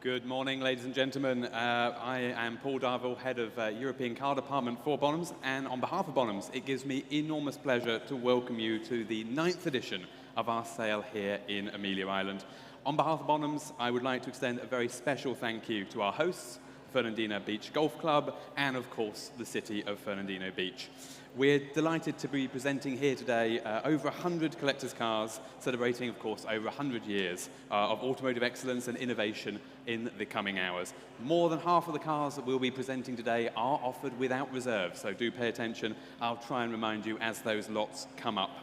Good morning, ladies and gentlemen. I am Paul Darville, Head of European Car Department for Bonhams, and on behalf of Bonhams, it gives me enormous pleasure to welcome you to the 9th edition of our sale here in Amelia Island. On behalf of Bonhams, I would like to extend a very special thank you to our hosts, Fernandina Beach Golf Club, and of course, the city of Fernandina Beach. We're delighted to be presenting here today over 100 collectors' cars, celebrating, of course, over 100 years of automotive excellence and innovation in the coming hours. More than half of the cars that we'll be presenting today are offered without reserve, so do pay attention. I'll try and remind you as those lots come up.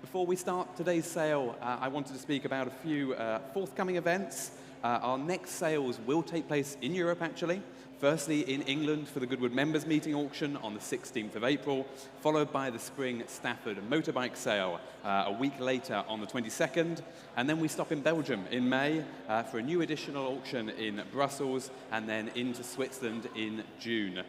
Before we start today's sale, I wanted to speak about a few forthcoming events. Our next sales will take place in Europe, actually. Firstly, in England for the Goodwood Members Meeting auction on the 16th of April, followed by the Spring Stafford motorbike sale a week later on the 22nd. And then we stop in Belgium in May for a new additional auction in Brussels, and then into Switzerland in June.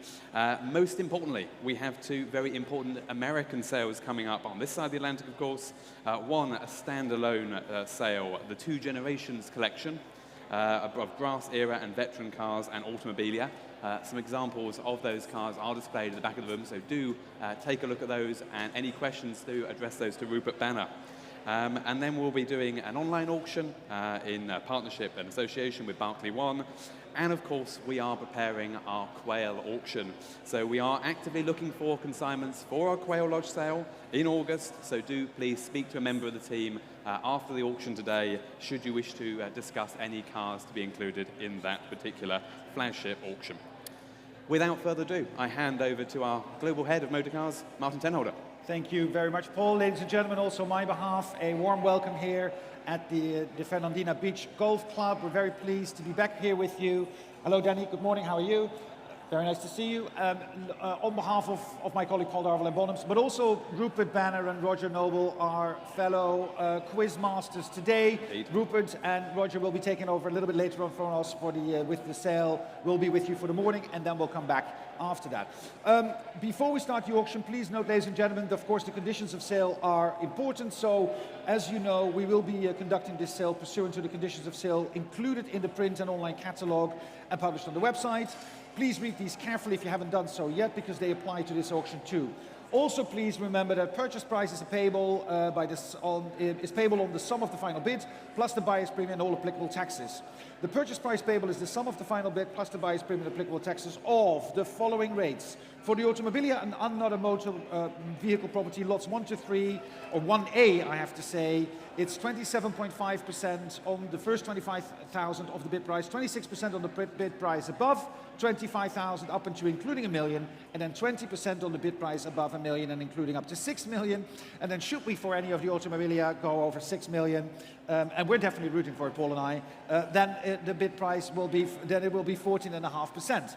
Most importantly, we have two very important American sales coming up on this side of the Atlantic, of course. One, a standalone sale, the Two Generations collection, of brass era and veteran cars and automobilia. Some examples of those cars are displayed at the back of the room, so do take a look at those, and any questions, do address those to Rupert Banner. And then we'll be doing an online auction in partnership and association with Barclay One. And of course, we are preparing our quail auction. So we are actively looking for consignments for our Quail Lodge sale in August. So do please speak to a member of the team after the auction today, should you wish to discuss any cars to be included in that particular flagship auction. Without further ado, I hand over to our Global Head of Motorcars, Martin Tenholder. Thank you very much, Paul. Ladies and gentlemen, also on my behalf, a warm welcome here at the Fernandina Beach Golf Club. We're very pleased to be back here with you. Hello, Danny. Good morning. How are you? Very nice to see you. On behalf of my colleague Paul Darville and Bonhams, but also Rupert Banner and Roger Noble, our fellow quiz masters today. Indeed. Rupert and Roger will be taking over a little bit later on for us for with the sale. We'll be with you for the morning, and then we'll come back after that. Before we start the auction, please note, ladies and gentlemen, of course, the conditions of sale are important. So, as you know, we will be conducting this sale pursuant to the conditions of sale included in the print and online catalogue and published on the website. Please read these carefully if you haven't done so yet, because they apply to this auction too. Also, please remember that purchase price is payable on the sum of the final bid, plus the buyer's premium and all applicable taxes. The purchase price payable is the sum of the final bid, plus the buyer's premium and applicable taxes of the following rates. For the automobilia and another motor vehicle property, lots 1 to 3, or 1A, I have to say, it's 27.5% on the first 25,000 of the bid price, 26% on the bid price above 25,000 up and to including $1 million, and then 20% on the bid price above $1 million and including up to $6 million. And then should we, for any of the automobilia, go over $6 million, and we're definitely rooting for it, Paul and I, then the bid price will be, then it will be 14.5%.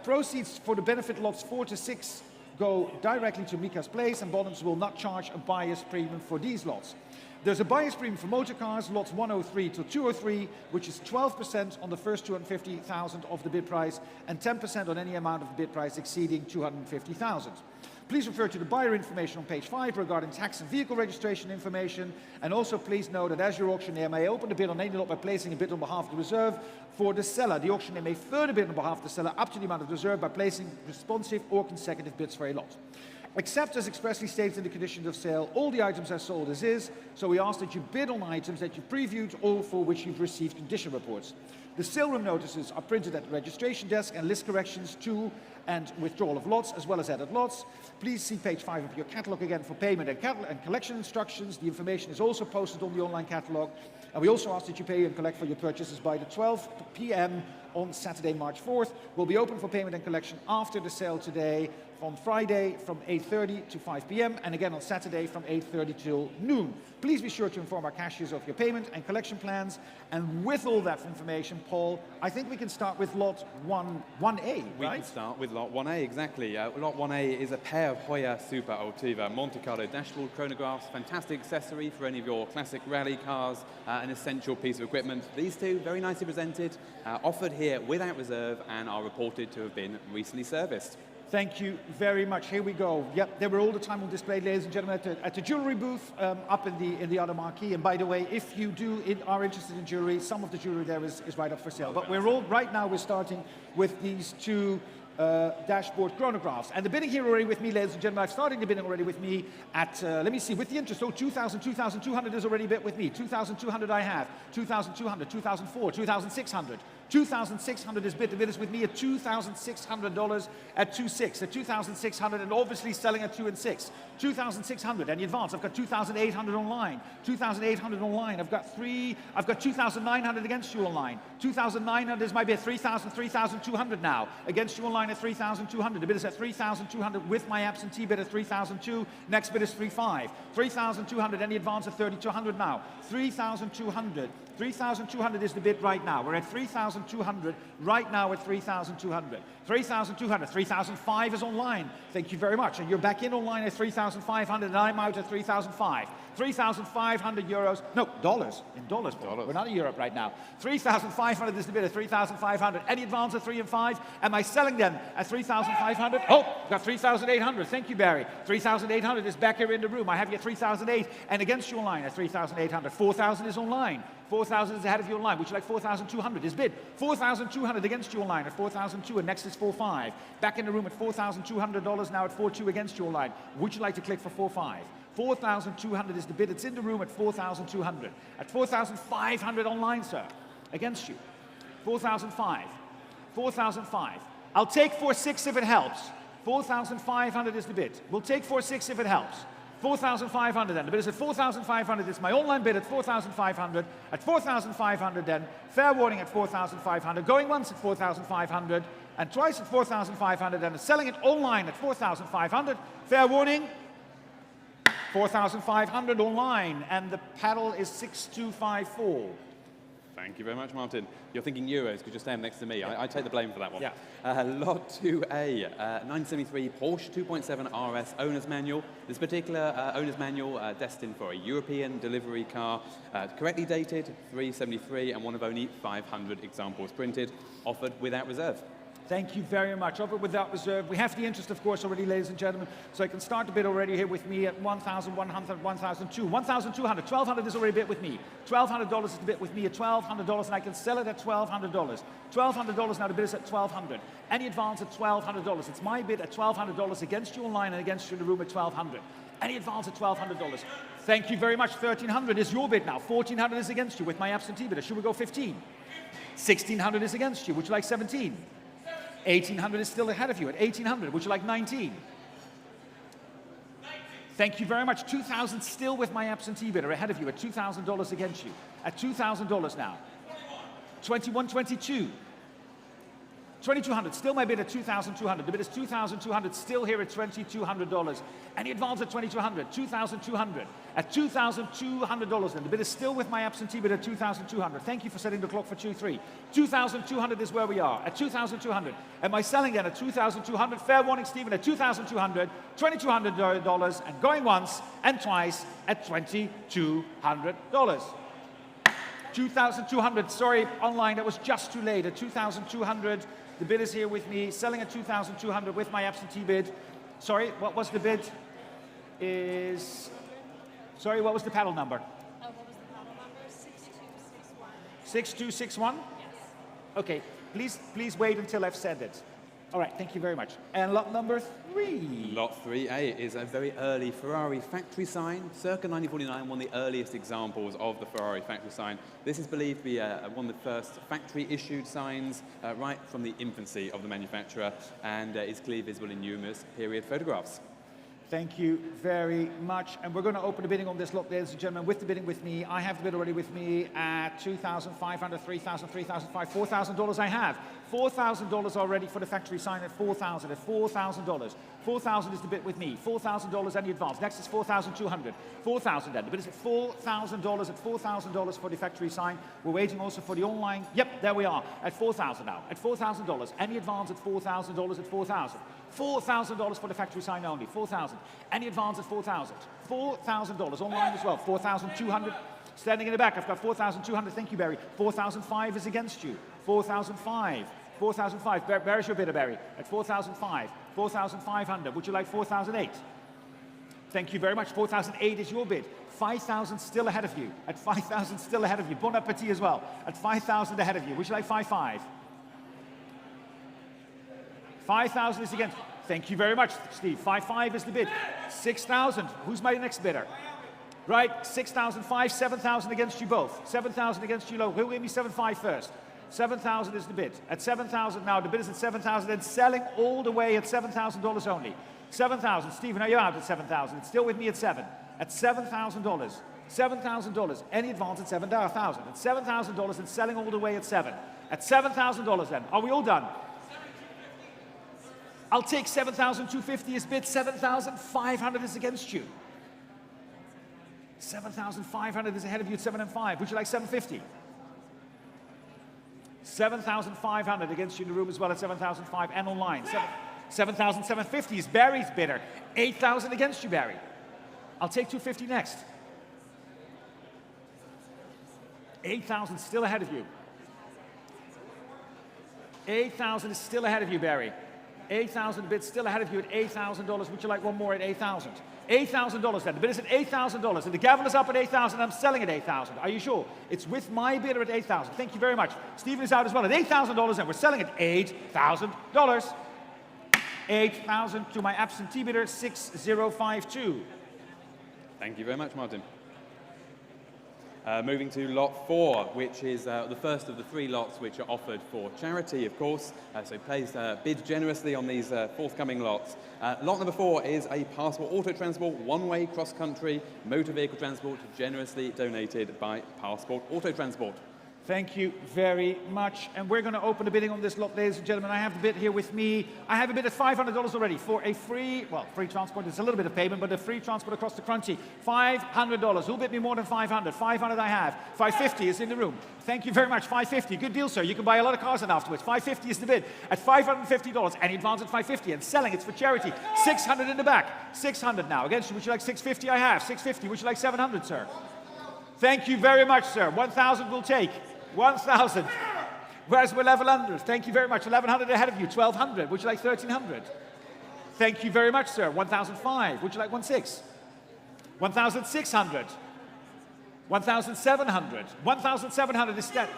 Proceeds for the benefit lots 4 to 6 go directly to Mika's Place, and Bonhams will not charge a buyer's premium for these lots. There's a buyer's premium for motor cars, lots 103 to 203, which is 12% on the first 250,000 of the bid price and 10% on any amount of the bid price exceeding 250,000. Please refer to the buyer information on page 5 regarding tax and vehicle registration information. And also please know that as your auctioneer may open the bid on any lot by placing a bid on behalf of the reserve for the seller. The auctioneer may further bid on behalf of the seller up to the amount of the reserve by placing responsive or consecutive bids for a lot. Except as expressly stated in the conditions of sale, all the items are sold as is, so we ask that you bid on items that you previewed or for which you've received condition reports. The sale room notices are printed at the registration desk, and list corrections to and withdrawal of lots as well as added lots. Please see page 5 of your catalogue again for payment and collection instructions. The information is also posted on the online catalogue, and we also ask that you pay and collect for your purchases by the 12 p.m. on Saturday, March 4th. We'll be open for payment and collection after the sale today, on Friday from 8:30 to 5 p.m. and again on Saturday from 8:30 till noon. Please be sure to inform our cashiers of your payment and collection plans. And with all that information, Paul, I think we can start with lot 1A, right? We can start with lot 1A, exactly. Lot 1A is a pair of Hoya Super Altiva Monte Carlo dashboard chronographs, fantastic accessory for any of your classic rally cars, an essential piece of equipment. These two, very nicely presented, offered here without reserve, and are reported to have been recently serviced. Thank you very much. Here we go. Yep, they were all the time on display, ladies and gentlemen, at the jewelry booth up in the other marquee. And by the way, if you are interested in jewelry, some of the jewelry there is right up for sale. But right now we're starting with these two dashboard chronographs. And the bidding here already with me, ladies and gentlemen, I've started the bidding already with me at, let me see, with the interest, so 2,000, 2,200 is already bid with me. 2,200 I have, 2,200, 2,004, 2,600. 2,600 is bid. The bid is with me at $2,600 at 2.6, at 2,600, and obviously selling at 2 and 6. 2,600. Any advance? I've got 2,800 online. 2,800 online. I've got 2,900 against you online. 2,900 is my bid. 3,000, 3,200 now against you online at 3,200. The bid is at 3,200 with my absentee bid at 3,002. Next bid is 3,500. 3,200. Any advance at 3,200 now. 3,200. 3,200 is the bid right now. We're at 3,200 right now at 3,200. 3,200. 3,005 is online. Thank you very much. And you're back in online at 3,500 and I'm out at 3,005. 3,500 euros. No, dollars. In dollars. We're not in Europe right now. 3,500 is the bid at 3,500. Any advance at 3 and 5? Am I selling them at 3,500? Oh, got 3,800. Thank you, Barry. 3,800 is back here in the room. I have you at 3,008 and against you online at 3,800. 4,000 is online. 4,000 is ahead of you online. Would you like 4,200? Is bid. 4,200 against you online at 4,002 and next is 4,500. Back in the room at $4,200 now at 4,200 against you online. Would you like to click for 4,500? 4,200 is the bid. It's in the room at 4,200. At 4,500 online, sir. Against you. 4,500. 4,500. I'll take 4,600 if it helps. 4,500 is the bid. We'll take 4,600 if it helps. 4,500 then. The bid is at 4,500. It's my online bid at 4,500. At 4,500 then. Fair warning at 4,500. Going once at 4,500. And twice at 4,500 then. Selling it online at 4,500. Fair warning. 4,500 online. And the paddle is 6,254. Thank you very much, Martin. You're thinking euros because you're standing next to me. I take the blame for that one. Yeah. Lot 2A, 1973 Porsche 2.7 RS owner's manual. This particular owner's manual destined for a European delivery car, correctly dated 373 and one of only 500 examples printed, offered without reserve. Thank you very much. Offer without reserve. We have the interest, of course, already, ladies and gentlemen. So I can start the bid already here with me at 1,100, 1,200, 1,200. 1,200 is already bid with me. $1,200 is the bid with me at $1,200, and I can sell it at $1,200. $1,200 now. The bid is at $1,200. Any advance at $1,200. It's my bid at $1,200 against you online and against you in the room at $1,200. Any advance at $1,200. Thank you very much. 1,300 is your bid now. 1,400 is against you with my absentee bidder. Should we go 15? 1,600 is against you. Would you like 17? 1,800 is still ahead of you at 1,800. Would you like 19? Thank you very much. 2,000 still with my absentee bidder ahead of you at $2,000 against you. At $2,000 now. 21, 22. 2,200, still my bid at 2,200. The bid is 2,200, still here at $2,200. Any advance at 2,200, 2,200. At $2,200 then. The bid is still with my absentee bid at 2,200. Thank you for setting the clock for 2-3. 2,200 is where we are, at 2,200. Am I selling then at 2,200? Fair warning, Stephen, at 2,200, $2,200, and going once and twice at $2,200. 2,200, sorry, online, that was just too late. At 2,200, the bid is here with me, selling at 2,200 with my absentee bid. Sorry, what was the bid? Sorry, what was the paddle number? Oh, what was the paddle number? 6261. 6261? Yes. Okay, please wait until I've said it. All right, thank you very much. And lot number 3. Lot 3A is a very early Ferrari factory sign. Circa 1949, one of the earliest examples of the Ferrari factory sign. This is believed to be one of the first factory-issued signs right from the infancy of the manufacturer and is clearly visible in numerous period photographs. Thank you very much. And we're going to open the bidding on this lot, ladies and gentlemen, with the bidding with me. I have the bid already with me at 2,500, 3,000, 3,500, $4,000 I have. $4,000 already for the factory sign at 4,000, at $4,000. 4,000 is the bid with me. $4,000 any advance. Next is 4,200. 4,000 then. The bid is at $4,000, at $4,000 for the factory sign. We're waiting also for the online. Yep, there we are, at 4,000 now. At $4,000. Any advance at $4,000 at 4,000. $4,000 for the factory sign only. 4,000. Any advance at 4,000. $4,000 online as well. 4,200. Standing in the back, I've got 4,200. Thank you, Barry. 4,005 is against you. 4,005. 4,005. Where's your bidder, Barry? At 4,005. 4,500. Would you like 4,008? Thank you very much. 4,008 is your bid. 5,000 still ahead of you. At 5,000 still ahead of you. Bon appetit as well. At 5,000 ahead of you. Would you like 5,500? 5,000 is against. Thank you very much, Steve. 5,500 is the bid. 6,000. Who's my next bidder? Right, 6,005, 7,000 against you both. 7,000 against you low. Who gave me 7,500 first? 7,000 is the bid. At 7,000 now, the bid is at 7,000 and selling all the way at $7,000 only. 7,000. Stephen, are you out at 7,000? It's still with me at 7. At $7,000. $7,000. Any advance at 7,000. At $7,000 and selling all the way at 7. At $7,000 then. Are we all done? I'll take 7,250 as bid. 7,500 is against you. 7,500 is ahead of you at 7,500. Would you like 750? 7,500 against you in the room as well at 7,500 and online. 7,750 is Barry's bidder. 8,000 against you, Barry. I'll take 250 next. 8,000 still ahead of you. 8,000 is still ahead of you, Barry. 8,000 bids still ahead of you at $8,000. Would you like one more at 8,000? $8,000 then. The bid is at $8,000 and the gavel is up at 8,000. I'm selling at 8,000. Are you sure? It's with my bidder at 8,000. Thank you very much. Stephen is out as well at $8,000 and we're selling at $8,000. 8,000 to my absentee bidder, 6,052. Thank you very much, Martin. Moving to lot 4, which is the first of the 3 lots which are offered for charity, of course. So please bid generously on these forthcoming lots. Lot number 4 is a Passport Auto Transport one-way cross-country motor vehicle transport generously donated by Passport Auto Transport. Thank you very much. And we're going to open the bidding on this lot, ladies and gentlemen. I have the bid here with me. I have a bid at $500 already for a free transport. It's a little bit of payment, but a free transport across the country. $500. Who'll bid me more than 500? 500 I have. 550 is in the room. Thank you very much. 550. Good deal, sir. You can buy a lot of cars then afterwards. 550 is the bid. At $550. Any advance at 550 and selling. It's for charity. 600 in the back. 600 now. Against you, would you like 650? I have. 650. Would you like 700, sir? Thank you very much, sir. 1,000 will take. 1,000. Where's my level unders? Thank you very much. 1,100 ahead of you. 1,200. Would you like 1,300? Thank you very much, sir. 1,005. Would you like 1,600? 1,600. 1,700. 1,700 is set.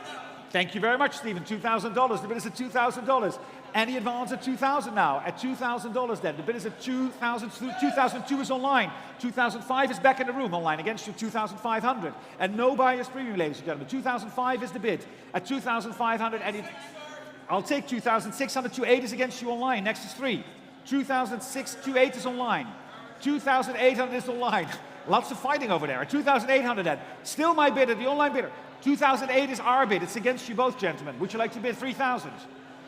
Thank you very much, Stephen. $2,000. The bid is at $2,000. Any advance at $2,000 now? At $2,000 then. The bid is at $2,000. 2,002 is online. 2,005 is back in the room online against you. 2,500. And no buyer's premium, ladies and gentlemen. 2,005 is the bid. At 2,500. I'll take 2,600. 2,800 is against you online. Next is 3. 2,600. 2,800 is online. 2,800 is online. Lots of fighting over there. At 2,800 then. Still my bidder, the online bidder. 2,008 is our bid. It's against you both, gentlemen. Would you like to bid 3,000?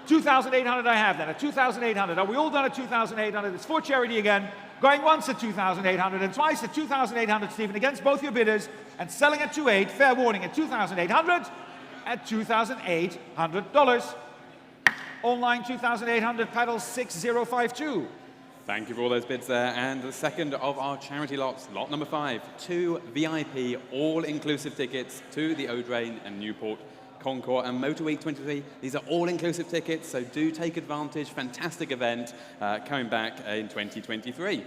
2,800 I have then. At 2,800. Are we all done at 2,800? It's for charity again. Going once at 2,800 and twice at 2,800, Stephen, against both your bidders. And selling at 2,800. Fair warning at 2,800. At $2,800. Online 2,800. Paddle 6,052. Thank you for all those bids there. And the second of our charity lots, lot number 5, 2 VIP all-inclusive tickets to the O'Drain and Newport Concours and Motor Week 23. These are all-inclusive tickets, so do take advantage. Fantastic event coming back in 2023.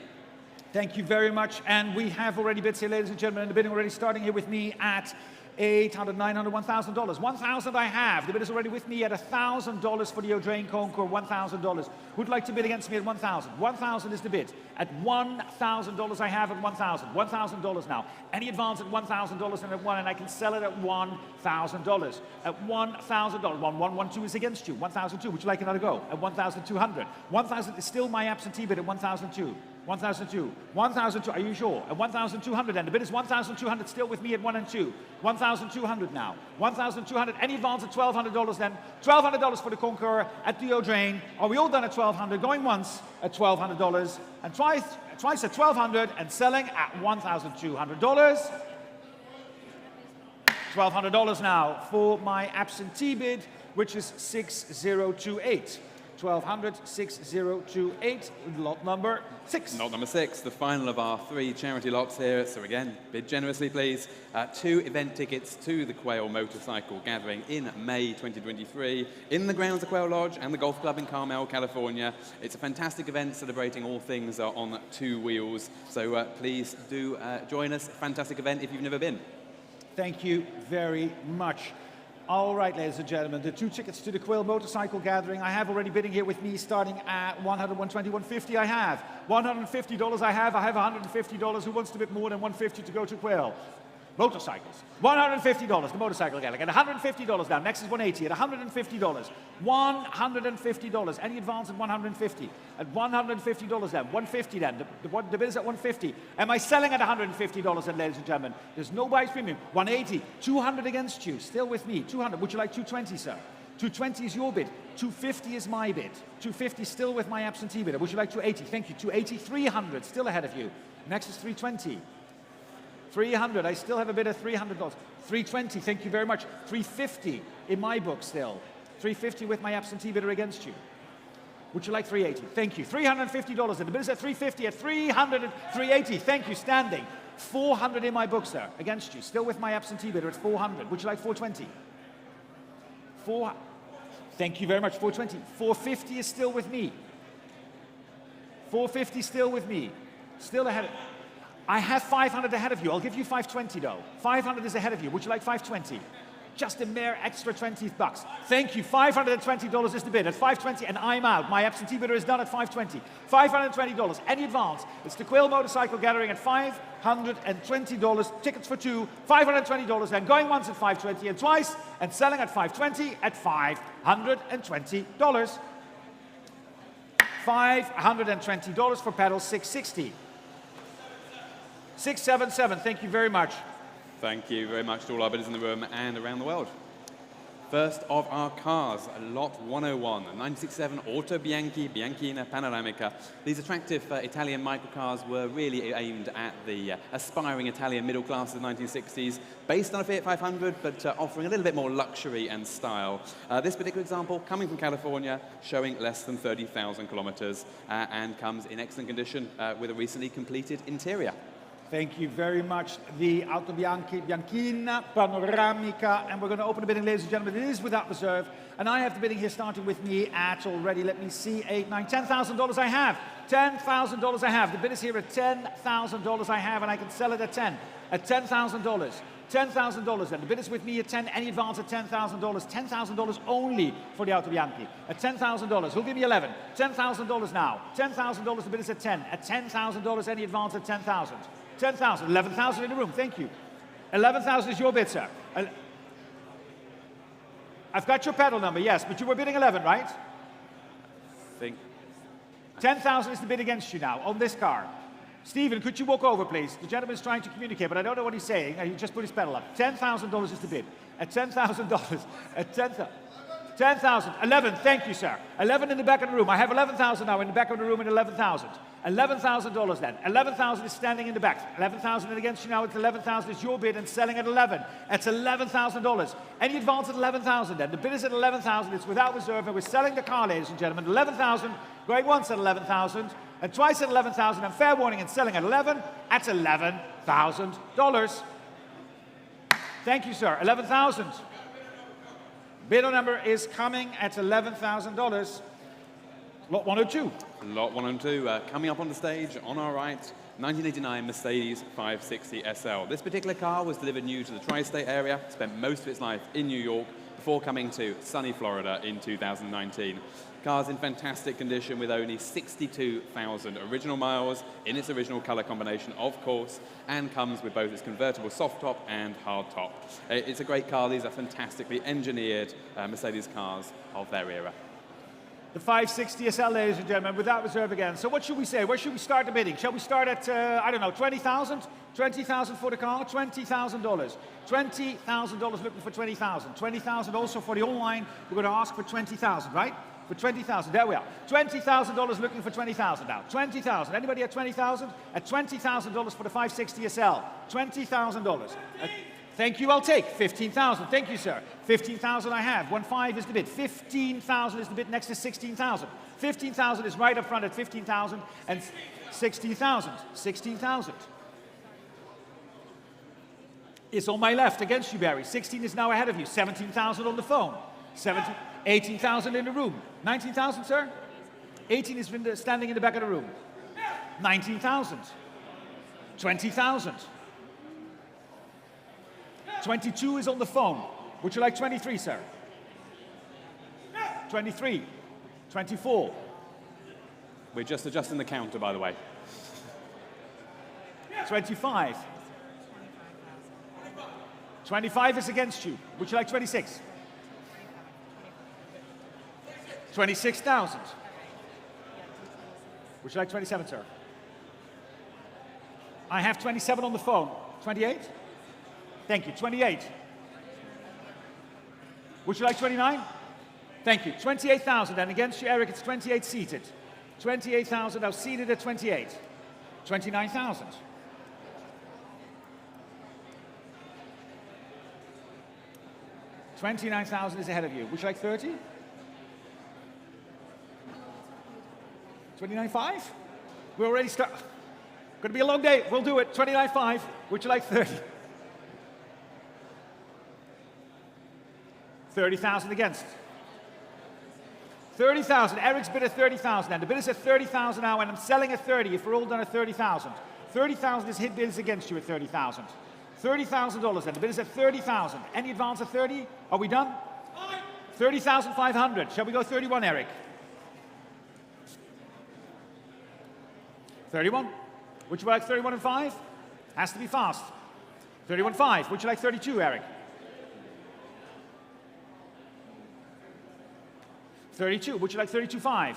Thank you very much. And we have already bids here, ladies and gentlemen, and the bidding already starting here with me at $800, $900, $1,000. 1,000 I have. The bid is already with me at $1,000 for the O'Drain Concours, $1,000. Who'd like to bid against me at 1,000? 1,000 is the bid. At $1,000 I have at 1,000. $1,000 now. Any advance at $1,000 and at 1, and I can sell it at $1,000. At $1,000. 1,112 is against you. 1,002. Would you like another go? At 1,200. 1,000 is still my absentee bid at 1,002. 1,002. 1,002. Are you sure? At 1,200 then. The bid is 1,200 still with me at 1 and 2. 1,200 now. 1,200. Any advance at $1,200 then. $1,200 for the Concours at the O'Drain. Are we all done at 1,200? Going once at $1,200 and twice at 1,200 and selling at $1,200. $1,200 now for my absentee bid, which is 6,028. 1200, 6028, lot number 6. Lot number 6, the final of our 3 charity lots here. So again, bid generously, please. 2 event tickets to the Quail Motorcycle Gathering in May 2023 in the grounds of Quail Lodge and the Golf Club in Carmel, California. It's a fantastic event celebrating all things on 2 wheels. So please do join us. Fantastic event if you've never been. Thank you very much. All right, ladies and gentlemen, the 2 tickets to the Quail Motorcycle Gathering. I have already bidding here with me, starting at 100, 120, 150. I have $150. I have $150. Who wants to bid more than 150 to go to Quail? Motorcycles. $150, the motorcycle gathering. At $150 now. Next is 180 at $150. $150. Any advance at 150? At $150 then. 150 then. The bid is at 150. Am I selling at $150 then, ladies and gentlemen? There's no buyer's premium. 180. 200 against you. Still with me. 200. Would you like 220, sir? 220 is your bid. 250 is my bid. 250 still with my absentee bidder. Would you like 280? Thank you. 280. 300. Still ahead of you. Next is 320. 300, I still have a bid of $300. 320, thank you very much. 350 in my book still. 350 with my absentee bidder against you. Would you like 380? Thank you. $350, and the bid is at 350 at 300 and 380. Thank you, standing. 400 in my book, sir, against you. Still with my absentee bidder at 400. Would you like 420? Thank you very much, 420. 450 is still with me. 450 still with me. Still ahead of... I have 500 ahead of you. I'll give you 520 though. 500 is ahead of you. Would you like 520? Just a mere extra 20 bucks. Thank you. $520 is the bid at 520 and I'm out. My absentee bidder is done at 520. $520. Any advance? It's the Quail Motorcycle Gathering at $520. Tickets for 2. $520 then. Going once at 520 and twice and selling at 520 at $520. $520 for pedal 660. 677, thank you very much. Thank you very much to all our bidders in the room and around the world. First of our cars, lot 101, a 967 Auto Bianchi Bianchina Panoramica. These attractive Italian microcars were really aimed at the aspiring Italian middle class of the 1960s, based on a Fiat 500, but offering a little bit more luxury and style. This particular example, coming from California, showing less than 30,000 kilometers, and comes in excellent condition with a recently completed interior. Thank you very much. The Auto Bianchi Bianchina Panoramica, and we're going to open the bidding, ladies and gentlemen. It is without reserve, and I have the bidding here starting with me at already, let me see, 8, 9, $10,000 I have. $10,000 I have. The bid is here at $10,000 I have, and I can sell it at 10. At $10,000. $10,000 then. The bid is with me at 10. Any advance at $10,000. $10,000 only for the Auto Bianchi. At $10,000. Who'll give me 11? $10,000 now. $10,000. The bid is at 10. At $10,000. Any advance at 10,000. 10,000. 11,000 in the room. Thank you. 11,000 is your bid, sir. I've got your pedal number, yes, but you were bidding 11, right? 10,000 is the bid against you now on this car. Stephen, could you walk over, please? The gentleman is trying to communicate, but I don't know what he's saying. He just put his pedal up. $10,000 is the bid. At $10,000. At 10,000. 10,000. 11. Thank you, sir. 11 in the back of the room. I have 11,000 now in the back of the room at 11,000. $11,000 then. 11,000 is standing in the back. 11,000 against you now. It's 11,000 is your bid and selling at 11. That's $11,000. Any advance at 11,000 then. The bid is at 11,000. It's without reserve, and we're selling the car, ladies and gentlemen. 11,000. Going once at 11,000 and twice at 11,000. And fair warning and selling at 11. At $11,000. Thank you, sir. 11,000. Bid number is coming at $11,000. Lot 102. Lot 102, coming up on the stage on our right, 1989 Mercedes 560 SL. This particular car was delivered new to the tri-state area, spent most of its life in New York before coming to sunny Florida in 2019. Car's in fantastic condition with only 62,000 original miles in its original color combination, of course, and comes with both its convertible soft top and hard top. It's a great car. These are fantastically engineered Mercedes cars of their era. The 560 SL, ladies and gentlemen, without reserve again. So what should we say? Where should we start the bidding? Shall we start at, I don't know, 20,000? 20,000 for the car? $20,000. $20,000 looking for 20,000. 20,000 also for the online. We're going to ask for 20,000, right? For 20,000, there we are. $20,000 looking for 20,000 now. 20,000. Anybody at 20,000? At $20,000 for the 560 SL. $20,000. Thank you, I'll take 15,000. Thank you, sir. 15,000 I have. 1.5 is the bid. 15,000 is the bid next to 16,000. 15,000 is right up front at 15,000 and 16,000. 16,000. It's on my left against you, Barry. 16 is now ahead of you. 17,000 on the phone. 18,000 in the room. 19,000, sir? 18 is standing in the back of the room. 19,000. 20,000. 22 is on the phone. Would you like 23, sir? 23. 24. We're just adjusting the counter, by the way. 25. 25 is against you. Would you like 26? 26,000. Would you like 27, sir? I have 27 on the phone. 28? Thank you. 28. Would you like 29? Thank you. 28,000. And against you, Eric, it's 28 seated. 28,000 now seated at 28. 29,000. 29,000 is ahead of you. Would you like 30? 29.5? We're already going to be a long day. We'll do it. 29.5. Would you like 30? 30,000 against. 30,000. Eric's bid at 30,000. And the bid is at 30,000 now, and I'm selling at 30 if we're all done at 30,000. 30,000 is hit bids against you at 30,000. $30,000 and the bid is at 30,000. Any advance at 30? Are we done? 30,500. Shall we go 31, Eric? 31? Would you like 31 and 5? Has to be fast. 31.5. Would you like 32, Eric? 32. Would you like 32.5?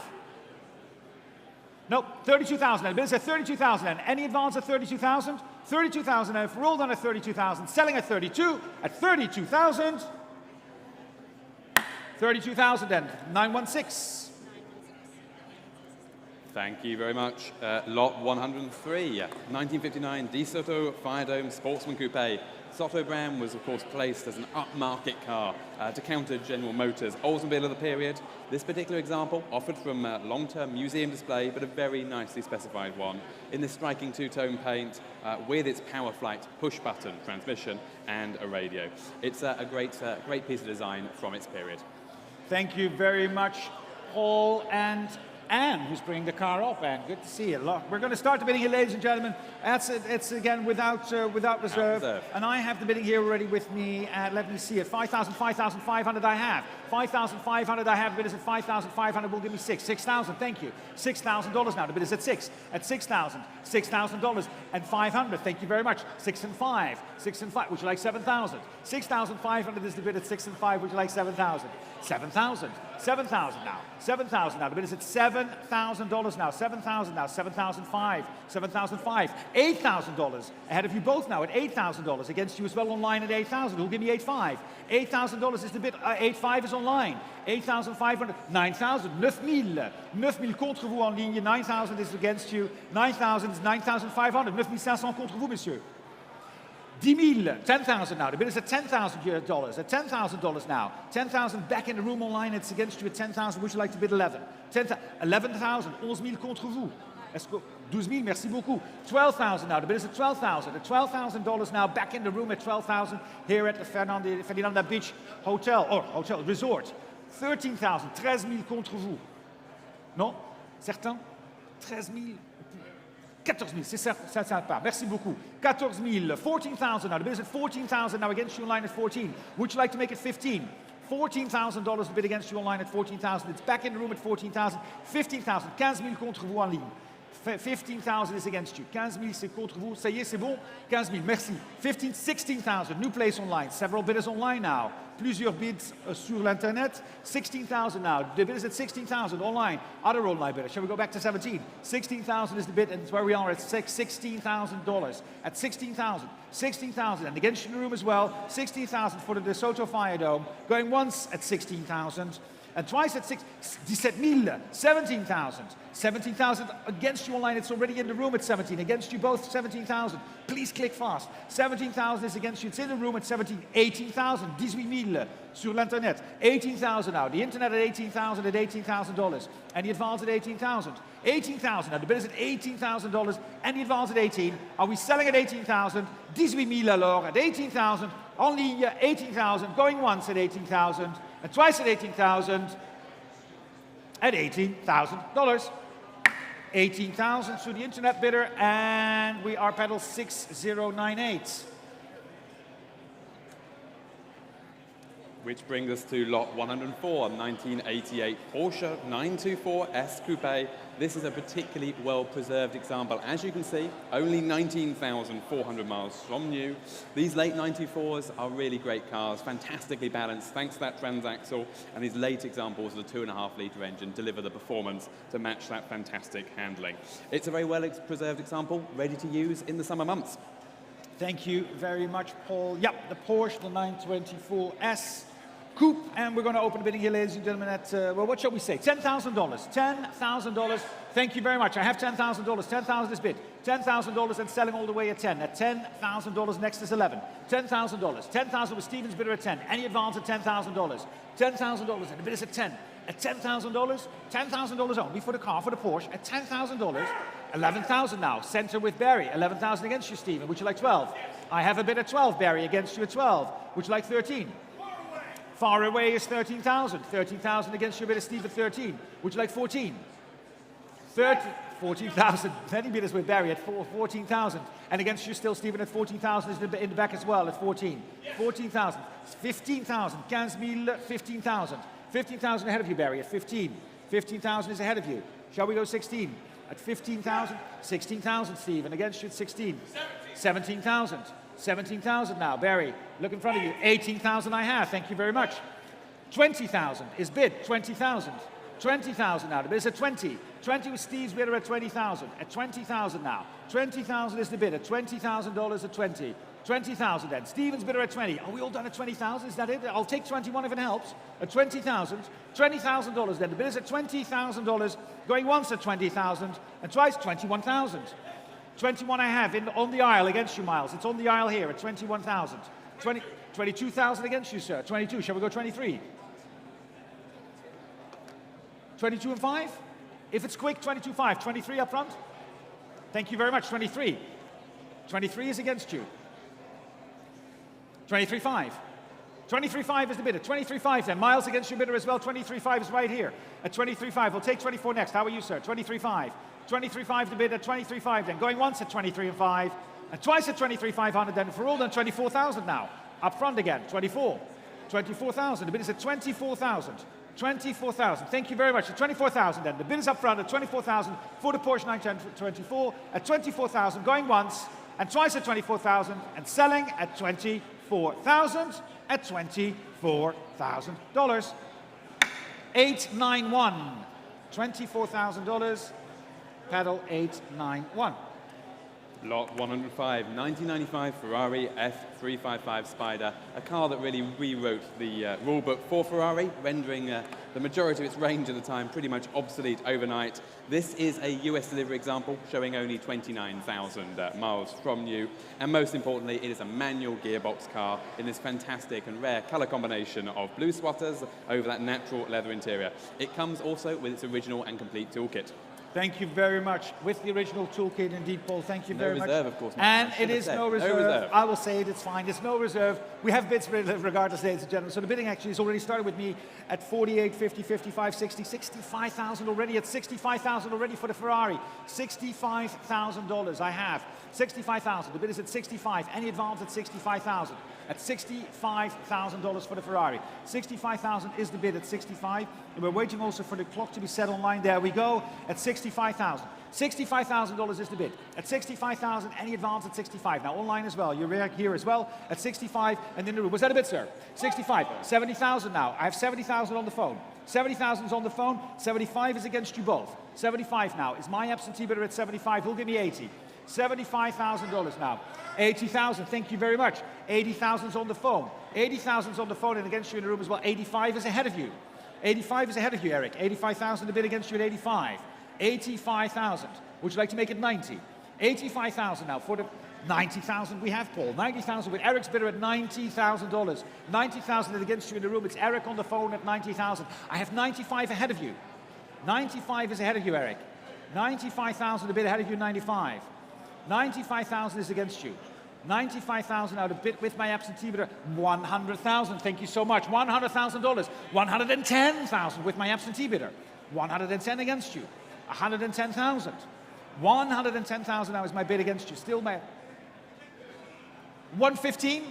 Nope. 32,000. And the bid is at 32,000. And any advance at 32,000? 32,000. And if we're all done at 32,000, selling at 32, at 32,000. 32,000 then. 916. Thank you very much. Lot 103, 1959 DeSoto Firedome Sportsman Coupe. Soto brand was, of course, placed as an upmarket car to counter General Motors' Oldsmobile of the period. This particular example offered from long-term museum display, but a very nicely specified one in this striking two-tone paint with its Power Flight push-button transmission and a radio. It's a great piece of design from its period. Thank you very much, Paul, and Anne, who's bringing the car up. Anne, good to see you. Look, we're going to start the bidding here, ladies and gentlemen. It's again without reserve. And I have the bidding here already with me. Let me see it. 5,000, 5,500 I have. 5,500 I have. The bid is at 5,500. Will give me 6,000. Thank you. $6,000 now. The bid is at 6. At 6,000. $6,000 and 500. Thank you very much. 6 and 5. 6 and 5. Would you like 7,000? 6,500 is the bid at 6 and 5. Would you like 7,000? 7,000. 7,000 now. 7,000 now. The bid is at $7,000 now. 7,000 now. 7,005. 7,005. $8,000 ahead of you both now at $8,000. Against you as well online at 8,000. Who'll give me 8,500? $8,000 is the bid. 8,500 is online. 8,500. 9,000. 9,000. 9,000 contre vous en ligne. 9,000 is against you. 9,000 is 9,500. 9,500 contre vous, monsieur. 10,000, 10,000 now. The bid is at $10,000. At $10,000 now. 10,000 back in the room online. It's against you at 10,000. Would you like to bid 11? 11,000. 11,000 contre vous. 12,000, merci beaucoup. 12,000 now. The bid is at 12,000. At $12,000 now. Back in the room at 12,000 here at the Fernandina Beach Hotel or Hotel Resort. 13,000. 13,000 contre vous. Non? Certains? 13,000. 14,000, c'est ça part. Merci beaucoup. 14,000, 14,000 now. The bid is at 14,000 now against you online at 14. Would you like to make it 15? $14,000 the bid against you online at 14,000. It's back in the room at 14,000. 15,000, 15,000 contre vous en ligne. 15,000 is against you. 15,000 c'est contre vous. Ça y est, c'est bon. 15,000, merci. 16,000, new place online. Several bidders online now. Plusieurs bids sur l'internet. 16,000 now. The bid is at 16,000 online. Other online bidders. Shall we go back to 17? 16,000 is the bid, and it's where we are at $16,000. At 16,000. 16,000, and against you in the room as well. 16,000 for the DeSoto Fire Dome. Going once at 16,000. and twice at 6, 17,000, 17,000. 17,000 against you online, it's already in the room at 17. Against you both, 17,000. Please click fast. 17,000 is against you, it's in the room at 17. 18,000, 18,000 sur l'internet. 18,000 now, the internet at 18,000 at $18,000. And the advance at 18,000. 18,000, now the bid is at $18,000 and the advance at 18. Are we selling at 18,000? 18,000 alors at 18,000. En ligne, 18,000, going once at 18,000 and twice at 18,000 at $18,000. 18,000 through the internet bidder, and we are pedal 6098. Which brings us to lot 104, 1988 Porsche 924 S Coupe. This is a particularly well-preserved example. As you can see, only 19,400 miles from new. These late 924s are really great cars, fantastically balanced thanks to that transaxle, and these late examples of the 2.5-litre engine deliver the performance to match that fantastic handling. It's a very well-preserved example, ready to use in the summer months. Thank you very much, Paul. Yep, the Porsche, the 924S Coupe, and we're going to open the bidding here, ladies and gentlemen, at, well, what shall we say? $10,000. $10,000. Thank you very much. I have $10,000. 10,000 is bid. $10,000 and selling all the way at 10. At $10,000, next is 11. $10,000. 10,000 with Stevens bidder at 10. Any advance at $10,000. $10,000 and the bid is at 10. At $10,000, $10,000 only for the car, for the Porsche. At $10,000, 11,000 now. Center with Barry. 11,000 against you, Stephen. Would you like 12? I have a bid at 12, Barry, against you at 12. Would you like 13? Far away is 13,000. 13,000 against your bid is Steve at 13. Would you like 14? 14,000. Many bidders with Barry at 14,000. And against you still, Stephen, at 14,000 is in the back as well at 14. 14,000. 15,000. 15,000. 15,000. 15,000 ahead of you, Barry, at 15. 15,000 is ahead of you. Shall we go 16? At 15,000. 16,000, Steve. And against you at 16. 17,000. 17,000 now. Barry, look in front of you. 18,000 I have. Thank you very much. 20,000 is bid. 20,000. 20,000 now. The bid is at 20. 20 with Steve's bidder at 20,000. At 20,000 now. 20,000 is the bid. At $20,000 at 20. 20,000 then. Steven's bidder at 20. Are we all done at 20,000? Is that it? I'll take 21 if it helps. At 20,000. $20,000 then. The bid is at $20,000. Going once at 20,000 and twice 21,000. 21 I have on the aisle against you, Miles. It's on the aisle here at 21,000. 22,000 against you, sir. 22. Shall we go 23? 22 and 5? If it's quick, 22.5. 23 up front. Thank you very much. 23. 23 is against you. 23.5. 23.5 is the bidder. 23.5 then. Miles against your bidder as well. 23.5 is right here. At 23.5. We'll take 24 next. How are you, sir? 23.5. 23.5 the bid at 23.5 then. Going once at 23 and 5. And twice at 23,500 then. For all done 24,000 now. Up front again. 24. 24,000. The bid is at 24,000. 24,000. Thank you very much. At 24,000 then. The bid is up front at 24,000 for the Porsche 924. At 24,000. Going once and twice at 24,000. And selling at 24,000 at $24,000. 891. $24,000. Pedal 891. Lot 105, 1995 Ferrari F355 Spider, a car that really rewrote the rule book for Ferrari, rendering the majority of its range at the time pretty much obsolete overnight. This is a US delivery example showing only 29,000 miles from new, and most importantly, it is a manual gearbox car in this fantastic and rare color combination of blue swatters over that natural leather interior. It comes also with its original and complete toolkit. Thank you very much. With the original toolkit, indeed, Paul. Thank you very much. No reserve, of course. And it is no reserve. I will say it, it's fine. It's no reserve. We have bids regardless, ladies and gentlemen. So the bidding actually has already started with me at 48, 50, 55, 60, 65,000 already. At 65,000 already for the Ferrari. $65,000 I have. 65,000. The bid is at 65. Any advance at 65,000. At $65,000 for the Ferrari. 65,000 is the bid at 65. And we're waiting also for the clock to be set online. There we go. At 65,000. $65,000 is the bid. At 65,000, any advance at 65. Now online as well. You're here as well at 65. And in the room. Was that a bid, sir? 65. 70,000 now. I have 70,000 on the phone. 70,000 is on the phone. 75 is against you both. 75 now. Is my absentee bidder at 75? He'll give me 80. $75,000 now. 80,000, thank you very much. 80,000 is on the phone. 80,000 is on the phone and against you in the room as well. 85 is ahead of you. 85 is ahead of you, Eric. 85,000 to bid against you at 85. 85,000. Would you like to make it 90? 85,000 now for the 90,000 we have, Paul. 90,000 with Eric's bidder at $90,000. 90,000 against you in the room. It's Eric on the phone at 90,000. I have 95 ahead of you. 95 is ahead of you, Eric. 95,000 to bid ahead of you, 95. 95,000 is against you. 95,000 out of bid with my absentee bidder, 100,000. Thank you so much. $100,000. 110,000 with my absentee bidder. 110 against you. 110,000. 110,000 now is my bid against you. Still my 115.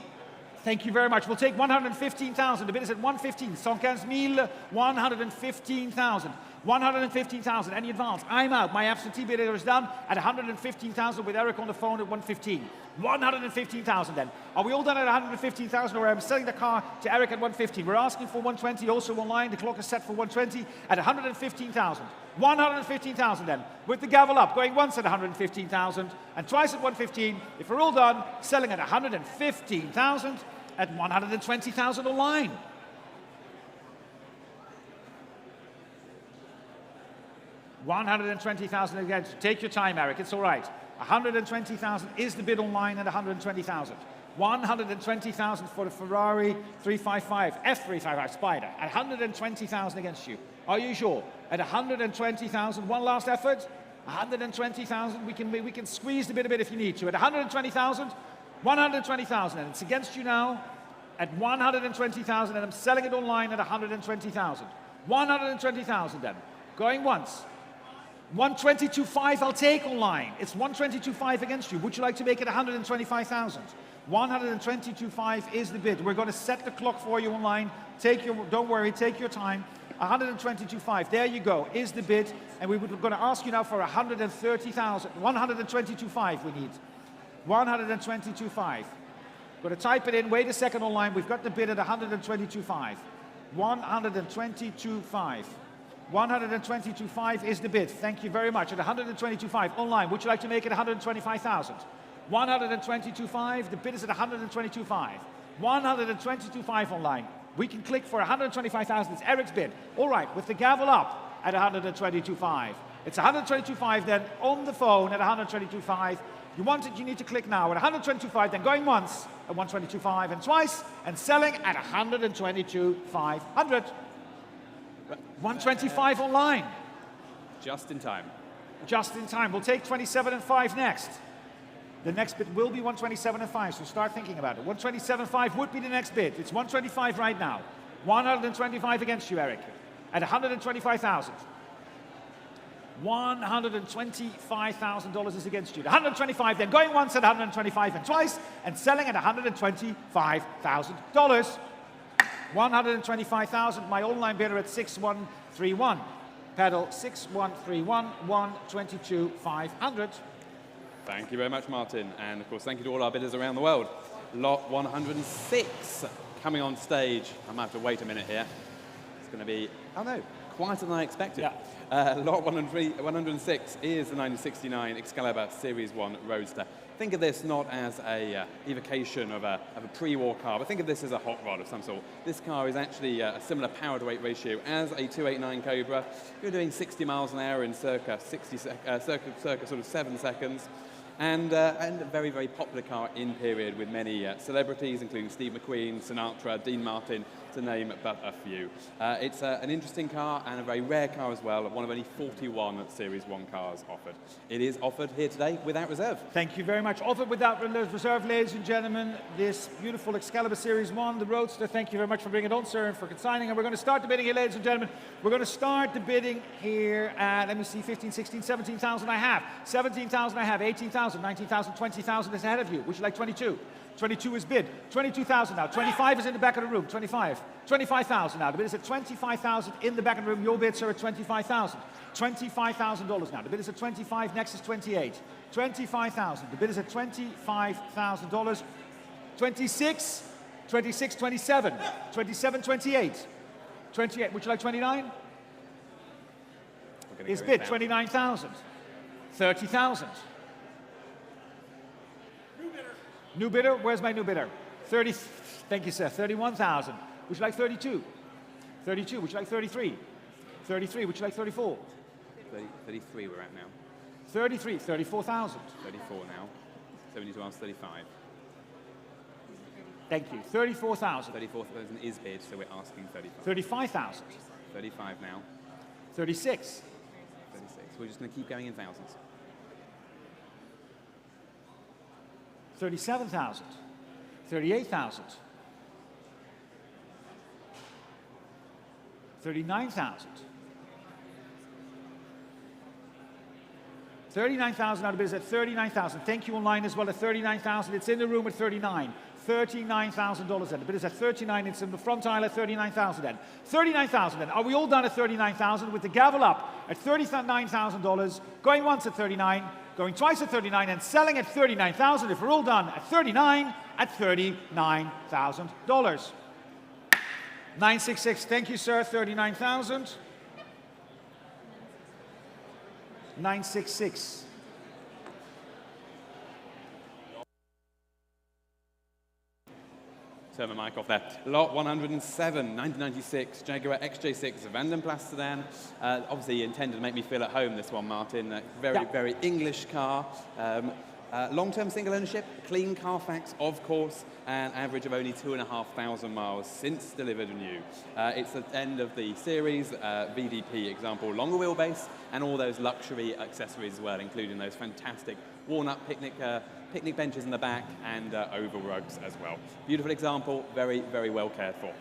Thank you very much. We'll take 115,000. The bid is at 115. 115,000. 115,000. 115,000. Any advance? I'm out. My absentee bidder is done at 115,000 with Eric on the phone at 115. 115,000 then. Are we all done at 115,000 or I'm selling the car to Eric at 115? We're asking for 120 also online. The clock is set for 120 at 115,000. 115,000 then. With the gavel up, going once at 115,000 and twice at 115. If we're all done, selling at 115,000 at 120,000 online. $120,000 again. Take your time, Eric. It's all right. 120,000 is the bid online at 120,000. 120,000 for the Ferrari 355, F355 Spider at 120,000 against you. Are you sure? At 120,000, one last effort. 120,000. We can squeeze the bid a bit if you need to. At 120,000, 120,000, and it's against you now at 120,000, and I'm selling it online at 120,000. 120,000 then. Going once. 122.5 I'll take online. It's 122.5 against you. Would you like to make it 125,000? 122.5 is the bid. We're going to set the clock for you online. Don't worry, take your time. 122.5, there you go, is the bid. And we're going to ask you now for 130,000. 122.5 we need. 122.5. Going to type it in, wait a second online. We've got the bid at 122.5. 122.5. 122.5 is the bid. Thank you very much. At 122.5 online, would you like to make it 125,000? 122.5, the bid is at 122.5. 122.5 online. We can click for 125,000. It's Eric's bid. All right, with the gavel up at 122.5. It's 122.5 then on the phone at 122.5. You want it, you need to click now at 122.5, then going once at 122.5 and twice, and selling at 122.500. 125 online. Just in time. Just in time. We'll take 27 and 5 next. The next bid will be 127 and 5, so start thinking about it. 127.5 would be the next bid. It's 125 right now. 125 against you, Eric, at 125,000. $125,000 is against you. 125, then going once at 125 and twice, and selling at $125,000. 125,000, my online bidder at 6131. Pedal 6131, 122,500. Thank you very much, Martin. And of course, thank you to all our bidders around the world. Lot 106 coming on stage. I might have to wait a minute here. It's going to be, oh no, quieter than I expected. Yeah. Lot 106 is the 1969 Excalibur Series 1 Roadster. Think of this not as a evocation of a pre-war car, but think of this as a hot rod of some sort. This car is actually a similar power to weight ratio as a 289 Cobra. You're doing 60 miles an hour in circa sort of 7 seconds. And a very, very popular car in period with many celebrities, including Steve McQueen, Sinatra, Dean Martin, to name but a few. It's an interesting car and a very rare car as well, one of only 41 Series 1 cars offered. It is offered here today without reserve. Thank you very much. Offered without reserve, ladies and gentlemen, this beautiful Excalibur Series 1, the Roadster. Thank you very much for bringing it on, sir, and for consigning. And we're going to start the bidding here, ladies and gentlemen. We're going to start the bidding here at, let me see, 15, 16, 17,000 I have. 17,000 I have, 18,000, 19,000, 20,000 is ahead of you. Would you like 22? 22 is bid. 22,000 now. 25 is in the back of the room. 25. 25,000 now. The bid is at 25,000 in the back of the room. Your bids are at 25,000. $25,000 now. The bid is at 25. Next is 28. 25,000. The bid is at $25,000. 26. 26, 27. 27, 28. 28. Would you like 29? Is bid 29,000. 30,000. New bidder, where's my new bidder? 30, thank you, sir, 31,000. Would you like 32? 32, would you like 33? 33, would you like 34? 33 we're at now. 33, 34,000. 34 now. So we need to ask 35. Thank you. 34,000. 34,000 is bid, so we're asking 35. 35,000. 35 now. 36. 36. We're just going to keep going in thousands. 37,000. 38,000. 39,000. 39,000 out of bid is at 39,000. Thank you online as well at 39,000. It's in the room at 39. $39,000 then. The bid is at 39. It's in the front aisle at 39,000 then. 39,000 then. Are we all done at 39,000 with the gavel up at $39,000? Going once at 39, going twice at 39, and selling at 39,000. If we're all done at 39, at $39,000. 966. Thank you, sir. 39,000. 966. Turn my mic off there. Lot 107, 1996, Jaguar XJ6 Vandenplas sedan. Obviously intended to make me feel at home, this one, Martin. Very English car. Long-term single ownership, clean Carfax, of course, and average of only 2,500 miles since delivered new. It's the end of the series, VDP example, longer wheelbase, and all those luxury accessories as well, including those fantastic walnut picnic benches in the back and oval rugs as well. Beautiful example, very well cared for.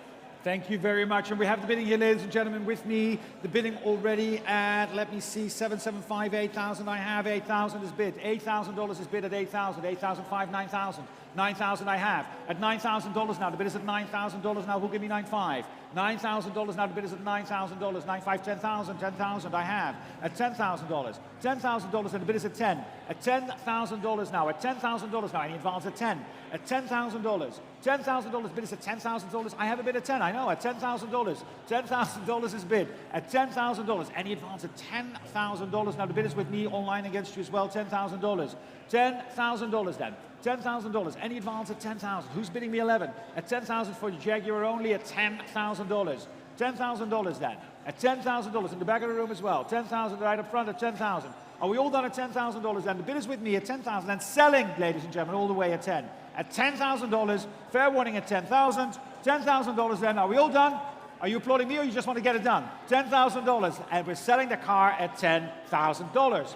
Thank you very much. And we have the bidding here, ladies and gentlemen, with me. The bidding already at, let me see, 775, 8,000. I have 8,000 is bid. $8,000 is bid at 8,000. 8,005, 9,000. 9,000 I have. At $9,000 now. The bid is at $9,000 now. Who'll give me 9,500? $9,000 now. The bid is at $9,000. 9,500, 10,000. 10,000 I have. At $10,000. $10,000 and the bid is at 10. At $10,000 now. At $10,000 now. Any advance at 10. At $10,000. $10,000 bid is at $10,000. I have a bid at 10. I know. At $10,000. $10,000 is bid. At $10,000. Any advance at $10,000. Now the bid is with me online against you as well. $10,000. $10,000 then. $10,000. Any advance at 10,000. Who's bidding me 11? At 10,000 for Jaguar only at $10,000. $10,000 then. At $10,000 in the back of the room as well. 10,000 right up front at 10,000. Are we all done at $10,000 then? The bid is with me at 10,000 and selling, ladies and gentlemen, all the way at 10. At $10,000. Fair warning at 10,000. $10,000 then. Are we all done? Are you applauding me or you just want to get it done? $10,000 and we're selling the car at $10,000.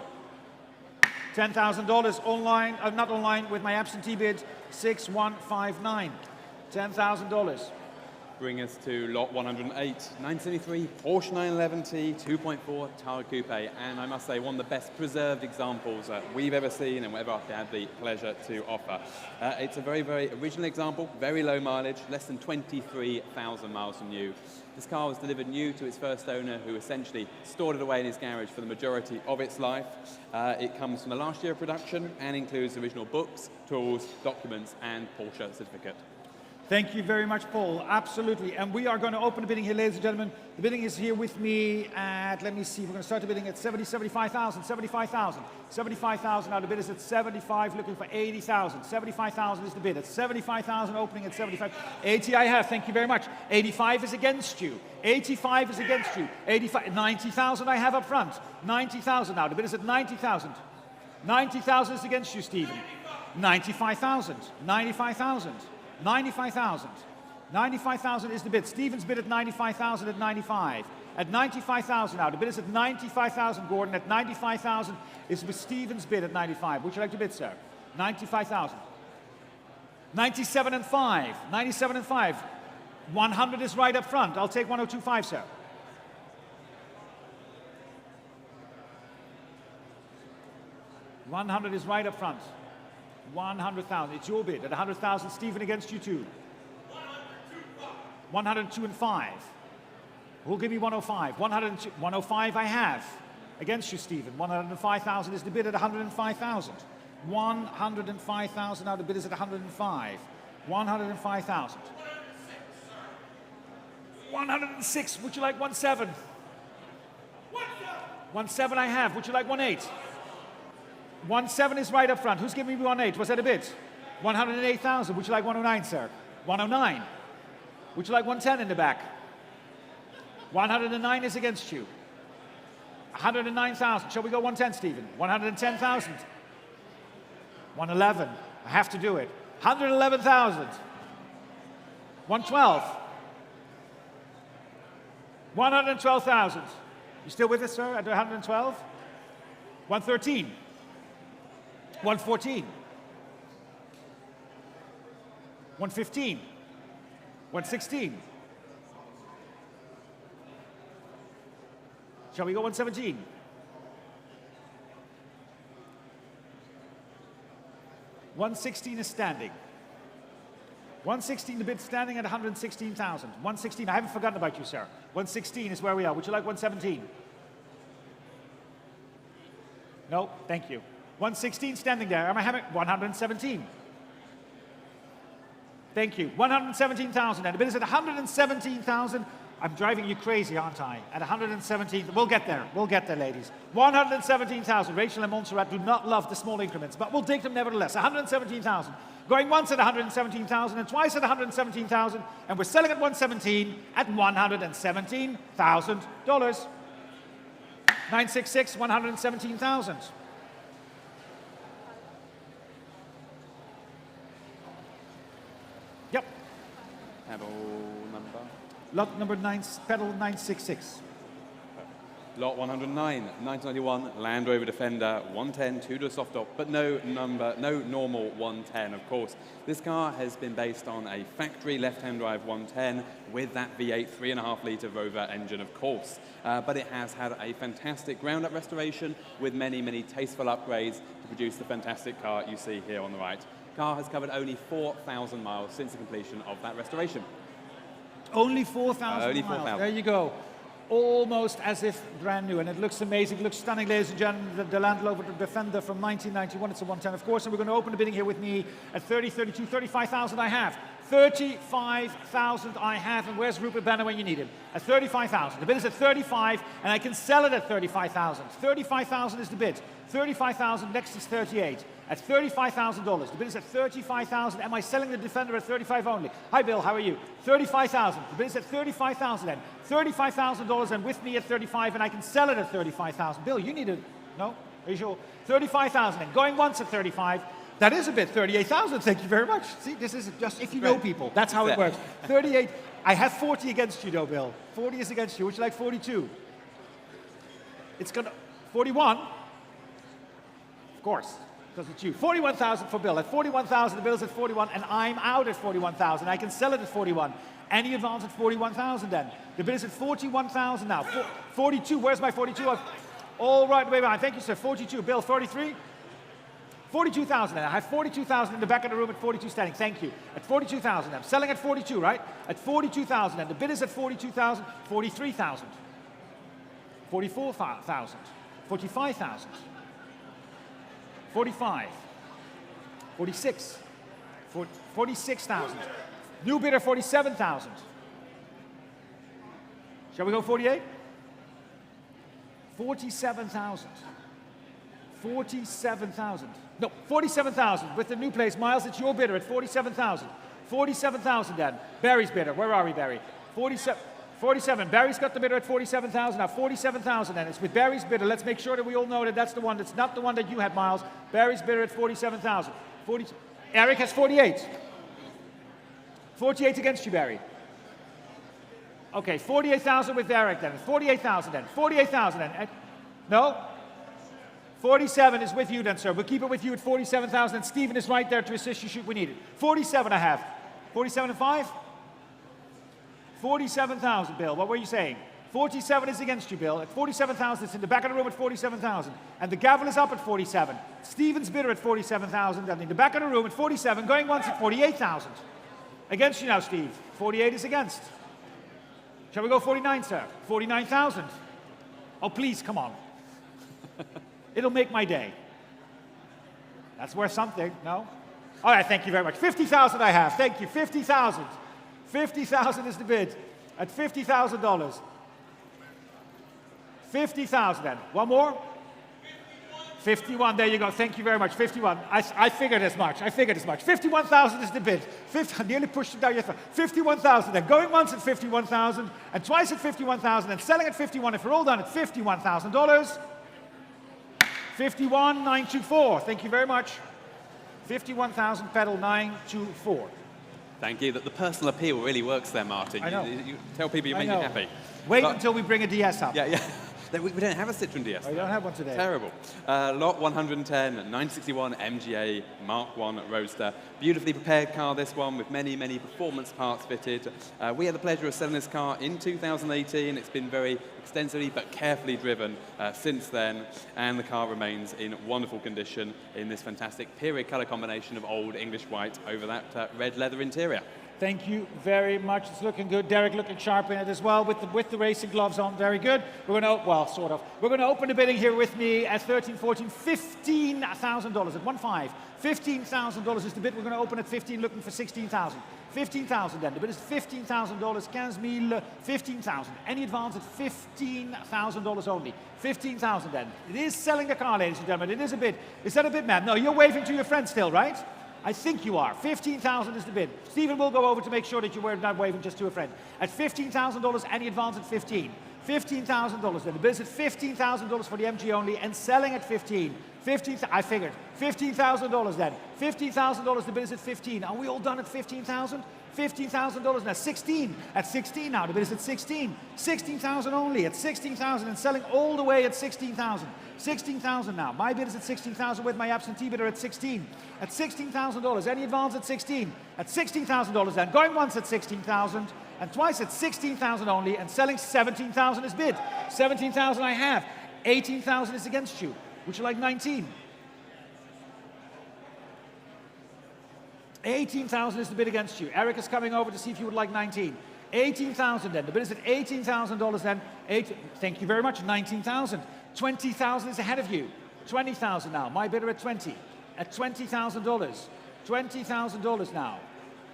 $10,000 online, not online, with my absentee bid, 6159. $10,000. Bring us to lot 108, 1973 Porsche 911T 2.4 Targa Coupe, and I must say one of the best preserved examples we've ever seen and ever had the pleasure to offer. It's a very original example, very low mileage, less than 23,000 miles from new. This car was delivered new to its first owner, who essentially stored it away in his garage for the majority of its life. It comes from the last year of production and includes original books, tools, documents, and Porsche certificate. Thank you very much, Paul. Absolutely. And we are going to open the bidding here, ladies and gentlemen. The bidding is here with me at, let me see, we're going to start the bidding at 75,000. 75,000. 75,000. Now the bid is at 75, looking for 80,000. 75,000 is the bid. At 75,000, opening at 75. 80 I have. Thank you very much. 85 is against you. 85 is against you. 85, 90,000 I have up front. 90,000 now. The bid is at 90,000. 90,000 is against you, Stephen. 95,000. 95,000. 95,000. 95,000 is the bid. Stephen's bid at 95,000 at 95. At 95,000 now. The bid is at 95,000, Gordon. At 95,000 is with Stephen's bid at 95. Would you like to bid, sir? 95,000. 97 and 5. 97 and 5. 100 is right up front. I'll take 102.5, sir. $100 is right up front. 100,000. It's your bid. At 100,000, Stephen against you too. 102 and 5. Who'll give me 105? 105 I have. Against you, Stephen. 105,000 is the bid at 105,000. 105,000. Now the bid is at 105. 105,000. 106. Would you like 17? 17 I have. Would you like 18? 17 is right up front. Who's giving me 18? Was that a bid? 108,000. Would you like 109, sir? 109. Would you like 110 in the back? 109 is against you. 109,000. Shall we go 110, Stephen? 110,000. 111. I have to do it. 111,000. 112. 112,000. You still with us, sir? At 112? 113. 114. 115. 116. Shall we go 117? 116 is standing. 116 the bid standing at 116,000. 116, I haven't forgotten about you, sir. 116 is where we are. Would you like 117? No, thank you. 116 standing there. Am I having 117? Thank you. 117,000. And the bid is at 117,000. I'm driving you crazy, aren't I? At 117, we'll get there. We'll get there, ladies. 117,000. Rachel and Montserrat do not love the small increments, but we'll take them nevertheless. 117,000. Going once at 117,000 and twice at 117,000, and we're selling at 117 at $117,000. 966, 117,000. Yep. Pedal number. Lot number 9, pedal 966. Lot 109, 1991 Land Rover Defender 110 two-door soft top, but no normal 110, of course. This car has been based on a factory left-hand drive 110 with that V8 3.5-litre Rover engine, of course. But it has had a fantastic ground-up restoration with many, many tasteful upgrades to produce the fantastic car you see here on the right. Car has covered only 4,000 miles since the completion of that restoration. Only 4,000 miles. Only 4,000. There you go. Almost as if brand new, and it looks amazing. It looks stunning, ladies and gentlemen. The Land Rover Defender from 1991. It's a 110, of course, and we're going to open the bidding here with me at 30, 32, 35,000 I have. 35,000 I have, and where's Rupert Banner when you need him? At 35,000. The bid is at 35, and I can sell it at 35,000. 35,000 is the bid. 35,000, next is 38. At $35,000. The bid is at 35,000. Am I selling the Defender at 35 only? Hi, Bill, how are you? 35,000. The bid is at 35,000 then. $35,000 and with me at 35, and I can sell it at 35,000. Bill, you need it. No? Are you sure? 35,000 and going once at 35. That is a bid. 38,000. Thank you very much. See, this is just if you know people. That's how it works. 38. I have 40 against you, though, Bill. 40 is against you. Would you like 42? It's gonna 41. Of course. Because it's you. 41,000 for Bill. At 41,000, the bill is at 41, and I'm out at 41,000. I can sell it at 41. Any advance at 41,000 then? The bid is at 41,000 now. 42. Where's my 42? All right, way behind. Thank you, sir. 42. Bill, 43. 42,000 then. I have 42,000 in the back of the room at 42 standing. Thank you. At 42,000. I'm selling at 42, right? At 42,000. And the bid is at 42,000. 43,000. 44,000. 45,000. 45, 46, 46,000. New bidder, 47,000. Shall we go 48? 47,000. 47,000. No, 47,000. With the new place, Miles, it's your bidder at 47,000. 47,000 then. Barry's bidder. Where are we, Barry? 47. Barry's got the bidder at 47,000. Now 47,000 then. It's with Barry's bidder. Let's make sure that we all know that that's the one. That's not the one that you had, Miles. Barry's bidder at 47,000. Eric has 48. 48 against you, Barry. Okay, 48,000 with Eric then. 48,000 then. 48,000 then. No? 47 is with you then, sir. We'll keep it with you at 47,000. And Stephen is right there to assist you should we need it. 47 I have. 47 and 5? 47,000, Bill. What were you saying? 47 is against you, Bill. At 47,000, it's in the back of the room at 47,000. And the gavel is up at 47. Stephen's bidder at 47,000. And in the back of the room at 47, going once at 48,000. Against you now, Steve. 48 is against. Shall we go 49, sir? 49,000. Oh, please, come on. It'll make my day. That's worth something, no? All right, thank you very much. 50,000 I have. Thank you. 50,000. 50,000 is the bid at $50,000. 50,000 then. One more? 51, there you go. Thank you very much. 51. I figured as much. 51,000 is the bid. I nearly pushed it down your throat. 51,000. Then going once at 51,000 and twice at 51,000 and selling at 51. If we're all done at $51,000. 51,924. Thank you very much. 51,000 pedal 924. Thank you. That the personal appeal really works there, Martin. I know. You tell people you make it happy. Wait until we bring a DS up. Yeah. We don't have a Citroen DS. We don't have one today. Terrible. Lot 110, 961 MGA Mark I Roadster. Beautifully prepared car, this one, with many, many performance parts fitted. We had the pleasure of selling this car in 2018. It's been very extensively but carefully driven since then, and the car remains in wonderful condition in this fantastic period colour combination of old English white over that red leather interior. Thank you very much. It's looking good. Derek looking sharp in it as well with the racing gloves on. Very good. We're going to, well, sort of. We're going to open the bidding here with me at 13, 14, $15,000 at 1.5. $15,000 is the bid. We're going to open at 15, looking for 16,000. 15,000 then. The bid is $15,000. 15,000. 15,000. Any advance at $15,000 only. 15,000 then. It is selling the car, ladies and gentlemen. It is a bid. Is that a bid, ma'am? No, you're waving to your friend still, right? I think you are. 15,000 is the bid. Stephen will go over to make sure that you're not waving just to a friend. At $15,000, any advance at 15. $15,000 then. The bid is at $15,000 for the MG only and selling at 15. I figured. $15,000 then. $15,000, the bid is at 15. Are we all done at 15,000? $15,000 now. 16. At 16 now. The bid is at 16. 16,000 only. At 16,000 and selling all the way at 16,000. 16,000 now. My bid is at 16,000 with my absentee bidder at 16. At $16,000. Any advance at 16. At $16,000 then. Going once at 16,000 and twice at 16,000 only and selling 17,000 is bid. 17,000 I have. 18,000 is against you. Would you like 19? 18,000 is the bid against you. Eric is coming over to see if you would like 19. 18,000 then. The bid is at $18,000 then. Thank you very much. 19,000. 20,000 is ahead of you. 20,000 now. My bidder at 20. At $20,000. $20,000 now.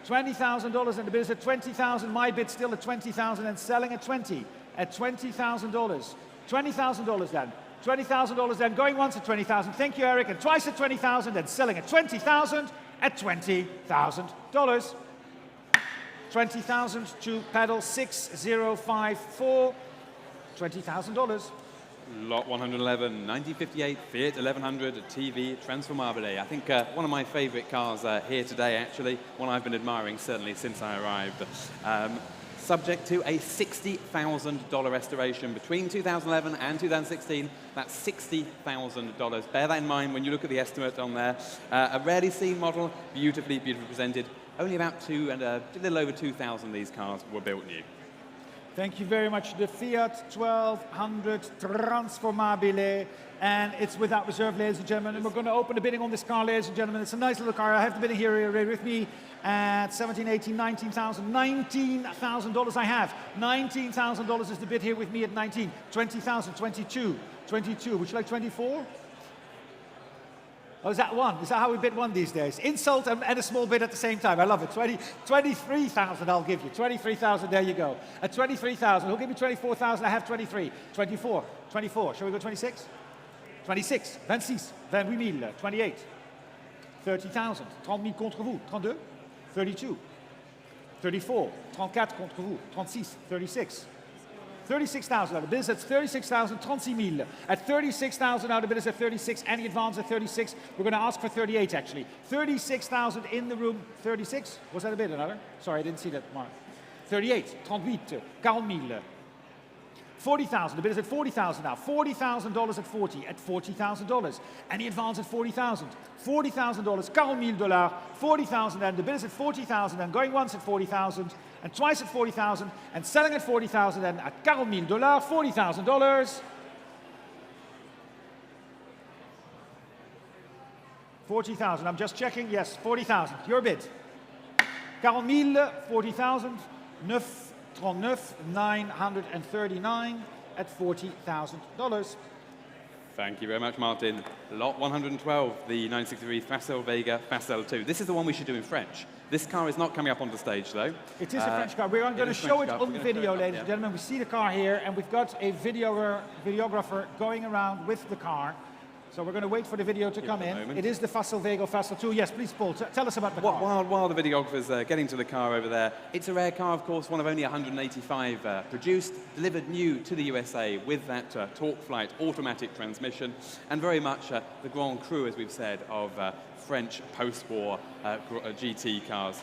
$20,000 and the bid is at 20,000. My bid still at 20,000 and selling at 20. At $20,000. $20,000 then. $20,000 then. Going once at 20,000. Thank you, Eric. And twice at 20,000 and selling at 20,000 at $20,000. 20,000 to pedal 6054. $20,000. Lot 111, 1958 Fiat 1100 TV Transformabile. I think one of my favorite cars here today, actually. One I've been admiring, certainly, since I arrived. Subject to a $60,000 restoration between 2011 and 2016. That's $60,000. Bear that in mind when you look at the estimate on there. A rarely seen model, beautifully, beautifully presented. Only about a little over 2,000 of these cars were built new. Thank you very much. The Fiat 1200 Transformabile, and it's without reserve, ladies and gentlemen. And we're going to open the bidding on this car, ladies and gentlemen. It's a nice little car. I have the bidding here with me at 17, 18, 19,000. $19,000 I have. $19,000 is the bid here with me at 19. 20,000, 22. 22. Would you like 24? Oh, is that one? Is that how we bid one these days? Insult and a small bid at the same time. I love it. 23,000 I'll give you. 23,000, there you go. At 23,000, who'll give me 24,000? I have 23. 24. 24. Shall we go 26? 26. 26. 28 000. 28. 30,000. 30 000 contre vous. 32. 32. 34. 34 contre vous. 36. 36. 36,000 now. The bid is at 36,000, 36 000. At 36,000 now, the bid is at 36. Any advance at 36? We're going to ask for 38, actually. 36,000 in the room. 36? Was that a bid, another? Sorry, I didn't see that mark. 38, 38, 40 000. 40,000. The bid is at 40,000 now. $40,000 at 40. At $40,000. Any advance at 40,000? $40,000. $40 000. 40,000 and the bid is at 40,000 and going once at 40,000 and twice at 40,000 and selling at 40,000 and at $40 000. $40,000. 40,000. I'm just checking. Yes, 40,000. Your bid. 40 000. 40,000. 939 at $40,000. Thank you very much, Martin. Lot 112, the 1963 Facel Vega Facel 2. This is the one we should do in French. This car is not coming up on the stage, though. It is a French car. We're going to show it on video, ladies and gentlemen. We see the car here, and we've got a videographer going around with the car. So we're going to wait for the video to come it a in. moment. It is the Fossil Vega Fossil 2. Yes, please, Paul, tell us about the car. While the videographer's getting to the car over there, it's a rare car, of course, one of only 185 produced, delivered new to the USA with that Torque Flight automatic transmission, and very much the Grand Cru, as we've said, of French post-war GT cars.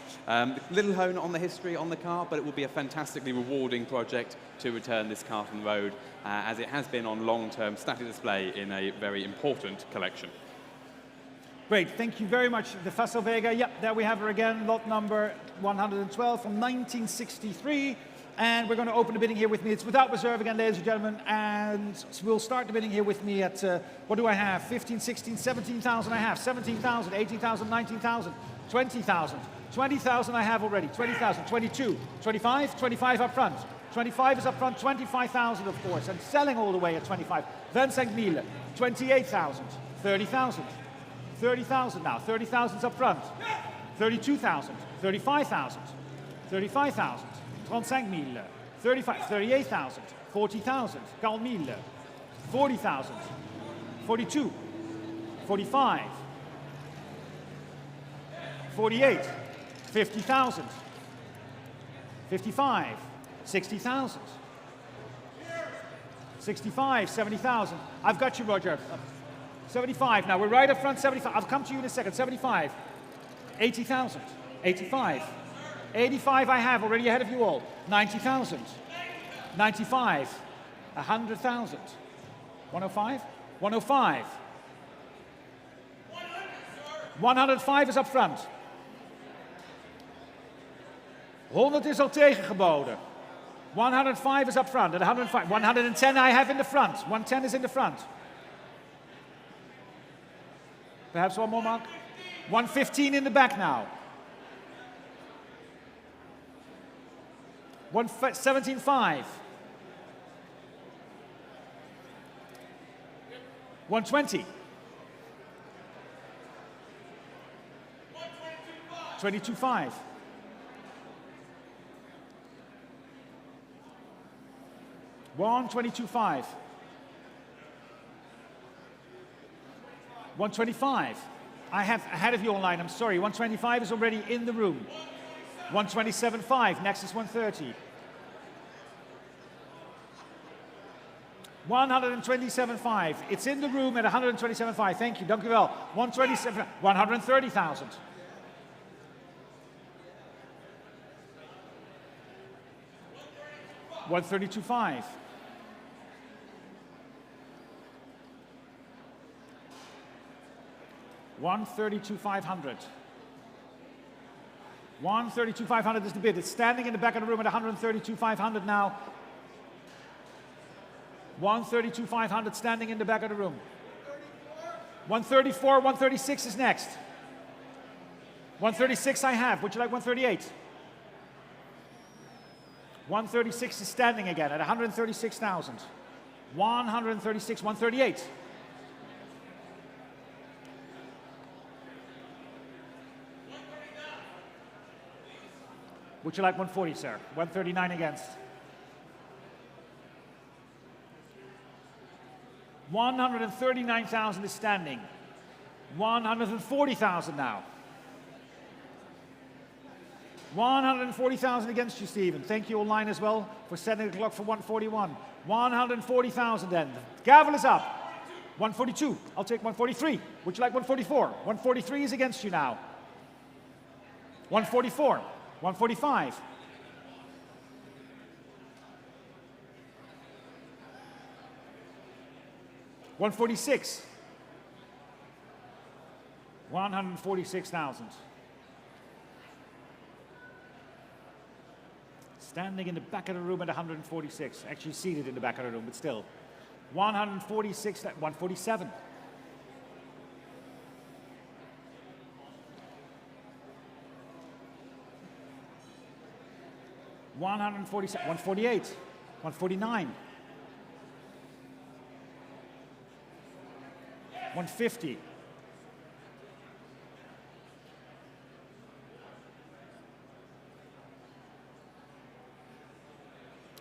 Little known on the history on the car, but it will be a fantastically rewarding project to return this car from the road, as it has been on long-term static display in a very important collection. Great, thank you very much. The Fossil Vega, yep, there we have her again, lot number 112 from 1963. And we're going to open the bidding here with me. It's without reserve again, ladies and gentlemen. And we'll start the bidding here with me at, what do I have? 15, 16, 17,000 I have. 17,000, 18,000, 19,000, 20,000. 20,000 I have already. 20,000, 22, 25, 25 up front. 25 is up front, 25,000 of course. And selling all the way at 25. 25,000, 28,000, 30,000. 30,000 now. 30,000's up front. 32,000, 35,000, 35,000. 35,000, 35, 38,000, 40,000, 40,000, 40,000, 42, 45, 48, 50,000, 55, 60,000, 65, 70,000. I've got you, Roger. 75 now. We're right up front, 75. I'll come to you in a second. 75, 80,000, 85. 85 I have already ahead of you all. 90,000. 95. 100,000. 105. 105. 105 is up front. 100 is al tegengeboden. 105 is up front. At 105. 110 I have in the front. 110 is in the front. Perhaps one more, Mark. 115 in the back now. 117.5. 120. 22.5. 122.5. 125. I have ahead of you online, I'm sorry. 125 is already in the room. 127.5, next is 130. 127.5, it's in the room at 127.5, thank you, dank u wel. 127, 130,000. 132.5. 132,500. 132,500 is the bid. It's standing in the back of the room at 132,500 now. 132,500 standing in the back of the room. 134, 136 is next. 136 I have. Would you like 138? 136 is standing again at 136,000. 136, 138. Would you like 140, sir? 139 against. 139,000 is standing. 140,000 now. 140,000 against you, Stephen. Thank you online as well for setting the clock for 141. 140,000 then. Gavel is up. 142. I'll take 143. Would you like 144? 143 is against you now. 144. 145. 146. 146,000. Standing in the back of the room at 146. Actually seated in the back of the room, but still. 146, 147. 147, 148, 149, 150,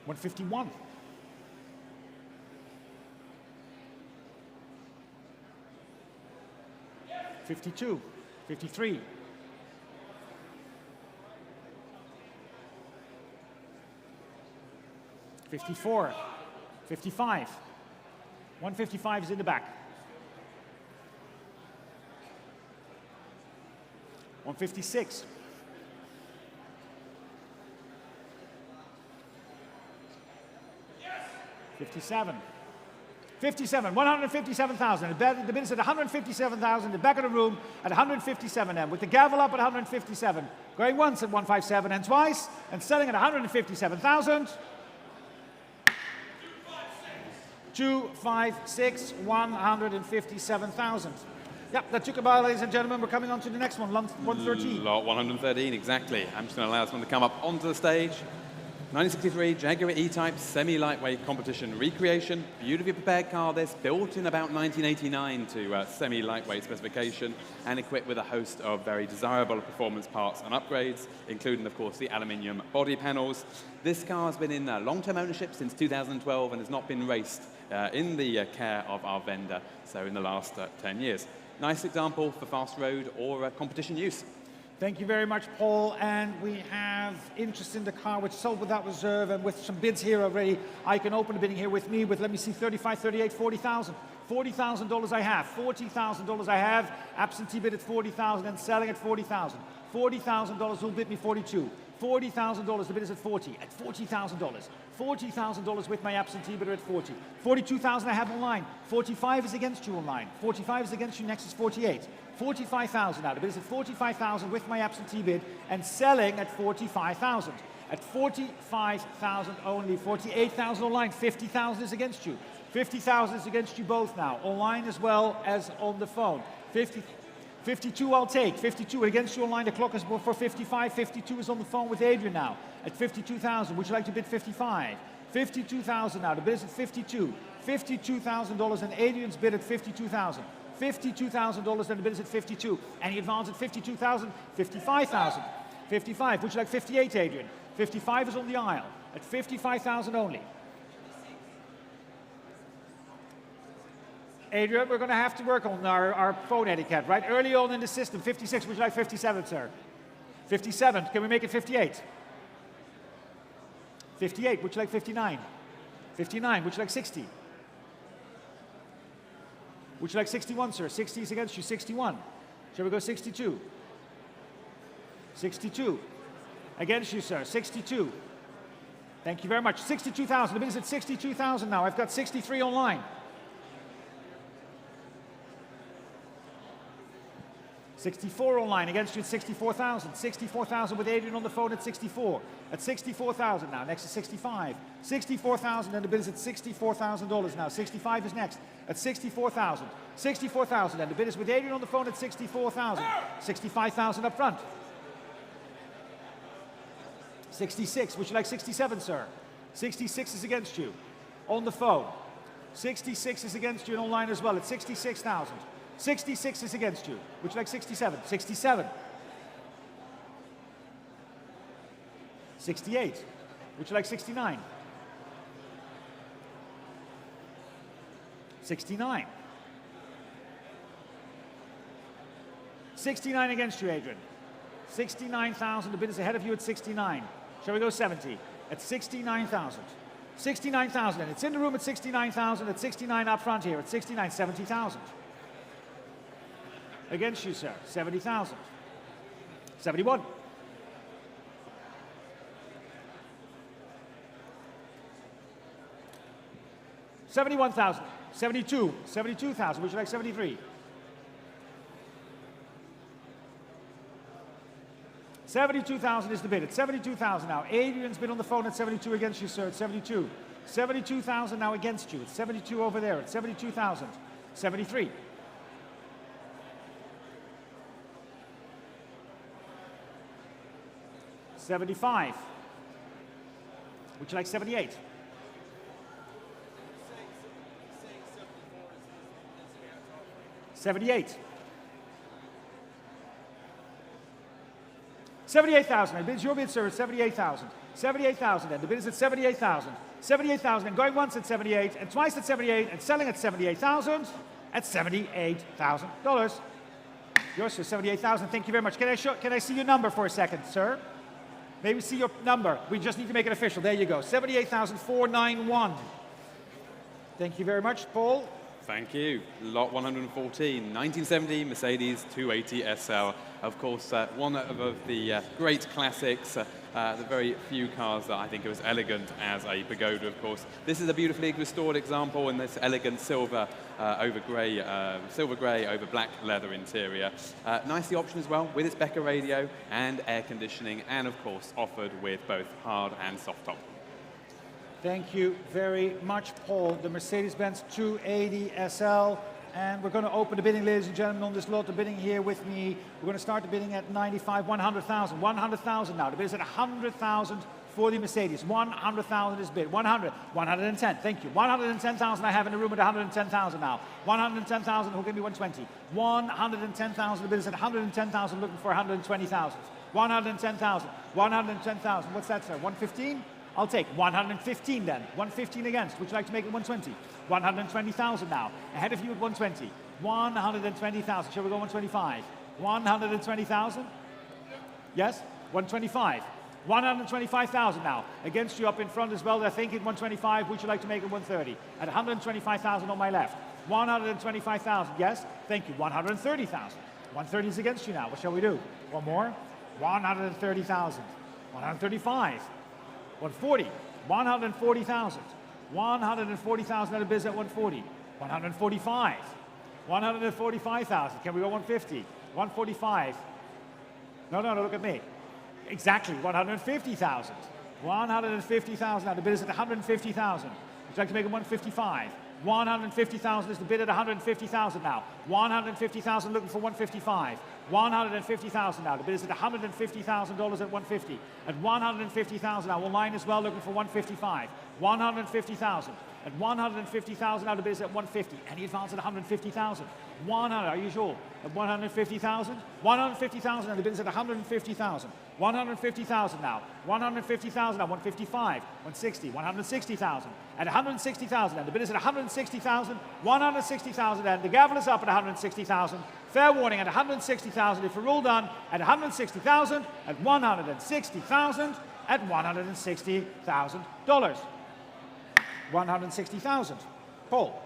151, 152, 52, 53, 54, 55. 155 is in the back. 156. 57. 57, 157,000. The bid is at 157,000, the back of the room at 157 then, with the gavel up at 157. Going once at 157 and twice, and selling at 157,000. 256, 157,000. Yep, that took a while, ladies and gentlemen. We're coming on to the next one, lot 113. Lot 113, exactly. I'm just going to allow this one to come up onto the stage. 1963 Jaguar E-Type semi-lightweight competition recreation. Beautifully prepared car, this, built in about 1989 to semi-lightweight specification and equipped with a host of very desirable performance parts and upgrades, including, of course, the aluminium body panels. This car has been in long-term ownership since 2012 and has not been raced in the care of our vendor, so in the last 10 years. Nice example for fast road or competition use. Thank you very much, Paul. And we have interest in the car, which sold without reserve, and with some bids here already. I can open the bidding here with me with, let me see, 35, 38, 40,000. $40,000 I have, $40,000 I have. Absentee bid at 40,000 and selling at 40,000. $40,000 who'll bid me 42. $40,000, the bid is at 40. At $40,000. $40,000 with my absentee bidder at 40. 42,000 I have online. 45 is against you online. 45 is against you, next is 48. 45,000 now. The bid is at 45,000 with my absentee bid and selling at 45,000. At 45,000 only. 48,000 online. 50,000 is against you. 50,000 is against you both now. Online as well as on the phone. 52 I'll take. 52 against you online. The clock is for 55. 52 is on the phone with Adrian now at 52,000. Would you like to bid 55? 52,000 now. The bid is at 52. $52,000 and Adrian's bid at 52,000. $52,000 and the bid is at 52. Any advance at 52,000? 55,000. 55. Would you like 58, Adrian? 55 is on the aisle at 55,000 only. Adrian, we're going to have to work on our phone etiquette, right? Early on in the system, 56. Would you like 57, sir? 57. Can we make it 58? 58. Would you like 59? 59. Would you like 60? Would you like 61, sir? 60 is against you. 61. Shall we go 62? 62. Against you, sir. 62. Thank you very much. 62,000. The bid is at 62,000 now. I've got 63 online. 64 online, against you at 64,000. 64,000 with Adrian on the phone at 64. At 64,000 now, next is 65. 64,000 and the bid is at $64,000 now. 65 is next at 64,000. 64,000 and the bid is with Adrian on the phone at 64,000. 65,000 up front. 66, would you like 67, sir? 66 is against you on the phone. 66 is against you and online as well at 66,000. 66 is against you. Would you like 67? 67. 68. Would you like 69? 69. 69 against you, Adrian. 69,000. The bid is ahead of you at 69. Shall we go 70? At 69,000. 69,000. And it's in the room at 69,000. At 69 up front here. At 69, 70,000. Against you, sir. 70,000. 71. 71,000. 72. 72,000. Would you like 73? 72,000 is the bid. It's 72,000 now. Adrian's bid on the phone at 72 against you, sir. At 72. 72,000 now against you. It's 72 over there. It's 72,000. 73. 75. Would you like 78? $78,000. 78,000. The bid is your bid, sir. It's 78,000. 78,000. And the bid is at 78,000. 78,000. And going once at 78, and twice at 78, and selling at 78,000 at $78,000. Yours, sir, 78,000. Thank you very much. Can I see your number for a second, sir? Maybe see your number. We just need to make it official. There you go. 78,491. Thank you very much, Paul. Thank you. Lot 114, 1970 Mercedes 280 SL. Of course, one of the great classics, the very few cars that I think are as elegant as a pagoda, of course. This is a beautifully restored example in this elegant silver over grey over black leather interior. Nicely optioned as well with its Becker radio and air conditioning, and of course offered with both hard and soft top. Thank you very much, Paul. The Mercedes-Benz 280 SL. And we're going to open the bidding, ladies and gentlemen, on this lot. The bidding here with me. We're going to start the bidding at 95, 100,000. 100,000 now. The bid is at 100,000 for the Mercedes. 100,000 is bid. 100, 110. Thank you. 110,000 I have in the room at 110,000 now. 110,000. Who'll give me 120? 110,000. The bid is at 110,000. Looking for 120,000. 110,000. 110,000. What's that, sir? 115? I'll take 115 then. 115 against. Would you like to make it 120? 120,000 now. Ahead of you at 120. 120,000. Shall we go 125? 120,000? Yes? 125. 125,000 now. Against you up in front as well. They're thinking 125. Would you like to make it 130? At 125,000 on my left. 125,000. Yes? Thank you. 130,000. 130 is against you now. What shall we do? One more. 130,000. 135. 140, 140,000, 140,000 at a biz at 140, 145, 145,000. Can we go 150? 145. No, look at me. Exactly, 150,000. 150,000 now. The bid is at 150,000. Would you like to make it 155? 150,000 is the bid at 150,000 now. 150,000 looking for 155. 150,000 now. The bid is at $150,000 at 150. At 150,000 now. We'll line as well looking for 155. 150,000. At 150,000 now. The bid is at 150. Any advance at 150,000? 100. Are you sure? At 150,000? 150,000 now. The bid is at 150,000. 150,000 now. 150,000 now. 155. 160. 160,000. At 160,000 now. The bid is at 160,000. 160,000 and the gavel is up at 160,000. Fair warning at 160,000 if you're all done. At 160,000. At 160,000. At $160,000. 160,000. Paul.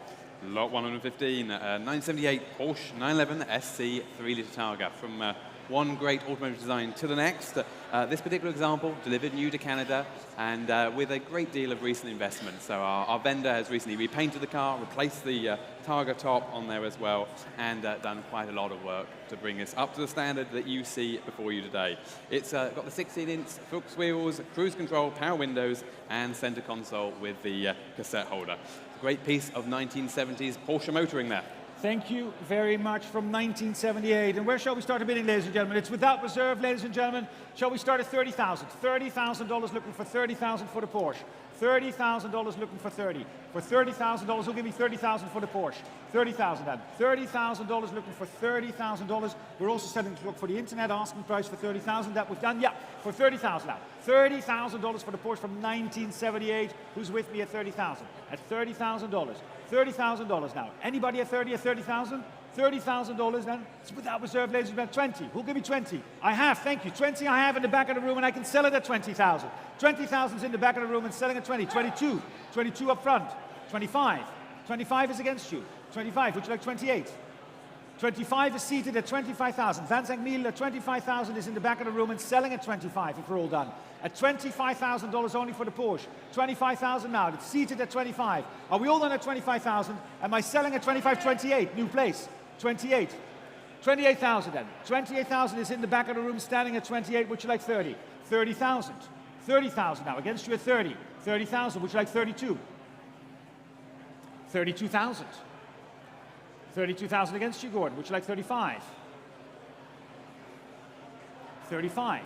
Lot 115, 978 Porsche 911 SC 3-litre Targa. From one great automotive design to the next. This particular example delivered new to Canada and with a great deal of recent investment. So our vendor has recently repainted the car, replaced the Targa top on there as well, and done quite a lot of work to bring us up to the standard that you see before you today. It's got the 16-inch Fuchs wheels, cruise control, power windows, and center console with the cassette holder. Great piece of 1970s Porsche motoring there. Thank you very much from 1978. And where shall we start the bidding, ladies and gentlemen? It's without reserve, ladies and gentlemen. Shall we start at 30,000? $30,000 looking for 30,000 for the Porsche. $30,000 looking for 30. For $30,000, who'll give me 30,000 for the Porsche? 30,000 then. $30,000 looking for $30,000. We're also setting to look for the internet asking price for 30,000. That we've done. Yeah, for 30,000 now. $30,000 for the Porsche from 1978. Who's with me at 30,000? At $30,000. $30,000 now. Anybody at 30 or 30,000? $30,000 then. It's without reserve, ladies and gentlemen. 20. Who'll give me 20? I have, thank you. 20 I have in the back of the room and I can sell it at 20,000. 20,000 is in the back of the room and selling at 20. 22. 22 up front. 25. 25 is against you. 25. Would you like 28? 25 is seated at 25,000. Van Amelia at 25,000 is in the back of the room and selling at 25 if we're all done. At $25,000 only for the Porsche. 25,000 now. It's seated at 25. Are we all done at 25,000? Am I selling at 25, 28? New place. 28. 28,000 then. 28,000 is in the back of the room standing at 28. Would you like 30? 30,000. 30,000 now. Against you at 30. 30,000. Would you like 32? 32,000. 32,000 against you, Gordon. Would you like 35? 35.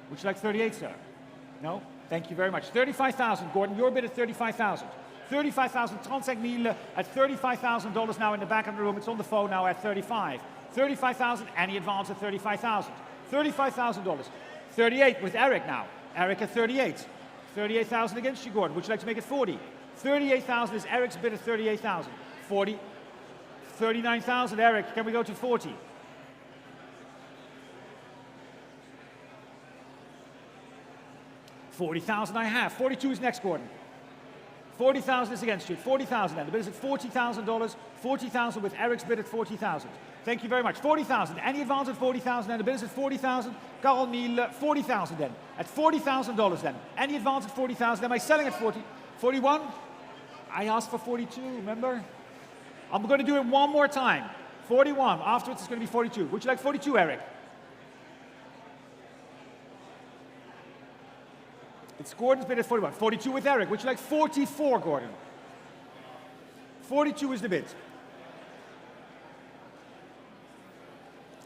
Would you like 38, sir? No? Thank you very much. 35,000, Gordon. Your bid at 35,000. 35,000. Transact Miele at $35,000 now in the back of the room. It's on the phone now at 35. 35,000. Any advance at 35,000. $35,000. 38 with Eric now. Eric at 38. 38,000 against you, Gordon. Would you like to make it 40? 38,000 is Eric's bid at 38,000. 40. 39,000. Eric, can we go to 40? 40,000 I have. 42 is next, Gordon. 40,000 is against you. 40,000 then. The bid is at $40,000. 40,000 with Eric's bid at 40,000. Thank you very much. 40,000. Any advance at 40,000 and the bid is at 40,000. Carl Miele, 40,000 then. At $40,000 then. Any advance at 40,000. Am I selling at 40? 41? I asked for 42, remember? I'm going to do it one more time. 41. Afterwards it's going to be 42. Would you like 42, Eric? It's Gordon's bid at 41. 42 with Eric. Would you like 44, Gordon? 42 is the bid.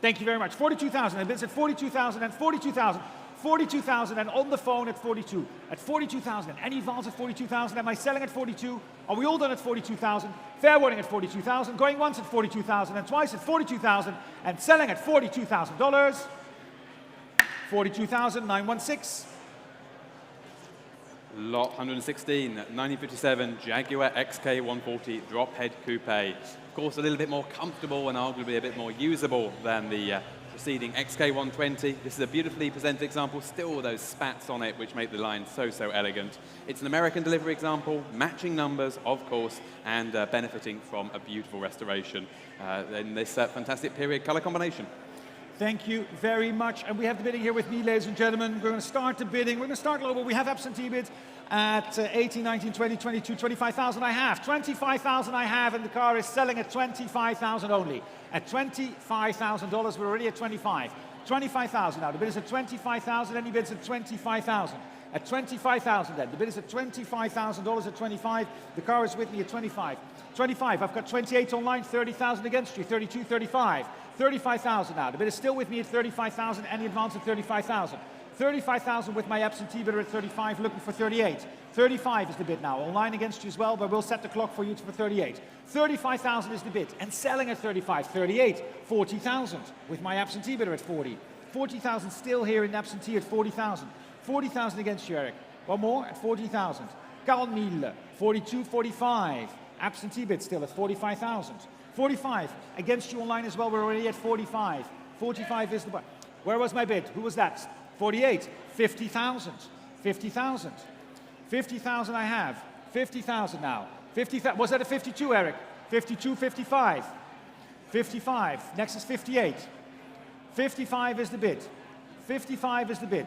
Thank you very much. 42,000. And bids at 42,000 and 42,000. 42,000 and on the phone at 42. At 42,000. Any advance at 42,000. Am I selling at 42? Are we all done at 42,000? Fair warning at 42,000. Going once at 42,000 and twice at 42,000 and selling at $42,000. 42,916. Lot 116, 1957 Jaguar XK140 drop head coupe. Of course, a little bit more comfortable and arguably a bit more usable than the preceding XK120. This is a beautifully presented example, still with those spats on it, which make the line so elegant. It's an American delivery example, matching numbers, of course, and benefiting from a beautiful restoration in this fantastic period color combination. Thank you very much. And we have the bidding here with me, ladies and gentlemen. We're going to start the bidding. We're going to start low, but we have absentee bids at 18, 19, 20, 22, 25,000 I have. 25,000 I have, and the car is selling at 25,000 only. At $25,000, we're already at 25. 25,000 now. The bid is at 25,000, and he bids at 25,000. At 25,000 then. The bid is at $25,000 at 25. The car is with me at 25. 25, I've got 28 online, 30,000 against you. 32, 35. 35,000 now. The bid is still with me at 35,000. Any advance at 35,000. 35,000 with my absentee bidder at 35, looking for 38. 35 is the bid now. Online against you as well, but we'll set the clock for you for 38. 35,000 is the bid. And selling at 35. 38. 40,000 with my absentee bidder at 40. 40,000 still here in absentee at 40,000. 40,000 against you, Eric. One more at 40,000. Carl Miele, 42, 45. Absentee bid still at 45,000. 45 against you online as well. We're already at 45. 45 is the buy. Where was my bid? Who was that? 48. 50,000. 50,000. 50,000 I have. 50,000 now. 50,000. Was that a 52, Eric? 52, 55. 55. Next is 58. 55 is the bid. 55 is the bid.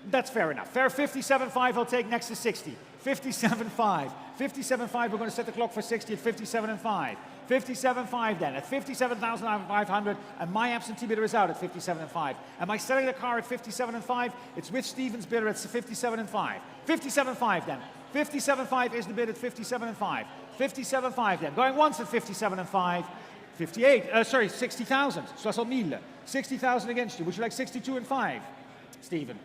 That's fair enough. Fair 57.5 I'll take. Next is 60. 57.5. 57.5 we're going to set the clock for 60 at 57.5. 57.5 then. At 57,500 and my absentee bidder is out at 57.5. Am I selling the car at 57.5? It's with Stephen's bidder at 57.5. 57.5 then. 57.5 is the bid at 57.5. 57.5 then. Going once at 57.5. 58. Sorry, 60,000. 60,000. 60,000 against you. Would you like 62 and 5, Stephen?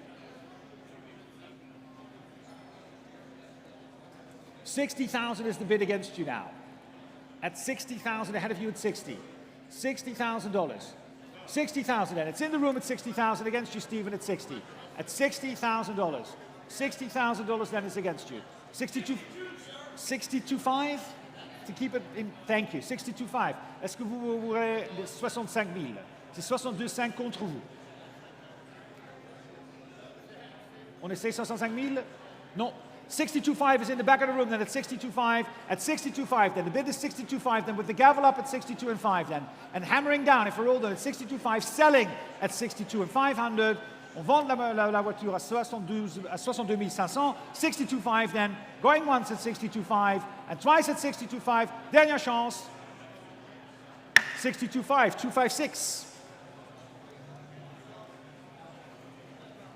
60,000 is the bid against you now. At 60,000, ahead of you at 60. $60,000. 60,000 then. It's in the room at 60,000 against you, Stephen, at 60. At $60,000. $60,000 then is against you. 62.5 to keep it in. Thank you. 62.5. Est-ce que vous voulez 65,000? C'est 62,5 contre vous. On essaie 65,000? Non. 62.5 is in the back of the room then at 62.5. At 62.5 then. The bid is 62.5 then with the gavel up at 62.5 then. And hammering down if we're all done at 62.5, selling at 62,500. On vend la voiture à 62,500. 62.5 then. Going once at 62.5 and twice at 62.5. Dernière chance. 62.5. 256.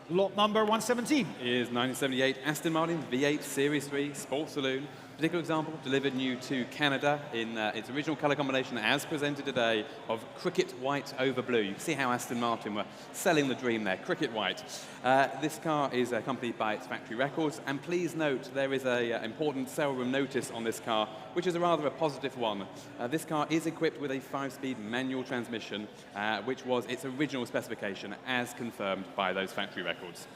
Lot number 117. Is 1978 Aston Martin V8 Series 3 Sport Saloon. Particular example, delivered new to Canada in its original colour combination as presented today of cricket white over blue. You can see how Aston Martin were selling the dream there, cricket white. This car is accompanied by its factory records, and please note there is an important sale room notice on this car, which is a rather positive one. This car is equipped with a 5-speed manual transmission, which was its original specification as confirmed by those factory records.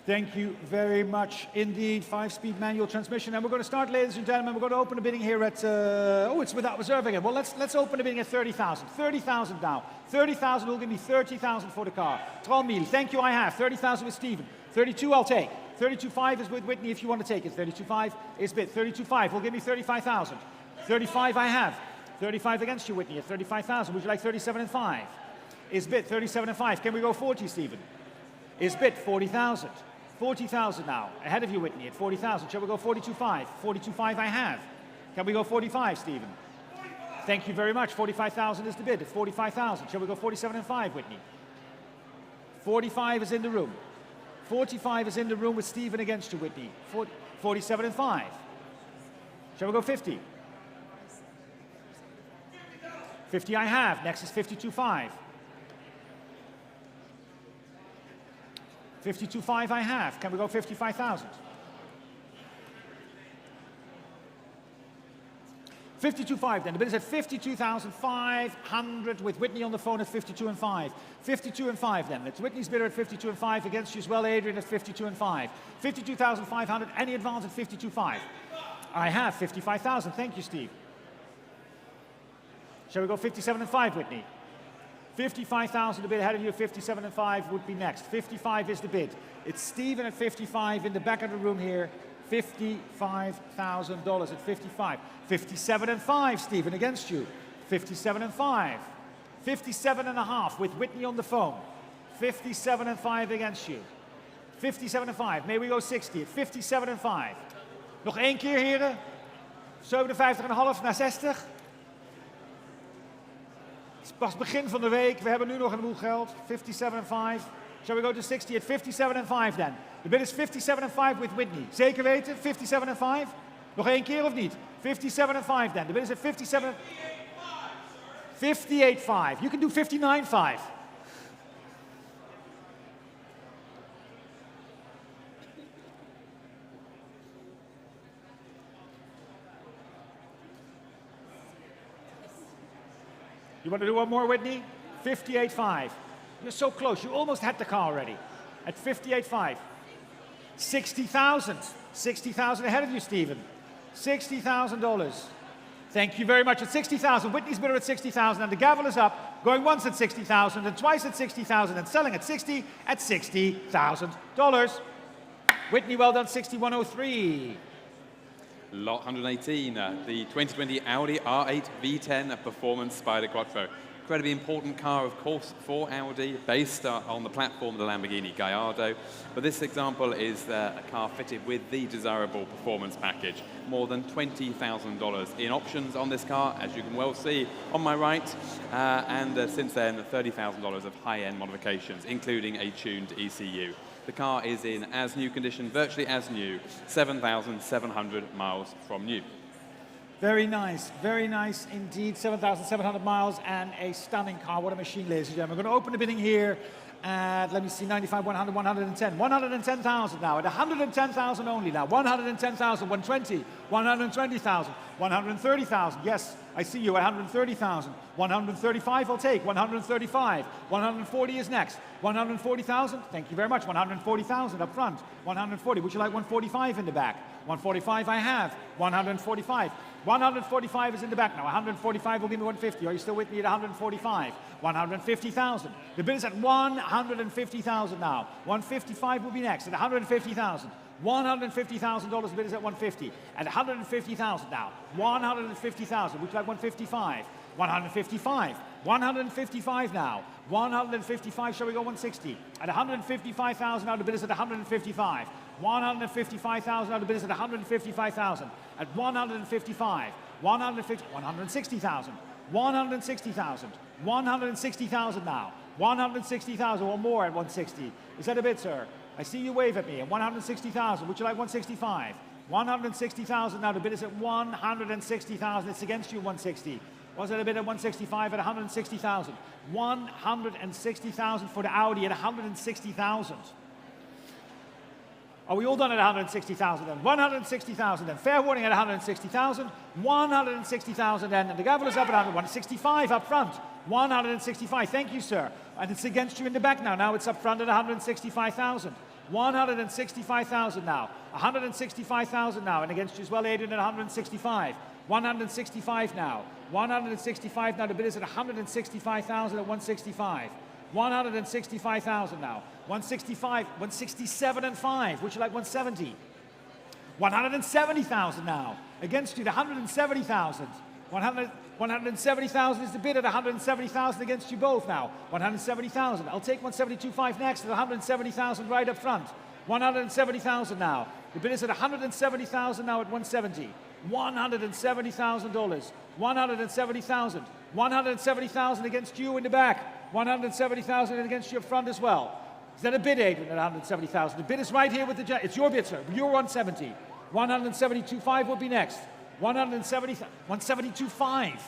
Thank you very much indeed. 5-speed manual transmission. And we're going to start, ladies and gentlemen. We're going to open the bidding here at, oh, it's without reserve again. Well, let's open the bidding at 30,000. 30,000 now. 30,000 will give me 30,000 for the car. 12,000. Thank you, I have. 30,000 with Stephen. 32 I'll take. 32.5 is with Whitney if you want to take it. 32.5 is bid. 32.5 will give me 35,000. 35 I have. 35 against you, Whitney, at 35,000. Would you like 37.5? Is bid. 37.5. Can we go 40, Stephen? Is bid. 40,000. 40,000 now. Ahead of you, Whitney, at 40,000. Shall we go 42.5? 42.5 I have. Can we go 45, Stephen? Thank you very much. 45,000 is the bid. At 45,000. Shall we go 47.5, Whitney? 45 is in the room. 45 is in the room with Stephen against you, Whitney. 47.5. Shall we go 50? 50 I have. Next is 52.5. 52.5 I have. Can we go 55,000? 52.5 then. The bid is at 52,500 with Whitney on the phone at 52.5. 52.5 then. It's Whitney's bidder at 52.5 against you as well, Adrian, at 52.5. 52,500. Any advance at 52.5? I have 55,000. Thank you, Steve. Shall we go 57.5, Whitney? 55,000 the bid ahead of you. 57.5 would be next. 55 is the bid. It's Stephen at 55 in the back of the room here. $55,000 at 55. 57.5, Stephen, against you. 57.5. 57.5 with Whitney on the phone. 57.5 against you. 57.5. May we go 60 at 57.5. Nog één keer, heren. 57,5 naar 60. Het is pas begin van de week. We hebben nu nog een boel geld. 57.5. Shall we go to 60 at 57.5 then? The bid is 57.5 with Whitney. Zeker weten? 57.5? Nog één keer of niet? 57.5 then. The bid is at 57. 58.5. You can do 59.5. You want to do one more, Whitney? 58.5. You're so close. You almost had the car already. At 58.5. 60,000. 60,000 ahead of you, Stephen. $60,000. Thank you very much. At 60,000. Whitney's bidder at 60,000. And the gavel is up. Going once at 60,000 and twice at 60,000 and selling at 60 at $60,000. Whitney, well done. 6103. Lot 118, the 2020 Audi R8 V10 Performance Spider Quattro. Incredibly important car, of course, for Audi, based on the platform of the Lamborghini Gallardo. But this example is a car fitted with the desirable performance package. More than $20,000 in options on this car, as you can well see on my right. And since then, $30,000 of high-end modifications, including a tuned ECU. The car is in as new condition, virtually as new, 7,700 miles from new. Very nice indeed. 7,700 miles and a stunning car. What a machine, ladies and gentlemen. We're going to open the bidding here at, let me see, 95, 100, 110. 110,000 now, at 110,000 only now. 110,000, 120, 120,000, 130,000. Yes, I see you at 130,000. 135 I'll take. 135. 140 is next. 140,000. Thank you very much. 140,000 up front. 140. Would you like 145 in the back? 145 I have. 145. 145 is in the back now. 145 will give me 150. Are you still with me at 145? 150,000. The bid is at 150,000 now. 155 will be next at 150,000. $150,000 bid is at 150. At 150,000 now. 150,000. Would you like 155? 155. 155 now. 155. Shall we go 160? At 155,000 now. The bid is at 155. 155,000 now. The bid is at 155,000. At 155. 160,000. 160,000. 160,000 now. 160,000. One more at 160. Is that a bid, sir? I see you wave at me. At 160,000. Would you like 165? 160,000 now. The bid is at 160,000. It's against you, 160. Was it a bid at 165 at 160,000? 160,000 for the Audi at 160,000. Are we all done at 160,000 then? 160,000 then. Fair warning at 160,000. 160,000 then. And the gavel is up at 165 up front. 165. Thank you, sir. And it's against you in the back now. Now it's up front at 165,000. 165,000 now. 165,000 now. And against you as well, Adrian, at 165. 165 now. 165 now. The bid is at 165,000 at 165. 165,000 now. 165, 167 and 5. Would you like 170? 170,000 now. Against you, the 170,000. 170,000 is the bid at 170,000 against you both now. 170,000. I'll take 172.5 next at 170,000 right up front. 170,000 now. The bid is at 170,000 now at 170. $170,000. 170,000. 170,000 against you in the back. 170,000 against you up front as well. Is that a bid, Adrian, at 170,000? The bid is right here with the judge. It's your bid, sir. You're 170. 172.5 will be next. 172.5.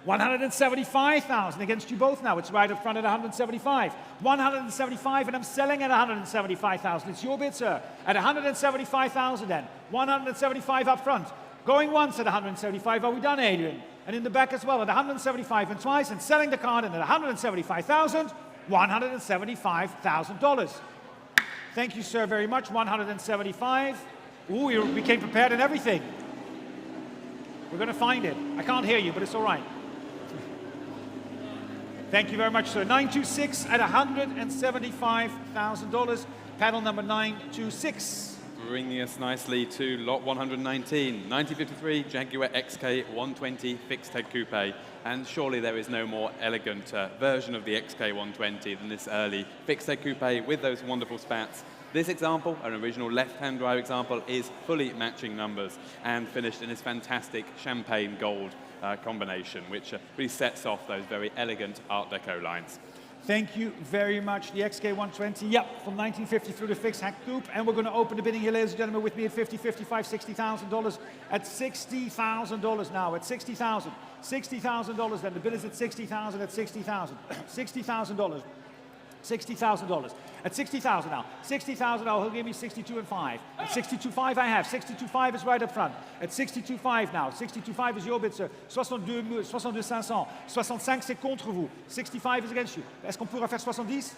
175,000 against you both now. It's right up front at 175. 175, and I'm selling at 175,000. It's your bid, sir. At 175,000 then. 175 up front. Going once at 175. Are we done, Adrian? And in the back as well at 175 and twice, and selling the card in at 175,000. $175,000. Thank you, sir, very much. 175. Ooh, we came prepared and everything. We're going to find it. I can't hear you, but it's all right. Thank you very much, sir. 926 at $175,000. Panel number 926. Bringing us nicely to lot 119, 1953 Jaguar XK 120 fixed head coupe. And surely there is no more elegant version of the XK 120 than this early fixed head coupe with those wonderful spats. This example, an original left-hand drive example, is fully matching numbers and finished in this fantastic champagne gold combination, which really sets off those very elegant Art Deco lines. Thank you very much. The XK120, yep, from 1950 through the fixed hack coupe. And we're going to open the bidding here, ladies and gentlemen, with me at $50, $55, $60,000. At $60,000 now, at $60,000. $60,000 then. The bid is at $60,000 at $60,000. $60,000. $60,000. At $60,000 now. $60,000 now. He'll give me 62 and 5. At 62.5 I have. 62.5 is right up front. At 62.5 now. 62.5 is your bid, sir. 62,500. 65 c'est contre vous. 65 is against you. Est-ce qu'on pourra faire 70?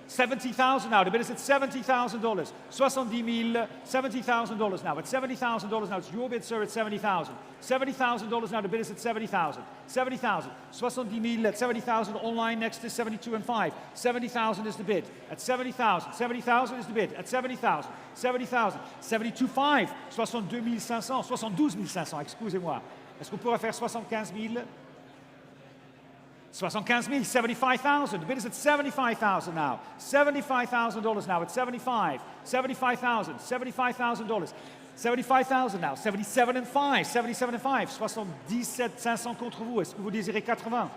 $70,000 now. The bid is at $70,000. $70,000. $70,000 now. At $70,000 now. It's your bid, sir, at $70,000. $70,000 now. The bid is at $70,000. $70,000. $70,000 at $70,000. Online next is 72 and 5. $70,000 is the bid. At $70,000. $70,000 is the bid. At $70,000. $70,000. 72,500. 62,500. 72,500. Excusez-moi. Est-ce qu'on pourra faire 75,000? 75,000, 75,000. The bid is at 75,000 now. $75,000 now at 75. 75,000. $75,000. 75,000 now. 77 and 5. 77 and 5. 77,500 contre vous. Est-ce que vous désirez 80?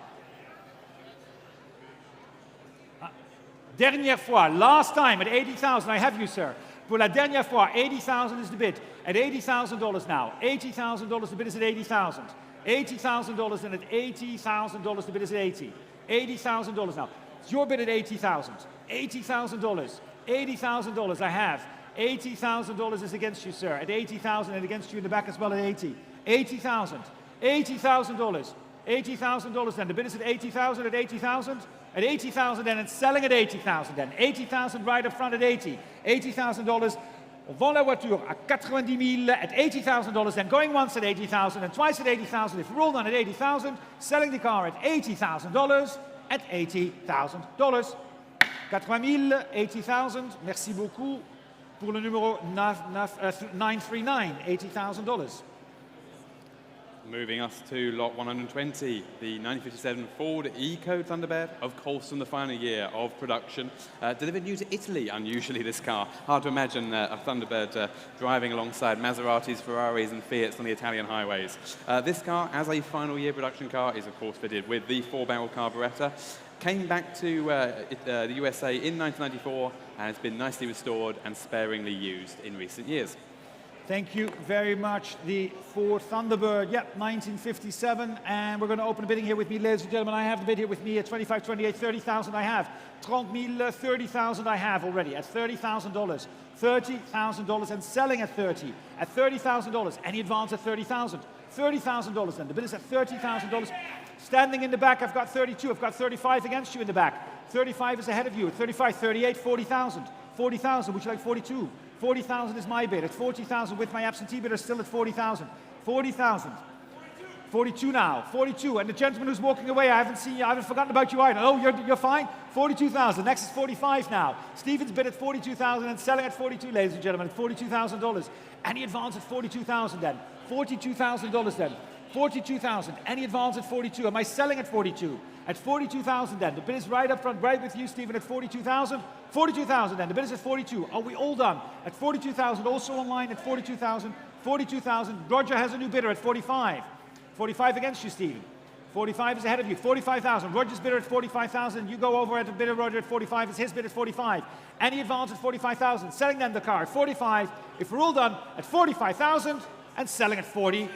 Dernière fois, last time at 80,000. I have you, sir. Pour la dernière fois, 80,000 is the bid. At $80,000 now. $80,000. The bid is at 80,000. $80,000 and at $80,000 the bid is at 80. $80,000 now. It's your bid at 80,000. $80,000. $80,000 I have. $80,000 is against you, sir. At 80,000 and against you in the back as well at 80. 80,000. $80,000. $80,000 then. The bid is at 80,000 at 80,000. At 80,000 then, and selling at 80,000 then. 80,000 right up front at 80. $80,000. Vend la voiture à 90,000 at $80,000, then going once at 80,000 and twice at 80,000. If rolled on at 80,000, selling the car at $80,000 at $80,000. 80,000, 80,000. Merci beaucoup pour le numéro 939, $80,000. Moving us to lot 120, the 1957 Ford Eco Thunderbird, of course, from the final year of production. Delivered new to Italy, unusually, this car. Hard to imagine a Thunderbird driving alongside Maseratis, Ferraris and Fiats on the Italian highways. This car, as a final year production car, is of course fitted with the 4-barrel carburettor. Came back to the USA in 1994 and has been nicely restored and sparingly used in recent years. Thank you very much. The Ford Thunderbird, yep, 1957. And we're going to open the bidding here with me, ladies and gentlemen. I have the bid here with me at 25, 28, 30,000 I have. 30,000, 30,000 I have already at $30,000. $30,000 and selling at 30. At $30,000. Any advance at 30,000. $30,000 then. The bid is at $30,000. Standing in the back, I've got 32. I've got 35 against you in the back. 35 is ahead of you. 35, 38, 40,000. 40,000, would you like 42? 40,000 is my bid. At 40,000 with my absentee bidder still at 40,000. 40,000. 42 now, 42, and the gentleman who's walking away, I haven't seen you, I haven't forgotten about you either. Oh, you're fine? 42,000, next is 45 now. Stephen's bid at 42,000 and selling at 42, ladies and gentlemen, at $42,000. Any advance at 42,000 then? $42,000 then. 42,000, any advance at 42? Am I selling at 42? At 42,000 then, the bid is right up front, right with you, Stephen, at 42,000. 42,000 then, the bid is at 42. Are we all done? At 42,000, also online at 42,000. 42,000, Roger has a new bidder at 45. 45 against you, Stephen. 45 is ahead of you. 45,000. Roger's bidder at 45,000. You go over at the bidder Roger at 45. It's his bid at 45. Any advance at 45,000. Selling then the car at 45. If we're all done at 45,000 and selling at 40,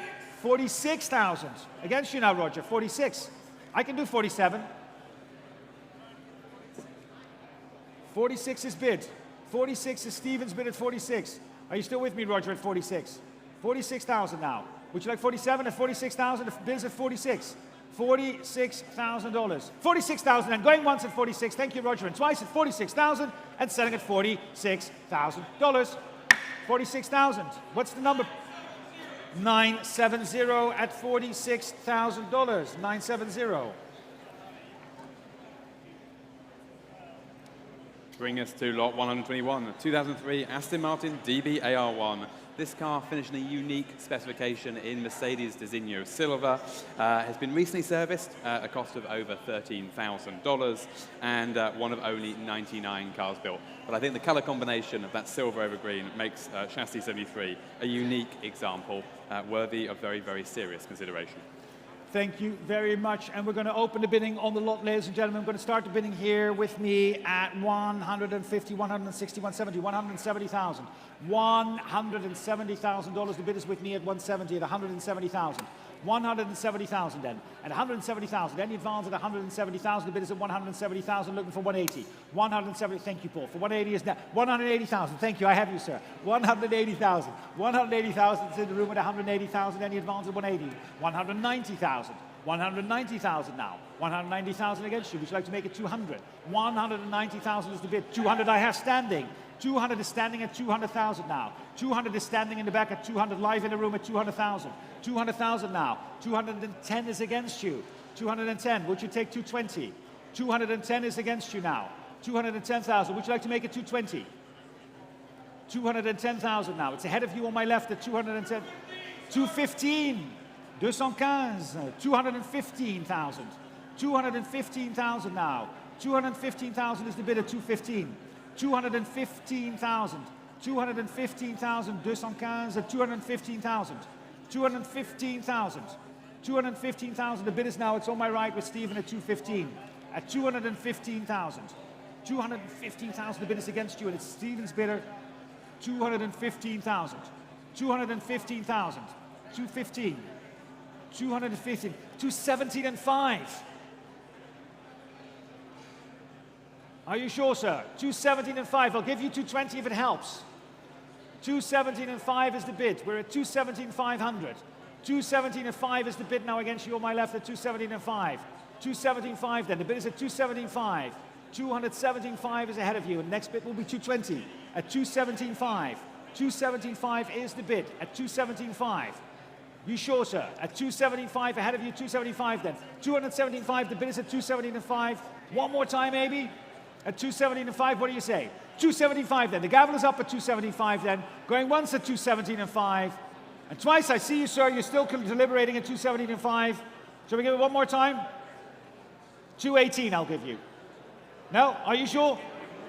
46,000. Against you now, Roger. 46. I can do 47. 46 is bid. 46 is Stephen's bid at 46. Are you still with me, Roger, at 46? 46,000 now. Would you like 47 at 46,000? The bid is at 46. $46,000. 46,000 and going once at 46. Thank you, Roger. And twice at 46,000 and selling at $46,000. 46,000. What's the number? 970 at $46,000. 970. Bring us to lot 121, 2003 Aston Martin DB AR1. This car, finished in a unique specification in Mercedes Designo Silver, has been recently serviced at a cost of over $13,000 and one of only 99 cars built. But I think the color combination of that silver over green makes Chassis 73 a unique example worthy of very, very serious consideration. Thank you very much. And we're going to open the bidding on the lot, ladies and gentlemen. I'm going to start the bidding here with me at 150, 160, 170, 170,000. $170,000. The bid is with me at 170 at 170,000. 170,000 then. At 170,000. Any advance at 170,000. The bid is at 170,000. Looking for 180. 170. Thank you, Paul. For 180 is now 180,000. Thank you. I have you, sir. 180,000. 180,000 is in the room at 180,000. Any advance at 180. 190,000. 190,000 now. 190,000 against you. Would you like to make it 200? 190,000 is the bid. 200 I have standing. 200 is standing at 200,000 now. 200 is standing in the back at 200, live in the room at 200,000. 200,000 now. 210 is against you. 210, would you take 220? 210 is against you now. 210,000, would you like to make it 220? 210,000 now. It's ahead of you on my left at 210. 215. 215. 215,000. 215,000 now. 215,000 is the bid at 215. 215,000. 215,000. 215 at 215,000. 215,000. 215,000. The bid is now, it's on my right with Stephen at 215. At 215,000. 215,000. The bid is against you, and it's Stephen's bidder. 215,000. 215,000. 215. 215. 217 and 5. Are you sure, sir? 217 and 5. I'll give you 220 if it helps. 217 and 5 is the bid. We're at 217,500. 217 and 5 is the bid now against you on my left at 217 and 5. 217.5 then. The bid is at 217.5. 217.5 is ahead of you. And the next bid will be 220 at 217.5. 217.5 is the bid at 217.5. You sure, sir? At 217.5 ahead of you, 275 then. 217.5, the bid is at 217.5. One more time, maybe? At 217.5, what do you say? 275 then. The gavel is up at 275 then. Going once at 217.5. And twice, I see you, sir. You're still deliberating at 217.5. Shall we give it one more time? 218 I'll give you. No? Are you sure?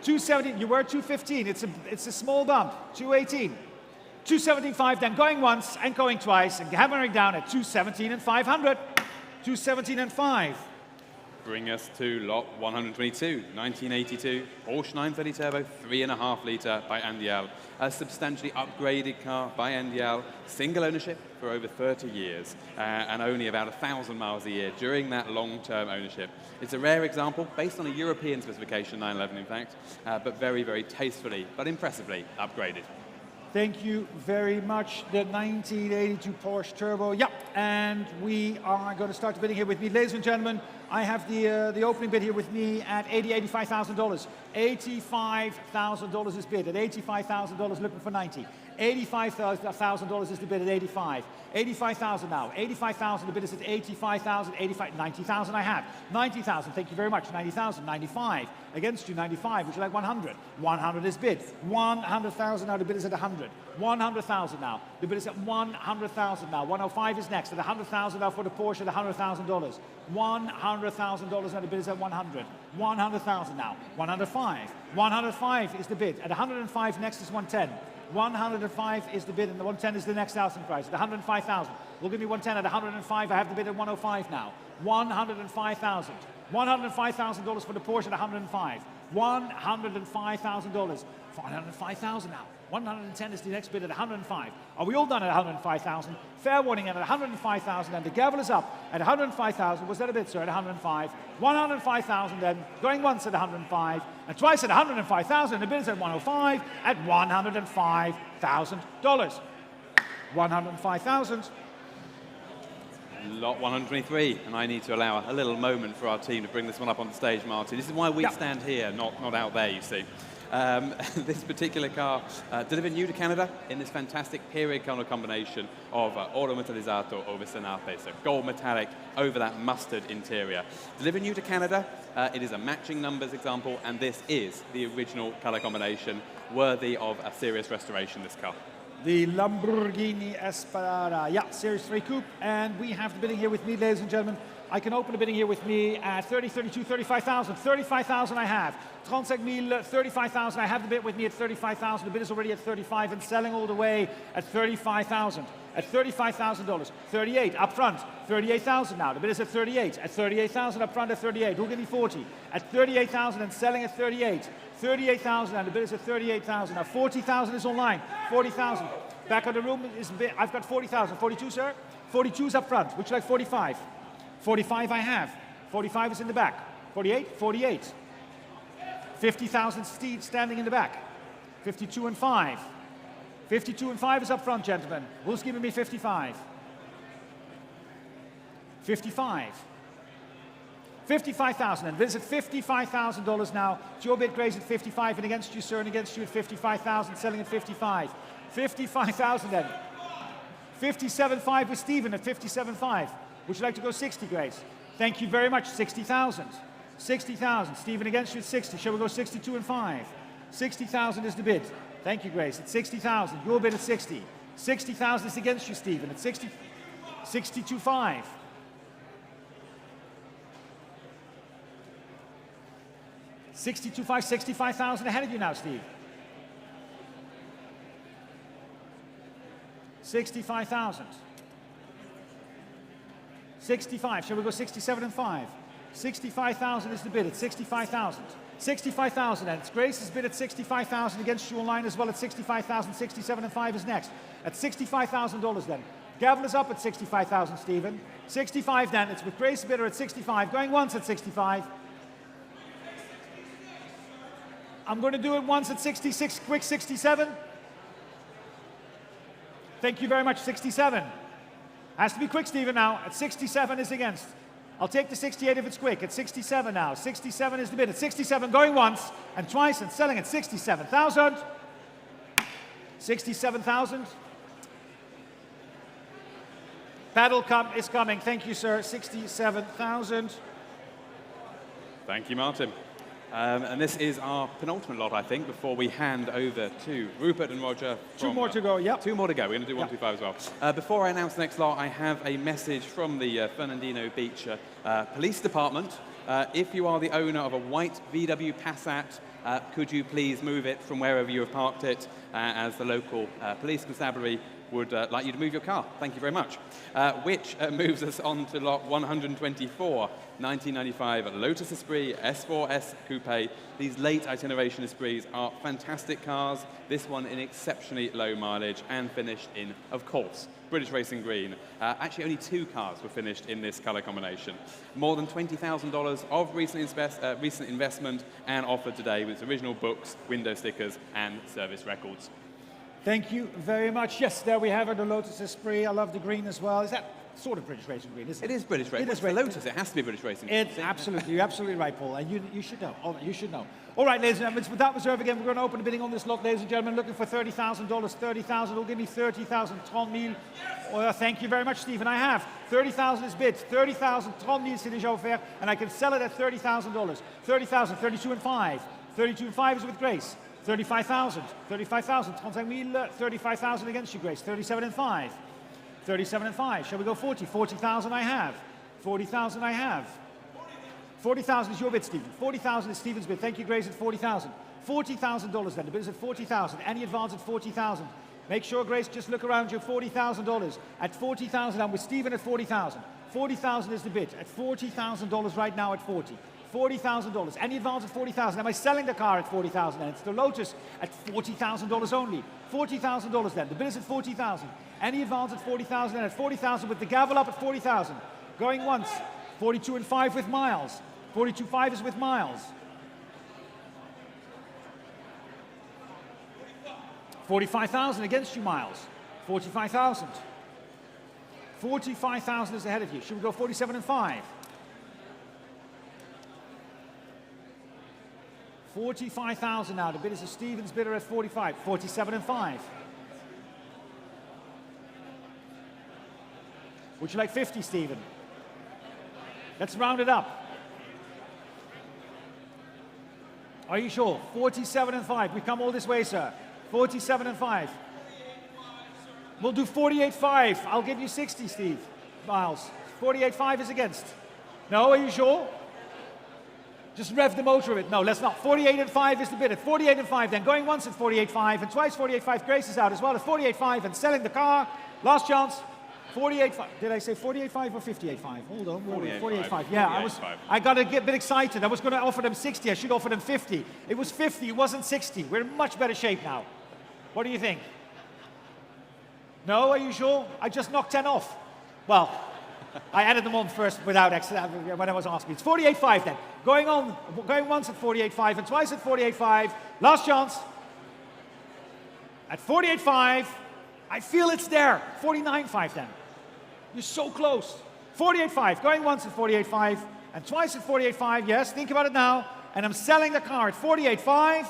217. You were 215. It's a small bump. 218. 217.5 then. Going once and going twice. And hammering down at 217,500. 217.5. Bring us to lot 122, 1982, Porsche 930 Turbo, 3.5 litre by Andial. A substantially upgraded car by Andial, single ownership for over 30 years, and only about 1,000 miles a year during that long-term ownership. It's a rare example, based on a European specification, 911 in fact, but very, very tastefully, but impressively upgraded. Thank you very much. The 1982 Porsche Turbo. Yep, and we are going to start the bidding here with me. Ladies and gentlemen, I have the opening bid here with me at $85,000. $85,000 is bid. At $85,000, looking for 90. $85,000 is the bid at 85. 85,000 now. 85,000, the bid is at 85,000. 85, 90,000 I have. 90,000, thank you very much. 90,000, 95. Against you, 95. Would you like 100? 100 is bid. 100,000 now, the bid is at 100. 100,000 now. The bid is at 100,000 now. 105 is next. At 100,000 now for the Porsche at $100,000. $100,000 now, the bid is at 100. 100,000 now. 105. 105 is the bid. At 105 next is 110. 105 is the bid, and the 110 is the next asking price. At 105,000. We'll give me 110 at 105. I have the bid at 105 now. 105,000. $105,000 for the Porsche at 105. $105,000. 105,000 now. 110 is the next bid at 105. Are we all done at 105,000? Fair warning at 105,000, and the gavel is up at 105,000. Was that a bid, sir? At 105. 105,000 then, going once at 105, and twice at 105,000. The bid is at 105 at $105,000. 105,000. Lot 123, and I need to allow a little moment for our team to bring this one up on the stage, Martin. This is why we stand here, not out there, you see. This particular car delivered new to Canada in this fantastic period color combination of oro metallizzato over senape, so gold metallic over that mustard interior. Delivered new to Canada, it is a matching numbers example, and this is the original color combination, worthy of a serious restoration, this car. The Lamborghini Espada, yeah, Series 3 Coupe, and we have the bidding here with me, ladies and gentlemen. I can open the bidding here with me at 30, 32, 35,000. 35,000 I have. 35,000, 35,000. I have the bid with me at 35,000. The bid is already at 35 and selling all the way at 35,000. At $35,000. 38 up front. 38,000 now. The bid is at 38. At 38,000 up front at 38. Who'll give me 40? At 38,000 and selling at 38. 38,000 and the bid is at 38,000. Now 40,000 is online. 40,000. Back of the room is bid. I've got 40,000. 42, sir? 42 is up front. Would you like 45? 45 I have. 45 is in the back. 48? 48. 50,000 standing in the back. 52 and 5. 52 and 5 is up front, gentlemen. Who's giving me 55? 55. 55,000, and this is $55,000 now. It's your bid, Grace, at 55, and against you, sir, and against you at 55,000, selling at 55. 55,000 then. 57.5 with Stephen at 57.5. Would you like to go 60, Grace? Thank you very much. 60,000. 60,000. Stephen against you at 60. Shall we go 62 and 5? 60,000 is the bid. Thank you, Grace. At 60,000. Your bid at 60. 60,000 is against you, Stephen. At 60. 62.5. 62.5. 65,000 ahead of you now, Steve. 65,000. 65. Shall we go 67 and 5? 65,000 is the bid at 65,000. 65,000, and it's Grace's bid at 65,000 against you online as well at 65,000. 67 and 5 is next. At $65,000 then. Gavel is up at 65,000, Stephen. 65 then. It's with Grace's bidder at 65. Going once at 65. I'm going to do it once at 66. Quick 67. Thank you very much. 67. Has to be quick, Stephen, now. At 67 is against. I'll take the 68 if it's quick. At 67 now. 67 is the bid. At 67, going once and twice and selling at 67,000. 67,000. Paddle is coming. Thank you, sir. 67,000. Thank you, Martin. And this is our penultimate lot, I think, before we hand over to Rupert and Roger. Two more to go, yep. Two more to go. We're going to do 125 as well. Before I announce the next lot, I have a message from the Fernandina Beach Police Department. If you are the owner of a white VW Passat, could you please move it from wherever you have parked it, as the local police constabulary would like you to move your car. Thank you very much. Which moves us on to lot 124, 1995 Lotus Esprit S4S Coupe. These late itineration Esprits are fantastic cars. This one in exceptionally low mileage and finished in, of course, British Racing Green. Actually, only 2 cars were finished in this color combination. More than $20,000 of recent investment and offered today with its original books, window stickers, and service records. Thank you very much. Yes, there we have it, the Lotus Esprit. I love the green as well. Is that sort of British racing green, isn't it? It is British racing. It is For Lotus, it has to be British racing green. It's absolutely, you're absolutely right, Paul. And you should know. Oh, you should know. All right, ladies and gentlemen, without reserve again, we're going to open the bidding on this lot, ladies and gentlemen. Looking for $30,000, $30,000. Will give me 30,000. 30 000. Thank you very much, Stephen. I have 30,000 is bid. 30,000. 30 000 c'est déjà offert, and I can sell it at $30,000. 30,000. 32 and 5. 32 and 5 is with Grace. 35,000. 35,000. 35 000. 35,000 against you, Grace. 37 and 5. 37 and 5. Shall we go 40? 40,000 I have. 40,000 I have. 40,000 is your bid, Stephen. 40,000 is Stephen's bid. Thank you, Grace, at 40,000. $40,000 then. The bid is at 40,000. Any advance at 40,000. Make sure, Grace, just look around you. $40,000. At 40,000, I'm with Stephen at 40,000. 40,000 is the bid. At $40,000 right now at 40. $40,000. Any advance at 40,000. Am I selling the car at 40,000? And it's the Lotus at $40,000 only. $40,000 then. The bid is at 40,000. Any advance at 40,000 and at 40,000 with the gavel up at 40,000. Going once. 42 and 5 with Miles. 42.5 is with Miles. 45,000 against you, Miles. 45,000. 45,000 is ahead of you. Should we go 47 and 5? 45,000 now. The bid is a Stevens bidder at 45. 47 and 5. Would you like 50, Stephen? Let's round it up. Are you sure? 47 and 5. We come all this way, sir. 47 and 5. We'll do 48.5. I'll give you 60, Steve. Miles. 48.5 is against. No, are you sure? Just rev the motor of it. No, let's not. 48 and 5 is the bid. At 48 and 5 then. Going once at 48.5 and twice 48.5. Grace is out as well at 48.5 and selling the car. Last chance. 48.5. Did I say 48.5 or 58.5? Hold on. 48.5. Yeah, I got to get a bit excited. I was going to offer them 60. I should offer them 50. It was 50. It wasn't 60. We're in much better shape now. What do you think? No, are you sure? I just knocked 10 off. Well, I added them on first without accident when I was asking. It's 48.5 then. Going once at 48.5 and twice at 48.5. Last chance. At 48.5. I feel it's there. 49.5 then. You're so close. 48.5. Going once at 48.5 and twice at 48.5. Yes, think about it now. And I'm selling the car at 48.5.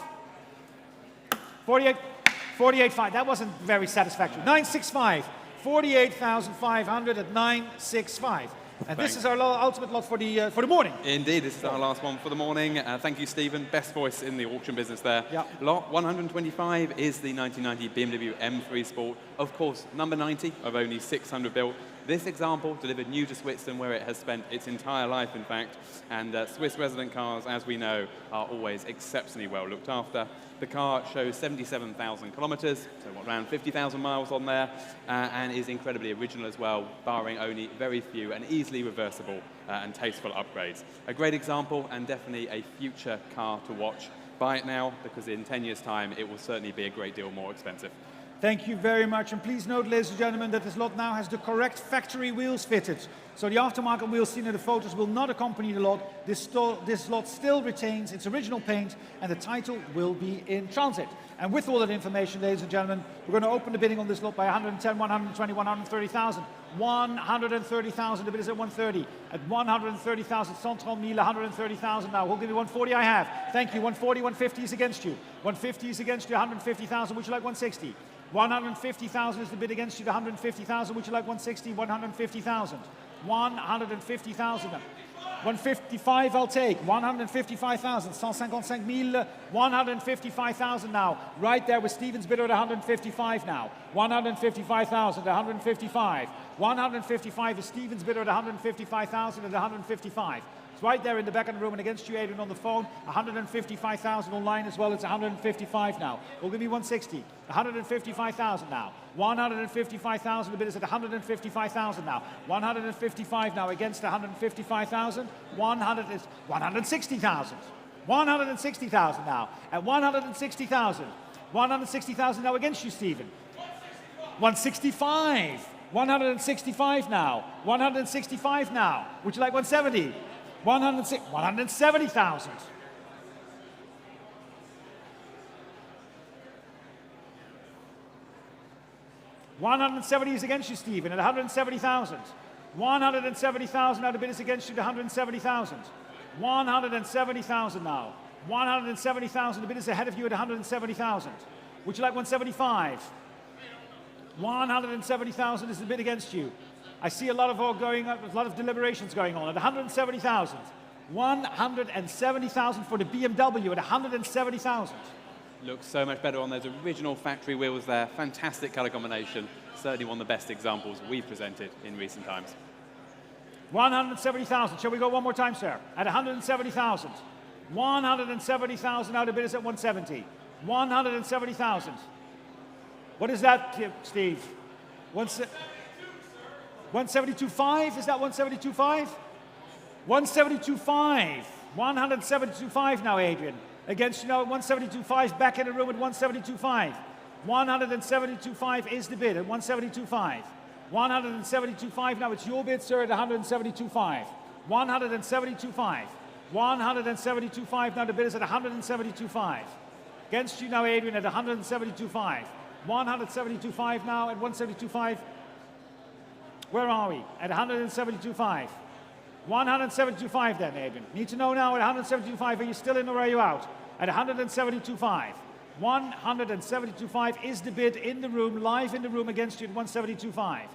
48.5. That wasn't very satisfactory. 965. 48,500 at 965. And this is our ultimate lot for the morning. Indeed, this is our last one for the morning. Thank you, Stephen. Best voice in the auction business there. Yep. Lot 125 is the 1990 BMW M3 Sport. Of course, number 90 of only 600 built. This example delivered new to Switzerland, where it has spent its entire life, in fact. And Swiss resident cars, as we know, are always exceptionally well looked after. The car shows 77,000 kilometers, so around 50,000 miles on there, and is incredibly original as well, barring only very few and easily reversible and tasteful upgrades. A great example and definitely a future car to watch. Buy it now, because in 10 years' time, it will certainly be a great deal more expensive. Thank you very much. And please note, ladies and gentlemen, that this lot now has the correct factory wheels fitted. So the aftermarket wheels seen in the photos will not accompany the lot. This lot still retains its original paint, and the title will be in transit. And with all that information, ladies and gentlemen, we're going to open the bidding on this lot by 110, 120, 130,000. 130,000, the bid is at 130. At 130,000, 130,000 now. We'll give you 140 I have. Thank you. 140, 150 is against you. 150 is against you. 150,000, would you like 160? 150,000 is the bid against you. The 150,000, would you like 160? 150,000. 150,000. 155 I'll take. 155,000. 155,000. 155,000 now. Right there with Stevens bidder at 155 now. 155,000 at 155. 155 is Stevens bidder at 155,000 at 155. It's right there in the back of the room and against you, Adrian, on the phone. 155,000 online as well. It's 155 now. We'll give you 160. 155,000 now. 155,000. The bid is at 155,000 now. 155 now against 155,000. 160,000. 160,000 now. At 160,000. 160,000 now against you, Stephen. 165. 165 now. 165 now. Would you like 170? 170,000. 170 is against you, Stephen, at 170,000. 170,000 now. The bid is against you at 170,000. 170,000 now. 170,000. The bid is ahead of you at 170,000. Would you like 175? 170,000 is the bid against you. I see a lot of deliberations going on at 170,000. 170,000 for the BMW at 170,000. Looks so much better on those original factory wheels there. Fantastic colour combination. Certainly one of the best examples we've presented in recent times. 170,000. Shall we go one more time, sir? At 170,000. 170,000. Now the bid is at 170. 170,000. What is that, Steve? 172.5? Is that 172.5? 172.5. 172.5 now, Adrian. Against you now at 172.5. Back in the room at 172.5. 172.5 is the bid at 172.5. 172.5 now. It's your bid, sir, at 172.5. 172.5. 172.5 now. The bid is at 172.5. Against you now, Adrian, at 172.5. 172.5 now at 172.5. Where are we? At 172.5. 172.5 then, Adrian. Need to know now at 172.5, are you still in or are you out? At 172.5. 172.5 is the bid in the room, live in the room against you at 172.5.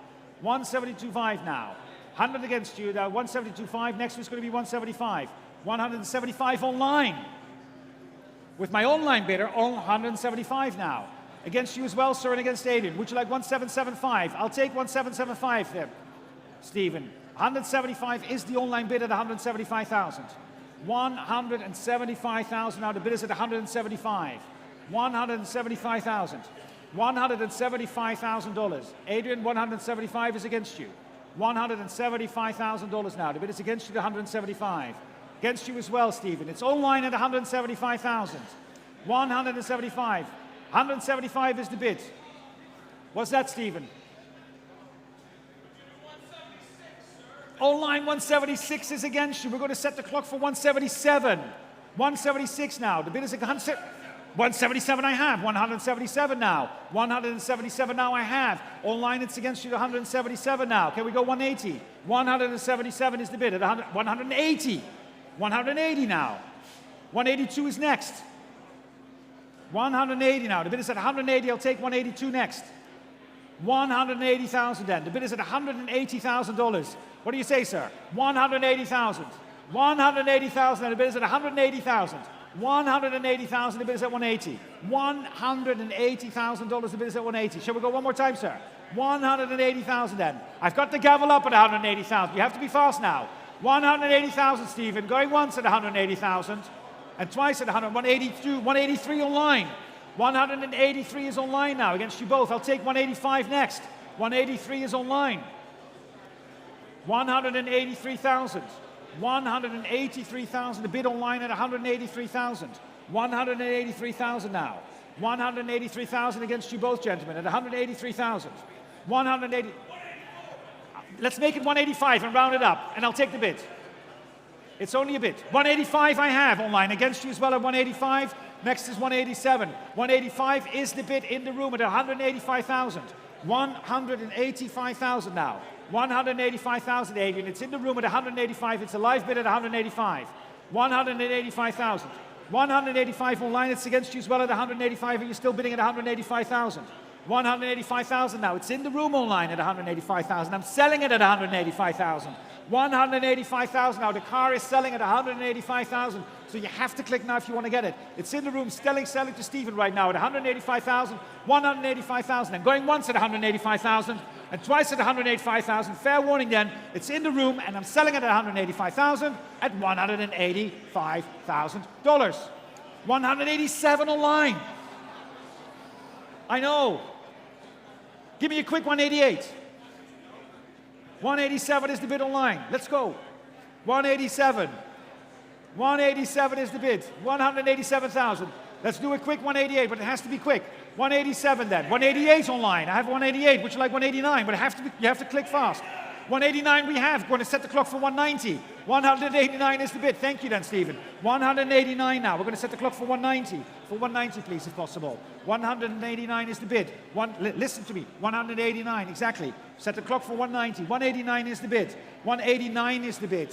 172.5 now. 100 against you now, 172.5. Next is going to be 175. 175 online. With my online bidder, on 175 now. Against you as well, sir, and against Adrian. Would you like 1775? I'll take 1775 there, Stephen. 175 is the online bid at 175,000. 175,000 now. The bid is at 175. 175,000. $175,000. Adrian, 175 is against you. $175,000 now. The bid is against you at 175. Against you as well, Stephen. It's online at 175,000. 175. 175 is the bid. What's that, Stephen? Online 176 is against you. We're going to set the clock for 177. 176 now. The bid is 177 I have. 177 now. 177 now I have. Online it's against you to 177 now. Can we go 180? 177 is the bid at 180. 180 now. 182 is next. 180 now. The bid is at 180. I'll take 182 next. 180,000 then. The bid is at $180,000. What do you say, sir? 180,000. 180,000 and the bid is at 180,000. 180,000, the bid is at 180. $180,000, the bid is at 180. Shall we go one more time, sir? 180,000 then. I've got the gavel up at 180,000. You have to be fast now. 180,000, Stephen. Going once at 180,000 and twice at 182, 183 online. 183 is online now against you both. I'll take 185 next. 183 is online. 183,000. 183,000. The bid online at 183,000. 183,000 now. 183,000 against you both, gentlemen, at 183,000. 180. Let's make it 185 and round it up, and I'll take the bid. It's only a bid. 185 I have online against you as well at 185. Next is 187. 185 is the bid in the room at 185,000. 185,000 now. 185,000, Adrian. It's in the room at 185. It's a live bid at 185. 185,000. 185 online. It's against you as well at 185. Are you still bidding at 185,000? 185,000 now. It's in the room online at 185,000. I'm selling it at 185,000. 185,000 now. The car is selling at 185,000. So you have to click now if you want to get it. It's in the room, selling to Stephen right now at 185,000, 185,000, and going once at 185,000 and twice at 185,000. Fair warning then, it's in the room and I'm selling it at 185,000 at $185,000. 187 online. I know. Give me a quick 188. 187 is the bid online. Let's go. 187. 187 is the bid. 187,000. Let's do a quick 188, but it has to be quick. 187 then. 188 online. I have 188. Would you like 189? But you have to click fast. 189 we have. Going to set the clock for 190. 189 is the bid. Thank you then, Stephen. 189 now. We're going to set the clock for 190. For 190, please, if possible. 189 is the bid. Listen to me. 189, exactly. Set the clock for 190. 189 is the bid. 189 is the bid.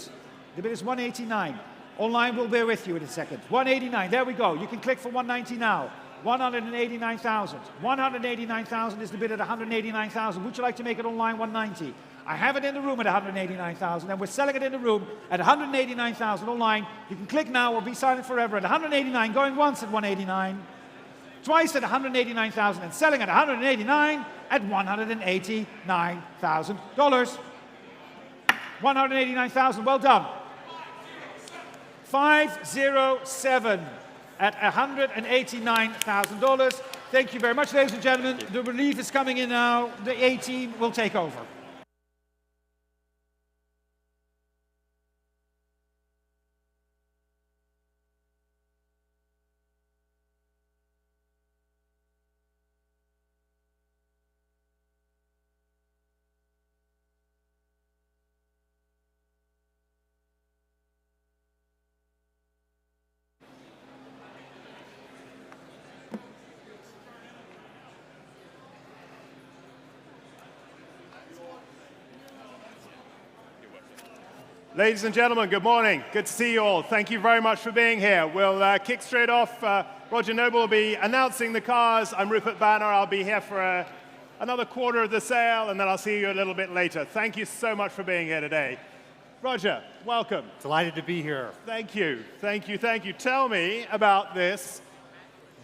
The bid is 189. Online will bear with you in a second. 189, there we go. You can click for 190 now. 189,000. 189,000 is the bid at 189,000. Would you like to make it online 190? I have it in the room at 189,000, and we're selling it in the room at 189,000 online. You can click now or be silent forever at 189, going once at 189, twice at 189,000, and selling at 189 at $189,000. 189,000, well done. 507 at $189,000. Thank you very much, ladies and gentlemen. The relief is coming in now. The A team will take over. Ladies and gentlemen, good morning. Good to see you all. Thank you very much for being here. We'll kick straight off. Roger Noble will be announcing the cars. I'm Rupert Banner. I'll be here for another quarter of the sale, and then I'll see you a little bit later. Thank you so much for being here today. Roger, welcome. Delighted to be here. Thank you. Thank you. Thank you. Tell me about this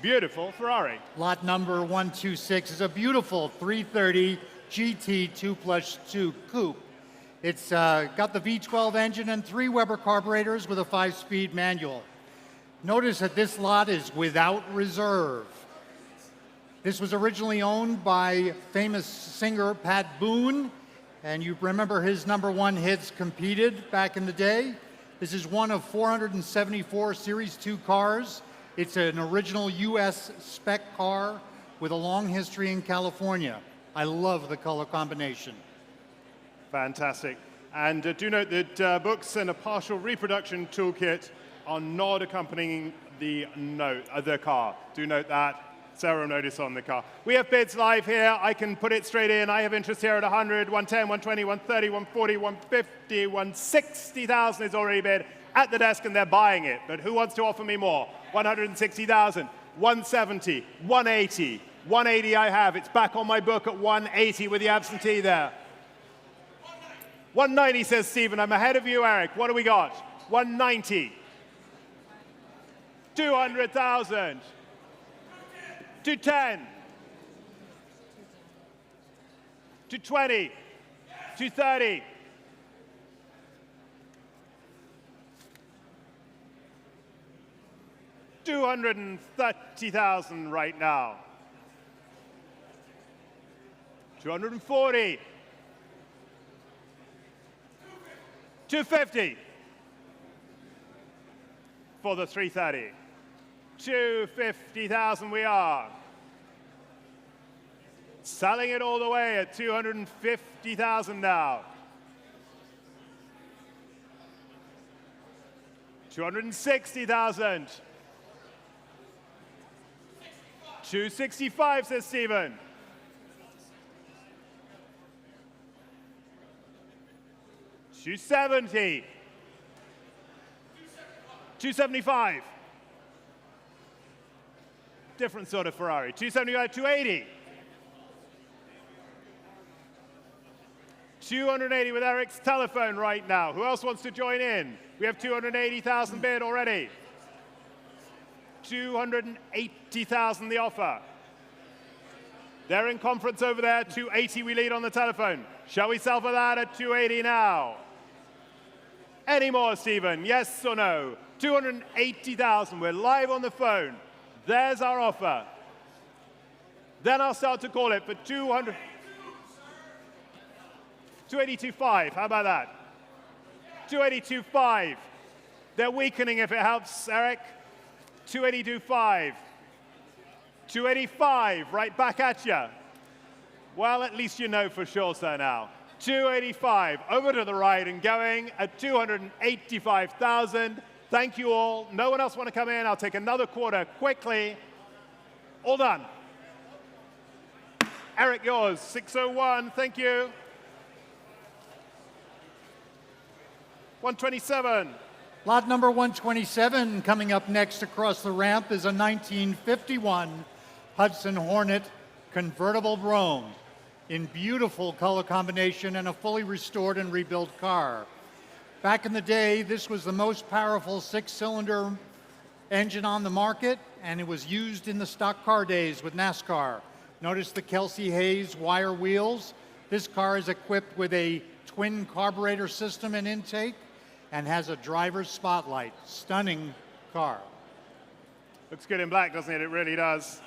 beautiful Ferrari. Lot number 126 is a beautiful 330 GT 2+2 coupe. It's got the V12 engine and 3 Weber carburetors with a 5-speed manual. Notice that this lot is without reserve. This was originally owned by famous singer Pat Boone, and you remember his #1 hits competed back in the day. This is one of 474 Series 2 cars. It's an original US spec car with a long history in California. I love the color combination. Fantastic. And do note that books and a partial reproduction toolkit are not accompanying the car. Do note that. Sarah will notice on the car. We have bids live here. I can put it straight in. I have interest here at 100, 110, 120, 130, 140, 150, 160,000 is already bid at the desk, and they're buying it. But who wants to offer me more? 160,000, 170, 180, 180 I have. It's back on my book at 180 with the absentee there. 190, says Stephen. I'm ahead of you, Eric. What do we got? 190. 200,000. 210. 220. 230. 230,000 right now. 240. 250 for the 330. 250,000 we are. Selling it all the way at 250,000 now. 260,000. 265, says Stephen. 270. 275. Different sort of Ferrari. 275, 280. 280 with Eric's telephone right now. Who else wants to join in? We have 280,000 bid already. 280,000 the offer. They're in conference over there. 280 we lead on the telephone. Shall we sell for that at 280 now? Any more, Stephen? Yes or no? 280,000. We're live on the phone. There's our offer. Then I'll start to call it for 200. 282.5. How about that? 282.5. They're weakening if it helps, Eric. 282.5. 285. Right back at you. Well, at least you know for sure, sir, now. 285. Over to the right and going at 285,000. Thank you all. No one else want to come in? I'll take another quarter quickly. All done. Eric, yours, 601. Thank you. 127. Lot number 127 coming up next across the ramp is a 1951 Hudson Hornet convertible Brougham in beautiful color combination and a fully restored and rebuilt car. Back in the day, this was the most powerful 6-cylinder engine on the market, and it was used in the stock car days with NASCAR. Notice the Kelsey Hayes wire wheels. This car is equipped with a twin carburetor system and intake and has a driver's spotlight. Stunning car. Looks good in black, doesn't it? It really does.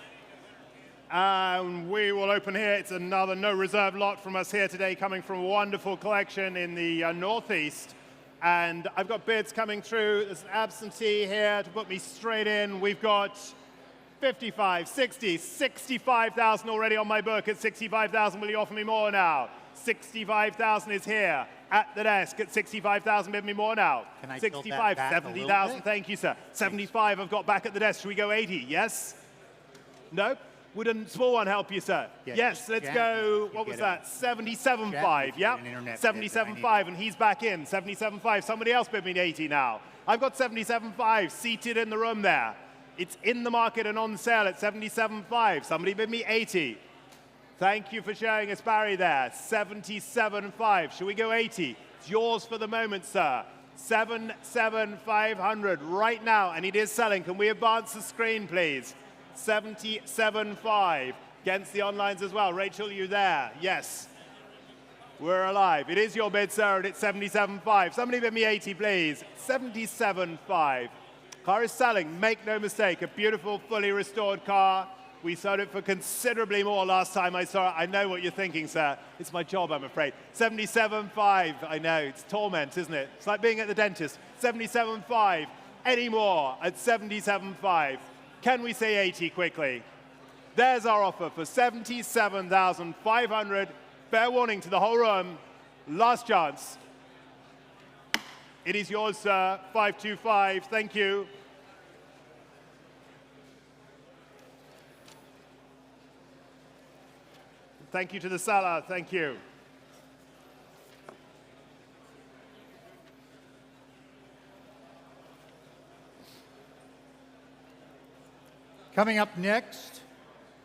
And we will open here. It's another no reserve lot from us here today, coming from a wonderful collection in the Northeast. And I've got bids coming through. There's an absentee here to put me straight in. We've got 55, 60, 65,000 already on my book at 65,000. Will you offer me more now? 65,000 is here at the desk at 65,000. Bid me more now. Can I 65, 70,000. Thank you, sir. 75 I've got back at the desk. Should we go 80? Yes? No? Would a small one help you, sir? Yeah, yes, let's go. What was that? 77.5. Yep. 77.5, and he's back in. 77.5. Somebody else bid me 80 now. I've got 77.5 seated in the room there. It's in the market and on sale at 77.5. Somebody bid me 80. Thank you for showing us Barry there. 77.5. Should we go 80? It's yours for the moment, sir. 77,500 right now, and it is selling. Can we advance the screen, please? 77.5 against the onlines as well. Rachel, you there? Yes. We're alive. It is your bid, sir, and it's 77.5. Somebody bid me 80, please. 77.5. Car is selling. Make no mistake. A beautiful, fully restored car. We sold it for considerably more last time I saw it. I know what you're thinking, sir. It's my job, I'm afraid. 77.5. I know. It's torment, isn't it? It's like being at the dentist. 77.5. Any more at 77.5. Can we say 80 quickly? There's our offer for 77,500. Fair warning to the whole room. Last chance. It is yours, sir. 525. Thank you. Thank you to the seller. Thank you. Coming up next,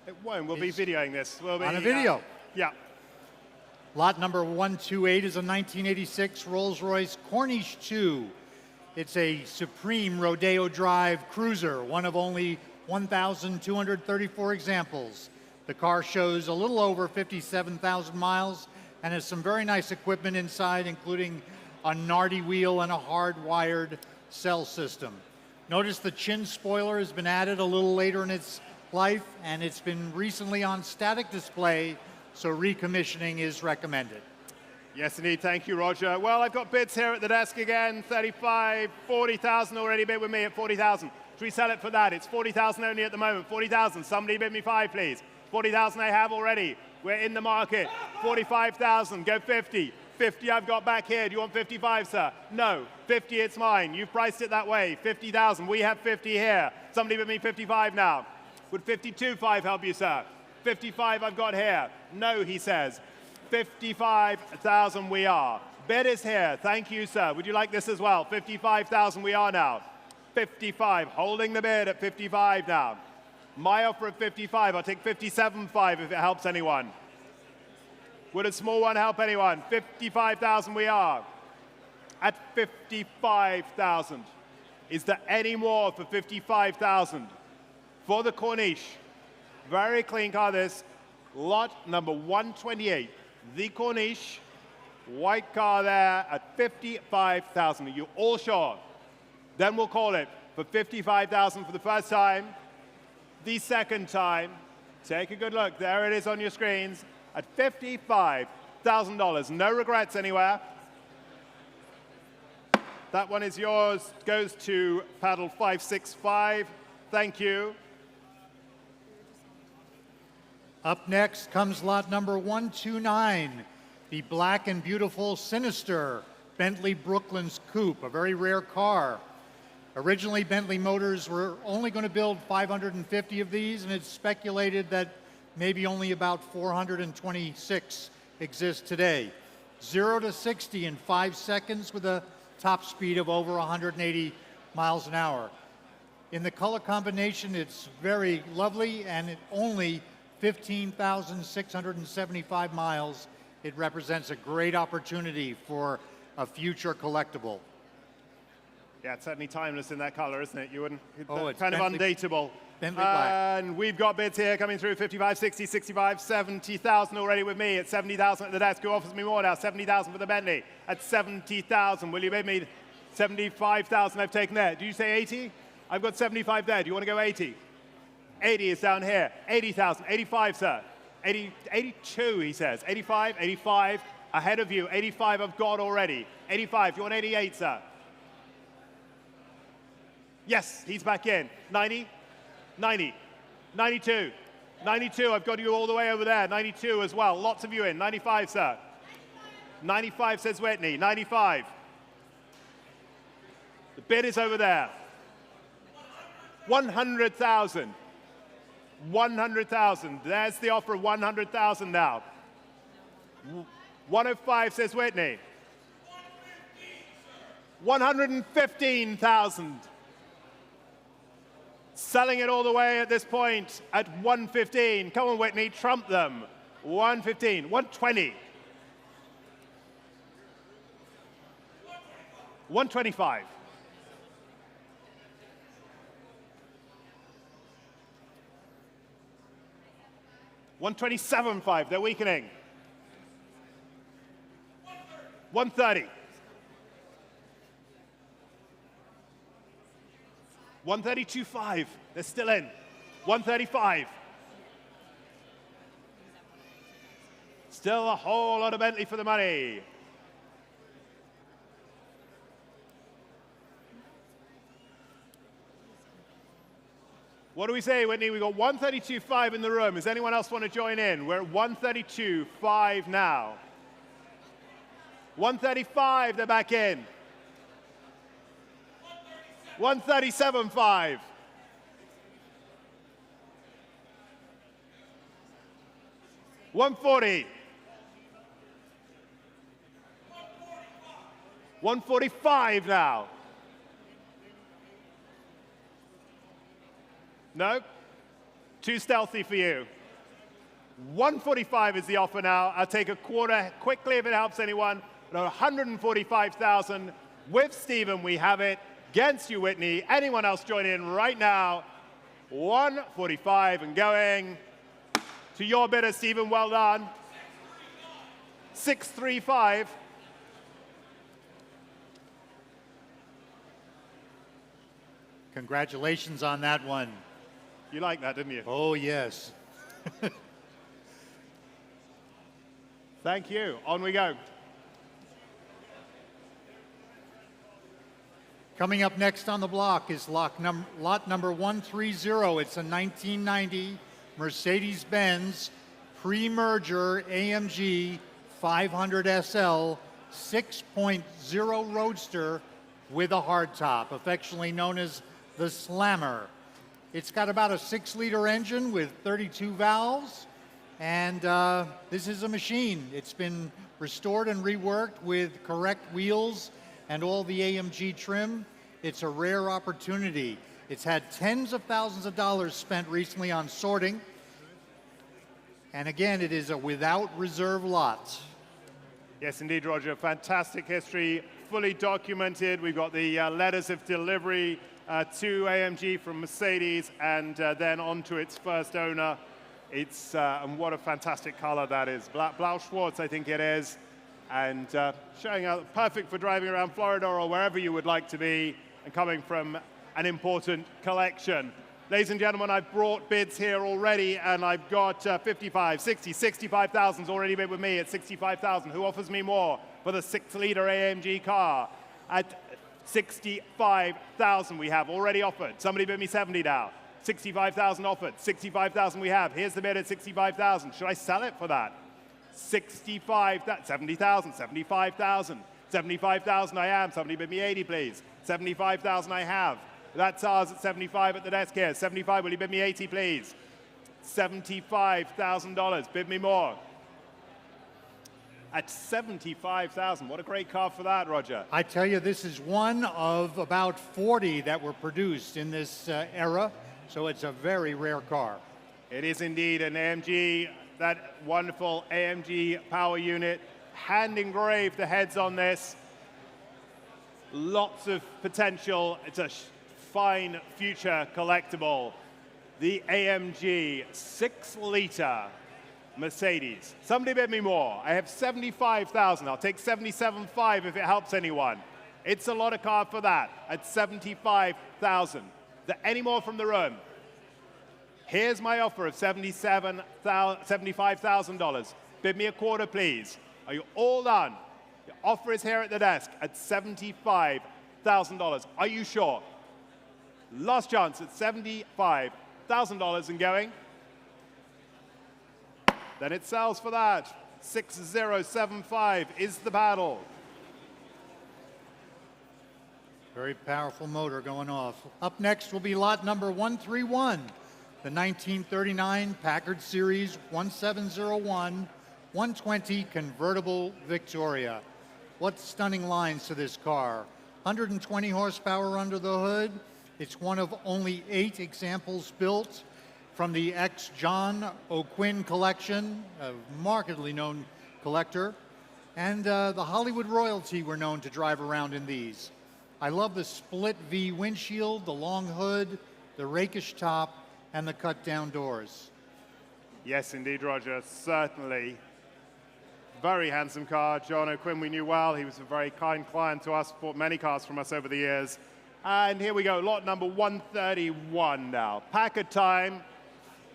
It won't. We'll be videoing this. We'll be, on a video. Yeah. Lot number 128 is a 1986 Rolls-Royce Corniche 2. It's a Supreme Rodeo Drive cruiser, one of only 1,234 examples. The car shows a little over 57,000 miles and has some very nice equipment inside, including a Nardi wheel and a hardwired cell system. Notice the chin spoiler has been added a little later in its life, and it's been recently on static display, so recommissioning is recommended. Yes, indeed. Thank you, Roger. Well, I've got bids here at the desk again. 35, 40,000 already bid with me at 40,000. Should we sell it for that? It's 40,000 only at the moment. 40,000. Somebody bid me 5, please. 40,000 I have already. We're in the market. 45,000. Go 50. 50 I've got back here. Do you want 55, sir? No. 50, it's mine. You've priced it that way. 50,000. We have 50 here. Somebody bid me 55 now. Would 52.5 help you, sir? 55 I've got here. No, he says. 55,000 we are. Bid is here. Thank you, sir. Would you like this as well? 55,000 we are now. 55. Holding the bid at 55 now. My offer at 55. I'll take 57.5 if it helps anyone. Would a small one help anyone? 55,000 we are. At 55,000. Is there any more for 55,000? For the Corniche. Very clean car this. Lot number 128. The Corniche. White car there at 55,000. Are you all sure? Then we'll call it for 55,000 for the first time. The second time. Take a good look. There it is on your screens. At $55,000. No regrets anywhere. That one is yours. Goes to paddle 565. Thank you. Up next comes lot number 129. the black and beautiful Sinister Bentley Brooklyn's Coupe, a very rare car. Originally, Bentley Motors were only going to build 550 of these, and it's speculated that maybe only about 426 exist today. 0 to 60 in 5 seconds with a top speed of over 180 miles an hour. In the color combination, it's very lovely, and at only 15,675 miles, it represents a great opportunity for a future collectible. Yeah, it's certainly timeless in that color, isn't it? You wouldn't, Oh, it's kind of Bentley- undateable. Bentley black. And we've got bids here coming through, 55, 60, 65, 70,000 already with me. At 70,000 at the desk. Who offers me more now? 70,000 for the Bentley. At 70,000, will you bid me 75,000 I've taken there? Do you say 80? I've got 75 there. Do you want to go 80? 80 is down here. 80,000. 85, sir. 80, 82, he says. 85, 85, ahead of you. 85 I've got already. 85, do you want 88, sir? Yes, he's back in. 90, 90, 92, 92, I've got you all the way over there. 92 as well, lots of you in. 95, sir. 95 says Whitney. 95. The bid is over there. 100,000. 100,000. There's the offer of 100,000 now. 105 says Whitney. 115,000. Selling it all the way at this point at 115. Come on, Whitney, trump them. 115, 120. 125. 127.5, they're weakening. 130. 132.5, they're still in. 135. Still a whole lot of Bentley for the money. What do we say, Whitney? We've got 132.5 in the room. Does anyone else want to join in? We're at 132.5 now. 135, they're back in. 137.5. 140. 145 now. No? Too stealthy for you. 145 is the offer now. I'll take a quarter quickly if it helps anyone. At 145,000. With Stephen, we have it. Against you, Whitney. Anyone else join in right now? 145 and going. To your bidder, Stephen, well done. 635. Congratulations on that one. You like that, didn't you? Oh, yes. Thank you. On we go. Coming up next on the block is lot number 130. It's a 1990 Mercedes-Benz pre-merger AMG 500 SL 6.0 Roadster with a hardtop, affectionately known as the Slammer. It's got about a 6-liter engine with 32 valves, and this is a machine. It's been restored and reworked with correct wheels and all the AMG trim. It's a rare opportunity. It's had tens of thousands of dollars spent recently on sorting. And again, it is a without reserve lot. Yes, indeed, Roger. Fantastic history, fully documented. We've got the letters of delivery to AMG from Mercedes, and then on to its first owner. It's, and what a fantastic color that is. Blau Schwarz, I think it is. And showing out perfect for driving around Florida or wherever you would like to be, and coming from an important collection. Ladies and gentlemen, I've brought bids here already, and I've got 55, 60, 65,000's already bid with me at 65,000. Who offers me more for the 6-liter AMG car? At 65,000 we have already offered. Somebody bid me 70 now. 65,000 offered. 65,000 we have. Here's the bid at 65,000. Should I sell it for that? 65, 70,000, 75,000, 75,000 I am. Somebody bid me 80, please. 75,000 I have. That's ours at 75 at the desk here. 75, will you bid me 80, please? $75,000, bid me more. At 75,000, what a great car for that, Roger. I tell you, this is one of about 40 that were produced in this era, so it's a very rare car. It is indeed an AMG, that wonderful AMG power unit. Hand engraved the heads on this. Lots of potential. It's a fine future collectible. The AMG 6-liter Mercedes. Somebody bid me more. I have 75,000. I'll take 77.5 if it helps anyone. It's a lot of car for that at 75,000. Any more from the room? Here's my offer of $75,000. Bid me a quarter, please. Are you all done? The offer is here at the desk at $75,000. Are you sure? Last chance at $75,000 and going. Then it sells for that. 6075 is the battle. Very powerful motor going off. Up next will be lot number 131, the 1939 Packard Series 1701 120 convertible Victoria. What stunning lines to this car. 120 horsepower under the hood. It's one of only 8 examples built from the ex-John O'Quinn collection, a markedly known collector. And the Hollywood royalty were known to drive around in these. I love the split V windshield, the long hood, the rakish top, and the cut-down doors. Yes, indeed, Roger, certainly. Very handsome car. John O'Quinn we knew well. He was a very kind client to us, bought many cars from us over the years. And here we go, lot number 131 now. Packard time.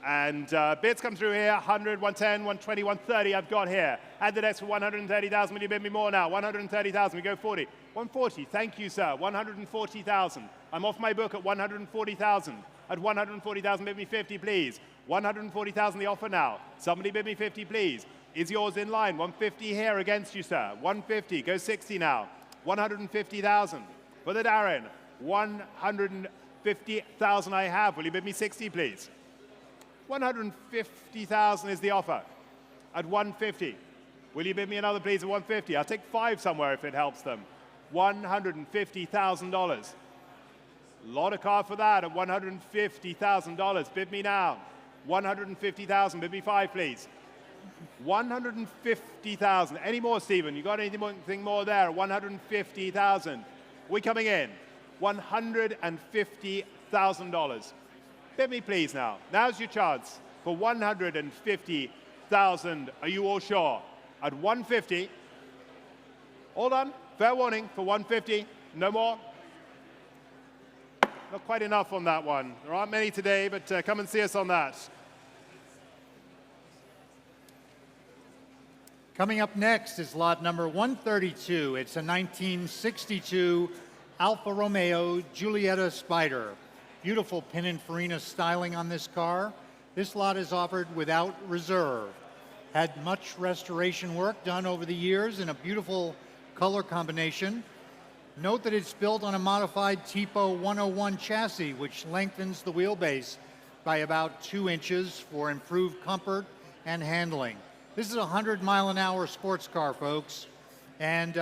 And bids come through here, 100, 110, 120, 130 I've got here. At the desk for 130,000, will you bid me more now? 130,000, we go 40. 140, thank you, sir, 140,000. I'm off my book at 140,000. At 140,000, bid me 50, please. 140,000, the offer now. Somebody bid me 50, please. Is yours in line? 150 here against you, sir. 150, go 60 now. 150,000. For the Darren, 150,000 I have. Will you bid me 60, please? 150,000 is the offer at 150. Will you bid me another, please, at 150? I'll take 5 somewhere if it helps them. $150,000. Lot of car for that at $150,000. Bid me now. 150,000. Bid me 5, please. 150,000. Any more, Stephen? You got anything more there? 150,000. We coming in. $150,000. Bid me, please, now. Now's your chance for 150,000. Are you all sure? At 150. All done. Fair warning for 150. No more. Not quite enough on that one. There aren't many today, but come and see us on that. Coming up next is lot number 132. It's a 1962 Alfa Romeo Giulietta Spider. Beautiful Pininfarina styling on this car. This lot is offered without reserve. Had much restoration work done over the years in a beautiful color combination. Note that it's built on a modified Tipo 101 chassis, which lengthens the wheelbase by about 2 inches for improved comfort and handling. This is a 100-mile-an-hour sports car, folks. And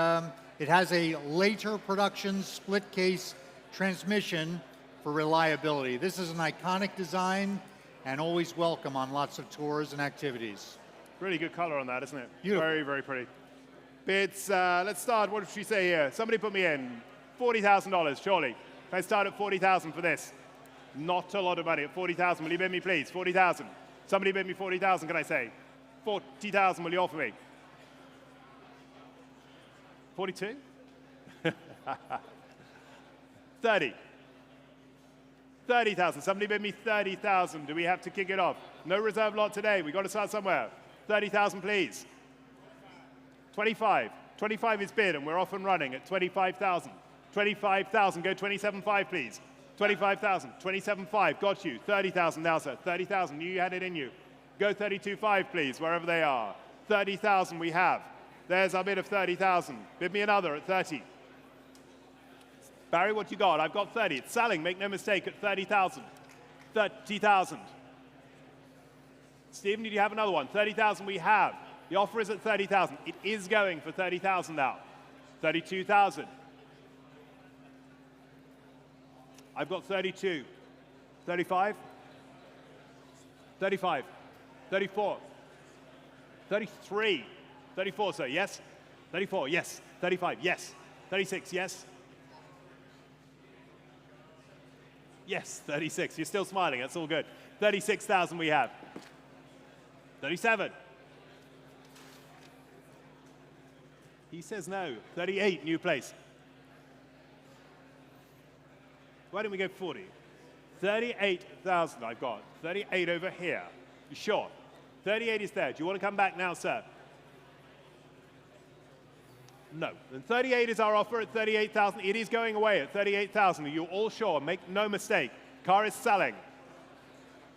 it has a later production split case transmission for reliability. This is an iconic design and always welcome on lots of tours and activities. Really good color on that, isn't it? Beautiful. Very, very pretty. Bids, let's start. What did she say here? Somebody put me in. $40,000, surely. Can I start at 40,000 for this? Not a lot of money at 40,000. Will you bid me, please? 40,000. Somebody bid me 40,000, can I say? 40,000, will you offer me? 42? 30. 30,000. Somebody bid me 30,000. Do we have to kick it off? No reserve lot today. We've got to start somewhere. 30,000, please. 25. 25 is bid, and we're off and running at 25,000. 25,000. Go 27.5, please. 25,000. 27.5. Got you. 30,000 now, sir. 30,000. You had it in you. Go 32.5, please, wherever they are. 30,000 we have. There's our bid of 30,000. Bid me another at 30. Barry, what you got? I've got 30. It's selling, make no mistake, at 30,000. 30,000. Stephen, did you have another one? 30,000 we have. The offer is at 30,000. It is going for 30,000 now. 32,000. I've got 32. 35. 35. 34. 33. 34, sir, yes. 34, yes. 35, yes. 36, yes. Yes, 36. You're still smiling. That's all good. 36,000 we have. 37. He says no. 38, new place. Why don't we go 40? 38,000 I've got. 38 over here. You sure? 38 is there. Do you want to come back now, sir? No. Then 38 is our offer at 38,000. It is going away at 38,000. Are you all sure? Make no mistake. Car is selling.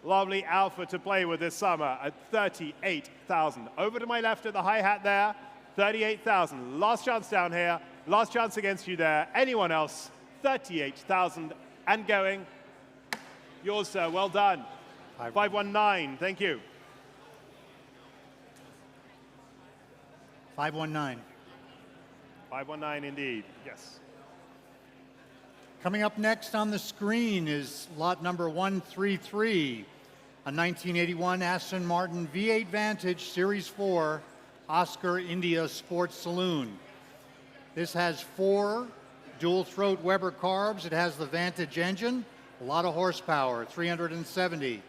Lovely Alpha to play with this summer at 38,000. Over to my left at the hi-hat there. 38,000. Last chance down here. Last chance against you there. Anyone else? 38,000 and going. Yours, sir. Well done. 519. Thank you. 519. 519 indeed. Yes. Coming up next on the screen is lot number 133, a 1981 Aston Martin V8 Vantage Series 4 Oscar India Sports Saloon. This has 4 dual throat Weber carbs. It has the Vantage engine, a lot of horsepower, 370.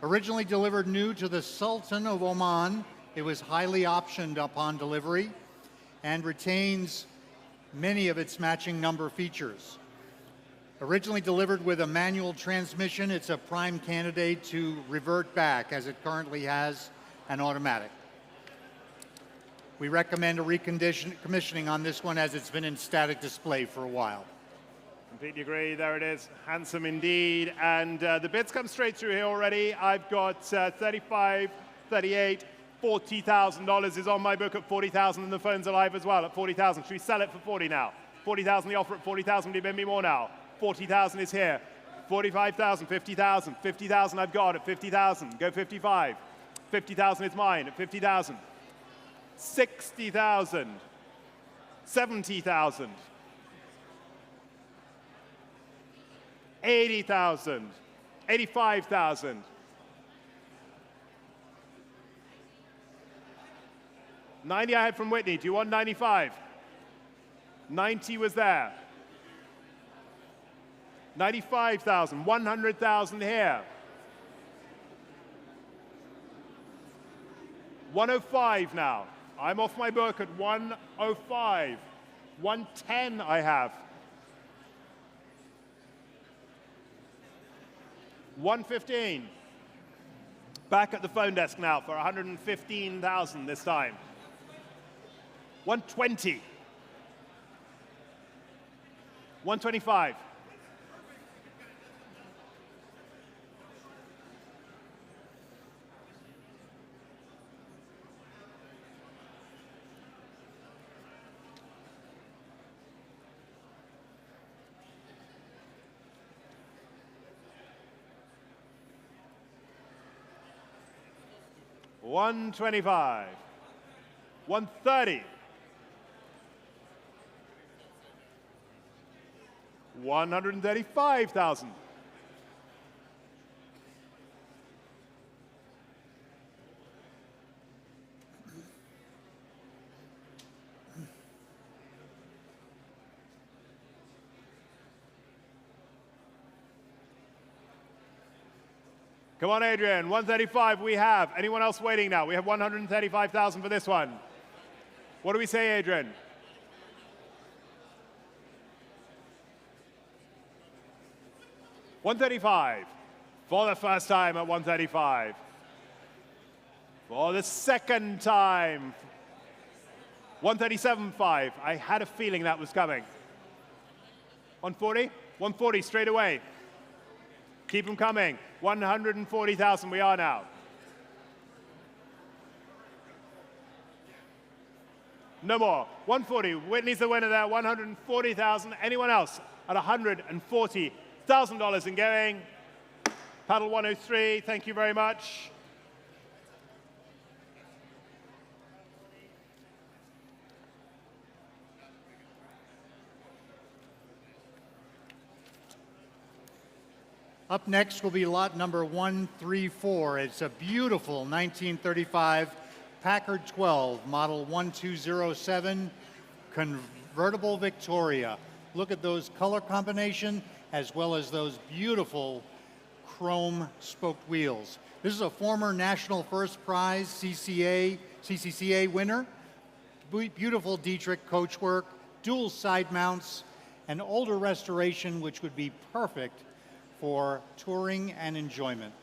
Originally delivered new to the Sultan of Oman, it was highly optioned upon delivery and retains many of its matching number features. Originally delivered with a manual transmission, it's a prime candidate to revert back as it currently has an automatic. We recommend a recommissioning on this one as it's been in static display for a while. Completely agree. There it is. Handsome indeed. And the bids come straight through here already. I've got 35, 38, $40,000 is on my book at 40,000, and the phone's alive as well at 40,000. Should we sell it for 40 now? 40,000 the offer at 40,000. Do you bid me more now? 40,000 is here. 45,000, 50,000. 50,000 I've got at 50,000. Go 55. 50,000 is mine at 50,000. 60,000. 70,000. 80,000. 85,000. 90 I had from Whitney. Do you want 95? 90 was there. 95,000. 100,000 here. 105 now. I'm off my book at 105. 110 I have. 115. Back at the phone desk now for 115,000 this time. 120. 125. $125. 130. 135,000. Come on, Adrian. 135 we have. Anyone else waiting now? We have 135,000 for this one. What do we say, Adrian? $135 for the first time at 135. For the second time, 137.5. I had a feeling that was coming. 140? 140 straight away. Keep them coming. 140,000 we are now. No more. 140. Whitney's the winner there. 140,000. Anyone else at $140,000 and going? Paddle 103. Thank you very much. Up next will be lot number 134. It's a beautiful 1935 Packard 12, model 1207, convertible Victoria. Look at those color combination as well as those beautiful chrome spoked wheels. This is a former National First Prize CCCA winner. Beautiful Dietrich coachwork, dual side mounts, an older restoration which would be perfect for touring and enjoyment.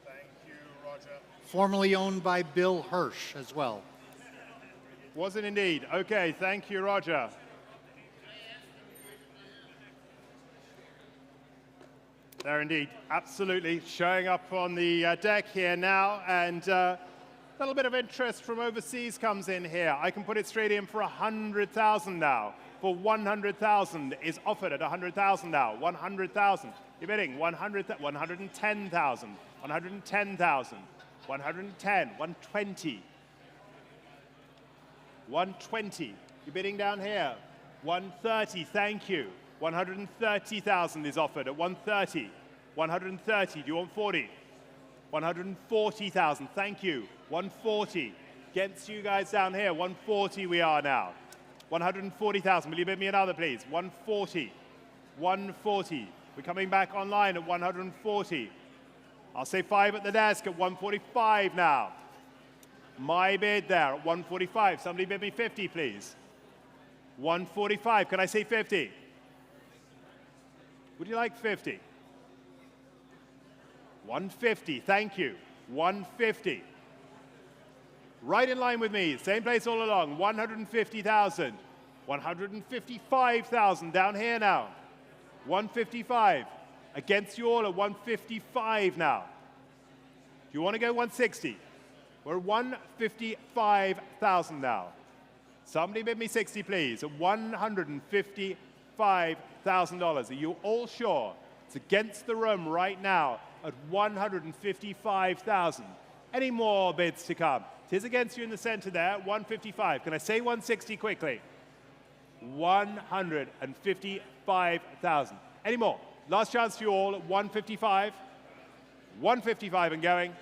Thank you, Roger. Formerly owned by Bill Hirsch as well. Was it indeed? Okay, thank you, Roger. There indeed, absolutely. Showing up on the deck here now, and a little bit of interest from overseas comes in here. I can put it straight in for 100,000 now. For 100,000 is offered at 100,000 now. 100,000. You're bidding 110,000, 110,000, 110, 120. 120. You're bidding down here. 130. Thank you. 130,000 is offered at 130. 130. Do you want 40? 140,000. Thank you. 140. Gets you guys down here. 140 we are now. 140,000. Will you bid me another, please? 140. 140. We're coming back online at 140. I'll say 5 at the desk at 145 now. My bid there at 145. Somebody bid me 50, please. 145. Can I say 50? Would you like 50? 150. Thank you. 150. Right in line with me, same place all along, 150,000. 155,000 down here now. 155. Against you all at 155 now. Do you want to go 160? We're 155,000 now. Somebody bid me 60, please, at $155,000. Are you all sure? It's against the room right now at 155,000. Any more bids to come? It is against you in the center there, 155. Can I say 160 quickly? 155,000. Any more? Last chance for you all at 155. 155 and going.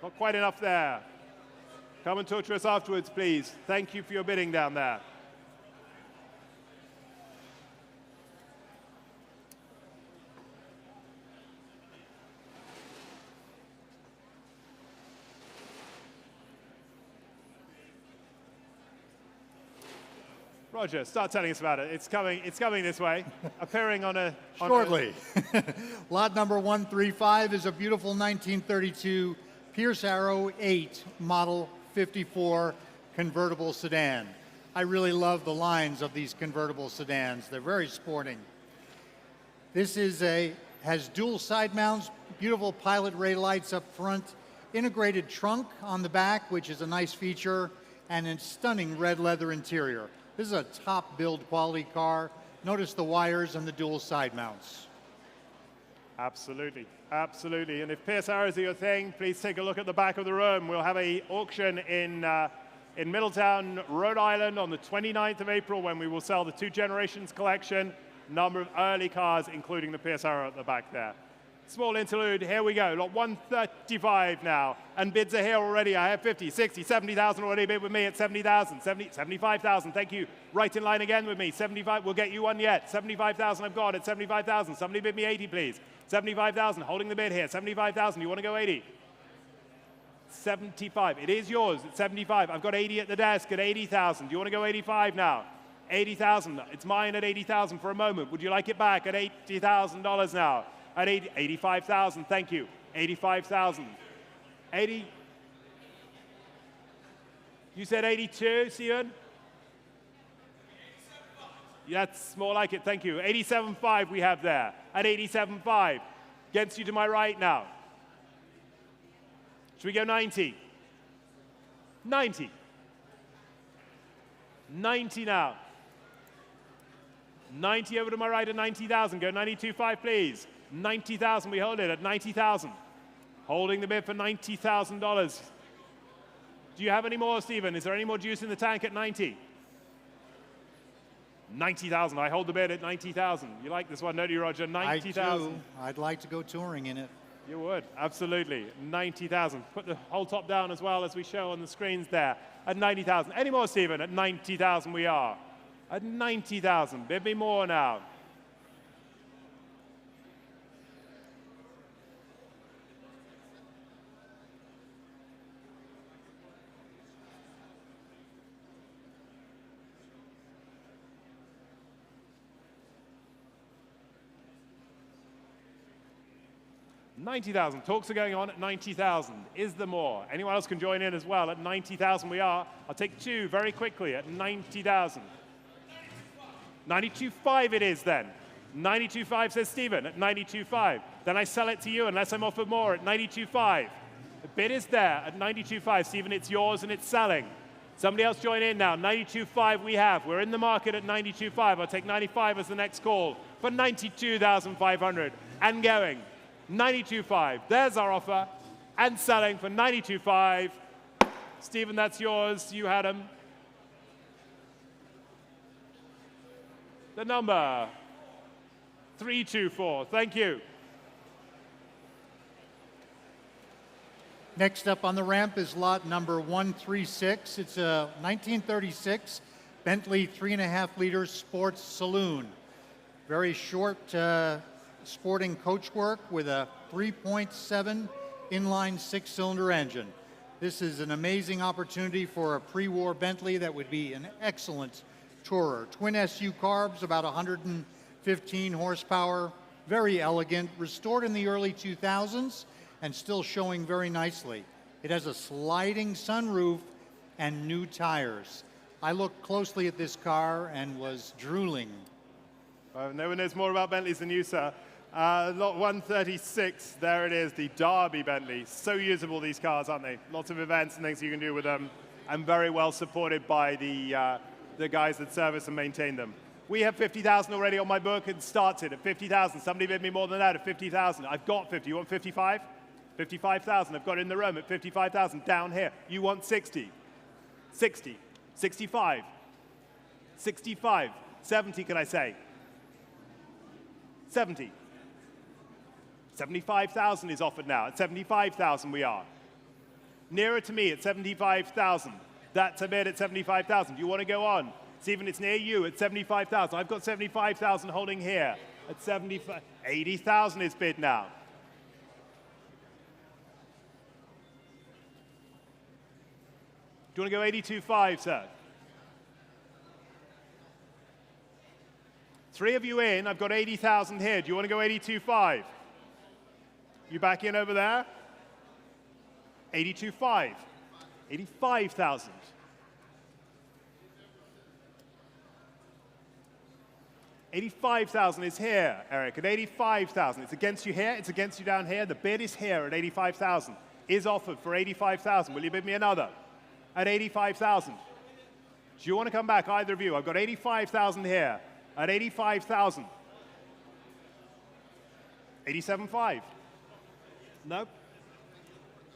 Not quite enough there. Come and talk to us afterwards, please. Thank you for your bidding down there. Roger, start telling us about it. It's coming this way. Appearing on a... Shortly. Lot number 135 is a beautiful 1932 Pierce Arrow 8 Model 54 convertible sedan. I really love the lines of these convertible sedans. They're very sporting. This has dual side mounts, beautiful pilot ray lights up front, integrated trunk on the back, which is a nice feature, and a stunning red leather interior. This is a top build quality car. Notice the wires and the dual side mounts. Absolutely, absolutely. And if Pierce Arrows are your thing, please take a look at the back of the room. We'll have an auction in Middletown, Rhode Island on the 29th of April when we will sell the 2 Generations collection, number of early cars, including the Pierce Arrow at the back there. Small interlude, here we go, lot 135 now, and bids are here already. I have 50, 60, 70,000 already bid with me at 70,000, 75,000, thank you. Right in line again with me, 75, we'll get you one yet. 75,000 I've got at 75,000, somebody bid me 80, please. 75,000, holding the bid here, 75,000, you want to go 80? 75, it is yours at 75. I've got 80 at the desk at 80,000, do you want to go 85 now? 80,000, it's mine at 80,000 for a moment. Would you like it back at $80,000 now? At 85,000, thank you. 85,000. 80. You said 82, Steven? That's more like it, thank you. 87.5 we have there. At 87.5. Against you to my right now. Should we go 90? 90. 90 now. 90 over to my right at 90,000. Go 92.5, please. 90,000. We hold it at 90,000. Holding the bid for $90,000. Do you have any more, Stephen? Is there any more juice in the tank at 90? 90,000. I hold the bid at 90,000. You like this one, don't you, Roger? 90,000. I do. I'd like to go touring in it. You would, absolutely. 90,000. Put the whole top down as well as we show on the screens there at 90,000. Any more, Stephen? At 90,000 we are. At 90,000. Bid me more now. $90,000. Talks are going on at 90,000. Is there more? Anyone else can join in as well. At 90,000 we are. I'll take two very quickly at 90,000. 92.5 it is then. 92.5 says Stephen at 92.5. Then I sell it to you unless I'm offered more at 92.5. The bid is there at 92.5. Stephen, it's yours and it's selling. Somebody else join in now. 92.5 we have. We're in the market at 92.5. I'll take 95 as the next call for 92,500 and going. 92.5. There's our offer. And selling for 92.5. Stephen, that's yours. You had them. The number 324. Thank you. Next up on the ramp is lot number 136. It's a 1936 Bentley 3.5-liter sports saloon. Very short sporting coachwork with a 3.7 inline 6-cylinder engine. This is an amazing opportunity for a pre-war Bentley that would be an excellent tourer. Twin SU carbs, about 115 horsepower, very elegant, restored in the early 2000s and still showing very nicely. It has a sliding sunroof and new tires. I looked closely at this car and was drooling. No one knows more about Bentleys than you, sir. Lot 136, there it is, the Derby Bentley. So usable, these cars, aren't they? Lots of events and things you can do with them, and very well supported by the guys that service and maintain them. We have 50,000 already on my book and starts it at 50,000. Somebody bid me more than that at 50,000. I've got 50. You want 55? 55,000. I've got it in the room at 55,000 down here. You want 60? 60. 65. 65. 70, can I say? 70. 75,000 is offered now. At 75,000 we are. Nearer to me at 75,000. That's a bid at 75,000. Do you want to go on? Stephen, it's near you at 75,000. I've got 75,000 holding here at 75. 80,000 is bid now. Do you want to go 82.5, sir? Three of you in. I've got 80,000 here. Do you want to go 82.5? You back in over there? 82.5. 85,000. 85,000 is here, Eric, at 85,000. It's against you here, it's against you down here. The bid is here at 85,000. Is offered for 85,000. Will you bid me another? At 85,000. Do you want to come back, either of you? I've got 85,000 here at 85,000. 87.5. Nope.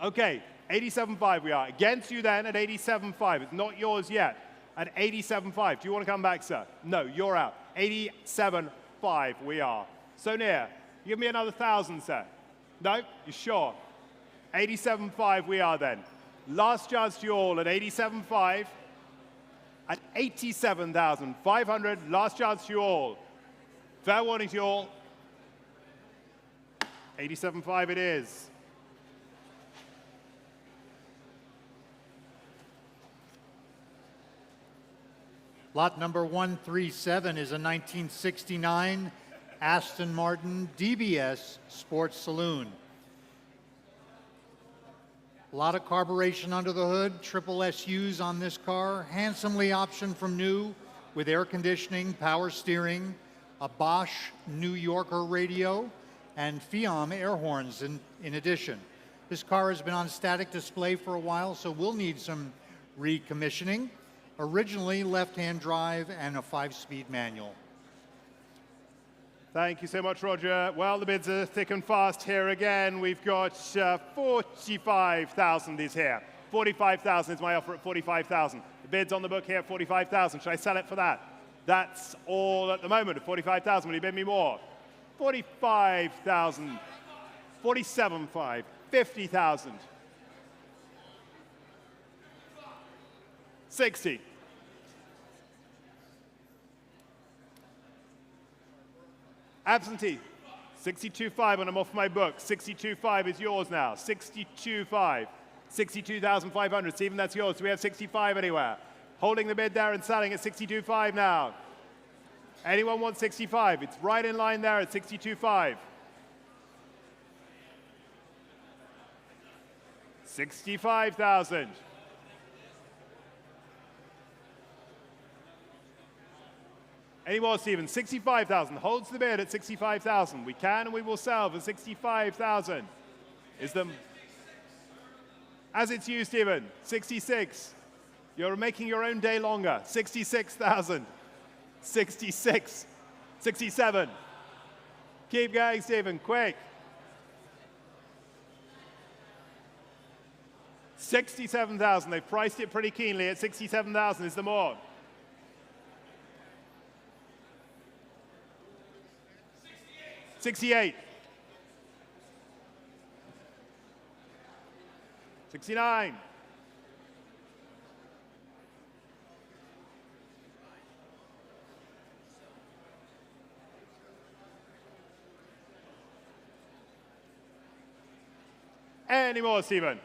Okay, 87.5 we are. Against you then at 87.5. It's not yours yet. At 87.5. Do you want to come back, sir? No, you're out. 87.5 we are. So near. Give me another 1,000, sir. No? You sure? 87.5 we are then. Last chance to you all at 87.5. At 87,500. Last chance to you all. Fair warning to you all. 87.5 it is. Lot number 137 is a 1969 Aston Martin DBS Sports Saloon. A lot of carburation under the hood, triple SUs on this car, handsomely optioned from new with air conditioning, power steering, a Bosch New Yorker radio, and Fiam air horns in addition. This car has been on static display for a while, so we'll need some recommissioning. Originally left-hand drive and a 5-speed manual. Thank you so much, Roger. Well, the bids are thick and fast here again. We've got 45,000 is here. 45,000 is my offer at 45,000. The bid's on the book here at 45,000. Should I sell it for that? That's all at the moment at 45,000. Will you bid me more? 45,000. 47,500. 50,000. 60. Absentee, 62.5 when I'm off my book. 62.5 is yours now. 62.5. 62,500. Stephen, that's yours. Do we have 65 anywhere? Holding the bid there and selling at 62.5 now. Anyone want 65? It's right in line there at 62.5. 65,000. Any more, Stephen? 65,000. Holds the bid at 65,000. We can and we will sell for 65,000. Is them as it's you, Stephen? 66. You're making your own day longer. 66,000. 66. 67. Keep going, Stephen. Quick. 67,000. They've priced it pretty keenly at 67,000. Is there more? 68. 69. 'Any more, Stephen?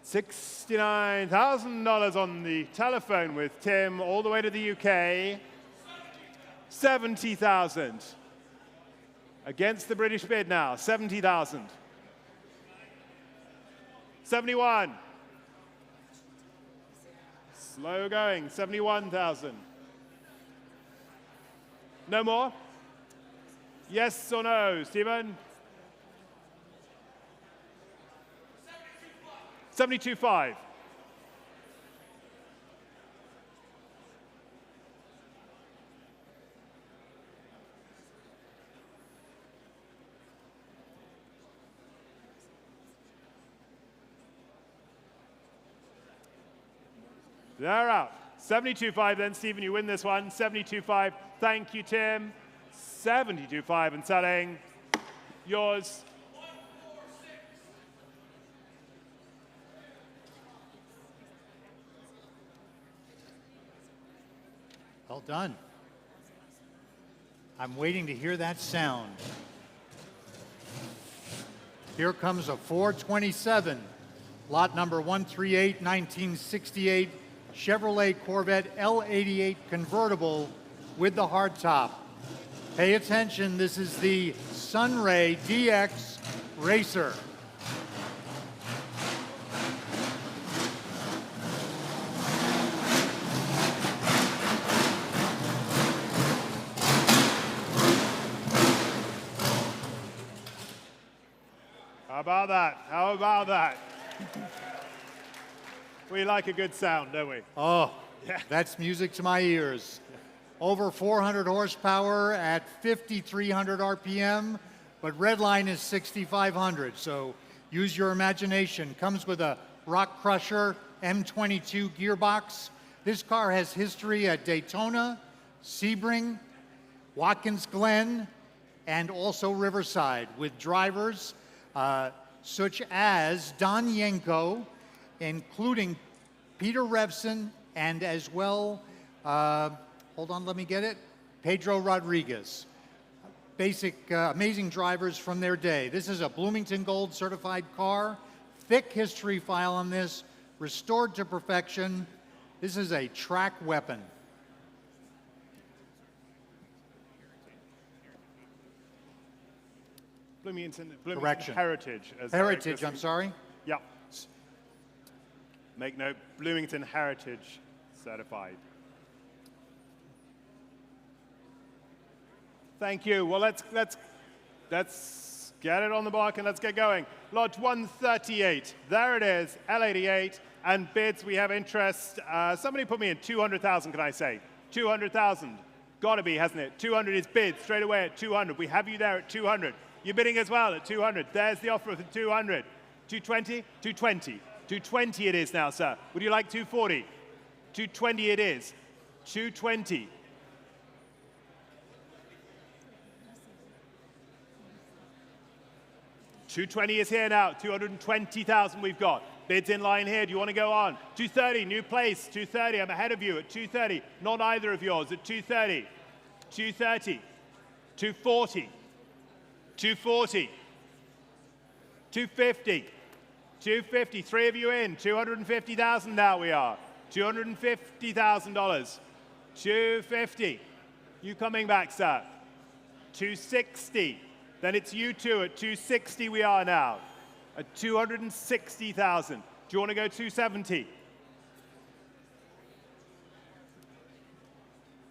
69,000 on the telephone with Tim all the way to the UK. 70,000. Against the British bid now. 70,000. 71. Slow going. 71,000. No more? Yes or no, Stephen? 72.5. They're out. 72.5 then, Stephen, you win this one. 72.5. Thank you, Tim. 72.5 and selling. Yours. Well done. I'm waiting to hear that sound. Here comes a 427, lot number 138, 1968 Chevrolet Corvette L88 convertible with the hardtop. Pay attention, this is the Sunray DX Racer. How about that? How about that? We like a good sound, don't we? Oh, Yeah. that's music to my ears. Over 400 horsepower at 5,300 RPM, but red line is 6,500, so use your imagination. Comes with a Rock Crusher M22 gearbox. This car has history at Daytona, Sebring, Watkins Glen, and also Riverside, with drivers such as Don Yenko, including Peter Revson, and as well, hold on, let me get it, Pedro Rodriguez. Amazing drivers from their day. This is a Bloomington Gold certified car, thick history file on this, restored to perfection. This is a track weapon. Bloomington Correction. Heritage. As Heritage, I'm sorry. Yeah. Make note, Bloomington Heritage certified. Thank you. Well, let's get it on the mark and let's get going. Lot 138. There it is, L88. And bids, we have interest. Somebody put me in 200,000, can I say? 200,000. Got to be, hasn't it? 200 is bid straight away at 200. We have you there at 200. You're bidding as well at 200. There's the offer for 200. 220, 220. 220 it is now, sir. Would you like 240? 220 it is. 220. $220 is here now. 220,000 we've got. Bids in line here. Do you want to go on? 230, new place. 230. I'm ahead of you at 230. Not either of yours at 230. 230. 240. 240. 250. 250. Three of you in. 250,000 now we are. $250,000. 250. You coming back, sir? 260. Then it's you two at 260 we are now. At 260,000. Do you want to go 270?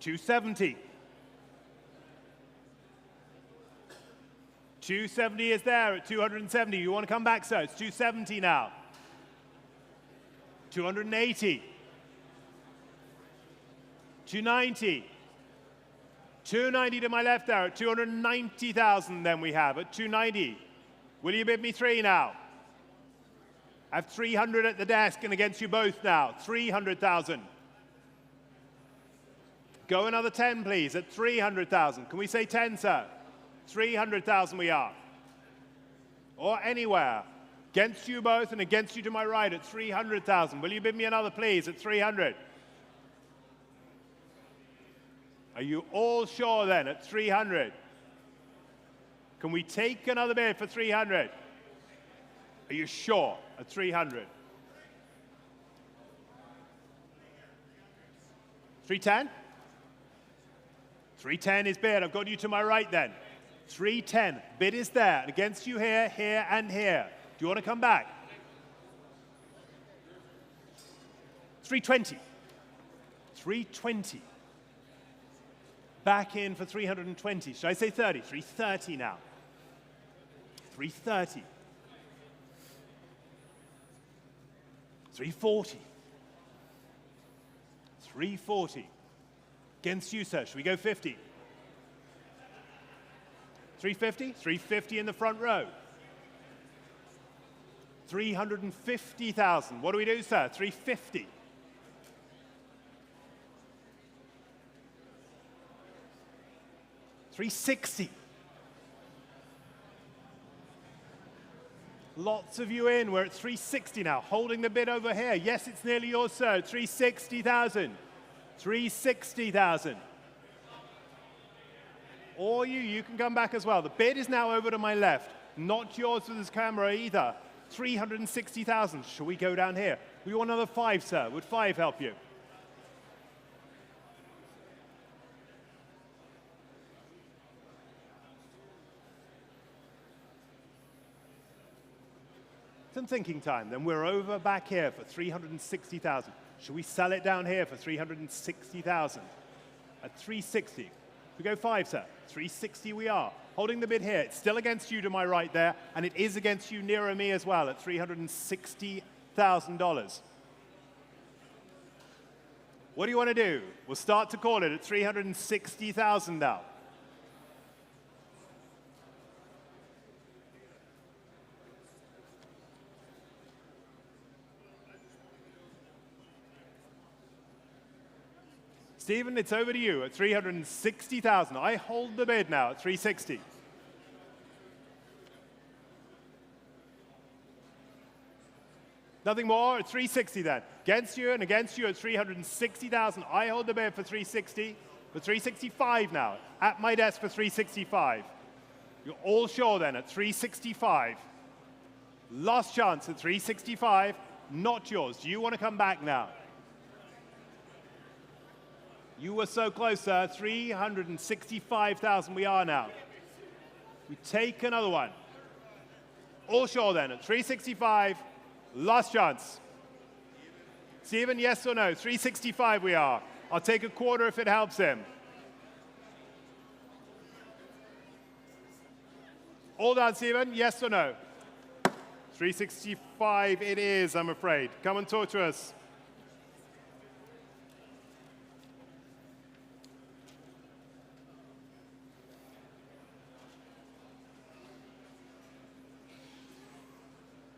270. 270 is there at 270. You want to come back, sir? It's 270 now. 280. 290. 290 to my left there at 290,000 then we have at 290. Will you bid me 3 now? I have 300 at the desk and against you both now. 300,000. Go another 10, please, at 300,000. Can we say 10, sir? 300,000 we are. Or anywhere. Against you both and against you to my right at 300,000. Will you bid me another, please, at 300? Are you all sure then at 300? Can we take another bid for 300? Are you sure at 300? 310? 310 is bid. I've got you to my right then. 310. Bid is there. Against you here, here, and here. Do you want to come back? 320. 320. Back in for 320. Should I say 30? 330 now. 330. 340. 340. Against you, sir. Should we go 50? 350? 350 in the front row. 350,000. What do we do, sir? 350. 360. Lots of you in. We're at 360 now. Holding the bid over here. Yes, it's nearly yours, sir. 360,000. 360,000. Or you can come back as well. The bid is now over to my left. Not yours with this camera either. 360,000. Shall we go down here? We want another 5, sir. Would 5 help you? Some thinking time. Then we're over back here for 360,000. Should we sell it down here for 360,000? At 360. We go 5, sir. 360 we are. Holding the bid here. It's still against you to my right there, and it is against you nearer me as well at $360,000. What do you want to do? We'll start to call it at 360,000 now. Stephen, it's over to you at 360,000. I hold the bid now at 360. Nothing more at 360 then. Against you and against you at 360,000. I hold the bid for 360. For 365 now. At my desk for 365. You're all sure then at 365. Last chance at 365. Not yours. Do you want to come back now? You were so close, sir. 365,000 we are now. We take another one. All sure then at 365. Last chance. Stephen, yes or no? 365 we are. I'll take a quarter if it helps him. All done, Stephen? Yes or no? 365 it is, I'm afraid. Come and talk to us.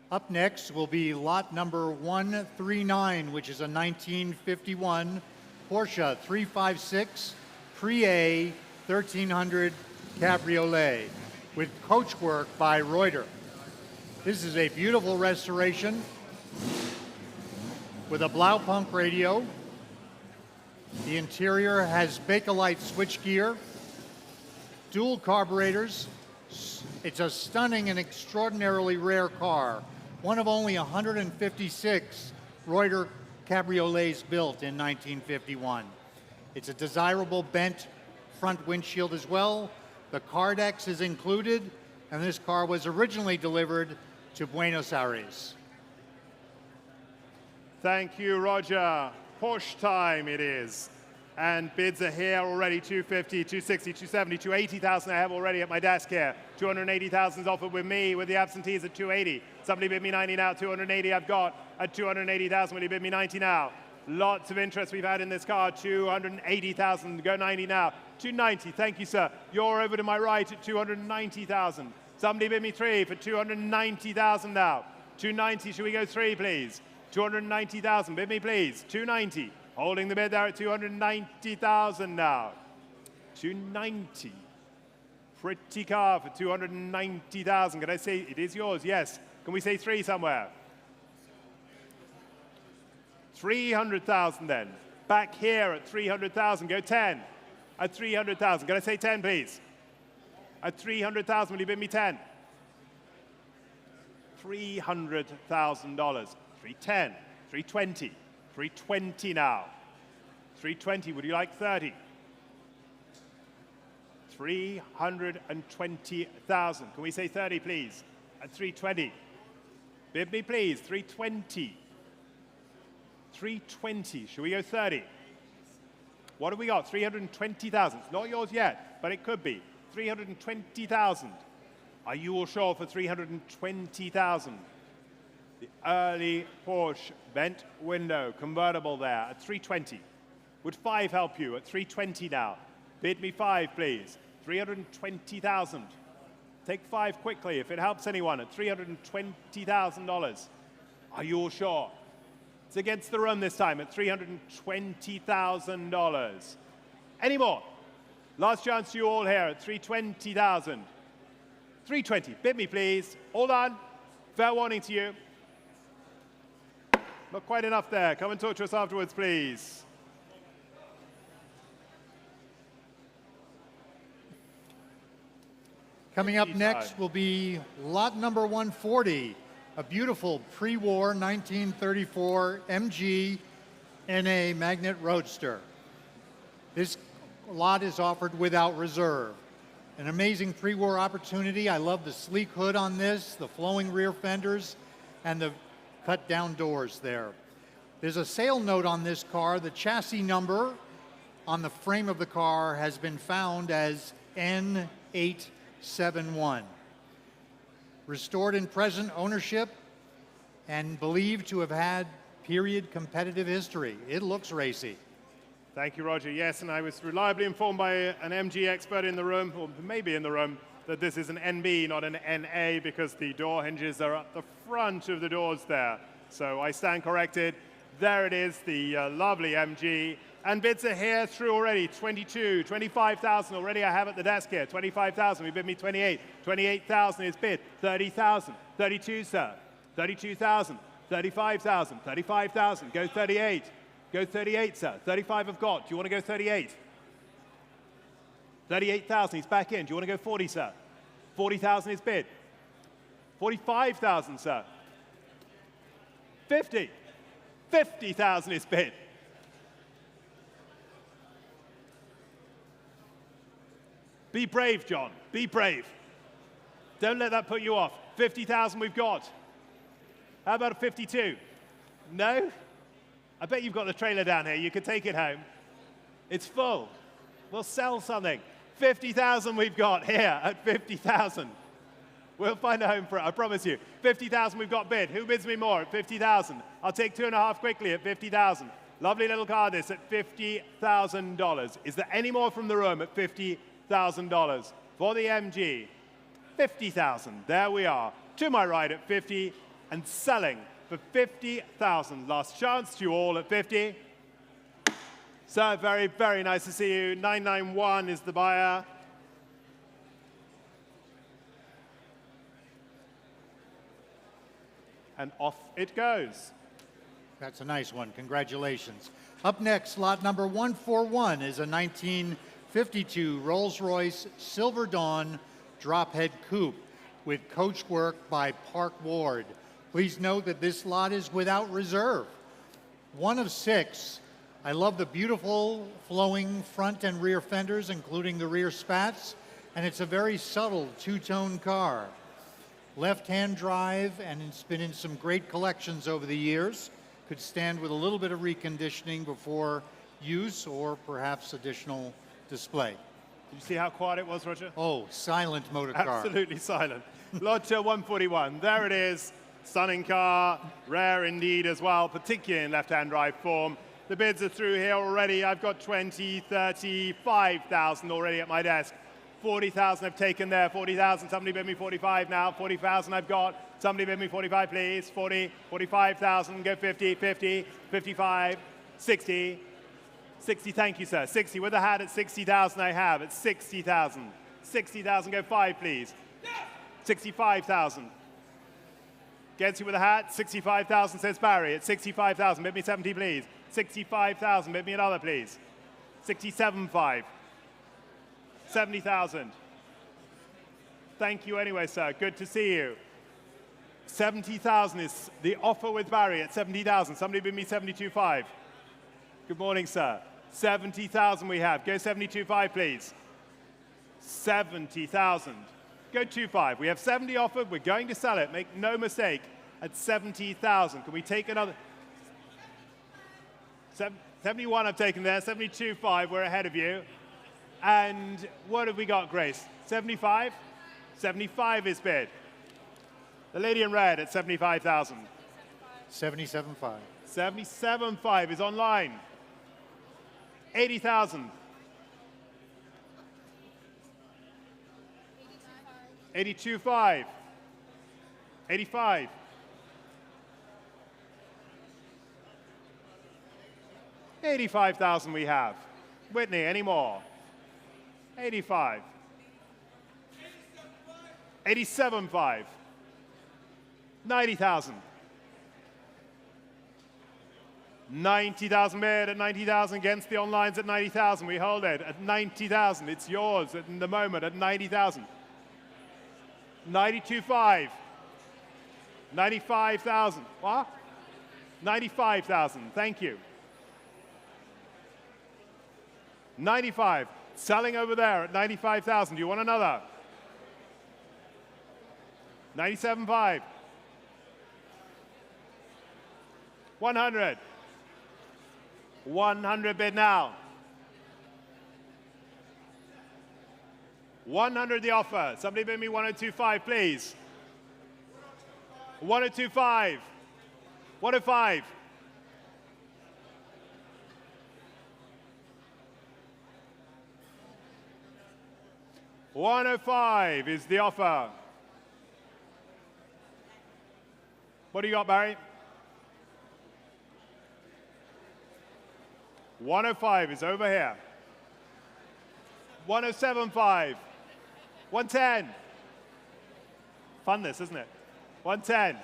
Up next will be lot number 139, which is a 1951 Porsche 356 Pre-A 1300 Cabriolet with coachwork by Reuter. This is a beautiful restoration with a Blaupunk radio. The interior has Bakelite switchgear, dual carburetors. It's a stunning and extraordinarily rare car. One of only 156 Reuter cabriolets built in 1951. It's a desirable bent front windshield as well. The Cardex is included, and this car was originally delivered to Buenos Aires. Thank you, Roger. Porsche time it is. And bids are here already, 250, 260, 270, 280,000 I have already at my desk here. 280,000 is offered with me, with the absentees at 280. Somebody bid me 90 now, 280 I've got at 280,000. Will you bid me 90 now? Lots of interest we've had in this car, 280,000, go 90 now. 290, thank you, sir. You're over to my right at 290,000. Somebody bid me 3 for 290,000 now. 290, should we go 3, please? 290,000, bid me, please. 290. Holding the bid there at 290,000 now. 290. Pretty car for 290,000. Can I say it is yours? Yes. Can we say 3 somewhere? 300,000 then. Back here at 300,000. Go 10. At 300,000. Can I say 10, please? At 300,000, will you bid me 10? $300,000. 310. 320. 320 now. 320, would you like 30? 320,000. Can we say 30, please? At 320. Bid me, please. 320. 320. Should we go 30? What have we got? 320,000. It's not yours yet, but it could be. 320,000. Are you all sure for 320,000? The early Porsche bent window convertible there at 320. Would 5 help you at 320 now? Bid me 5, please. 320,000. Take 5 quickly if it helps anyone at $320,000. Are you all sure? It's against the room this time at $320,000. Any more? Last chance to you all here at 320,000. 320. Bid me, please. All done. Fair warning to you. Not quite enough there. Come and talk to us afterwards, please. Coming up next will be lot number 140, a beautiful pre-war 1934 MG NA Magnet Roadster. This lot is offered without reserve. An amazing pre-war opportunity. I love the sleek hood on this, the flowing rear fenders, and the cut down doors there. There's a sale note on this car. The chassis number on the frame of the car has been found as N871. Restored in present ownership and believed to have had period competitive history. It looks racy. Thank you, Roger. Yes, and I was reliably informed by an MG expert in the room, or maybe in the room, that this is an NB, not an NA, because the door hinges are at the front of the doors there. So I stand corrected. There it is, the lovely MG. And bids are here through already. 22, 25,000 already I have at the desk here. 25,000, we bid me 28. 28,000 is bid. 30,000. 32, sir. 32,000. 35,000. 35,000. Go 38. Go 38, sir. 35 I've got. Do you want to go 38? 38,000, he's back in. Do you want to go 40, sir? 40,000 is bid. 45,000, sir. 50. 50,000 is bid. Be brave, John. Be brave. Don't let that put you off. 50,000 we've got. How about a 52? No? I bet you've got the trailer down here. You could take it home. It's full. We'll sell something. 50,000 we've got here at 50,000. We'll find a home for it, I promise you. 50,000 we've got bid. Who bids me more at 50,000? I'll take 2.5 quickly at 50,000. Lovely little car this at $50,000. Is there any more from the room at $50,000? For the MG, 50,000. There we are. To my right at 50 and selling for 50,000. Last chance to you all at 50. Sir, very, very nice to see you. 991 is the buyer. And off it goes. That's a nice one. Congratulations. Up next, lot number 141 is a 1952 Rolls-Royce Silver Dawn drop-head coupe with coachwork by Park Ward. Please note that this lot is without reserve. One of 6. I love the beautiful flowing front and rear fenders, including the rear spats, and it's a very subtle two-tone car. Left-hand drive, and it's been in some great collections over the years. Could stand with a little bit of reconditioning before use or perhaps additional display. Did you see how quiet it was, Roger? Oh, silent motor car. Absolutely silent. Lot 141, there it is. Stunning car, rare indeed as well, particularly in left-hand drive form. The bids are through here already. I've got 20, 30, 5,000 already at my desk. 40,000 I've taken there, 40,000, somebody bid me 45 now, 40,000 I've got, somebody bid me 45 please, 40, 45,000, go 50, 50, 55, 60, 60, thank you sir, 60, with a hat at 60,000 I have, at 60,000, 60,000, go 5 please, 65,000. Gets you with a hat, 65,000 says Barry, at 65,000, bid me 70 please, 65,000, bid me another please, 67.5. 70,000. Thank you anyway, sir. Good to see you. 70,000 is the offer with Barry at 70,000. Somebody bid me 72.5. Good morning, sir. 70,000 we have. Go 72.5, please. 70,000. Go 2.5. We have 70 offered. We're going to sell it. Make no mistake. At 70,000. Can we take another? 71 I've taken there. 72.5. We're ahead of you. And what have we got, Grace? 75? 75 is bid. The lady in red at 75,000. 77.5. 77.5 is online. 80,000. 82.5. 85. 85,000 we have. Whitney, any more? 85. 87.5. 90,000. 90,000 bid at 90,000 against the onlines at 90,000. We hold it at 90,000. It's yours in the moment at 90,000. 92.5. 95,000. What? 95,000. Thank you. 95. Selling over there at 95,000. Do you want another? 97.5. 100. 100 bid now. 100 the offer. Somebody bid me 102.5, please. 102.5. 105. 105 is the offer. What do you got, Barry? 105 is over here. 107.5. 110. Fun this, isn't it? 110.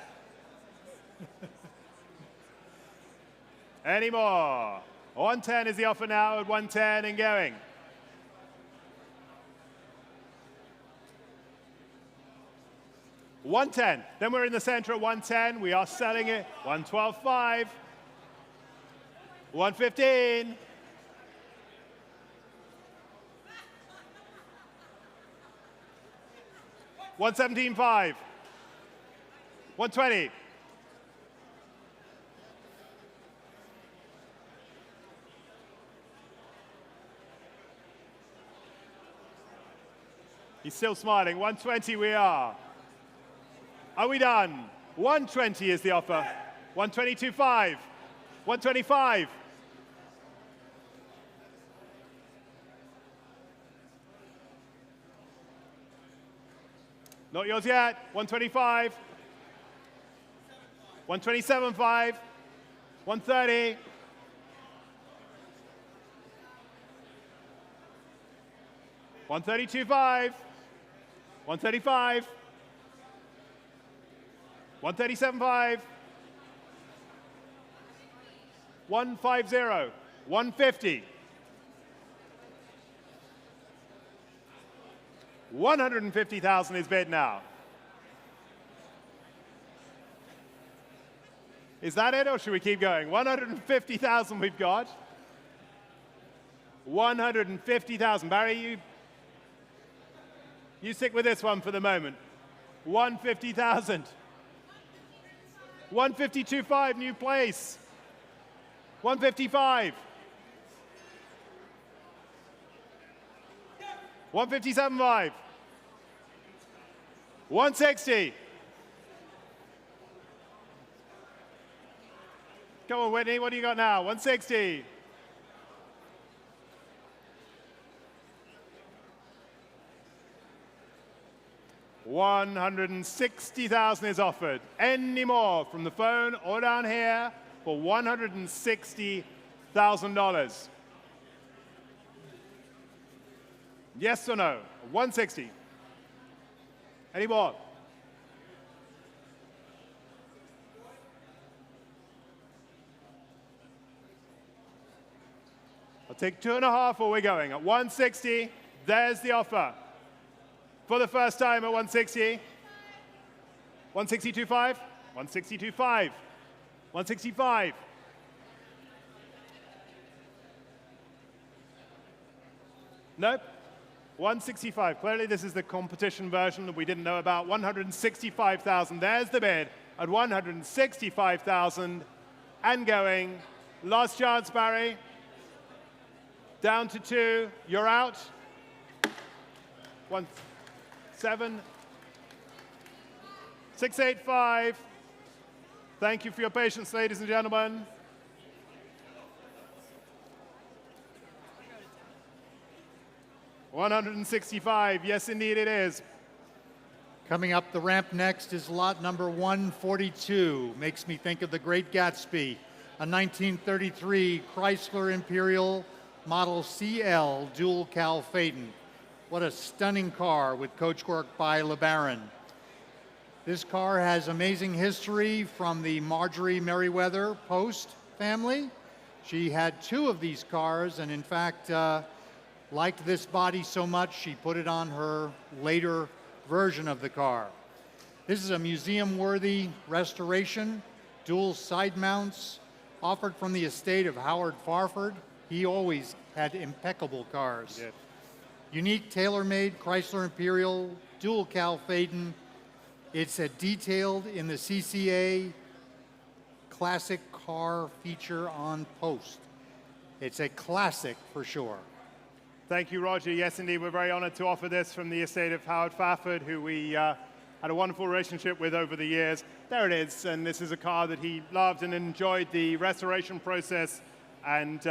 Any more? 110 is the offer now at 110 and going. 110. Then we're in the center at 110. We are selling it. 112.5. 115. 117.5. 120. 'He's still smiling. 120 we are. Are we done? 120 is the offer. 122.5. 125. Not yours yet. 125. 127.5. 130. 132.5. 135. 137.5. 150. 150. 150,000 is bid now. Is that it, or should we keep going? 150,000 we've got. 150,000. Barry, you stick with this one for the moment. 150,000. 152.5, new place. 155. 157.5. 160. Come on, Whitney, what do you got now? 160. 160,000 is offered. Any more from the phone or down here for $160,000? Yes or no? 160. Any more? I'll take 2.5 or we're going. At 160, there's the offer. For the first time at 160. 162.5. 162.5. 165. Nope. 165. Clearly this is the competition version that we didn't know about. 165,000. There's the bid at 165,000 and going. Last chance, Barry. Down to 2. You're out. 7. 685. Thank you for your patience, ladies and gentlemen. $165. Yes, indeed it is. Coming up the ramp next is lot number 142. Makes me think of The Great Gatsby, a 1933 Chrysler Imperial Model CL dual cal Phaeton. What a stunning car with coachwork by LeBaron. This car has amazing history from the Marjorie Merriweather Post family. She had 2 of these cars and in fact liked this body so much she put it on her later version of the car. This is a museum-worthy restoration, dual side mounts, offered from the estate of Howard Farford. He always had impeccable cars. Yeah. Unique tailor-made Chrysler Imperial dual cal Phaeton. It's detailed in the CCA classic car feature on post. It's a classic for sure. Thank you, Roger. Yes, indeed, we're very honored to offer this from the estate of Howard Fafford, who we had a wonderful relationship with over the years. There it is, and this is a car that he loved and enjoyed the restoration process and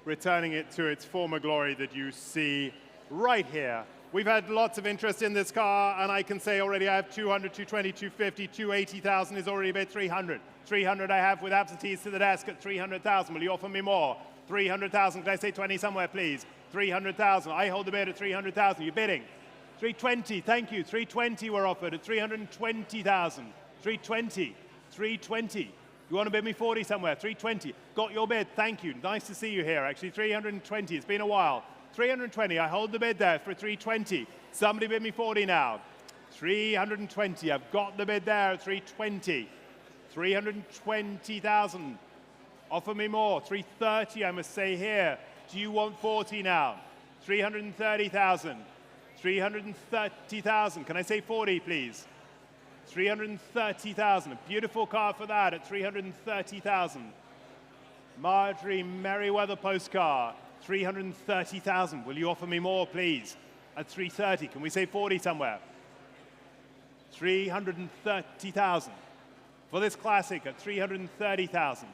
returning it to its former glory that you see right here. We've had lots of interest in this car, and I can say already I have 200, 220, 250, 280,000 is already bid 300. 300 I have with absentees to the desk at 300,000. Will you offer me more? 300,000. Can I say 20 somewhere, please? 300,000. I hold the bid at 300,000. You're bidding. 320. Thank you. 320 were offered at 320,000. 320. 320. You want to bid me 40 somewhere? 320. Got your bid. Thank you. Nice to see you here. Actually, 320. It's been a while. 320. I hold the bid there for 320. Somebody bid me 40 now. 320. I've got the bid there at 320. 320,000. Offer me more. 330, I must say here. Do you want 40 now? 330,000. 330,000. Can I say 40, please? 330,000. A beautiful car for that at 330,000. Marjorie Merriweather postcar. 330,000. Will you offer me more, please? At 330. Can we say 40 somewhere? 330,000. For this classic at 330,000.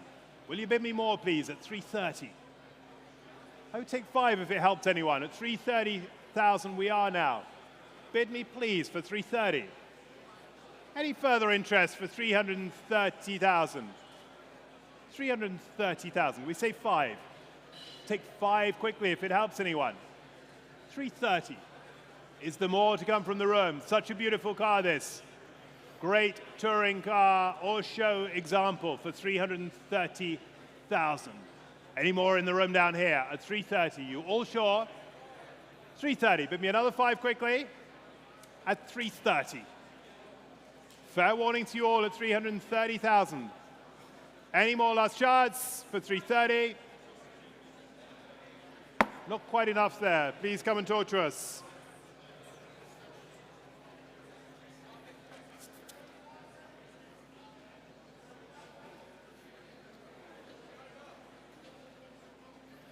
Will you bid me more, please, at 330? I would take 5 if it helped anyone. At 330,000 we are now. Bid me, please, for 330. Any further interest for 330,000? 330,000. We say 5. Take 5 quickly if it helps anyone. 330. Is there more to come from the room? Such a beautiful car, this. Great touring car or show example for 330,000. Any more in the room down here at 330? You all sure? 330. Bid me another 5 quickly at 330. Fair warning to you all at 330,000. Any more last chance for 330? Not quite enough there. Please come and talk to us.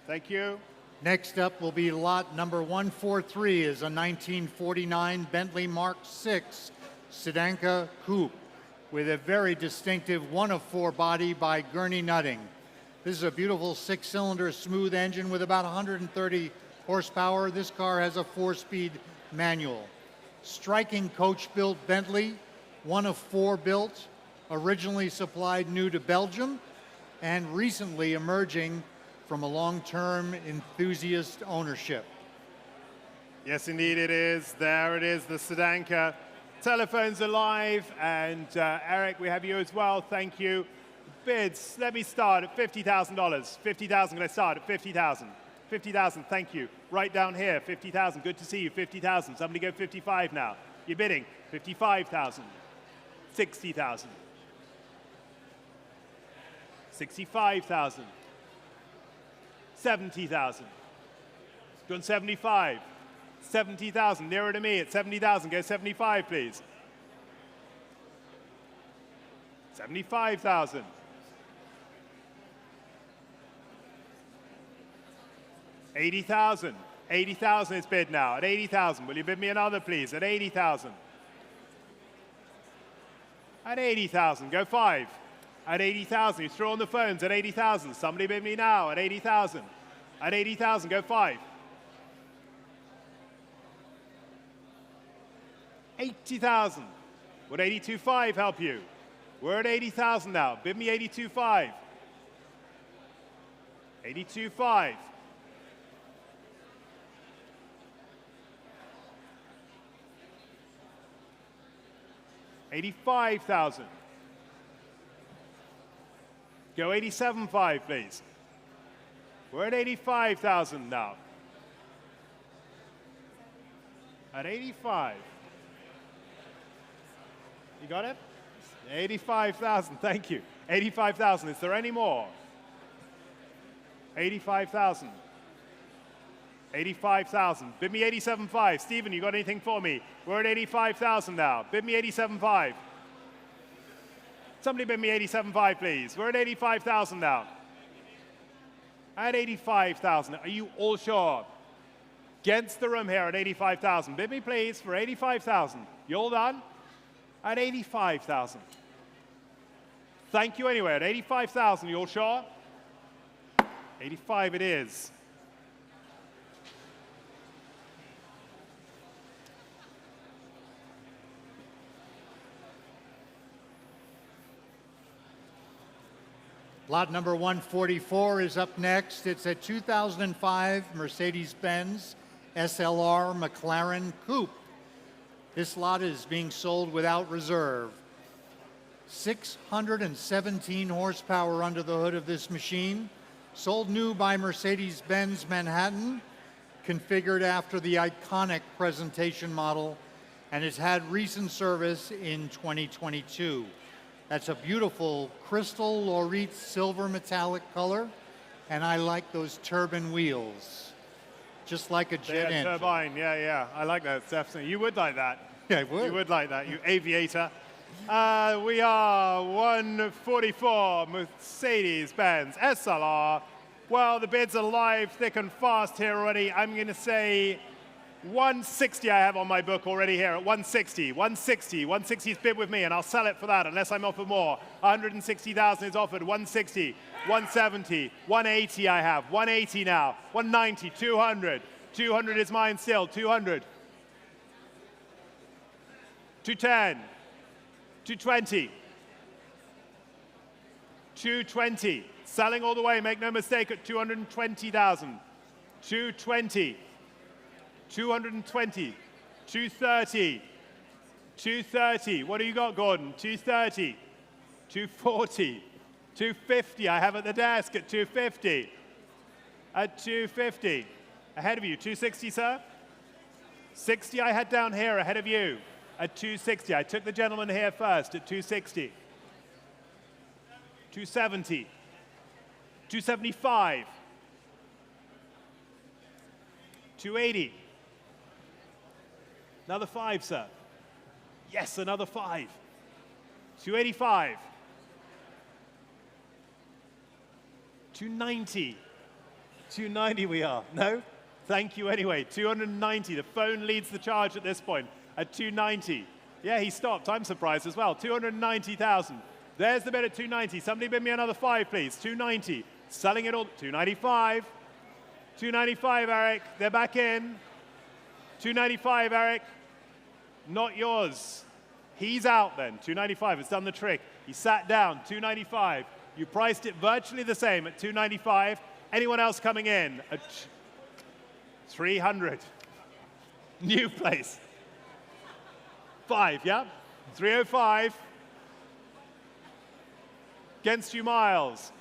Thank you. Next up will be lot number 143 is a 1949 Bentley Mark VI Sedanka Coupe with a very distinctive 1 of 4 body by Gurney Nutting. This is a beautiful 6-cylinder smooth engine with about 130 horsepower. This car has a 4-speed manual. Striking coach-built Bentley, 1 of 4 built, originally supplied new to Belgium, and recently emerging from a long-term enthusiast ownership. Yes, indeed it is. There it is, the Sedanka. Telephones are live, and Eric, we have you as well. Thank you. Bids, let me start at $50,000. 50,000, can I start at 50,000? 50,000, thank you. Right down here, 50,000, good to see you, 50,000. Somebody go 55 now. You're bidding, 55,000. 60,000. 65,000. 70,000. Done 75. 70,000, nearer to me at 70,000. Go 75, please. 75,000. 80,000. 80,000 is bid now. At 80,000, will you bid me another, please? At 80,000. At 80,000, go 5. At 80,000, you throw on the phones at 80,000. Somebody bid me now at 80,000. At 80,000, go 5. 80,000. Would 82.5 help you? We're at 80,000 now. Bid me 82.5. 82.5. 85,000. Go 87.5, please. We're at 85,000 now. At 85. You got it? 85,000, thank you. 85,000, is there any more? 85,000. 85,000. Bid me 87.5. Stephen, you got anything for me? We're at 85,000 now. Bid me 87.5. Somebody bid me 87.5, please. We're at 85,000 now. At 85,000. Are you all sure? Against the room here at 85,000. Bid me, please, for 85,000. You all done? At 85,000. Thank you anyway. At 85,000, you all sure? 85 it is. Lot number 144 is up next. It's a 2005 Mercedes-Benz SLR McLaren Coupe. This lot is being sold without reserve. 617 horsepower under the hood of this machine. Sold new by Mercedes-Benz Manhattan, configured after the iconic presentation model, and has had recent service in 2022. That's a beautiful crystal Lorite silver metallic color, and I like those turbine wheels, just like a jet engine. Turbine, yeah. I like that, definitely. You would like that. Yeah, I would. You would like that, you aviator. We are 144 Mercedes-Benz SLR. Well, the bids are live, thick and fast here already. I'm going to say 160 I have on my book already here at 160. 160. 160 is bid with me, and I'll sell it for that unless I'm offered more. 160,000 is offered. 160. 170. 180 I have. 180 now. 190. 200. 200 is mine still. 200. 210. 220. 220. Selling all the way, make no mistake, at 220,000. 220. 220. 230. 230. What do you got, Gordon? 230. 240. 250. I have at the desk at 250. At 250. Ahead of you. 260, sir? 60 I had down here ahead of you at 260. I took the gentleman here first at 260. 270. 275. 280. Another 5, sir. Yes, another 5. 285. 290. 290 we are. No? Thank you anyway. 290. The phone leads the charge at this point at 290. Yeah, he stopped. I'm surprised as well. 290,000. There's the bid at 290. Somebody bid me another 5, please. 290. Selling it all. 295. 295, Eric. They're back in. 295, Eric. Not yours. He's out then. 295. It's done the trick. He sat down. 295. You priced it virtually the same at 295. Anyone else coming in at 300? New place. 5, yeah? 305. Against you, Miles.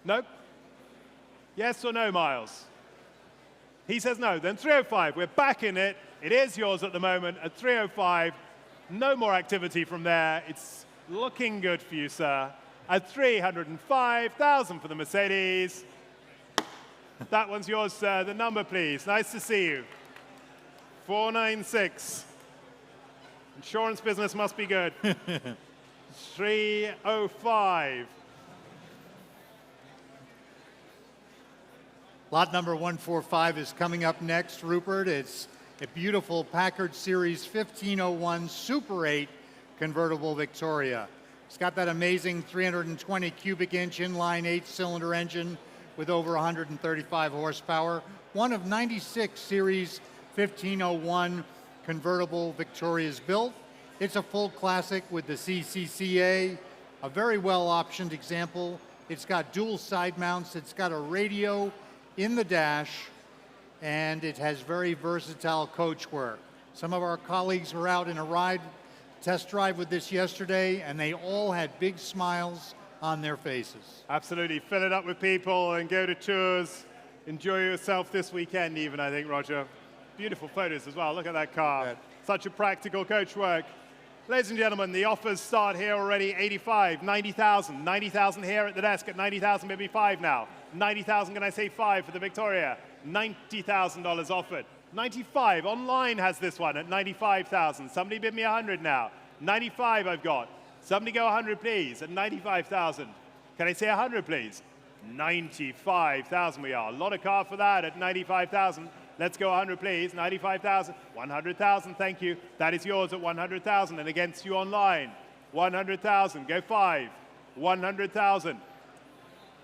No? Yes or no, Miles? He says no. Then 305. We're back in it. It is yours at the moment at 305. No more activity from there. It's looking good for you, sir. At 305,000 for the Mercedes. That one's yours, sir. The number, please. Nice to see you. 496. Insurance business must be good. 305. Lot number 145 is coming up next, Rupert. It's a beautiful Packard Series 1501 Super 8 convertible Victoria. It's got that amazing 320 cubic inch inline 8-cylinder engine with over 135 horsepower. One of 96 Series 1501 convertible Victorias built. It's a full classic with the CCCA, a very well optioned example. It's got dual side mounts. It's got a radio in the dash, and it has very versatile coachwork. Some of our colleagues were out in a test drive with this yesterday, and they all had big smiles on their faces. Absolutely. Fill it up with people and go to tours. Enjoy yourself this weekend even, I think, Roger. Beautiful photos as well. Look at that car. Yeah. Such a practical coachwork. Ladies and gentlemen, the offers start here already. 85, 90,000. 90,000 here at the desk at 90,000, maybe 5 now. 90,000, can I say 5 for the Victoria? $90,000 offered. 95, online has this one at 95,000. Somebody bid me 100 now. 95 I've got. Somebody go 100, please, at 95,000. Can I say 100, please? 95,000 we are. A lot of car for that at 95,000. Let's go 100, please. 95,000. 100,000, thank you. That is yours at 100,000. And against you online. 100,000. Go 5. 100,000.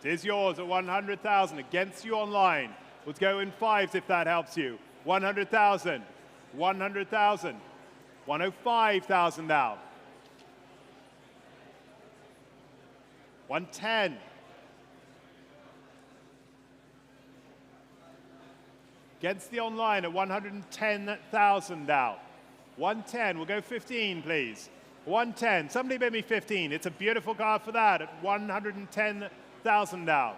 It is yours at 100,000. Against you online. Let's go in 5s if that helps you. 100,000. 100,000. 105,000 now. 110. Against the online at 110,000 now. 110, we'll go 15, please. 110, somebody bid me 15. It's a beautiful car for that at 110,000 now.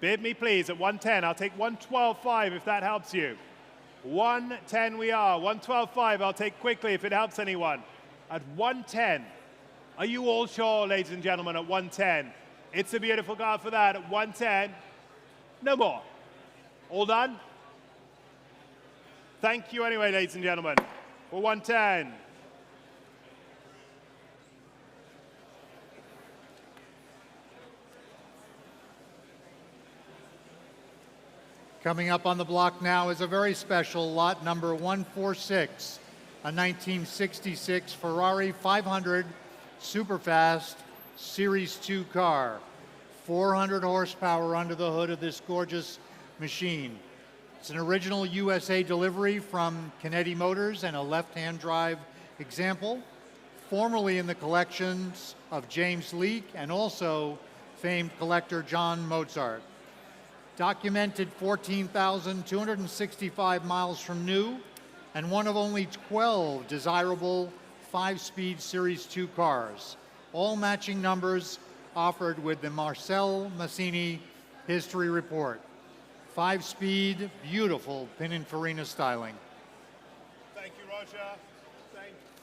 Bid me, please, at 110. I'll take 112.5 if that helps you. 110 we are. 112.5 I'll take quickly if it helps anyone. At 110. Are you all sure, ladies and gentlemen, at 110? It's a beautiful car for that at 110. No more. All done? Thank you anyway, ladies and gentlemen, for 110. Coming up on the block now is a very special lot number 146, a 1966 Ferrari 500 Superfast Series 2 car. 400 horsepower under the hood of this gorgeous machine. It's an original USA delivery from Kennedy Motors and a left-hand drive example, formerly in the collections of James Leake and also famed collector John Mozart. Documented 14,265 miles from new and one of only 12 desirable 5-speed Series 2 cars, all matching numbers offered with the Marcel Massini History Report. 5-speed, beautiful Pininfarina styling. Thank you, Roger.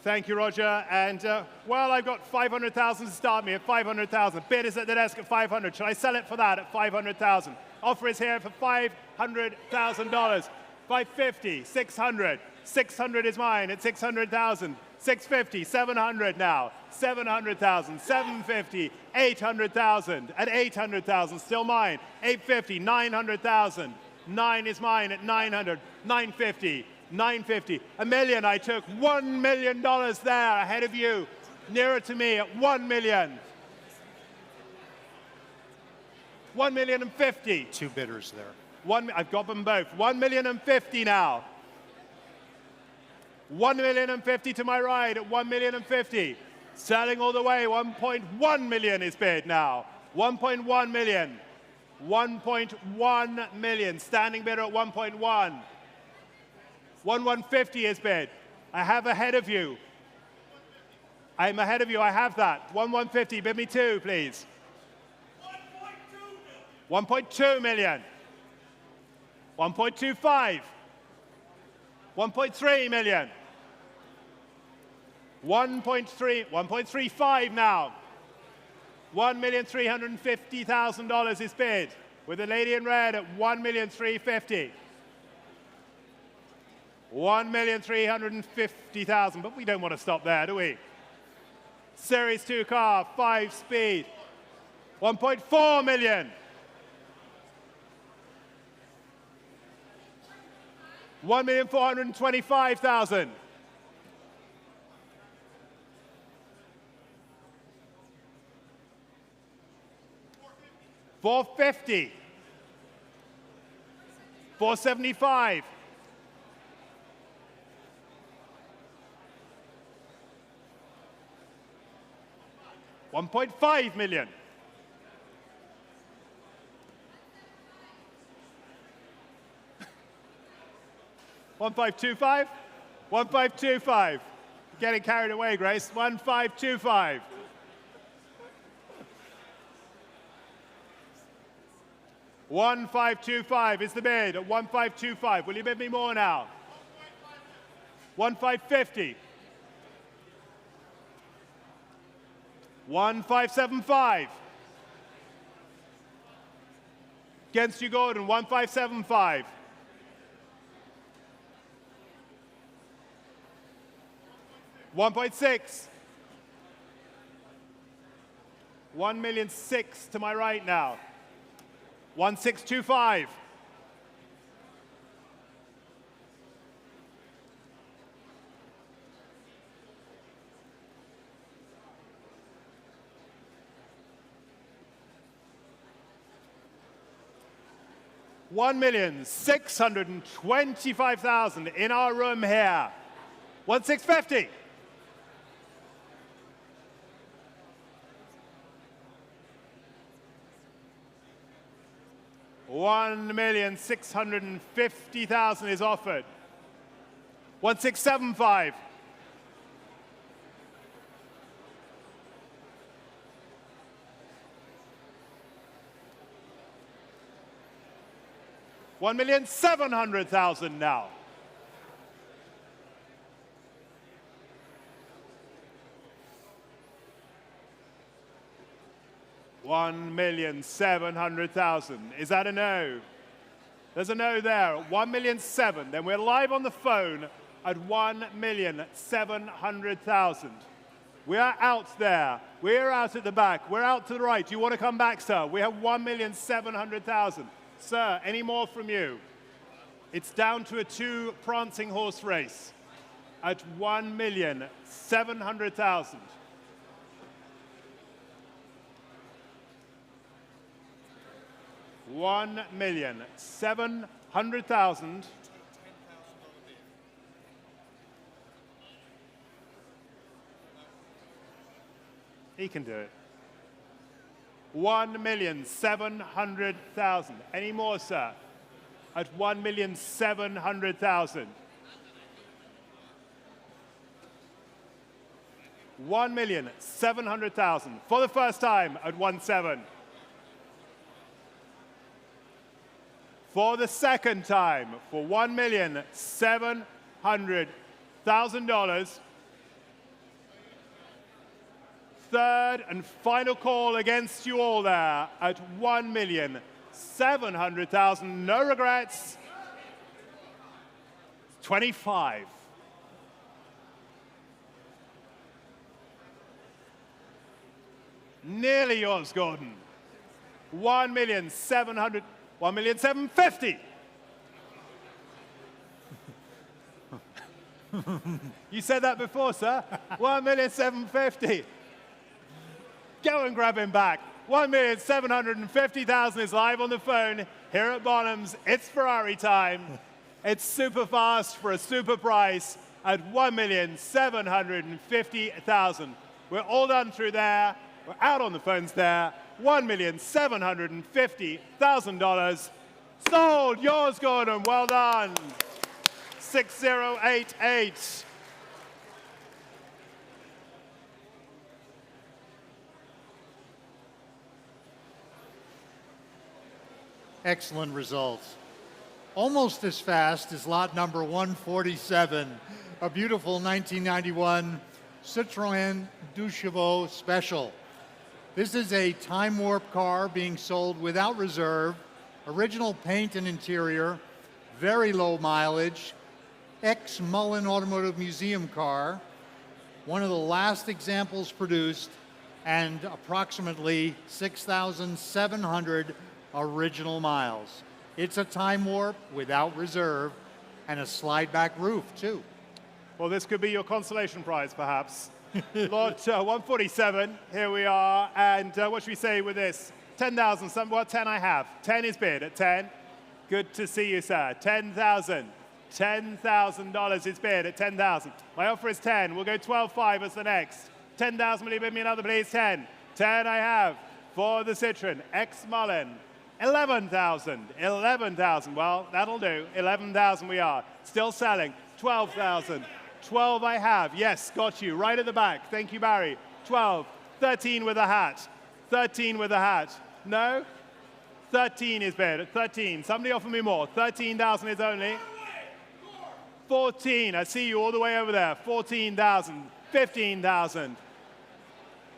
Thank you, Roger. And, well, I've got 500,000 to start me at 500,000. Bid is at the desk at 500. Shall I sell it for that at 500,000? Offer is here for $500,000. 550, 600. 600 is mine at 600,000. 650, 700 now. 700,000, 750, 800,000 at 800,000, still mine. 850, 900,000. 9 is mine at 900. 950, 950. Amelia and I took $1 million there ahead of you. Nearer to me at 1 million. 1,050,000. Two bidders there. I've got them both. 1,050,000 now. 1,050,000 to my right at 1,050,000. Selling all the way. 1.1 million is bid now. 1.1 million. 1.1 million. Standing bidder at 1.1. 1,150 is bid. I have ahead of you. I'm ahead of you. I have that. 1,150. Bid me 2, please. 1.2 million. 1.25. 1.3 million. 1.35 now. $1,350,000 is bid, with the lady in red at 1,350,000. 1,350,000, but we don't want to stop there, do we? Series 2 car, 5-speed. 1.4 million. 1,425,000. 450. 475. 1.5 million. 1.525. 1.525. Getting carried away, Grace. 1.525. 1.525 is the bid at 1.525. Will you bid me more now? 1.550. 1.575. Against you, Gordon. 1.575. 1.6. 1,006,000 to my right now. 1.625. 1,625,000 in our room here. 1.650. 1,650,000 is offered. 1.675. 1,700,000 now. 1,700,000. Is that a no? There's a no there. 1,700,000. Then we're live on the phone at 1,700,000. We are out there. We're out at the back. We're out to the right. Do you want to come back, sir? We have 1,700,000. Sir, any more from you? It's down to a 2 prancing horse race at 1,700,000. $1,700,000. He can do it. 1,700,000. Any more, sir? At 1,700,000. 1,700,000 for the first time at 1.7. For the second time for $1,700,000. Third and final call against you all there at 1,700,000. No regrets. 25. Nearly yours, Gordon. 1,700,000. 1,750,000. You said that before, sir. 1,750,000. Go and grab him back. 1,750,000 is live on the phone here at Bonhams. It's Ferrari time. It's super fast for a super price at 1,750,000. We're all done through there. We're out on the phones there. $1,750,000. Sold. Yours, Gordon. Well done. 6088. Excellent results. Almost as fast as lot number 147, a beautiful 1991 Citroën Deux Special. This is a time warp car being sold without reserve, original paint and interior, very low mileage, ex-Mullen Automotive Museum car, one of the last examples produced, and approximately 6,700 original miles. It's a time warp without reserve and a slide back roof too. Well, this could be your consolation prize, perhaps. Lot 147, here we are. And what should we say with this? 10,000, what 10 I have? 10 is bid at 10. Good to see you, sir. 10,000. $10,000 is bid at 10,000. My offer is 10. We'll go 12.5 as the next. 10,000, will you bid me another, please? 10. 10 I have for the Citroën ex-Mullen. 11,000. 11,000. Well, that'll do. 11,000 we are. Still selling. 12,000. 12 I have. Yes, got you. Right at the back. Thank you, Barry. 12. 13 with a hat. 13 with a hat. No? 13 is bid. 13. Somebody offer me more. 13,000 is only. 14. I see you all the way over there. 14,000. 15,000.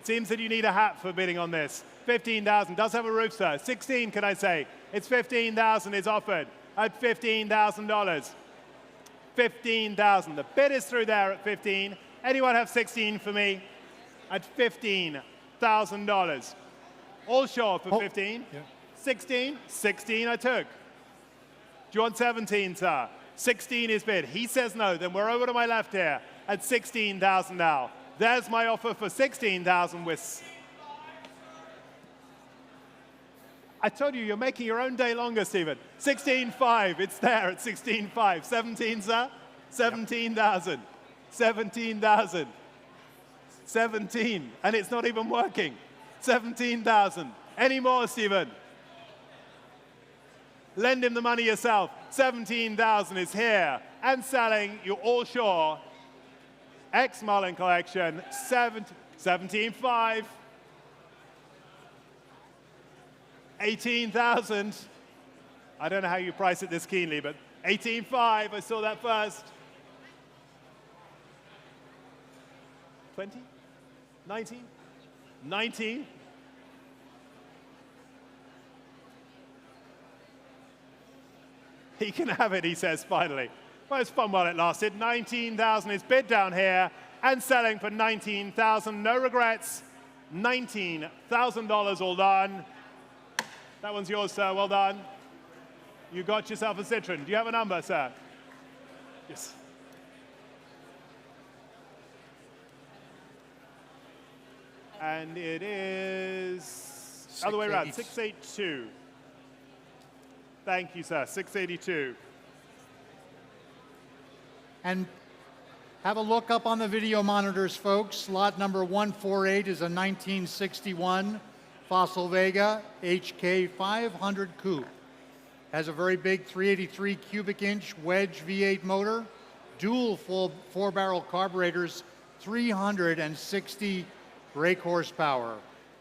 Seems that you need a hat for bidding on this. 15,000. Does have a roof, sir. 16, can I say? It's 15,000 is offered at $15,000. 15,000. The bid is through there at 15. Anyone have 16 for me? At $15,000. All sure for 15? Yeah. 16? 16 I took. Do you want 17, sir? 16 is bid. He says no. Then we're over to my left here at 16,000 now. There's my offer for 16,000 with... I told you, you're making your own day longer, Stephen. 16.5, it's there at 16.5. 17, sir? 17,000. 17,000. 17, and it's not even working. 17,000. Any more, Stephen? Lend him the money yourself. 17,000 is here and selling. You're all sure. Ex-Mullen collection, 17.5. 18,000. I don't know how you price it this keenly, but 18.5, I saw that first. 20? 19? 19? He can have it, he says, finally. Well, it's fun while it lasted. 19,000 is bid down here and selling for 19,000. No regrets. $19,000 all done. That one's yours, sir. Well done. You got yourself a Citroen. Do you have a number, sir? Yes. And it is other way around, 682. Thank you, sir, 682. And have a look up on the video monitors, folks. Lot number 148 is a 1961 Fossil Vega HK 500 coupe. Has a very big 383 cubic inch wedge V8 motor, dual full 4-barrel carburetors, 360 brake horsepower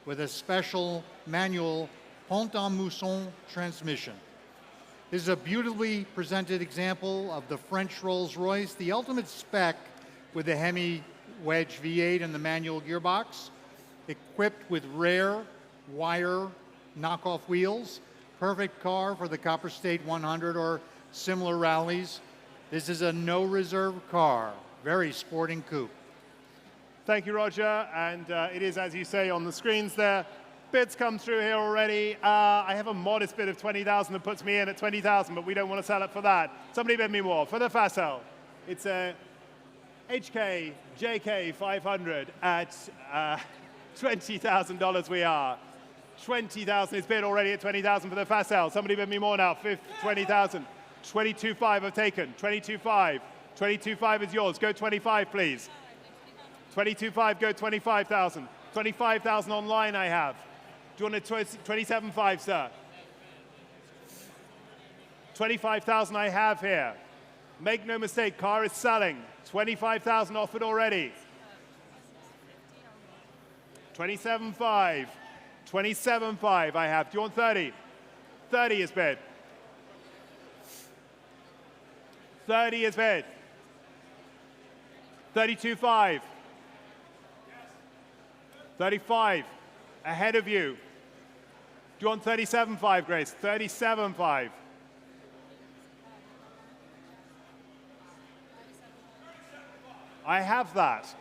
with a special manual Pont-à-Mousson transmission. This is a beautifully presented example of the French Rolls-Royce, the ultimate spec with the Hemi wedge V8 and the manual gearbox, equipped with rare wire knockoff wheels. Perfect car for the Copper State 100 or similar rallies. This is a no reserve car, very sporting coupe. Thank you, Roger. And it is, as you say, on the screens there. Bids come through here already. I have a modest bid of 20,000 that puts me in at 20,000, but we don't want to sell it for that. Somebody bid me more for the fast sell. It's a HK JK 500 at $20,000 we are. 20,000 is bid already at 20,000 for the fast sell. Somebody bid me more now, 20,000. 22.5 I've taken, 22.5. 22.5 is yours, go 25 please. 22.5, go 25,000. 25,000 online I have. Do you want a 27.5, sir? 25,000 I have here. Make no mistake, car is selling. 25,000 offered already. 27.5. 27.5 I have. Do you want 30? 30 is bid. 30 is bid. 32.5. 35. Ahead of you. Do you want 37.5, Grace? 37.5. I have that.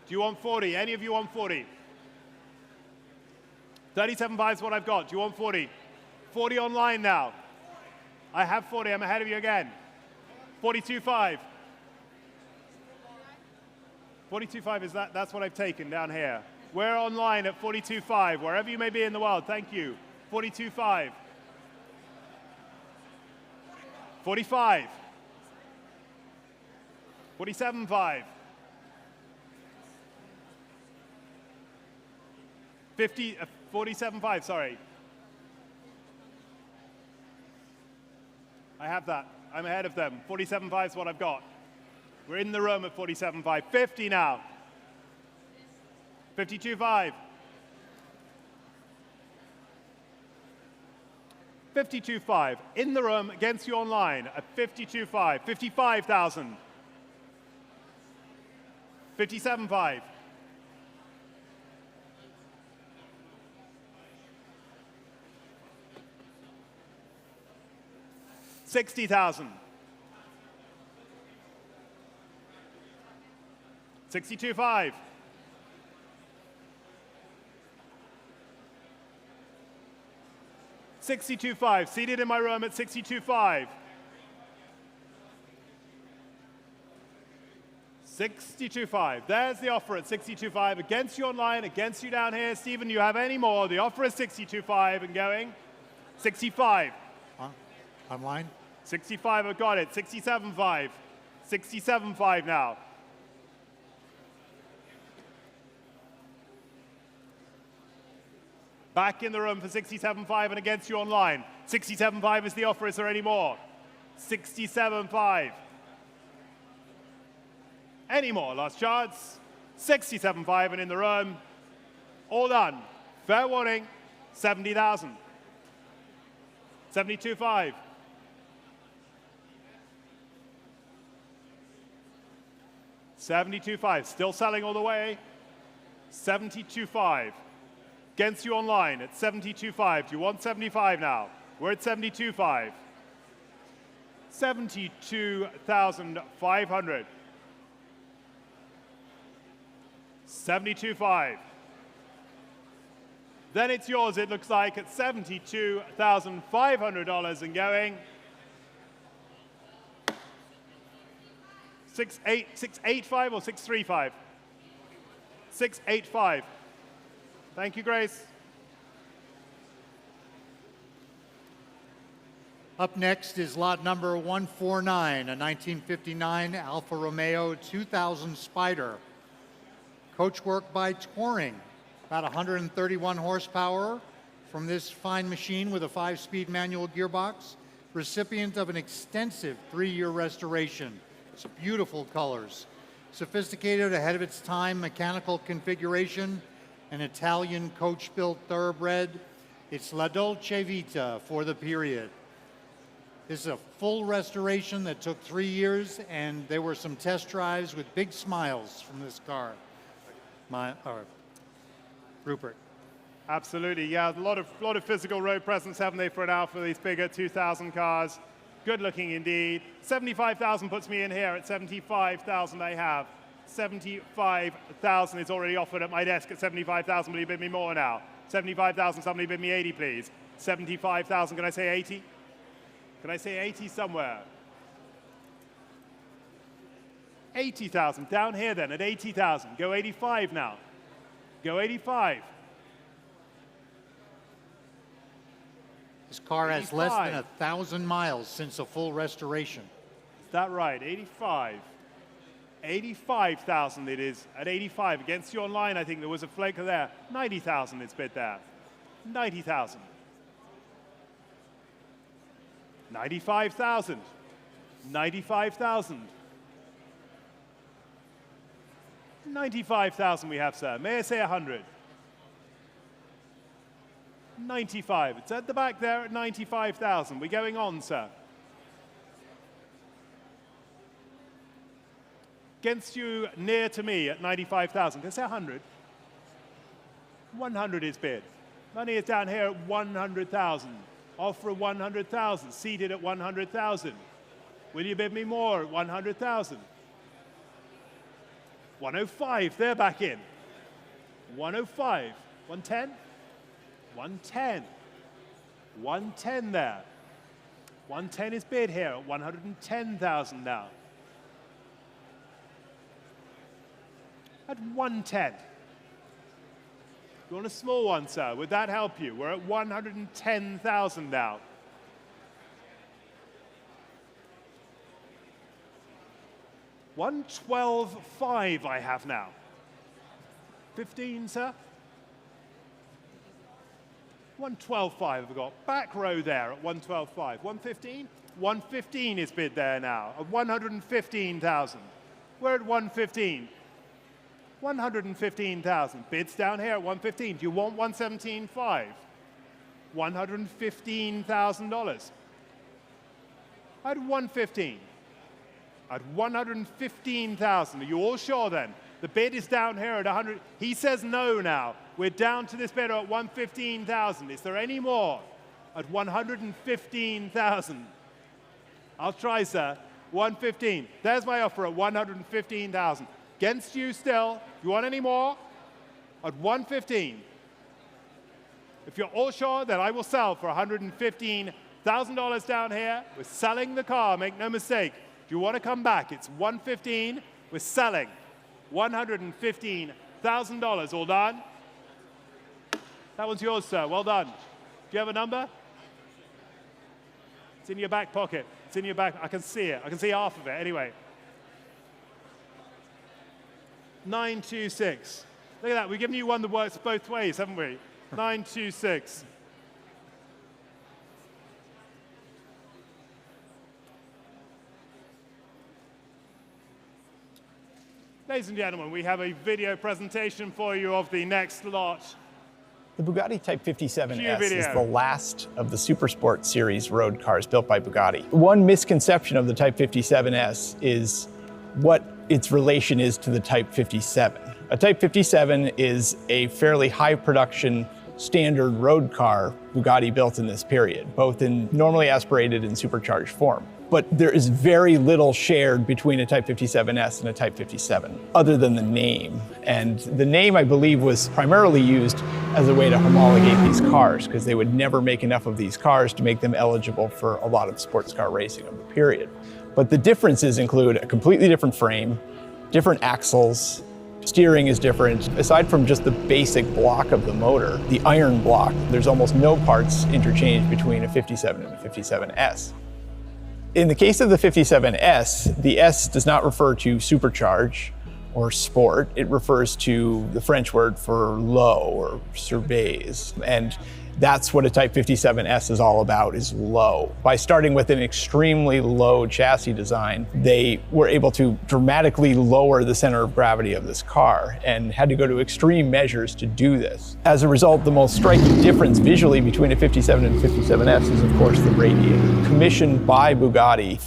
Do you want 40? Any of you want 40? 37.5 is what I've got. Do you want 40? 40 online now. I have 40. I'm ahead of you again. 42.5. 42.5 is that. That's what I've taken down here. We're online at 42.5, wherever you may be in the world. Thank you. 42.5. 45. 47.5. 47.5, sorry. I have that. I'm ahead of them. 47.5 is what I've got. We're in the room at 47.5. 50 now. 52.5. 52.5. In the room against you online at 52.5. 55,000. 57.5. 60,000. 62.5. 62.5. Seated in my room at 62.5. 62.5. There's the offer at 62.5. Against you online, against you down here. Stephen, you have any more? The offer is 62.5 and going. 65. Online? 65, I've got it. 67.5. 67.5 now. Back in the room for 67.5 and against you online. 67.5 is the offer. Is there any more? 67.5. Any more? Last chance. 67.5 and in the room. All done. Fair warning. 70,000. 72.5. 72.5. Still selling all the way. 72.5. Against you online at 72.5. Do you want 75 now? We're at 72.5. 72,500. 72.5. Then it's yours, it looks like, at $72,500 and going. 685 or 635? 685. Thank you, Grace. Up next is lot number 149, a 1959 Alfa Romeo 2000 Spider. Coachwork by Touring, about 131 horsepower from this fine machine with a 5-speed manual gearbox, recipient of an extensive 3-year restoration. It's beautiful colors, sophisticated, ahead of its time mechanical configuration, an Italian coach-built thoroughbred. It's La Dolce Vita for the period. This is a full restoration that took 3 years, and there were some test drives with big smiles from this car. Rupert. Absolutely, yeah, a lot of physical road presence, haven't they, for an Alfa, these bigger 2000 cars. Good looking indeed. 75,000 puts me in here at 75,000 I have. 75,000 is already offered at my desk at 75,000. Will you bid me more now? 75,000, somebody bid me 80, please. 75,000, can I say 80? Can I say 80 somewhere? 80,000, down here then at 80,000. Go 85 now. Go 85. This car has 85. less than 1,000 miles since a full restoration. Is that right? 85. 85,000 it is at 85. Against your line, I think there was a flake there. 90,000 it's bid there. 90,000. 95,000. 95,000. 95,000 we have, sir. May I say 100? 95. It's at the back there at 95,000. We're going on, sir. Against you near to me at 95,000. Can I say 100? 100 is bid. Money is down here at 100,000. Offer 100,000. Seated at 100,000. Will you bid me more at 100,000? 105. They're back in. 105. 110? 110. 110 there. 110 is bid here at 110,000 now. At 110. You want a small one, sir? Would that help you? We're at 110,000 now. $112,500 I have now. 15, sir? 112,500 I've got. Back row there at 112,500. 115? 115 is bid there now at 115,000. We're at 115. 115,000. Bids down here at 115. Do you want 117,500? $115,000. At 115. At 115,000. Are you all sure then? The bid is down here at 100. He says no now. We're down to this bidder at 115,000. Is there any more? At 115,000. I'll try, sir. 115. There's my offer at 115,000. Against you still. You want any more? At 115. If you're all sure, then I will sell for $115,000 down here. We're selling the car, make no mistake. Do you want to come back? It's 115. We're selling $115,000. All done? That one's yours, sir. Well done. Do you have a number? It's in your back pocket. It's in your back. I can see it. I can see half of it. Anyway. 926. Look at that. We've given you one that works both ways, haven't we? 926. Ladies and gentlemen, we have a video presentation for you of the next lot. The Bugatti Type 57S Cue video. is the last of the Supersport series road cars built by Bugatti. One misconception of the Type 57S is what its relation is to the Type 57. A Type 57 is a fairly high production standard road car Bugatti built in this period, both in normally aspirated and supercharged form. But there is very little shared between a Type 57S and a Type 57, other than the name. And the name, I believe, was primarily used as a way to homologate these cars, because they would never make enough of these cars to make them eligible for a lot of sports car racing of the period. But the differences include a completely different frame, different axles, steering is different. Aside from just the basic block of the motor, the iron block, there's almost no parts interchanged between a 57 and a 57S. In the case of the 57S, the S does not refer to supercharge or sport. It refers to the French word for low or surveys. And that's what a Type 57S is all about, is low. By starting with an extremely low chassis design, they were able to dramatically lower the center of gravity of this car and had to go to extreme measures to do this. As a result, the most striking difference visually between a 57 and a 57S is, of course, the radiator. Commissioned by Bugatti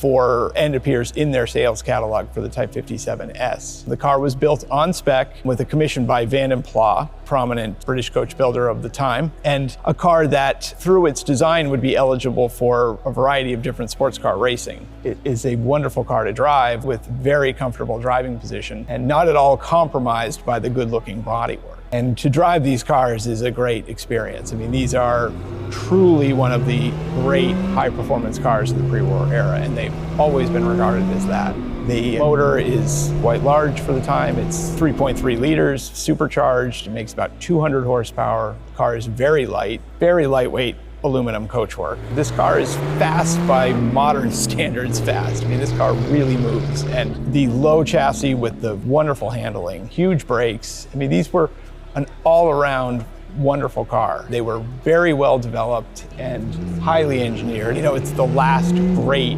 and appears in their sales catalog for the Type 57S. The car was built on spec with a commission by Van and Pla, prominent British coach builder of the time, and a car that, through its design, would be eligible for a variety of different sports car racing. It is a wonderful car to drive with very comfortable driving position and not at all compromised by the good-looking bodywork. And to drive these cars is a great experience. I mean, these are truly one of the great high-performance cars of the pre-war era, and they've always been regarded as that. The motor is quite large for the time. It's 3.3 liters, supercharged. It makes about 200 horsepower. The car is very lightweight aluminum coachwork. This car is fast by modern standards fast. I mean, this car really moves. And the low chassis with the wonderful handling, huge brakes. I mean, these were an all-around wonderful car. They were very well developed and highly engineered. You know, it's the last great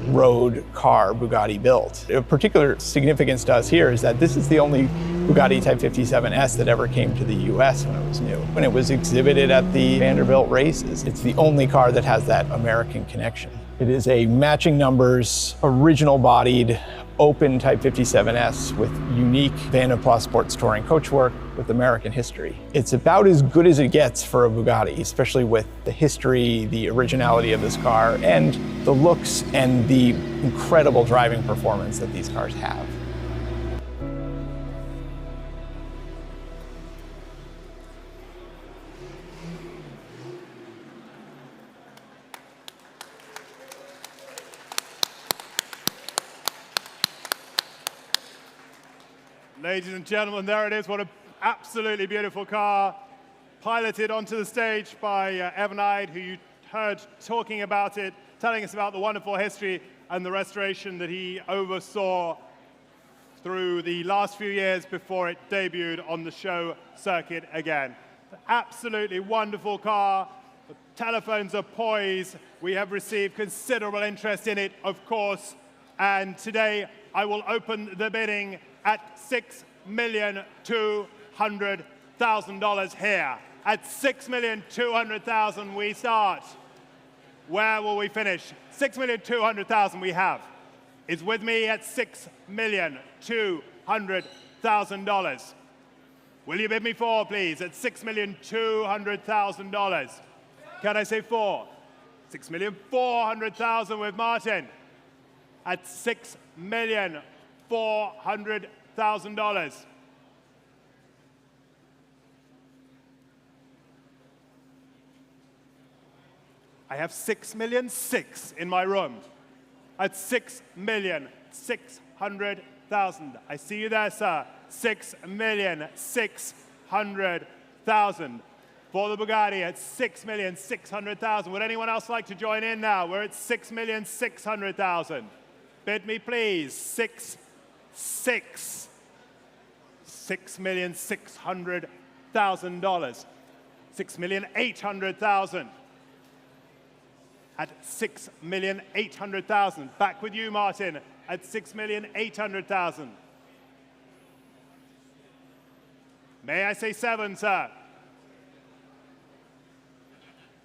road car Bugatti built. Of particular significance to us here is that this is the only Bugatti Type 57S that ever came to the US when it was new. When it was exhibited at the Vanderbilt races, it's the only car that has that American connection. It is a matching numbers, original bodied, open Type 57S with unique Van and Pla Sports Touring coachwork with American history. It's about as good as it gets for a Bugatti, especially with the history, the originality of this car, and the looks and the incredible driving performance that these cars have. Ladies and gentlemen, there it is. What an absolutely beautiful car. Piloted onto the stage by Evan Ide, who you heard talking about it, telling us about the wonderful history and the restoration that he oversaw through the last few years before it debuted on the show circuit again. Absolutely wonderful car. The telephones are poised. We have received considerable interest in it, of course. And today I will open the bidding at $6,200,000 here. At $6,200,000 we start. Where will we finish? $6,200,000 we have. Is with me at $6,200,000. Will you bid me 4, please, at $6,200,000? Can I say 4? $6,400,000 with Martin. At $6,400,000. I have 6,600,000 in my room. At 6,600,000. I see you there, sir. 6,600,000 for the Bugatti at 6,600,000. Would anyone else like to join in now? We're at 6,600,000. Bid me, please. 6,600,000. $6,800,000. At 6,800,000. Back with you, Martin, at 6,800,000. May I say 7, sir?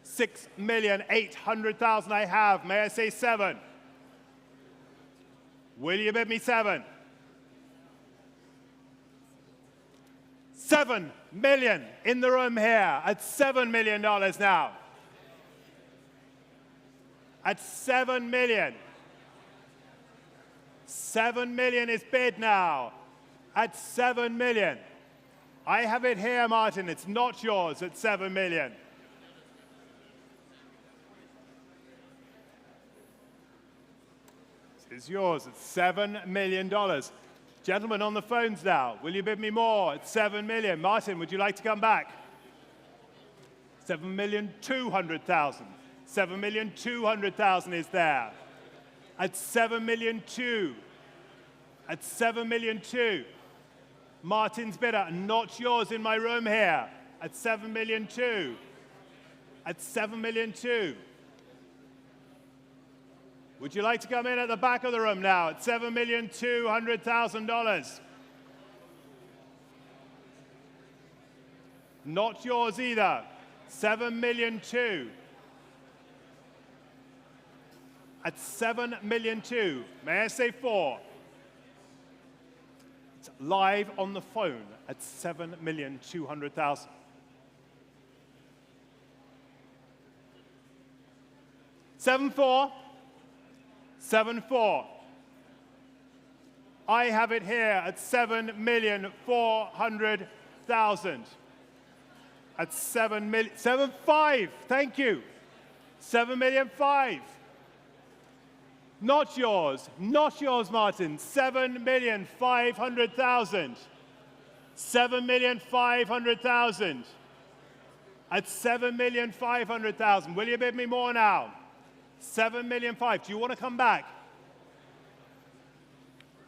6,800,000 I have. May I say 7? Will you bid me 7? $7 million in the room here at $7 million now. At 7 million. 7 million is bid now. At 7 million. I have it here, Martin. It's not yours at 7 million. It's yours at $7 million. Gentlemen on the phones now, will you bid me more at 7 million? Martin, would you like to come back? 7,200,000. 7,200,000 is there. At 7,200,000. At 7,200,000. Martin's bidder, not yours in my room here. At 7,200,000. At 7,200,000. Would you like to come in at the back of the room now at $7,200,000? Not yours either. 7,200,000. At 7,200,000. May I say 4? It's live on the phone at 7,200,000. 7,400,000. 7,400,000. I have it here at 7,400,000. At 7,500,000. Thank you. 7,500,000. Not yours. Not yours, Martin. 7,500,000. 7,500,000. At 7,500,000. Will you bid me more now? 7,500,000. Do you want to come back?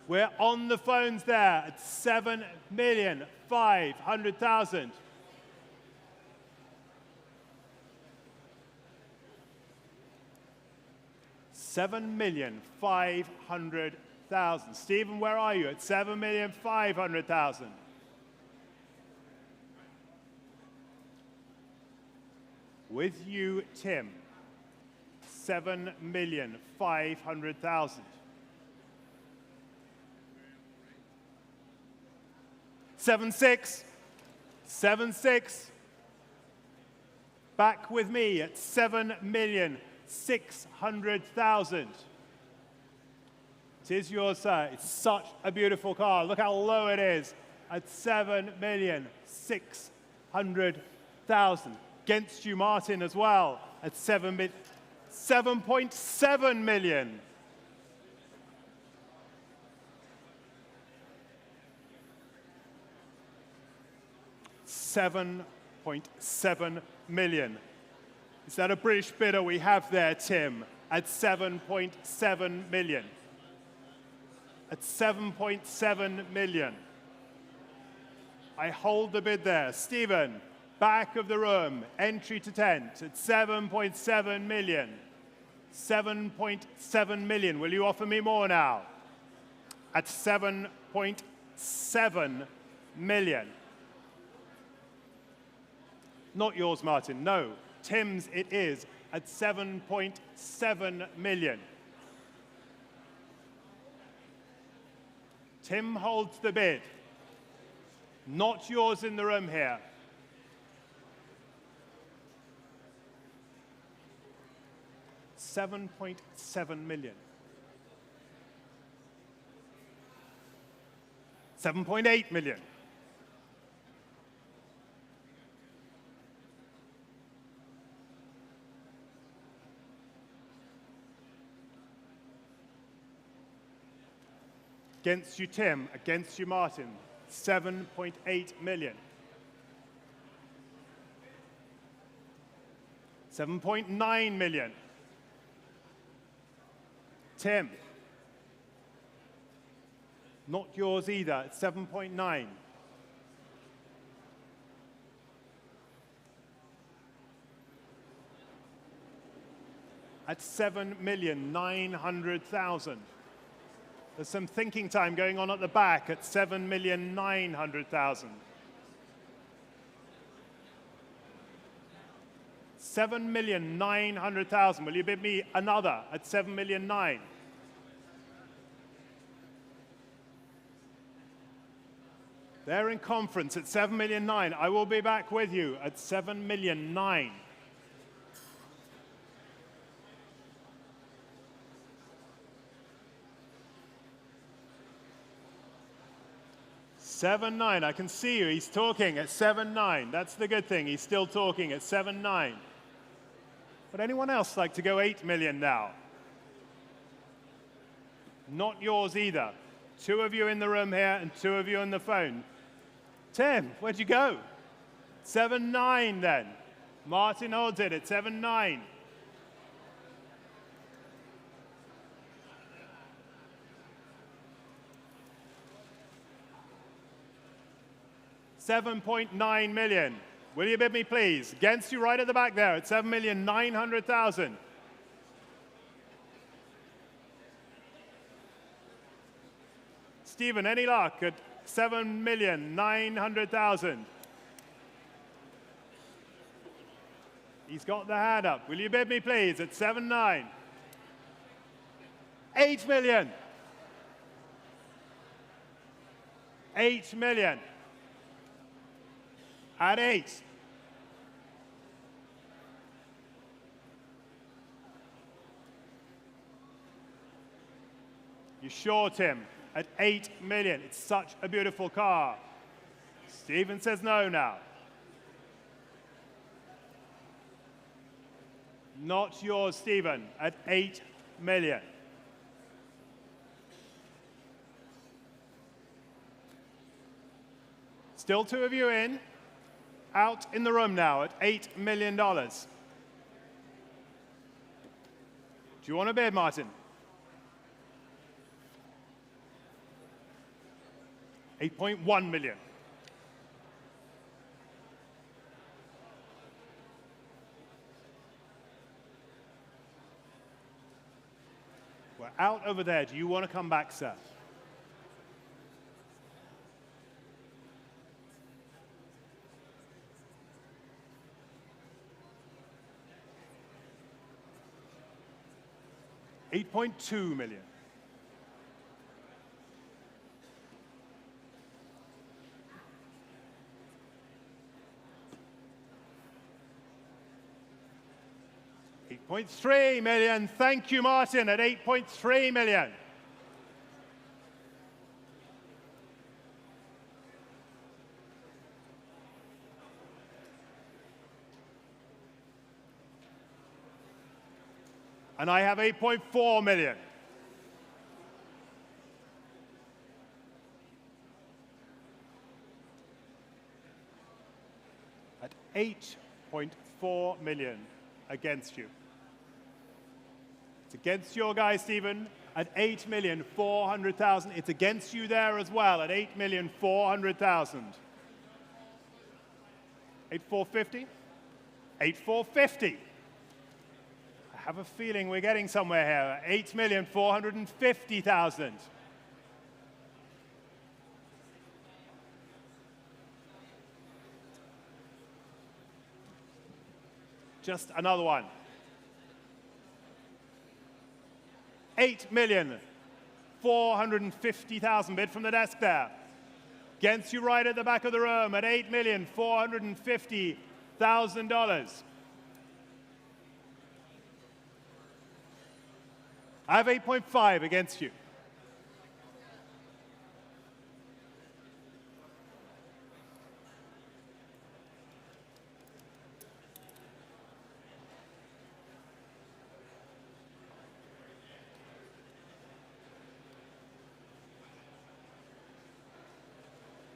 We're on the phones there at 7,500,000. $7,500,000. Stephen, where are you? At 7,500,000. With you, Tim. 7,500,000. 7,600,000. 7,600,000. Back with me at 7,600,000. It is yours, sir. It's such a beautiful car. Look how low it is at 7,600,000. Against you, Martin, as well at 7.7 million. $7.7 million. Is that a British bidder we have there, Tim? At 7.7 million. At 7.7 million. I hold the bid there. Stephen, back of the room, entry to tent at 7.7 million. 7.7 million. Will you offer me more now? At 7.7 million. Not yours, Martin. No. Tim's it is at 7.7 million. Tim holds the bid. Not yours in the room here. $7.7 million. 7.8 million. Against you, Tim. Against you, Martin. 7.8 million. 7.9 million. Tim. Not yours either. It's 7.9. At 7,900,000. There's some thinking time going on at the back at 7,900,000. 7,900,000. Will you bid me another at 7,900,000? They're in conference at 7,900,000. I will be back with you at 7,900,000. 7.9. I can see you. He's talking at 7.9. That's the good thing. He's still talking at 7.9. Would anyone else like to go 8 million now? Not yours either. 2 of you in the room here and 2 of you on the phone. Tim, where'd you go? 7.9 then. Martin holds it at 7.9. $7.9 million. Will you bid me, please? Against you right at the back there at 7,900,000. Stephen, any luck at 7,900,000? He's got the hand up. Will you bid me, please, at 7.9? 8 million. 8 million. At 8. You sure, Tim? At 8 million. It's such a beautiful car. Stephen says no now. Not yours, Stephen, at 8 million. Still 2 of you in. Out in the room now at $8 million. Do you want a bid, Martin? 8.1 million. We're out over there. Do you want to come back, sir? $8.2 million. $8.3 million. Thank you, Martin, at $8.3 million. And I have 8.4 million. At 8.4 million against you. It's against your guy, Stephen, at 8,400,000. It's against you there as well at 8,400,000. 8,450? 8,450. I have a feeling we're getting somewhere here. 8,450,000. Just another one. 8,450,000. Bid from the desk there. Against you right at the back of the room at $8,450,000. I have 8.5 against you.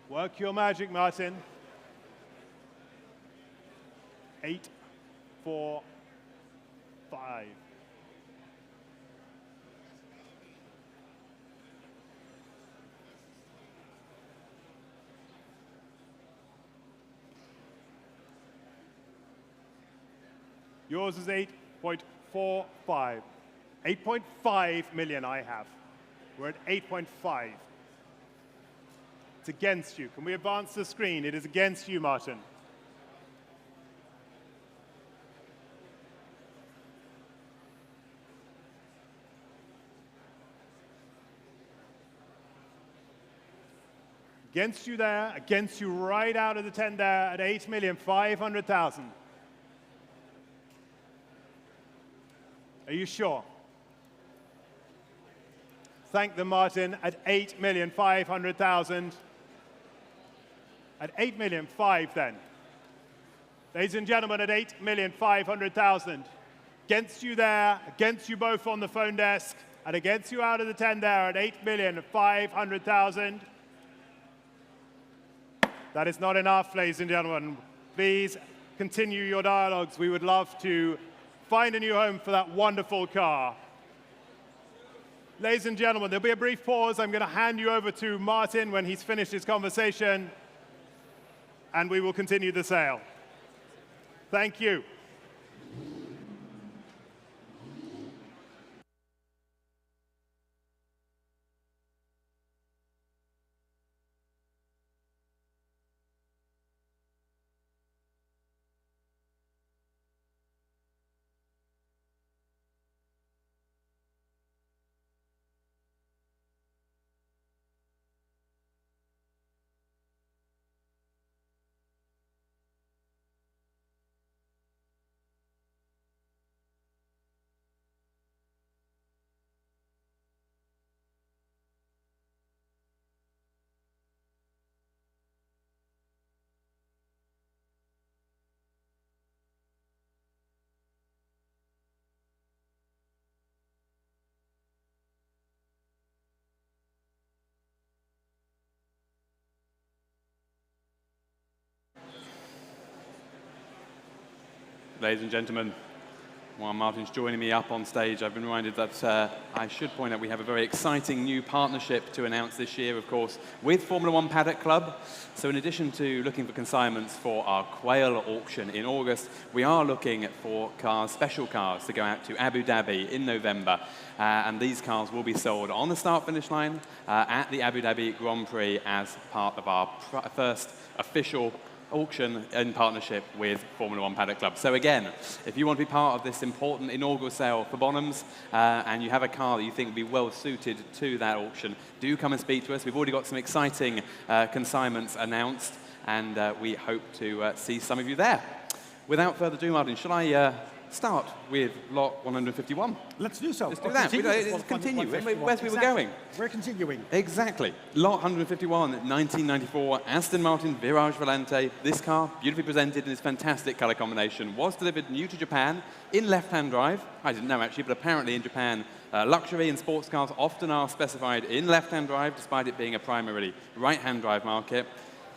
Work your magic, Martin. 8, 4, 5. Yours is 8.45. 8.5 million I have. We're at 8.5. It's against you. Can we advance the screen? It is against you, Martin. Against you there, against you right out of the tent there at 8,500,000. Are you sure? Thank them, Martin, at 8,500,000. At 8,500,000 then. Ladies and gentlemen, at 8,500,000. Against you there, against you both on the phone desk, and against you out of the 10 there at 8,500,000. That is not enough, ladies and gentlemen. Please continue your dialogues. We would love to find a new home for that wonderful car. Ladies and gentlemen, there'll be a brief pause. I'm going to hand you over to Martin when he's finished his conversation, and we will continue the sale. Thank you. Ladies and gentlemen, while Martin's joining me up on stage, I've been reminded that I should point out we have a very exciting new partnership to announce this year, of course, with Formula One Paddock Club. So in addition to looking for consignments for our Quail auction in August, we are looking for cars, special cars, to go out to Abu Dhabi in November. And these cars will be sold on the start-finish line at the Abu Dhabi Grand Prix as part of our first official auction in partnership with Formula One Paddock Club. So again, if you want to be part of this important inaugural sale for Bonhams and you have a car that you think would be well suited to that auction, do come and speak to us. We've already got some exciting consignments announced, and we hope to see some of you there. Without further ado, Martin, shall I start with lot 151? Let's do so. Let's do that. Let's continue. Where's we were going? We're continuing. Exactly. Lot 151, 1994, Aston Martin Virage Volante. This car, beautifully presented in this fantastic color combination, was delivered new to Japan in left-hand drive. I didn't know actually, but apparently in Japan, luxury and sports cars often are specified in left-hand drive, despite it being a primarily right-hand drive market.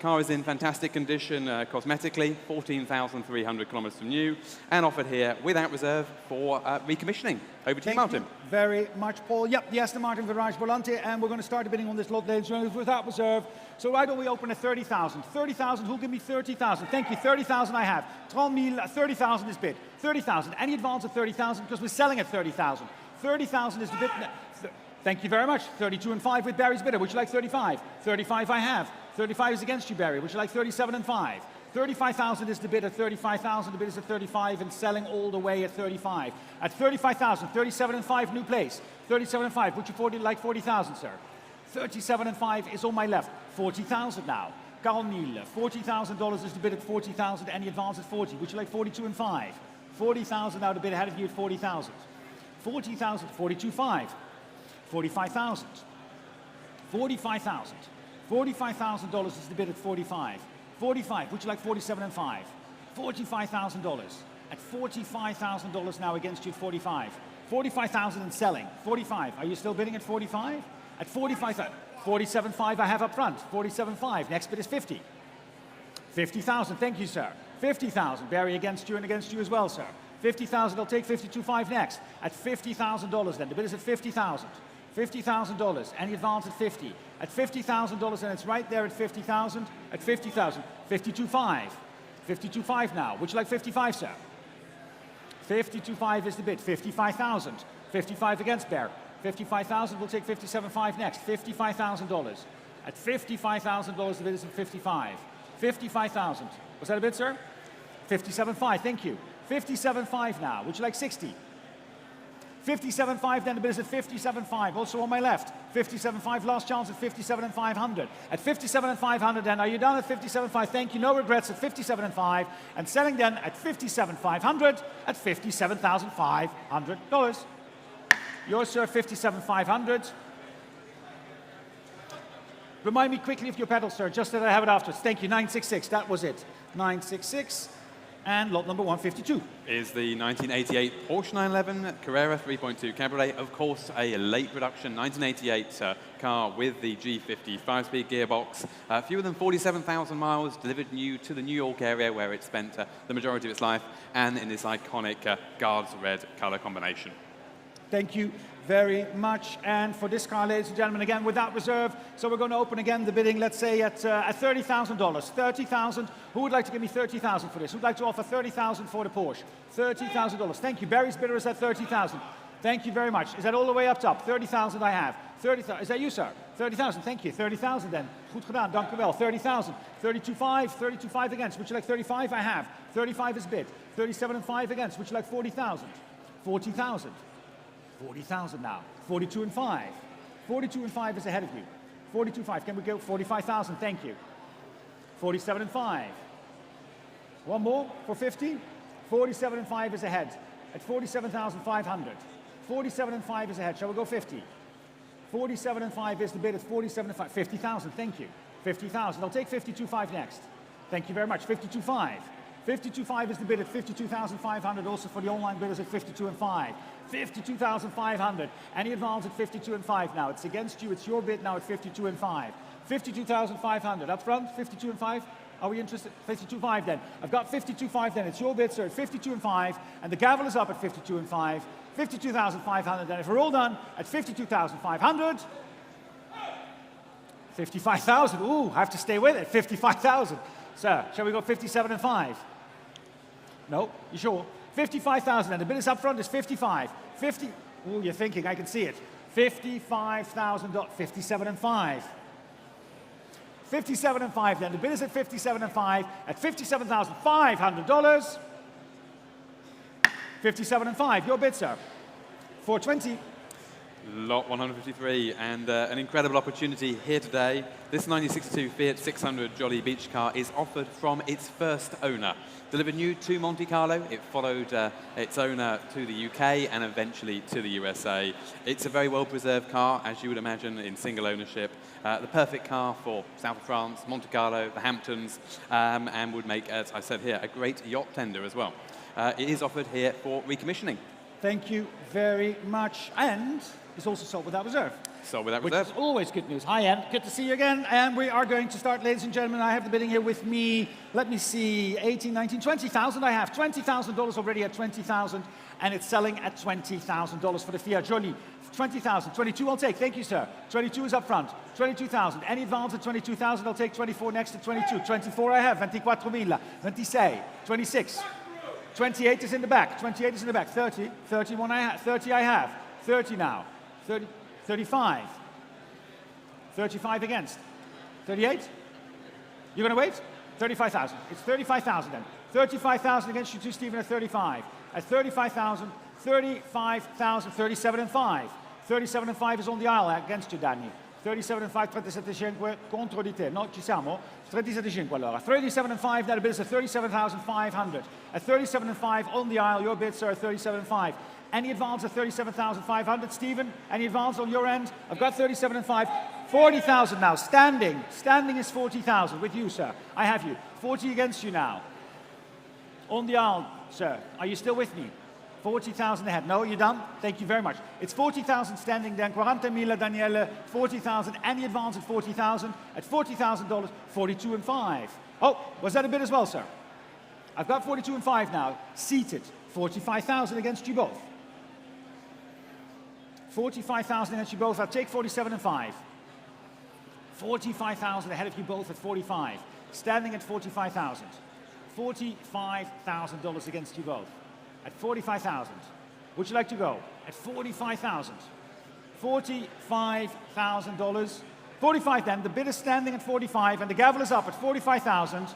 Car is in fantastic condition cosmetically, 14,300 kilometers from new, and offered here without reserve for recommissioning. Over to you, Martin. Thank you very much, Paul. Yep, the Aston Martin Virage Volante, and we're going to start bidding on this lot, ladies and gentlemen, without reserve. So why don't we open at 30,000? 30,000, who'll give me 30,000? Thank you, 30,000 I have. 30,000 is bid. 30,000. Any advance at 30,000? Because we're selling at 30,000. 30,000 is the bid. Thank you very much. 32 and 5 with Barry's bidder. Would you like 35? 35 I have. 35 is against you, Barry. Would you like 37 and 5? 35,000 is the bid at 35,000. The bid is at 35 and selling all the way at 35. At 35,000, 37 and 5, new place. 37 and 5. Would you like 40,000, sir? 37 and 5 is on my left. 40,000 now. Carl Niel, $40,000 is the bid at 40,000. Any advance at 40. Would you like 42 and 5? 40,000 now, the bid ahead of you at 40,000. 40,000, 42.5. 45,000. 45,000. $45,000 is the bid at 45. 45, would you like 47 and 5? $45,000. At $45,000 now against you at 45. 45,000 and selling. 45, are you still bidding at 45? At 45,000. 47.5 I have up front. 47.5, next bid is 50. 50,000, thank you, sir. 50,000, Barry against you and against you as well, sir. 50,000, I'll take 52.5 next. At $50,000 then, the bid is at 50,000. $50,000, any advance at 50. At $50,000, and it's right there at 50,000. At 50,000, 52.5. 52.5 now. Would you like 55, sir? 52.5 is the bid. 55,000. 55 against Bear. 55,000, we'll take 57.5 next. $55,000. At $55,000, the bid is at 55. 55,000. Was that a bid, sir? 57.5, thank you. 57.5 now. Would you like 60? 57.5, then the bid is at 57.5, also on my left. 57.5, last chance at 57,500. At 57,500 then, are you done at 57.5? Thank you, no regrets at 57.5. And selling then at 57,500 at $57,500. Yours, sir, 57,500. Remind me quickly of your pedal, sir, just that I have it afterwards. Thank you, 966, that was it. 966, and lot number 152. Is the 1988 Porsche 911 Carrera 3.2 Cabriolet, of course, a late production 1988 car with the G50 5-speed gearbox. Fewer than 47,000 miles, delivered new to the New York area where it spent the majority of its life, and in this iconic Guards red color combination. Thank you very much. And for this car, ladies and gentlemen, again, without reserve, so we're going to open again the bidding, let's say at $30,000. $30,000. Who would like to give me $30,000 for this? Who'd like to offer $30,000 for the Porsche? $30,000. Thank you. Barry's bidder is at $30,000. Thank you very much. Is that all the way up top? $30,000 I have. 30,000. Is that you, sir? 30,000. Thank you. 30,000 then. Goed gedaan. Dank u wel. 30,000. 32,500. 32,500 against. Would you like 35? I have. 35 is bid. 37,500 against. Would you like 40,000? 40,000. 40,000 now. 42,500. 42,500 is ahead of you. 42,500. Can we go 45,000? Thank you. 47,500. One more for 50. 47,500 is ahead at 47,500. 47,500 is ahead. Shall we go 50? 47,500 is the bid at 47,500. 50,000. Thank you. 50,000. I'll take 52,500 next. Thank you very much. 52,500. 52,500 is the bid at 52,500. Also for the online bidders at 52,500. 52,500. Any advance at 52,500 now. It's against you. It's your bid now at 52,500. 52,500. Up front, 52,500. Are we interested? 52,500 then. I've got 52,500 then. It's your bid, sir, at 52,500. And the gavel is up at 52,500. 52,500 then. If we're all done at 52,500. 55,000. Ooh, I have to stay with it. 55,000. Sir, shall we go 57,500? No? You sure? 55,000 then. The bid is up front is 55. 50. Ooh, you're thinking. I can see it. 55,000. 57,500. 57,500 then. The bid is at 57,500 at $57,500. 57,500. Your bid, sir. 420. Lot 153, and an incredible opportunity here today. This 1962 Fiat 600 Jolly Beach car is offered from its first owner. Delivered new to Monte Carlo, it followed its owner to the UK and eventually to the USA. It's a very well-preserved car, as you would imagine, in single ownership. The perfect car for South of France, Monte Carlo, the Hamptons, and would make, as I said here, a great yacht tender as well. It is offered here for recommissioning. Thank you very much. And it's also sold without reserve. Sold without Which reserve. is always good news. Hi, Ann. Good to see you again. And we are going to start, ladies and gentlemen. I have the bidding here with me. Let me see. 18, 19, 20,000 I have. $20,000 already at 20,000. And it's selling at $20,000 for the Fiat Jolly. 20,000. 22 I'll take. Thank you, sir. 22 is up front. 22,000. Any advance at 22,000? I'll take 24 next at 22. 24 I have. 24,000. 26. 26. 28 is in the back. 28 is in the back. 30. 31 I have. 30 I have. 30 now. 30, 35. 35 against. 38? You're going to wait? 35,000. It's 35,000 then. 35,000 against you two, Stephen, at 35. At 35,000, 35,000, 37,500. 37,500 is on the aisle against you, Danny. 37,500, 37,500 contro di te. No, ci siamo? 37,500 allora. 37,500, now the bid is at 37,500. At 37,500 on the aisle, your bids are at 37,500. Any advance at 37,500, Stephen? Any advance on your end? I've got 37,500. 40,000 now, standing. Standing is 40,000 with you, sir. I have you. 40 against you now. On the aisle, sir. Are you still with me? 40,000 ahead. No, you're done? Thank you very much. It's 40,000 standing then. 40,000, Daniele. 40,000. Any advance at 40,000? At $40,000, 42,500. Oh, was that a bid as well, sir? I've got 42,500 now. Seated. 45,000 against you both. 45,000 against you both. I'll take 47,500. 45,000 ahead of you both at 45. Standing at 45,000. $45,000 against you both. At 45,000. Would you like to go? At 45,000. $45,000. 45 then. The bid is standing at 45 and the gavel is up at 45,000.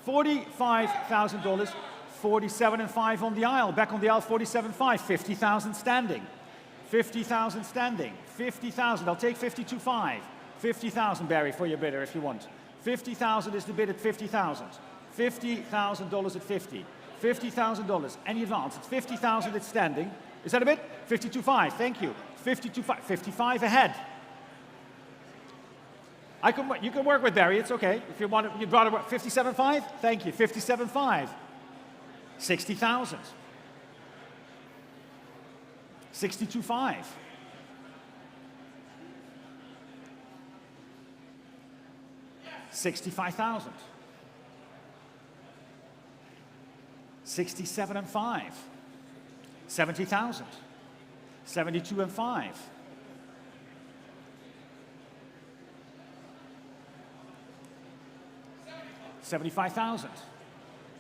$45,000. 47,500 on the aisle. Back on the aisle, 47,500. 50,000 standing. 50,000 standing. 50,000. I'll take 52,500. 50,000, Barry, for your bidder if you want. 50,000 is the bid at 50,000. $50,000 at 50. $50,000. Any advance? It's 50,000. It's standing. Is that a bid? 52,500. Thank you. 52,500. 55 ahead. You can work with Barry, it's okay. If you want, you'd rather work 57.5? Thank you, 57.5. 60,000. 62.5. 65,000. 67.5. 70,000. 72.5. 75,000.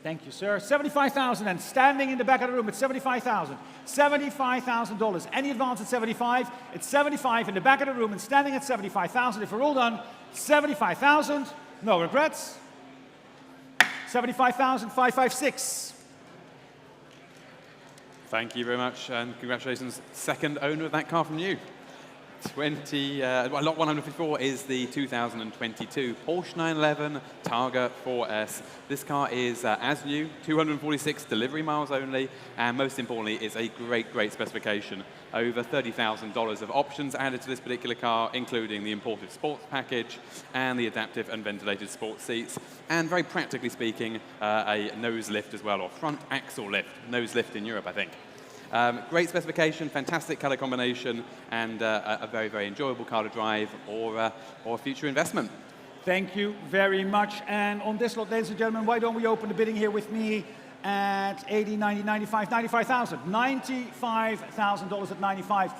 Thank you, sir. 75,000 and standing in the back of the room at 75,000. $75,000. Any advance at 75? It's 75 in the back of the room and standing at 75,000. If we're all done, 75,000. No regrets. 75,556. Thank you very much, and congratulations, second owner of that car from you. Lot 154 is the 2022 Porsche 911 Targa 4S. This car is as new, 246 delivery miles only, and most importantly, it's a great specification. Over $30,000 of options added to this particular car, including the imported sports package and the adaptive and ventilated sports seats, and very practically speaking, a nose lift as well, or front axle lift, nose lift in Europe, I think. Great specification, fantastic color combination, and a very enjoyable car to drive or future investment. Thank you very much. And on this lot, ladies and gentlemen, why don't we open the bidding here with me at 80, 90, 95, 95,000. $95,000 at 95.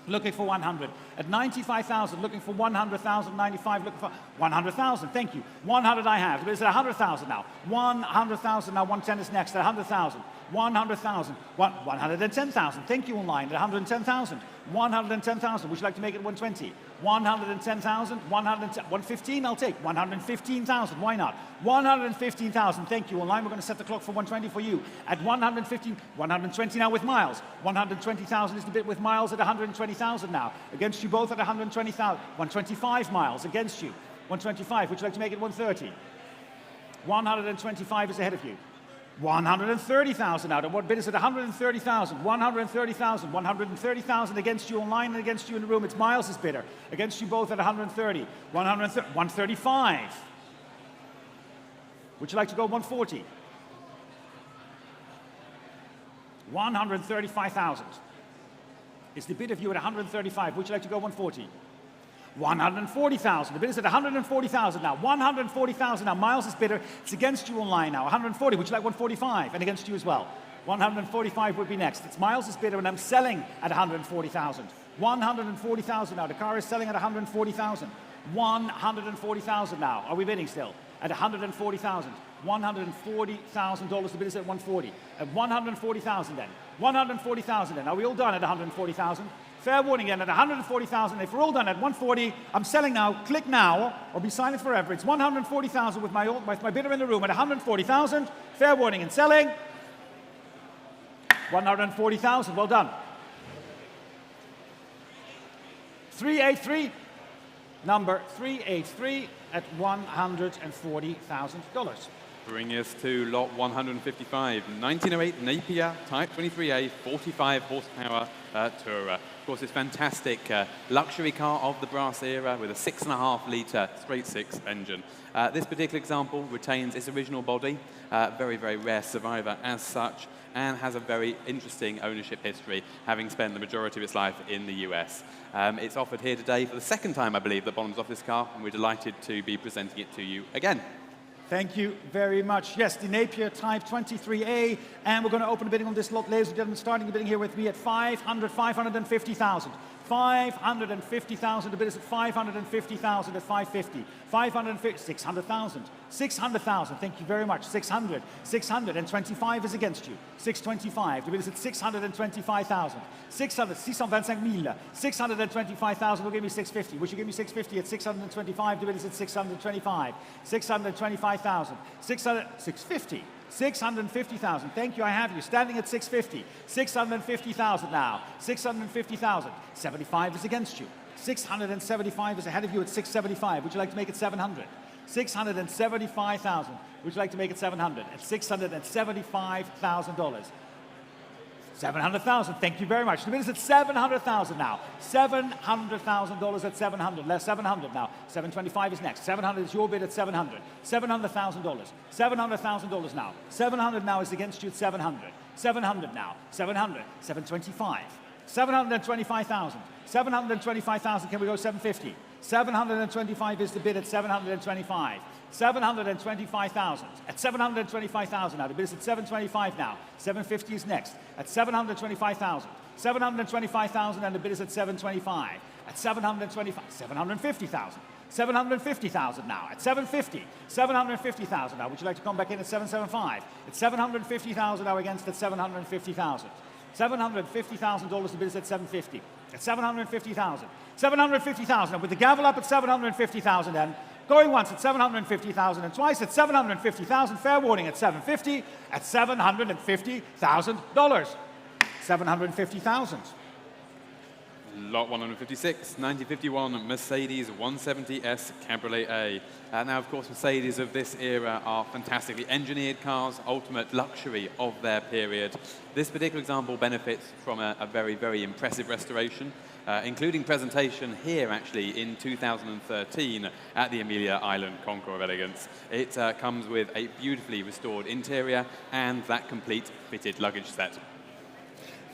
Looking for 100. At 95,000, looking for 100,000, 95, looking for 100,000. Thank you. 100 I have. It's at 100,000 now. 100,000 now. 110 is next at 100,000. 100,000. 110,000. Thank you online at 110,000. 110,000. Would you like to make it 120? 110,000. 115 I'll take. 115,000. Why not? 115,000. Thank you online. We're going to set the clock for 120 for you. At 115, 120 now with miles. 120,000 is the bid with miles at 120,000 now. Against you both at 120,000. 125 miles against you. 125. Would you like to make it 130? 125 is ahead of you. 130,000 out. And what bid is it? 130,000. 130,000. 130,000 against you online and against you in the room. It's Miles' bidder. Against you both at 130. 135. Would you like to go 140? 135,000. Is the bid of you at 135. Would you like to go 140? 140,000. The bid is at 140,000 now. 140,000 now. Miles' bidder. It's against you online now. 140. Would you like 145? And against you as well. 145 would be next. It's Miles' bidder, and I'm selling at 140,000. 140,000 now. The car is selling at 140,000. 140,000 now. Are we bidding still? At 140,000. $140,000. The bid is at 140. At 140,000 then. 140,000 then. Are we all done at 140,000? Fair warning again at 140,000. If we're all done at 140, I'm selling now. Click now or be silent forever. It's 140,000 with my bidder in the room at 140,000. Fair warning and selling. 140,000. Well done. 383. Number 383 at $140,000. Bringing us to lot 155, 1908 Napier Type 23A 45 horsepower Tourer. Of course, this fantastic luxury car of the brass era with a 6.5-litre straight-six engine. This particular example retains its original body, very rare survivor as such, and has a very interesting ownership history, having spent the majority of its life in the US. It's offered here today for the second time, I believe, that Bonhams offered this car, and we're delighted to be presenting it to you again. Thank you very much. Yes, the Napier Type 23A, and we're going to open the bidding on this lot, ladies and gentlemen, starting the bidding here with me at 550,000. 550,000. The bid is at 550,000 at 550. 550, 600,000. 600,000. Thank you very much. 600. 625 is against you. 625. The bid is at 625,000. 625,000. 625,000 will give me 650. Would you give me 650 at 625? The bid is at 625. 625,000. 650. 650,000. Thank you, I have you. Standing at 650. 650,000 now. 650,000. 75 is against you. 675 is ahead of you at 675. Would you like to make it 700? 675,000. Would you like to make it 700? At $675,000. 700,000. Thank you very much. The bid is at 700,000 now. $700,000 at 700. Less 700 now. 725 is next. 700 is your bid at 700. $700,000. $700,000 now. 700 now is against you at 700. 700 now. 700. 725. 725,000. 725,000. Can we go 750? 725 is the bid at 725. 725,000. At 725,000 now. The bid is at 725 now. 750 is next. At 725,000. 725,000 and the bid is at 725. At 725. 750,000. 750,000 now. At 750. 750,000 now. Would you like to come back in at 775? At 750,000 now against at 750,000. $750,000, the bid is at 750. At 750,000. 750,000. And with the gavel up at 750,000 then. Going once at 750,000 and twice at 750,000. Fair warning at 750. At $750,000. 750,000. Lot 156, 1951 Mercedes 170S Cabriolet A. Now, of course, Mercedes of this era are fantastically engineered cars, ultimate luxury of their period. This particular example benefits from a very, very impressive restoration, including presentation here, actually, in 2013 at the Amelia Island Concours of Elegance. It comes with a beautifully restored interior and that complete fitted luggage set.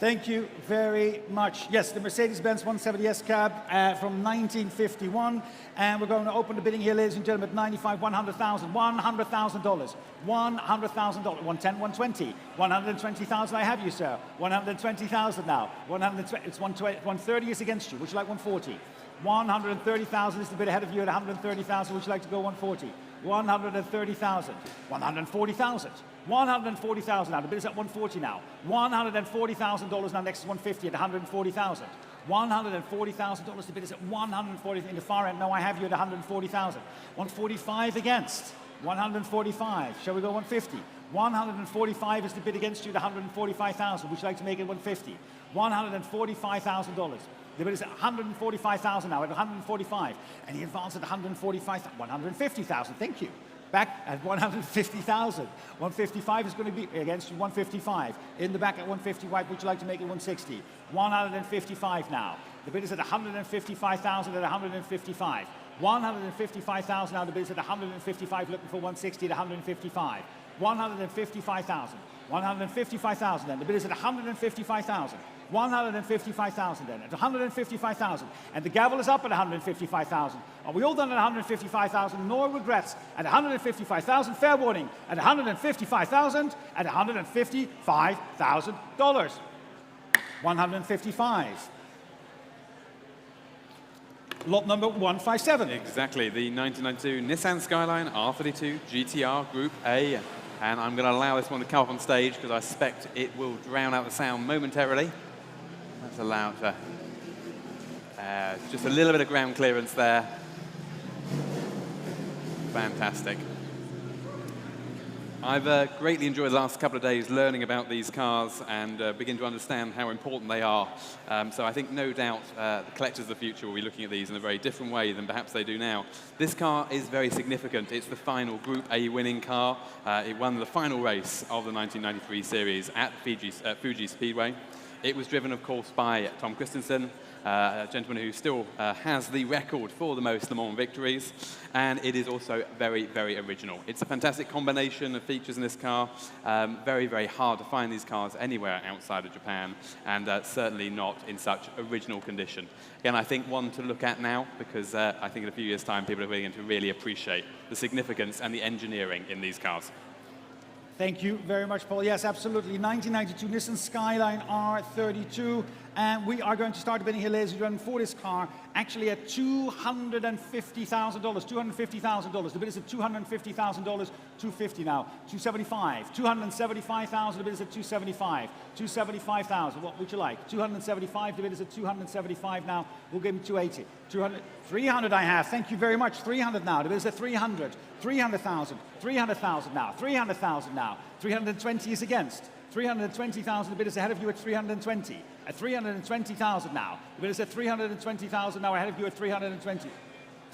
Thank you very much. Yes, the Mercedes-Benz 170S cab from 1951. And we're going to open the bidding here, ladies and gentlemen, at 95, 100,000, $100,000, $100,000, 110, 120, 120,000. I have you, sir. 120,000 now. 120, it's 130 is against you. Would you like 140? 130,000 is the bid ahead of you at 130,000. Would you like to go 140? 130,000. 140,000. 140,000 now. The bid is at 140 now. $140,000 now. Next is 150 at 140,000. $140,000. The bid is at 140 in the far end. No, I have you at 140,000. 145 against. 145. Shall we go 150? 145 is the bid against you at 145,000. Would you like to make it 150? $145,000. The bid is at 145,000 now, at 145. And he advanced at 145,000, 150,000, thank you. Back at 150,000. 155 is going to be against you, 155. In the back at 150, white, would you like to make it 160? 155 now. The bid is at 155,000 at 155. 155,000 now, the bid is at 155, looking for 160 at 155. 155,000. 155,000 then. The bid is at 155,000. 155,000 then, at 155,000. And the gavel is up at 155,000. Are we all done at 155,000? No regrets. At 155,000, fair warning. At 155,000, at $155,000. 155. Lot number 157. Exactly, the 1992 Nissan Skyline R32 GTR Group A. And I'm going to allow this one to come up on stage because I suspect it will drown out the sound momentarily. Let's allow it to, just a little bit of ground clearance there. Fantastic. I've greatly enjoyed the last couple of days learning about these cars and begin to understand how important they are. So I think no doubt the collectors of the future will be looking at these in a very different way than perhaps they do now. This car is very significant. It's the final Group A winning car. It won the final race of the 1993 series at Fuji Speedway. It was driven, of course, by Tom Christensen, a gentleman who still has the record for the most Le Mans victories, and it is also very, very original. It's a fantastic combination of features in this car. Very, very hard to find these cars anywhere outside of Japan, and certainly not in such original condition. Again, I think one to look at now, because I think in a few years' time, people are going to really appreciate the significance and the engineering in these cars. Thank you very much, Paul. Yes, absolutely. 1992 Nissan Skyline R32. And we are going to start bidding here, ladies and gentlemen, for this car, actually at $250,000. $250,000. The bid is at $250,000. $250 now. $275. $275,000. The bid is at $275. $275,000. What would you like? $275. The bid is at $275 now. We'll give him $280. $300 I have. Thank you very much. $300 now. The bid is at $300. $300,000. $300,000 now. $300,000 now. $320 is against. $320,000. The bid is ahead of you at $320. At $320,000 now. The bid is at $320,000 now, ahead of you at $320.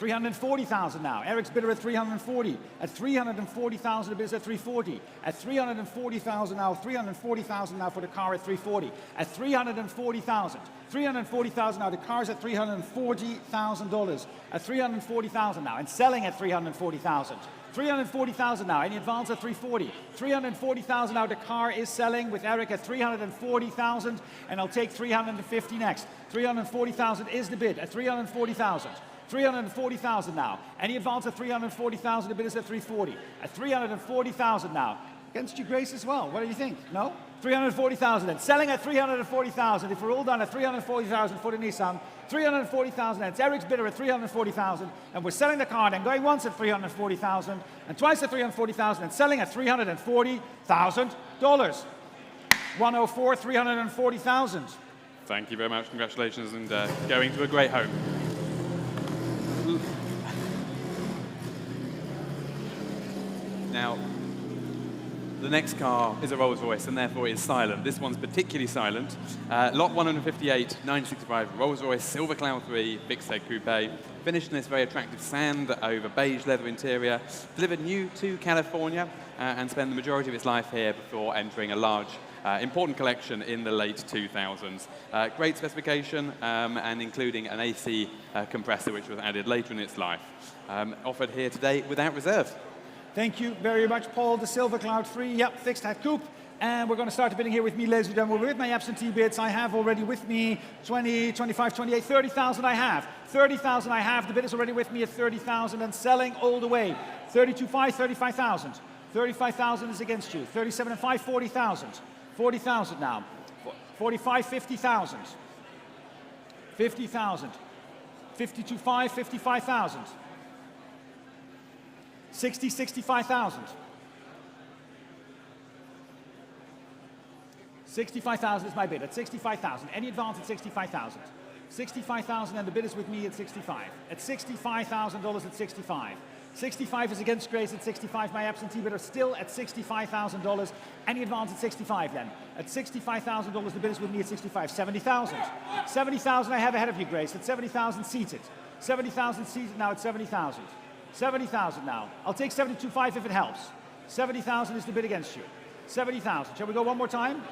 340,000 now. Eric's bidder at 340. At 340,000, the bid's at 340. At 340,000 now, 340,000 now for the car at 340. At 340,000. 340,000 now, the car's at $340,000. At 340,000 now, and selling at 340,000. 340,000 now, any advance at 340. 340,000 now, the car is selling with Eric at 340,000, and I'll take 350 next. 340,000 is the bid at 340,000. 340,000 now. Any advance at 340,000, the bid is at 340. At 340,000 now. Against you, Grace, as well. What do you think? No? 340,000 and selling at 340,000. If we're all done at 340,000 for the Nissan, 340,000, and it's Eric's bidder at 340,000, and we're selling the car then, going once at 340,000, and twice at 340,000, and selling at $340,000. 104, 340,000. Thank you very much. Congratulations, and going to a great home. Now, the next car is a Rolls-Royce, and therefore is silent. This one's particularly silent. Lot 158, 965 Rolls-Royce Silver Cloud 3 fixed head coupe, finished in this very attractive sand over beige leather interior, delivered new to California, and spent the majority of its life here before entering a large, important collection in the late 2000s. Great specification, and including an AC compressor, which was added later in its life. Offered here today without reserve. Thank you very much, Paul. The Silver Cloud 3, yep, fixed head coupe. And we're going to start the bidding here with me, ladies and gentlemen. With my absentee bids, I have already with me 20, 25, 28, 30,000 I have. 30,000 I have. The bid is already with me at 30,000 and selling all the way. 32.5, 35,000. 35,000 is against you. 37.5, 40,000. 40,000 now. 45, 50,000. 50,000. 52.5, 55,000. 60, 65,000. 65,000 is my bid at 65,000. Any advance at 65,000. 65,000 and the bid is with me at 65. At $65,000 at 65. 65 is against Grace at 65. My absentee bidder still at $65,000. Any advance at 65 then. At $65,000 the bid is with me at 65. 70,000. 70,000 I have ahead of you, Grace. At 70,000 seated. 70,000 seated now at 70,000. 70,000 now. I'll take 72.5 if it helps. 70,000 is the bid against you. 70,000. Shall we go one more time?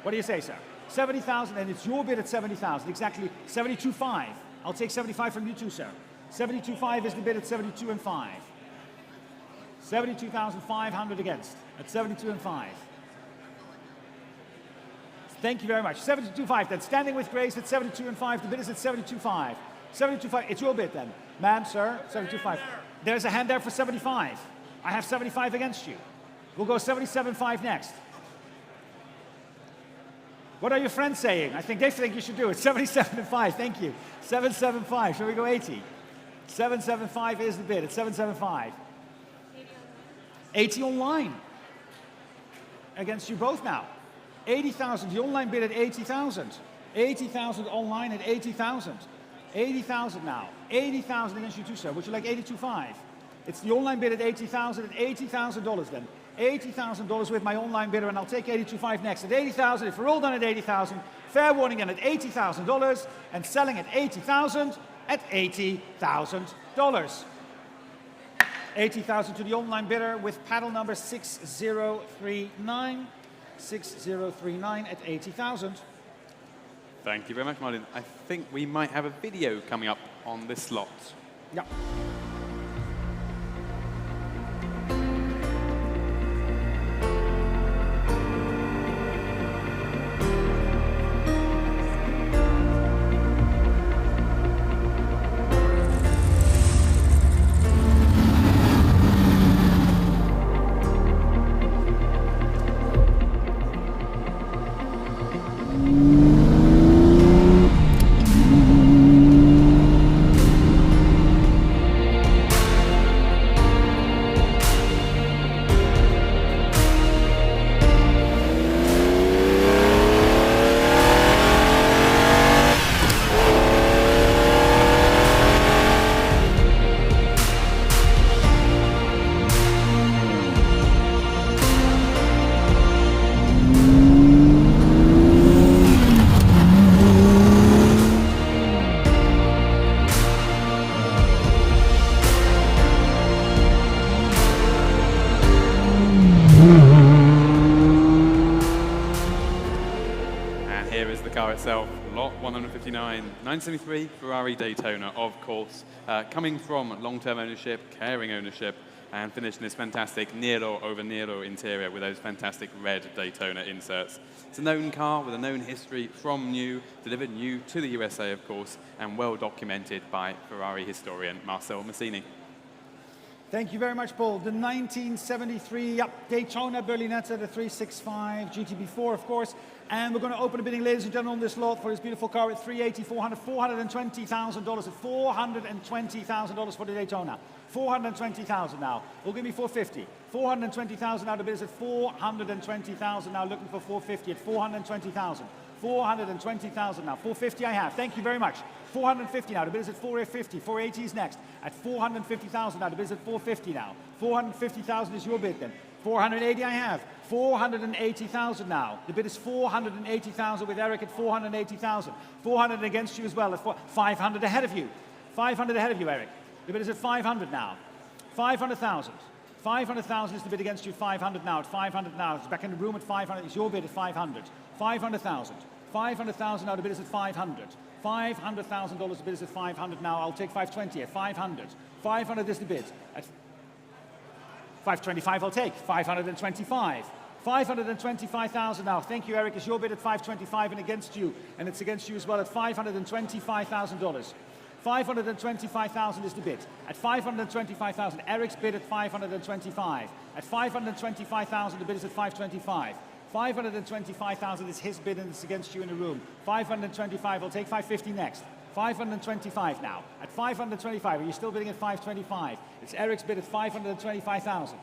What do you say, sir? 70,000, and it's your bid at 70,000. Exactly 72.5. I'll take 75 from you too, sir. 72.5 is the bid at 72 and 5. 72,500 against at 72 and 5. Thank you very much. 72.5 then. Standing with Grace at 72 and 5. The bid is at 72.5. 72.5. It's your bid then. Ma'am, sir, 72.5. There's a hand there for 75. I have 75 against you. We'll go 77.5 next. What are your friends saying? I think they think you should do it. 77.5, thank you. 775, shall we go 80? 775 is the bid, it's 775. 80 online. Against you both now. 80,000, the online bid at 80,000. 80,000 online at 80,000. 80,000 now. 80,000 against you too, sir. Would you like 82.5? It's the online bid at 80,000 at $80,000 then. $80,000 with my online bidder, and I'll take 82.5 next. At 80,000, if we're all done at 80,000, fair warning then at $80,000, and selling at 80,000 at $80,000. 80,000 to the online bidder with paddle number 6039. 6039 at 80,000. Thank you very much, Martin. I think we might have a video coming up on this slot. Yep. itself, lot 159, 973 Ferrari Daytona, of course, coming from long-term ownership, caring ownership, and finished in this fantastic Nero over Nero interior with those fantastic red Daytona inserts. It's a known car with a known history from new, delivered new to the USA, of course, and well documented by Ferrari historian Marcel Massini. Thank you very much, Paul. The 1973 Daytona Berlinetta, the 365 GTB4, of course. And we're going to open the bidding, ladies and gentlemen, on this lot for this beautiful car at $380,000, $420,000 at $420,000 for the Daytona. $420,000 now. We'll give me $450,000. $420,000 now. The bid is at $420,000 now. Looking for $450,000 at $420,000. $420,000 now. $450,000 I have. Thank you very much. $450,000 now. The bid is at $450,000. $480,000 is next. At $450,000 now. The bid is at $450,000 now. $450,000 is your bid then. $480,000 I have. $480,000 now. The bid is $480,000 with Eric at $480,000. $400 against you as well. At $500 ahead of you. $500 ahead of you, Eric. The bid is at $500 now. $500,000. $500,000 is the bid against you. $500 now. At $500 now. It's back in the room at $500. It's your bid at $500. $500,000. $500,000 now. The bid is at $500. $500,000. The bid is at $500 now. I'll take $520 at $500. $500 is the bid. At $525 I'll take. $525. $525,000 now. Thank you, Eric. It's your bid at $525 and against you. And it's against you as well at $525,000. $525,000 is the bid. At $525,000, Eric's bid at $525. At $525,000, the bid is at $525. $525,000 is his bid and it's against you in the room. $525, I'll take $550 next. $525 now. At $525, are you still bidding at $525? It's Eric's bid at $525,000.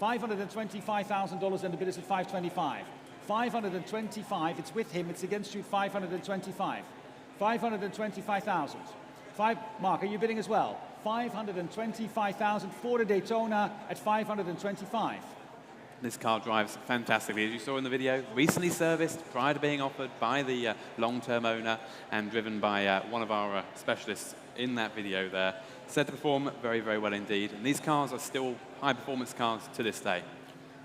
$525,000 and the bid is at $525. $525, it's with him, it's against you at $525. $525,000. Mark, are you bidding as well? $525,000 for the Daytona at $525. This car drives fantastically, as you saw in the video. Recently serviced prior to being offered by the long-term owner and driven by one of our specialists in that video there. Said to perform very, very well indeed. And these cars are still high-performance cars to this day.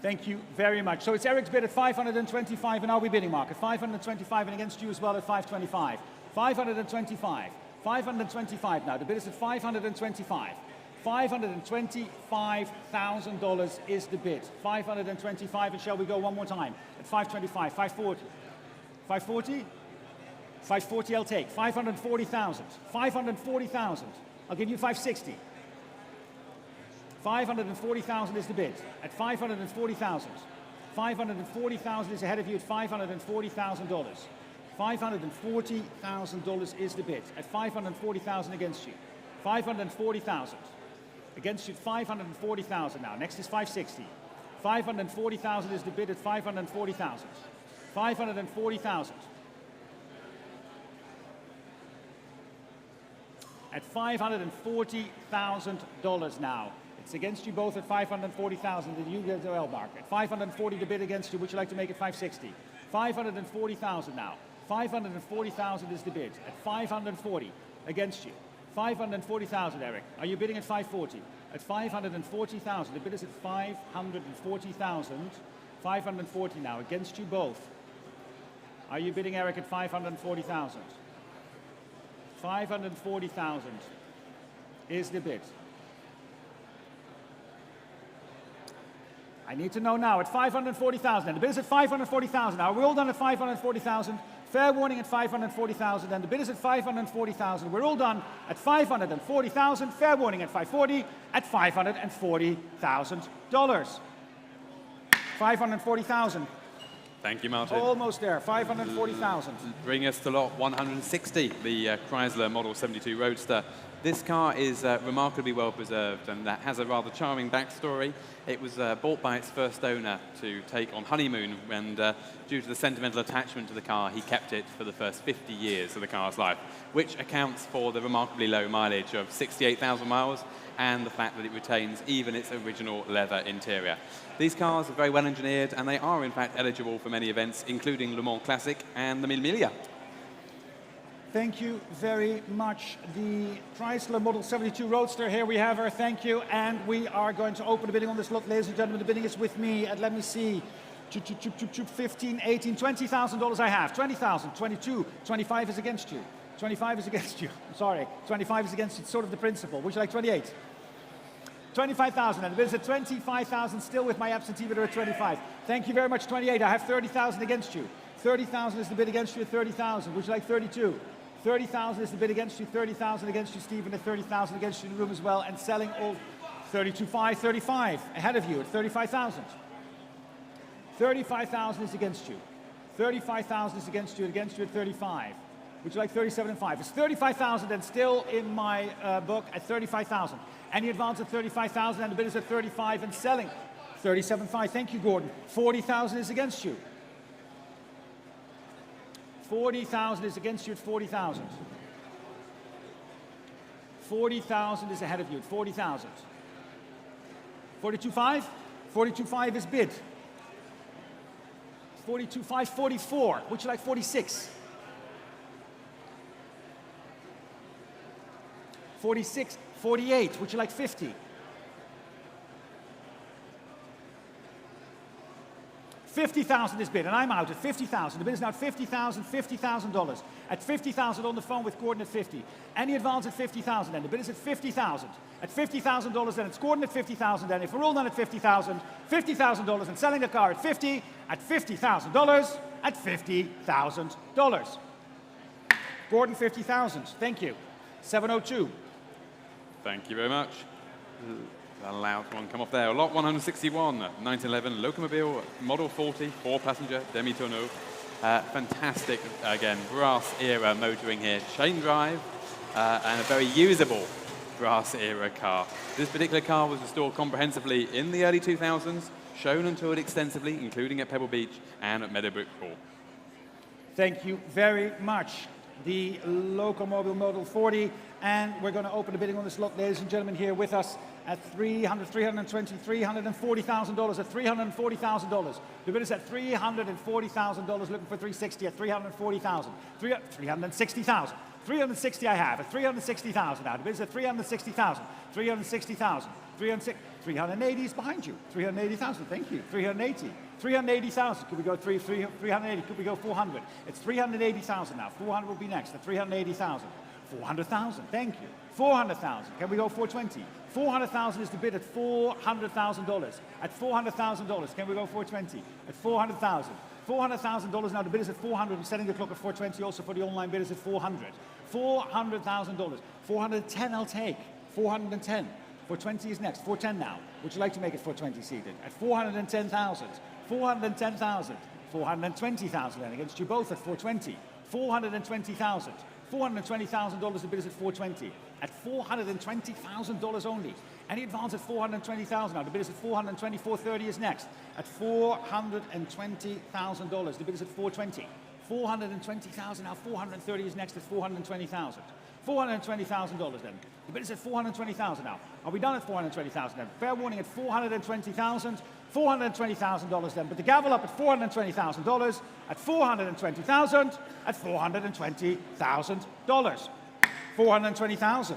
Thank you very much. So it's Eric's bid at $525, and are we bidding, Mark? At $525 and against you as well at $525. $525. $525 now. The bid is at $525. $525,000 is the bid. $525, and shall we go one more time? At $525, $540. $540? $540 I'll take. $540,000. $540,000. I'll give you $560. $540,000 is the bid. At $540,000. $540,000 is ahead of you at $540,000. $540,000 is the bid. At $540,000 against you. $540,000. Against you, $540,000 now. Next is $560. $540,000 is the bid at $540,000. $540,000. At $540,000 now. It's against you both at $540,000. Did you get the L mark? At $540 the bid against you. Would you like to make it $560? $540,000 now. $540,000 is the bid. At $540 against you. $540,000, Eric. Are you bidding at $540? At $540,000. The bid is at $540,000. $540 now. Against you both. Are you bidding, Eric, at $540,000? $540,000 is the bid. I need to know now at $540,000. And the bid is at $540,000. Now we're all done at $540,000. Fair warning at $540,000, and the bid is at $540,000. We're all done at $540,000. Fair warning at $540,000 at $540,000. $540,000. Thank you, Martin. Almost there. $540,000. Bring us to lot 160, the Chrysler Model 72 Roadster. This car is remarkably well preserved and that has a rather charming backstory. It was bought by its first owner to take on honeymoon, and due to the sentimental attachment to the car, he kept it for the first 50 years of the car's life, which accounts for the remarkably low mileage of 68,000 miles and the fact that it retains even its original leather interior. These cars are very well engineered and they are in fact eligible for many events, including Le Mans Classic and the Amelia. Thank you very much. The Chrysler Model 72 Roadster, here we have her. Thank you. And we are going to open the bidding on this lot, ladies and gentlemen. The bidding is with me. And let me see. 15, 18, $20,000 I have. 20,000, 22, 25 is against you. 25 is against you. I'm sorry. 25 is against you. It's sort of the principle. Would you like 28? 25,000, and the bid is at 25,000, still with my absentee bidder at 25. Thank you very much, 28. I have 30,000 against you. 30,000 is the bid against you at 30,000. Would you like 32? 30,000 is the bid against you. 30,000 against you, Stephen, at 30,000 against you in the room as well, and selling all 32.5, 35 ahead of you at 35,000. 35,000 is against you. 35,000 is against you at 35. Would you like 37.5? It's 35,000 and still in my book at 35,000. Any advance at 35,000 and the bid is at 35 and selling 37.5. Thank you, Gordon. 40,000 is against you. 40,000 is against you at 40,000. 40,000 is ahead of you at 40,000. 42.5? 42.5 is bid. 42.5, 44. Would you like 46? 46, 48. Would you like 50? 50,000 is bid, and I'm out at 50,000. The bid is now at 50,000, $50,000. At 50,000 on the phone with Gordon at 50. Any advance at 50,000 then? The bid is at 50,000. At $50,000 then it's Gordon at 50,000 then. If we're all done at 50,000, $50,000 and selling the car at 50, at $50,000, at $50,000. Gordon, 50,000. Thank you. 702. Thank you very much. A loud one come off there. Lot 161, 1911 Locomobile Model 40, 4-passenger demi-tonneau. Fantastic, again, brass era motoring here. Chain drive and a very usable brass era car. This particular car was restored comprehensively in the early 2000s, shown and toured extensively, including at Pebble Beach and at Meadowbrook Hall. Thank you very much. The Locomobile Model 40, and we're going to open the bidding on this lot, ladies and gentlemen, here with us at $320,000, $340,000, at $340,000. The bid is at $340,000, looking for 360 at $340,000, $360,000. 360 I have at 360,000 now. The bid is at 360,000, 360,000, 380 is behind you. 380,000, thank you. 380. 380,000. Could we go 380? Could we go 400? It's 380,000 now. 400 will be next. At 380,000. 400,000. Thank you. 400,000. Can we go 420? 400,000 is the bid at $400,000. At $400,000. Can we go 420? At 400,000. $400,000 now. The bid is at 400. I'm setting the clock at 420. Also for the online bidders at 400. $400,000. 410 I'll take. 410. 420 is next. 410 now. Would you like to make it 420 seated? At 410,000. 410,000. 420,000 then against you both at 420. 420,000. $420,000. The bid is at 420. At $420,000 only. Any advance at 420,000 now. The bid is at 420. 430 is next. At $420,000. The bid is at 420. 420,000 now. 430 is next at 420,000. $420,000 then. The bid is at 420,000 now. Are we done at 420,000 then? Fair warning at 420,000. $420,000 then. But the gavel up at $420,000. At 420,000. At $420,000. 420,000.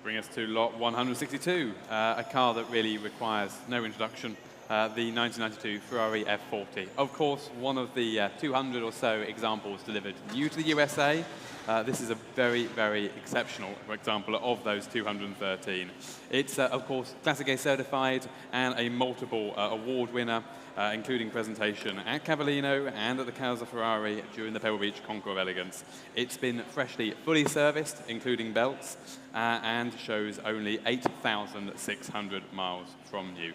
Bring us to lot 162, a car that really requires no introduction. The 1992 Ferrari F40. Of course, one of the 200 or so examples delivered new to the USA. This is a very, very exceptional example of those 213. It's, of course, Classic A certified and a multiple award winner, including presentation at Cavallino and at the Casa Ferrari during the Pebble Beach Concours of Elegance. It's been freshly fully serviced, including belts, and shows only 8,600 miles from new.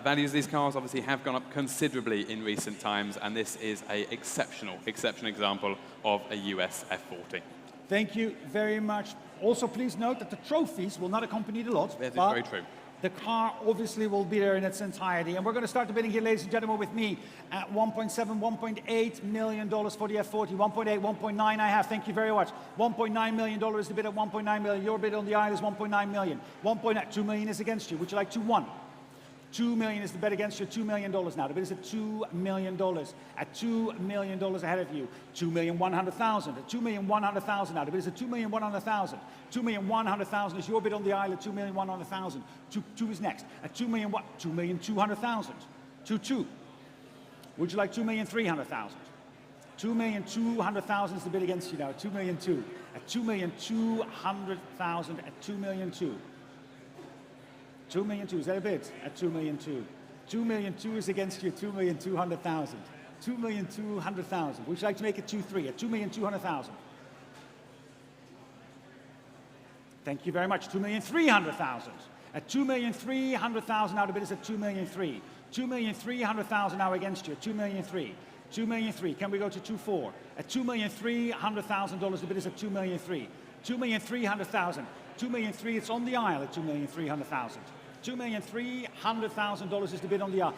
Values of these cars obviously have gone up considerably in recent times, and this is an exceptional example of a US F40. Thank you very much. Also, please note that the trophies will not accompany the lot. That is very true. The car obviously will be there in its entirety. And we're going to start the bidding here, ladies and gentlemen, with me at $1.7, $1.8 million for the F40. 1.8, 1.9 I have. Thank you very much. $1.9 million is the bid at 1.9 million. Your bid on the aisle is 1.9 million. 1.2 million is against you. Would you like 2.1? $2 million is the bet against you. $2 million now. The bid is at $2 million. At $2 million ahead of you. $2,100,000. At $2,100,000 now. The bid is at $2,100,000. $2,100,000 is your bid on the aisle at $2,100,000. Two is next. At $2,200,000. 2. Would you like $2,300,000? $2,200,000 is the bid against you now. $2,200,000. At $2,200,000. At $2,200,000. $2,200,000 is that a bid? At $2,200,000. $2,200,000 is against you. $2,200,000. $2,200,000. Would you like to make it 2-3 at $2,200,000? Thank you very much. $2,300,000. At $2,300,000 now the bid is at $2,300,000. $2,300,000 now against you. $2,300,000. $2,300,000. Can we go to 2-4? At $2,300,000 the bid is at $2,300,000. $2,300,000. $2,300,000. It's on the aisle at $2,300,000. $2,300,000 is the bid on the aisle.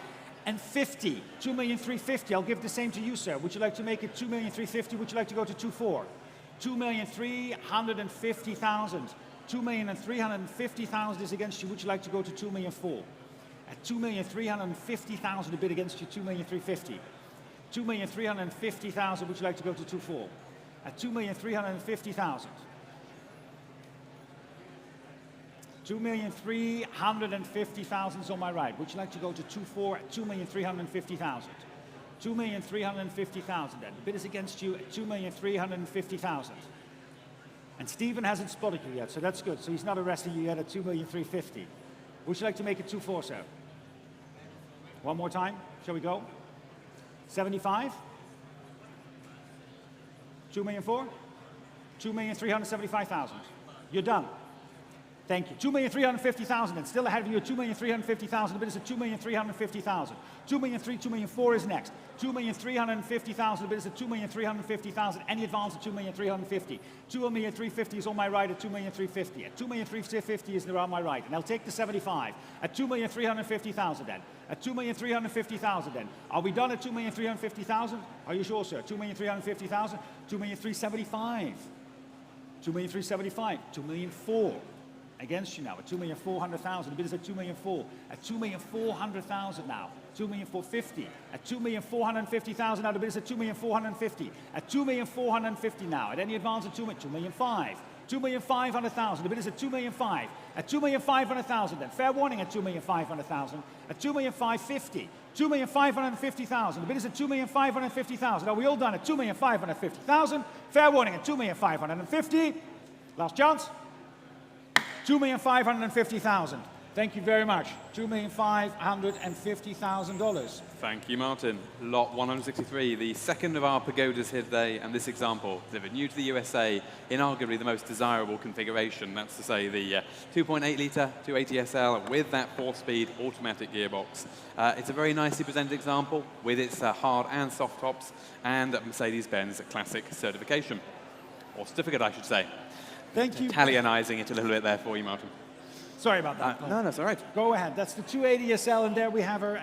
And 50. $2,350,000. I'll give the same to you, sir. Would you like to make it $2,350,000? Would you like to go to 2-4? $2,350,000. $2,350,000 is against you. Would you like to go to 2,400,000? At $2,350,000 the bid against you. $2,350,000. $2,350,000. Would you like to go to 2-4? At $2,350,000. $2,350,000 is on my right. Would you like to go to 2-4 at $2,350,000? $2,350,000 then. The bid is against you at $2,350,000. And Stephen hasn't spotted you yet, so that's good. So he's not arresting you yet at $2,350,000. Would you like to make it 2-4, sir? One more time. Shall we go? 75? 2,400,000? 2,375,000. You're done. Thank you. 2,350,000 and still ahead of you at 2,350,000. The bid is at 2,350,000. 2,400,000 is next. 2,350,000. The bid is at 2,350,000. Any advance at 2,350,000. 2,350,000 is on my right at 2,350,000. At 2,350,000 is around my right. And I'll take the 75. At 2,350,000 then. At 2,350,000 then. Are we done at 2,350,000? Are you sure, sir? 2,350,000. 2,375,000. 2,375,000. 2,400,000. Against you now at 2,400,000. The bid is at 2,400,000. At 2,400,000 now. 2,450,000. At 2,450,000 now. The bid is at 2,450,000. At 2,450,000 now. At any advance at 2,500,000. 2,500,000. The bid is at 2,500,000. At 2,500,000 then. Fair warning at 2,500,000. At 2,550,000. 2,550,000. The bid is at 2,550,000. Are we all done at 2,550,000? Fair warning at 2,550,000. Last chance. $2,550,000. Thank you very much. $2,550,000. Thank you, Martin. Lot 163, the second of our pagodas here today, and this example, delivered new to the USA in arguably the most desirable configuration. That's to say the 2.8-litre 280 SL with that 4-speed automatic gearbox. It's a very nicely presented example with its hard and soft tops and Mercedes-Benz Classic certification, or certificate, I should say. Thank you. Italianizing it a little bit there for you, Martin. Sorry about that. No, that's all right. Go ahead. That's the 280 SL, and there we have her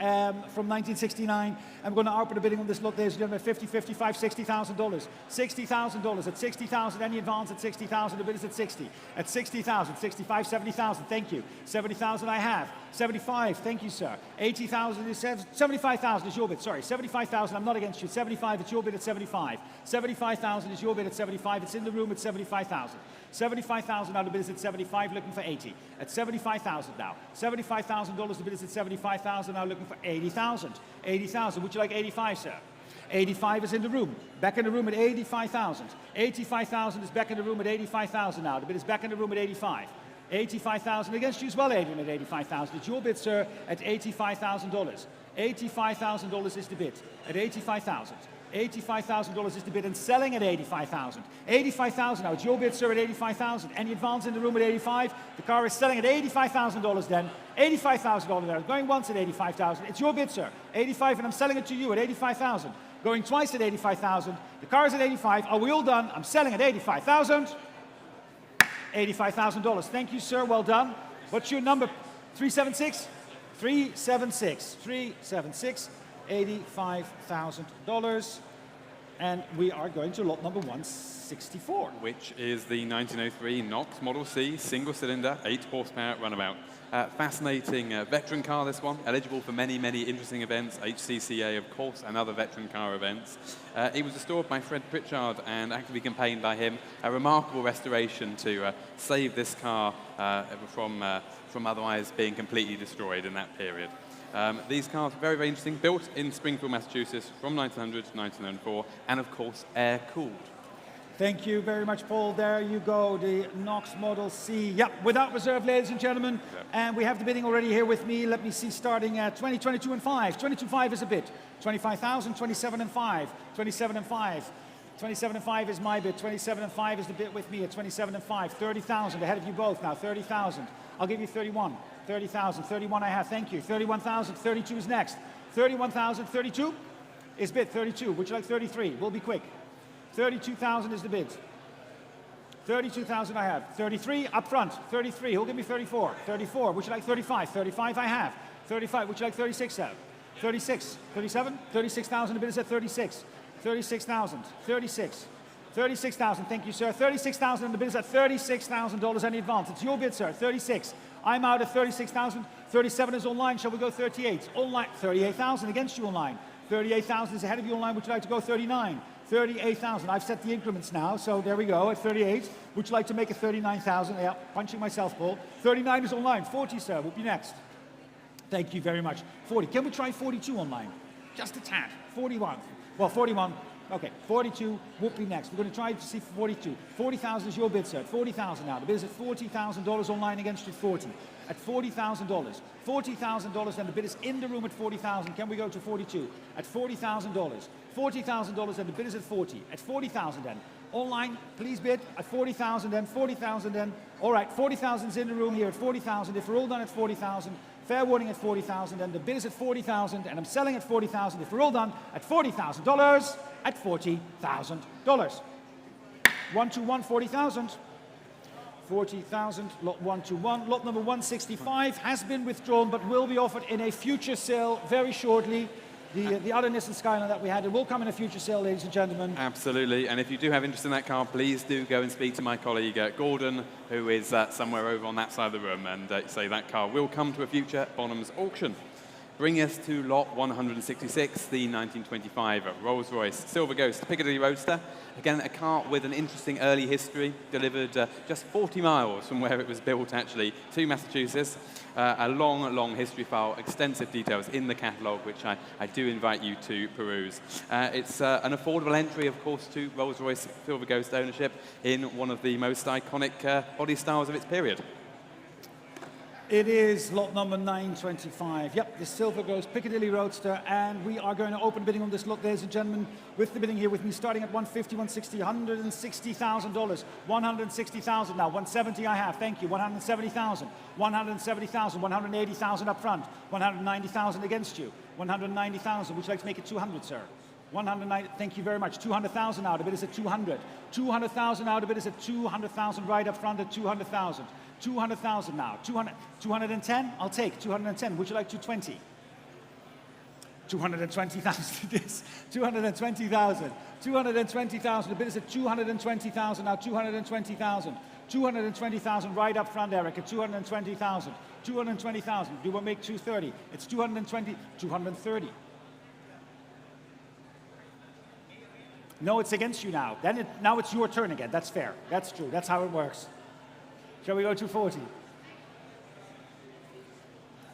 from 1969. I'm going to open the bidding on this lot, ladies and gentlemen, $50,000, $55,000, $60,000. $60,000. At $60,000, any advance at $60,000, the bid is at 60. At 60,000, 65, 70,000. Thank you. 70,000 I have. 75. Thank you, sir. 80,000 is 75,000 is your bid. Sorry, 75,000. I'm not against you. 75. It's your bid at 75. 75,000 is your bid at 75. It's in the room at 75,000. 75,000 now. The bid is at 75. Looking for 80. At 75,000 now. $75,000. The bid is at 75,000 now. Looking for 80,000. 80,000. Would you like 85, sir? 85 is in the room. Back in the room at 85,000. 85,000 is back in the room at 85,000 now. The bid is back in the room at 85. 85,000 against you as well, Adrian, at 85,000. It's your bid, sir, at $85,000. $85,000 is the bid at 85,000. $85,000 is the bid and selling at 85,000. 85,000 now. It's your bid, sir, at 85,000. Any advance in the room at 85? The car is selling at $85,000 then. $85,000 there. Going once at 85,000. It's your bid, sir. 85, and I'm selling it to you at 85,000. Going twice at 85,000. The car is at 85. Are we all done? I'm selling at 85,000. $85,000. Thank you, sir. Well done. What's your number? 376? 376. 376. $85,000. And we are going to lot number 1. 64. Which is the 1903 Knox Model C single-cylinder, 8-horsepower runabout. Fascinating veteran car, this one. Eligible for many, many interesting events, HCCA, of course, and other veteran car events. It was restored by Fred Pritchard and actively campaigned by him. A remarkable restoration to save this car from otherwise being completely destroyed in that period. These cars are very, very interesting, built in Springfield, Massachusetts from 1900 to 1904, and of course, air-cooled. Thank you very much, Paul. There you go, the Knox Model C. Yep, without reserve, ladies and gentlemen. Yep. And we have the bidding already here with me. Let me see, starting at 20, 22 and 5. 22.5 is a bid. 25,000, 27 and 5. 27 and 5. 27 and 5 is my bid. 27 and 5 is the bid with me at 27 and 5. 30,000, ahead of you both now, 30,000. I'll give you 31. 30,000, 31 I have, thank you. 31,000, 32 is next. 31,000, 32 is bid, 32. Would you like 33? We'll be quick. 32,000 is the bid. 32,000 I have. 33 up front. 33. Who'll give me 34? 34. Would you like 35? 35 I have. 35. Would you like 36 have? 36. 37? 36,000. The bid is at 36. 36,000. 36. 36,000. Thank you, sir. 36,000 and the bid is at $36,000 any advance. It's your bid, sir. 36. I'm out at 36,000. 37 is online. Shall we go 38? Online. 38,000 against you online. 38,000 is ahead of you online. Would you like to go 39? 38,000. I've set the increments now, so there we go at 38. Would you like to make it 39,000? Yeah, punching myself, Paul. 39 is online. 40, sir, will be next. Thank you very much. 40. Can we try 42 online? Just a tad. 41. Well, 41. Okay, 42 will be next. We're going to try to see 42. 40,000 is your bid, sir. 40,000 now. The bid is at $40,000 online against you, 40. At $40,000. $40,000, and the bid is in the room at 40,000. Can we go to 42? At $40,000. $40,000, and the bid is at 40. At 40,000 then. Online, please bid at 40,000 then. 40,000 then. All right, 40,000 is in the room here at 40,000. If we're all done at 40,000, fair warning at 40,000, and the bid is at 40,000, and I'm selling at 40,000. If we're all done at $40,000, at $40,000. 121, 40,000. 40,000, lot 121. Lot number 165 has been withdrawn, but will be offered in a future sale very shortly. The other Nissan Skyline that we had, it will come in a future sale, ladies and gentlemen. Absolutely, and if you do have interest in that car, please do go and speak to my colleague Gordon, who is somewhere over on that side of the room, and say that car will come to a future Bonhams auction. Bring us to lot 166, the 1925 Rolls-Royce Silver Ghost Piccadilly Roadster. Again, a car with an interesting early history, delivered just 40 miles from where it was built, actually, to Massachusetts. A long, long history file, extensive details in the catalogue, which I do invite you to peruse. It's an affordable entry, of course, to Rolls-Royce Silver Ghost ownership in one of the most iconic body styles of its period. It is lot number 925. Yep, the Silver Ghost Piccadilly Roadster, and we are going to open bidding on this lot, ladies and gentlemen, with the bidding here with me, starting at 150, 160, $160,000, 160,000 now, 170 I have, thank you, 170,000, 170,000, 180,000 up front, 190,000 against you, 190,000. Would you like to make it 200, sir? 190, thank you very much. 200,000 now, the bid is at 200. 200,000 now, the bid is at 200,000 right up front at 200,000. 200,000 now. 210, I'll take 210. Would you like 220? 220,000 it is. 220,000. 220,000. The bid is at 220,000 now. 220,000. 220,000 right up front, Eric, at 220,000. 220,000. Do we make 230? It's 220, 230. No, it's against you now. Now it's your turn again. That's fair. That's true. That's how it works. Shall we go 240?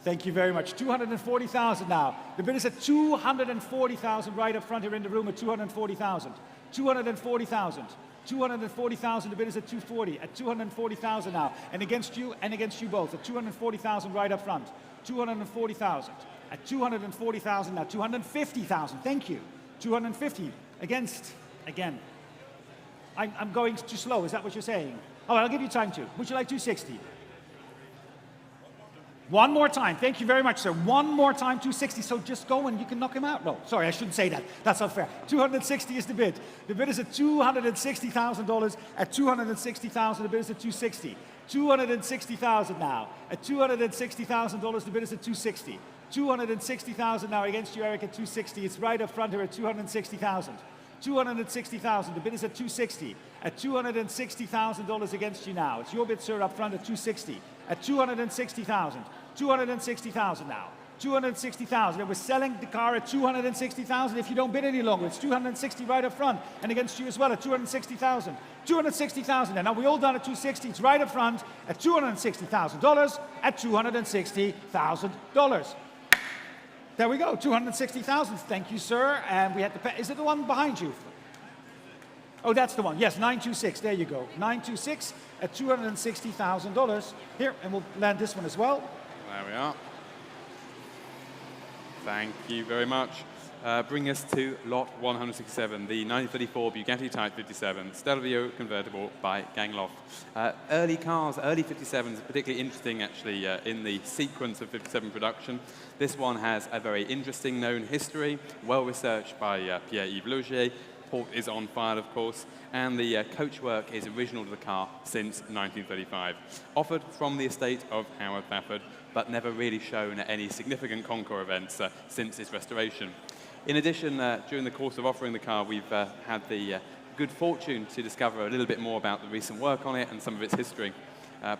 Thank you very much. 240,000 now. The bid is at 240,000 right up front here in the room at 240,000. 240,000. 240,000. The bid is at 240. At 240,000 now. And against you both at 240,000 right up front. 240,000. At 240,000 now. 250,000. Thank you. 250 against again. I'm going too slow. Is that what you're saying? Oh, I'll give you time to. Would you like 260? One more time. Thank you very much, sir. One more time, 260. So just go and you can knock him out. No, sorry, I shouldn't say that. That's not fair. 260 is the bid. The bid is at $260,000. At 260,000, the bid is at 260. 260,000 now. At $260,000, the bid is at 260. 260,000 now against you, Eric, at 260. It's right up front here at 260,000. 260,000. The bid is at 260. At $260,000 against you now. It's your bid, sir, up front at 260. At 260,000. 260,000 now. 260,000. And we're selling the car at 260,000 if you don't bid any longer. It's 260 right up front. And against you as well at 260,000. 260,000. And now we all done at 260. It's right up front at $260,000 at $260,000. There we go, 260,000. Thank you, sir. And we had the, is it the one behind you? Oh, that's the one. Yes, 926. There you go. 926 at $260,000. Here, and we'll land this one as well. There we are. Thank you very much. Bring us to lot 167, the 1934 Bugatti Type 57 Stelvio convertible by Gangloff. Early cars, early 57s, particularly interesting actually in the sequence of 57 production. This one has a very interesting known history, well researched by Pierre-Yves Logier. Port is on file, of course, and the coachwork is original to the car since 1935. Offered from the estate of Howard Bafford, but never really shown at any significant Concours events since its restoration. In addition, during the course of offering the car, we've had the good fortune to discover a little bit more about the recent work on it and some of its history.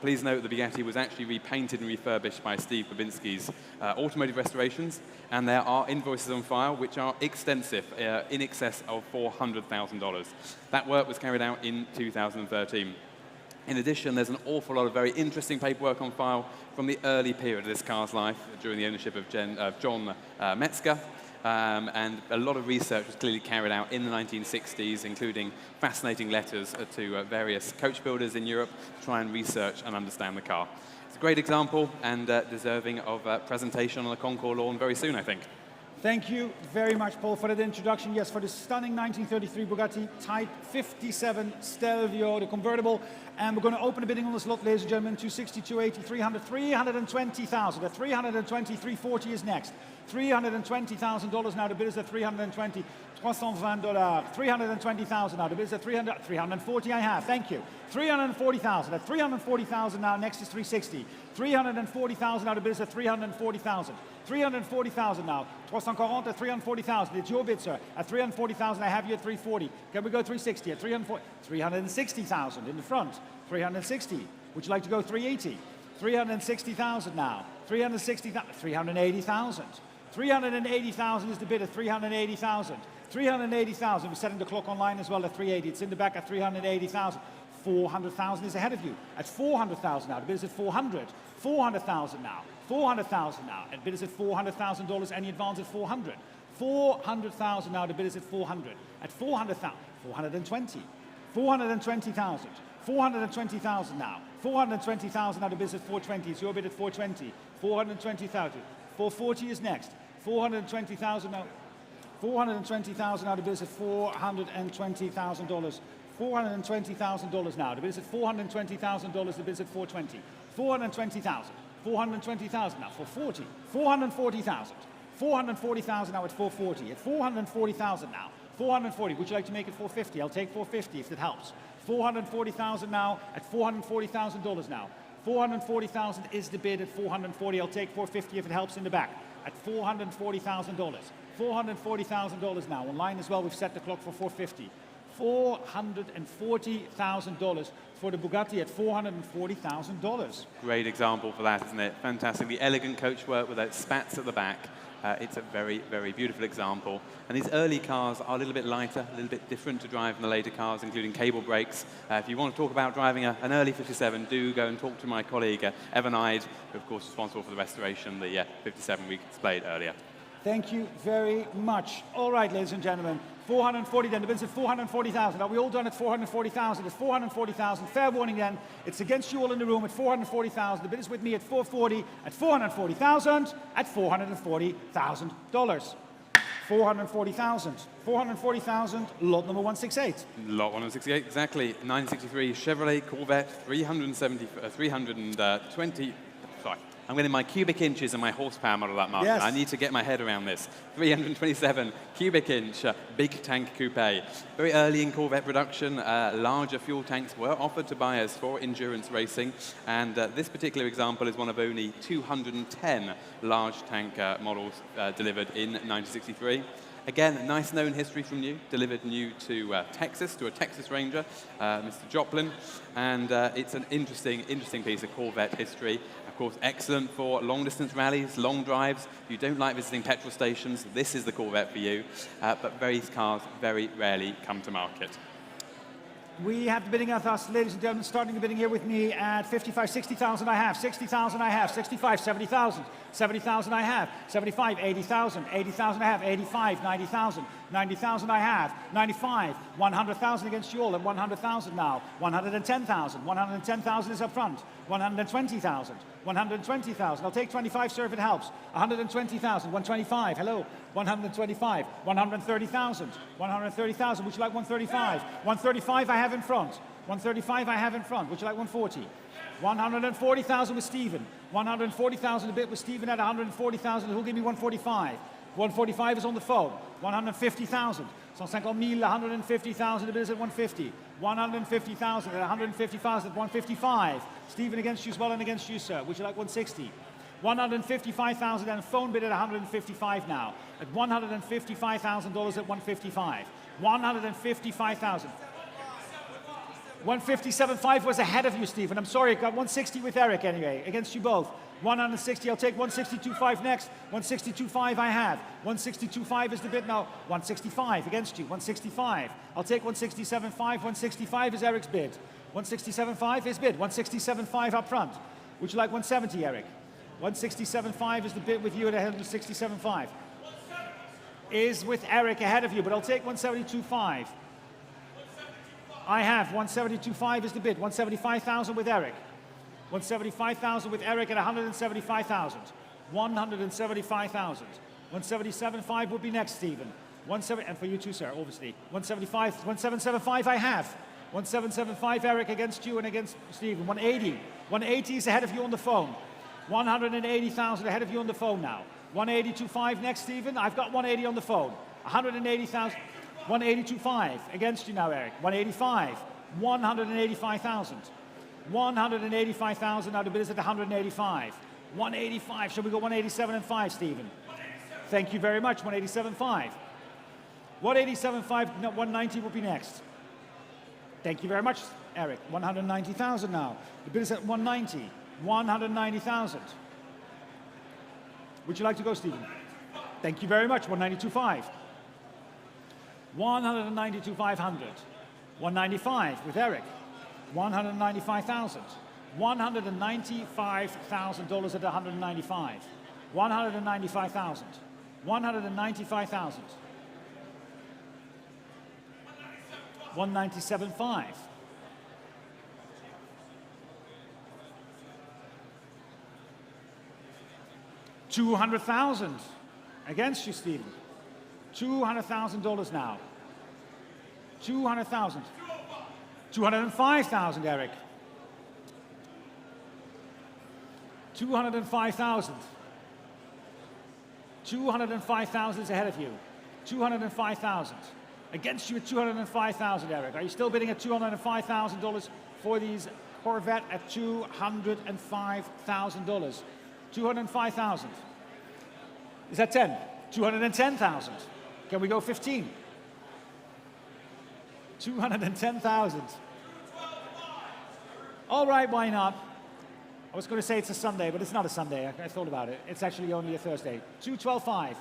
Please note the Bugatti was actually repainted and refurbished by Steve Babinski's automotive restorations, and there are invoices on file which are extensive, in excess of $400,000. That work was carried out in 2013. In addition, there's an awful lot of very interesting paperwork on file from the early period of this car's life during the ownership of John Metzger. And a lot of research was clearly carried out in the 1960s, including fascinating letters to various coach builders in Europe to try and research and understand the car. It's a great example and deserving of presentation on the Concours lawn very soon, I think. Thank you very much, Paul, for that introduction. Yes, for the stunning 1933 Bugatti Type 57 Stelvio, the convertible. And we're going to open the bidding on this lot, ladies and gentlemen. 260, 280, 300, 320,000. At 320, 340 is next. $320,000 now. The bid is at 320. $320. $320,000 now. The bid is at 300. 340 I have. Thank you. 340,000. At 340,000 now. Next is 360. 340,000 now. The bid is at 340,000. 340,000 now. 340 at 340,000. It's your bid, sir. At 340,000, I have you at 340. Can we go 360 at 340? 360,000 in the front. 360. Would you like to go 380? 360,000 now. 360,000. 380,000. 380,000 is the bid at 380,000. 380,000. We're setting the clock online as well at 380. It's in the back at 380,000. 400,000 is ahead of you at 400,000 now. The bid is at 400. 400,000 now. 400,000 now. And bid is at $400,000. Any advance at 400. 400,000 now. The bid is at 400. At 400,000. 420. 420,000. 420,000 now. 420,000 now. The bid is at 420. It's your bid at 420. 420,000. 440 is next. 420,000 now. 420,000 now. The bid is at $420,000. $420,000 now. The bid is at $420,000. The bid is at 420. 420,000. 420,000 now. 440. 440,000. 440,000 now at 440. At 440,000 now. 440. Would you like to make it 450? I'll take 450 if it helps. 440,000 now at $440,000 now. 440,000 is the bid at 440. I'll take 450 if it helps in the back. At $440,000. $440,000 now. Online as well, we've set the clock for 450. $440,000 for the Bugatti at $440,000. Great example for that, isn't it? Fantastically elegant coachwork with those spats at the back. It's a very, very beautiful example. And these early cars are a little bit lighter, a little bit different to drive than the later cars, including cable brakes. If you want to talk about driving an early 57, do go and talk to my colleague, Evan Ide, who of course is responsible for the restoration, the 57 we displayed earlier. Thank you very much. All right, ladies and gentlemen, 440 then. The bid's at 440,000. Are we all done at 440,000? It's 440,000. Fair warning then. It's against you all in the room at 440,000. The bid is with me at 440, at 440,000, at $440,000. 440,000. 440,000, lot number 168. Lot 168, exactly. 963 Chevrolet Corvette, 320, sorry. I'm getting my cubic inches and my horsepower model up, Mark. Yes. I need to get my head around this. 327 cubic inch big tank coupe. Very early in Corvette production, larger fuel tanks were offered to buyers for endurance racing. And this particular example is one of only 210 large tank models delivered in 1963. Again, nice known history from new, delivered new to Texas, to a Texas Ranger, Mr. Joplin. And it's an interesting piece of Corvette history. Of course, excellent for long-distance rallies, long drives. If you don't like visiting petrol stations, this is the Corvette for you. But these cars very rarely come to market. We have the bidding at us, ladies and gentlemen, starting the bidding here with me at 55, 60,000 I have, 60,000 I have, 65, 70,000, 70,000 I have, 75, 80,000, 80,000 I have, 85, 90,000, 90,000 I have, 95, 100,000 against you all, and 100,000 now, 110,000, 110,000 is up front, 120,000, 120,000, I'll take 25, sir, if it helps, 120,000, 125, hello, 125, 130,000, 130,000, would you like 135? 135 I have in front, 135 I have in front, would you like 140? 140,000 with Stephen, 140,000 a bit with Stephen at 140,000, who'll give me 145? 145 is on the phone, 150,000. 150,000, 150,000, the bid is at 150. 150,000 at 150,000 at 155. Stephen against you as well and against you, sir. Would you like 160? 155,000 and phone bid at 155 now. At $155,000 at 155. 155,000. 157.5 was ahead of you, Stephen. I'm sorry, I got 160 with Eric anyway, against you both. 160, I'll take 162.5 next. 162.5 I have. 162.5 is the bid now. 165 against you. 165. I'll take 167.5. 165 is Eric's bid. 167.5 is bid. 167.5 up front. Would you like 170, Eric? 167.5 is the bid with you at 167.5. Is with Eric ahead of you, but I'll take 172.5. I have 172.5 is the bid. 175,000 with Eric. 175,000 with Eric at 175,000. 175,000. 177.5 would be next, Stephen. 170, and for you too, sir, obviously. 175, 1775 I have. 1775 Eric against you and against Stephen. 180. 180 is ahead of you on the phone. 180,000 ahead of you on the phone now. 182.5 next, Stephen. I've got 180 on the phone. 180,000. 182.5 against you now, Eric. 185. 185,000. 185,000. Now the bid is at 185. 185. Shall we go 187.5, Stephen? Thank you very much. 187.5. 187.5. No, 190 will be next. Thank you very much, Eric. 190,000 now. The bid is at 190. 190,000. Would you like to go, Stephen? Thank you very much. 192.5. 192,500. 195 with Eric. 195,000. $195,000 at 195. 195,000. 195,000. 197.5. 200,000 against you, Stephen. $200,000 now. 200,000. 205,000, Eric. 205,000. 205,000 is ahead of you. 205,000. Against you at 205,000, Eric. Are you still bidding at $205,000 for these Corvette at $205,000? 205,000. Is that 10? 210,000. Can we go 15? 210,000. All right, why not? I was going to say it's a Sunday, but it's not a Sunday. I thought about it. It's actually only a Thursday. 212.5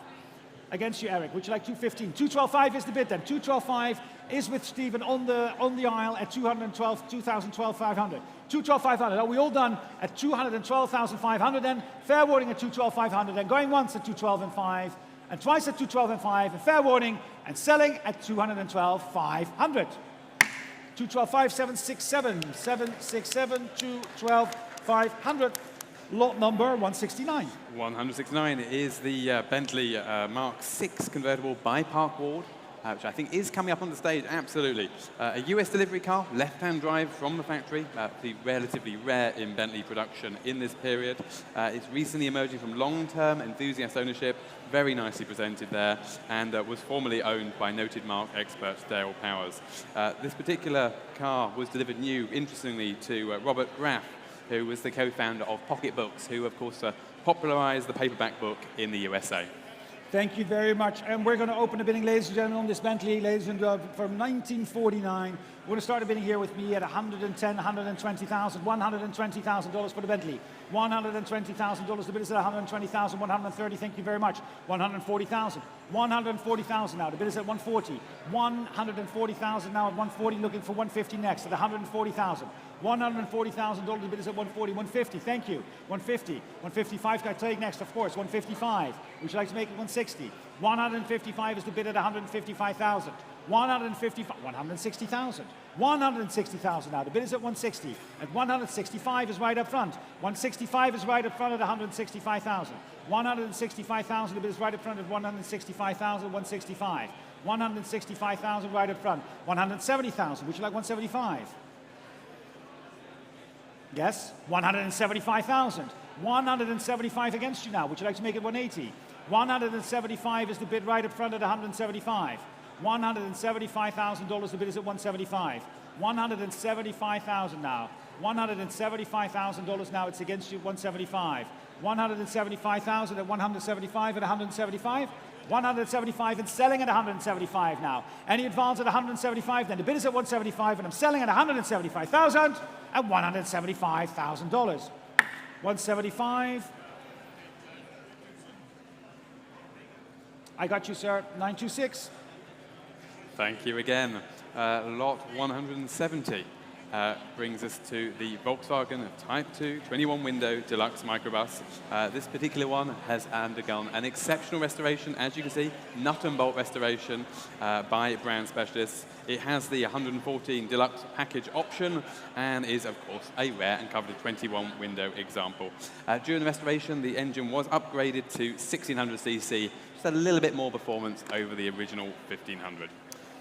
against you, Eric. Would you like 215? 212.5 is the bid then. 212.5 is with Stephen on the aisle at 212,500. 212,500. Are we all done at 212,500 then? Fair warning at 212,500 then. Going once at 212.5 and twice at 212.5 and fair warning and selling at 212,500. 212.5, 767, 767, 212,500. Lot number 169. 169 is the Bentley Mark 6 convertible by Parkway, which I think is coming up on the stage, absolutely. A US delivery car, left-hand drive from the factory, the relatively rare in Bentley production in this period. It's recently emerging from long-term enthusiast ownership, very nicely presented there, and was formerly owned by noted Mark expert Dale Powers. This particular car was delivered new, interestingly, to Robert Graff, who was the co-founder of Pocketbooks, who, of course, popularized the paperback book in the USA. Thank you very much. And we're going to open the bidding, ladies and gentlemen, on this Bentley, ladies and gentlemen, from 1949. We're going to start the bidding here with me at 110, 120,000, $120,000 for the Bentley. $120,000. The bid is at 120,000, 130. Thank you very much. 140,000. 140,000 now. The bid is at 140. 140,000 now at 140. Looking for 150 next at 140,000. $140,000. The bid is at 140. 150. Thank you. 150. 155. Can I take next? Of course. 155. Would you like to make it 160? 155 is the bid at 155,000. 155, 160,000. 160,000 now. The bid is at 160. At 165 is right up front. 165 is right up front at 165,000. 165,000. The bid is right up front at 165,000. 165. 165,000 right up front. 170,000. Would you like 175? Yes. 175,000. 175 against you now. Would you like to make it 180? 175 is the bid right up front at 175. $175,000, the bid is at 175. 175,000 now. $175,000 now, it's against you, 175. 175,000 at 175 at 175. 175 and selling at 175 now. Any advance at 175 then? The bid is at 175 and I'm selling at 175,000 at $175,000. 175. I got you, sir. 926. Thank you again. Lot 170 brings us to the Volkswagen Type 2 21-window deluxe microbus. This particular one has undergone an exceptional restoration, as you can see, nut and bolt restoration by brand specialists. It has the 114 deluxe package option and is, of course, a rare and coveted 21-window example. During the restoration, the engine was upgraded to 1600cc, just a little bit more performance over the original 1500.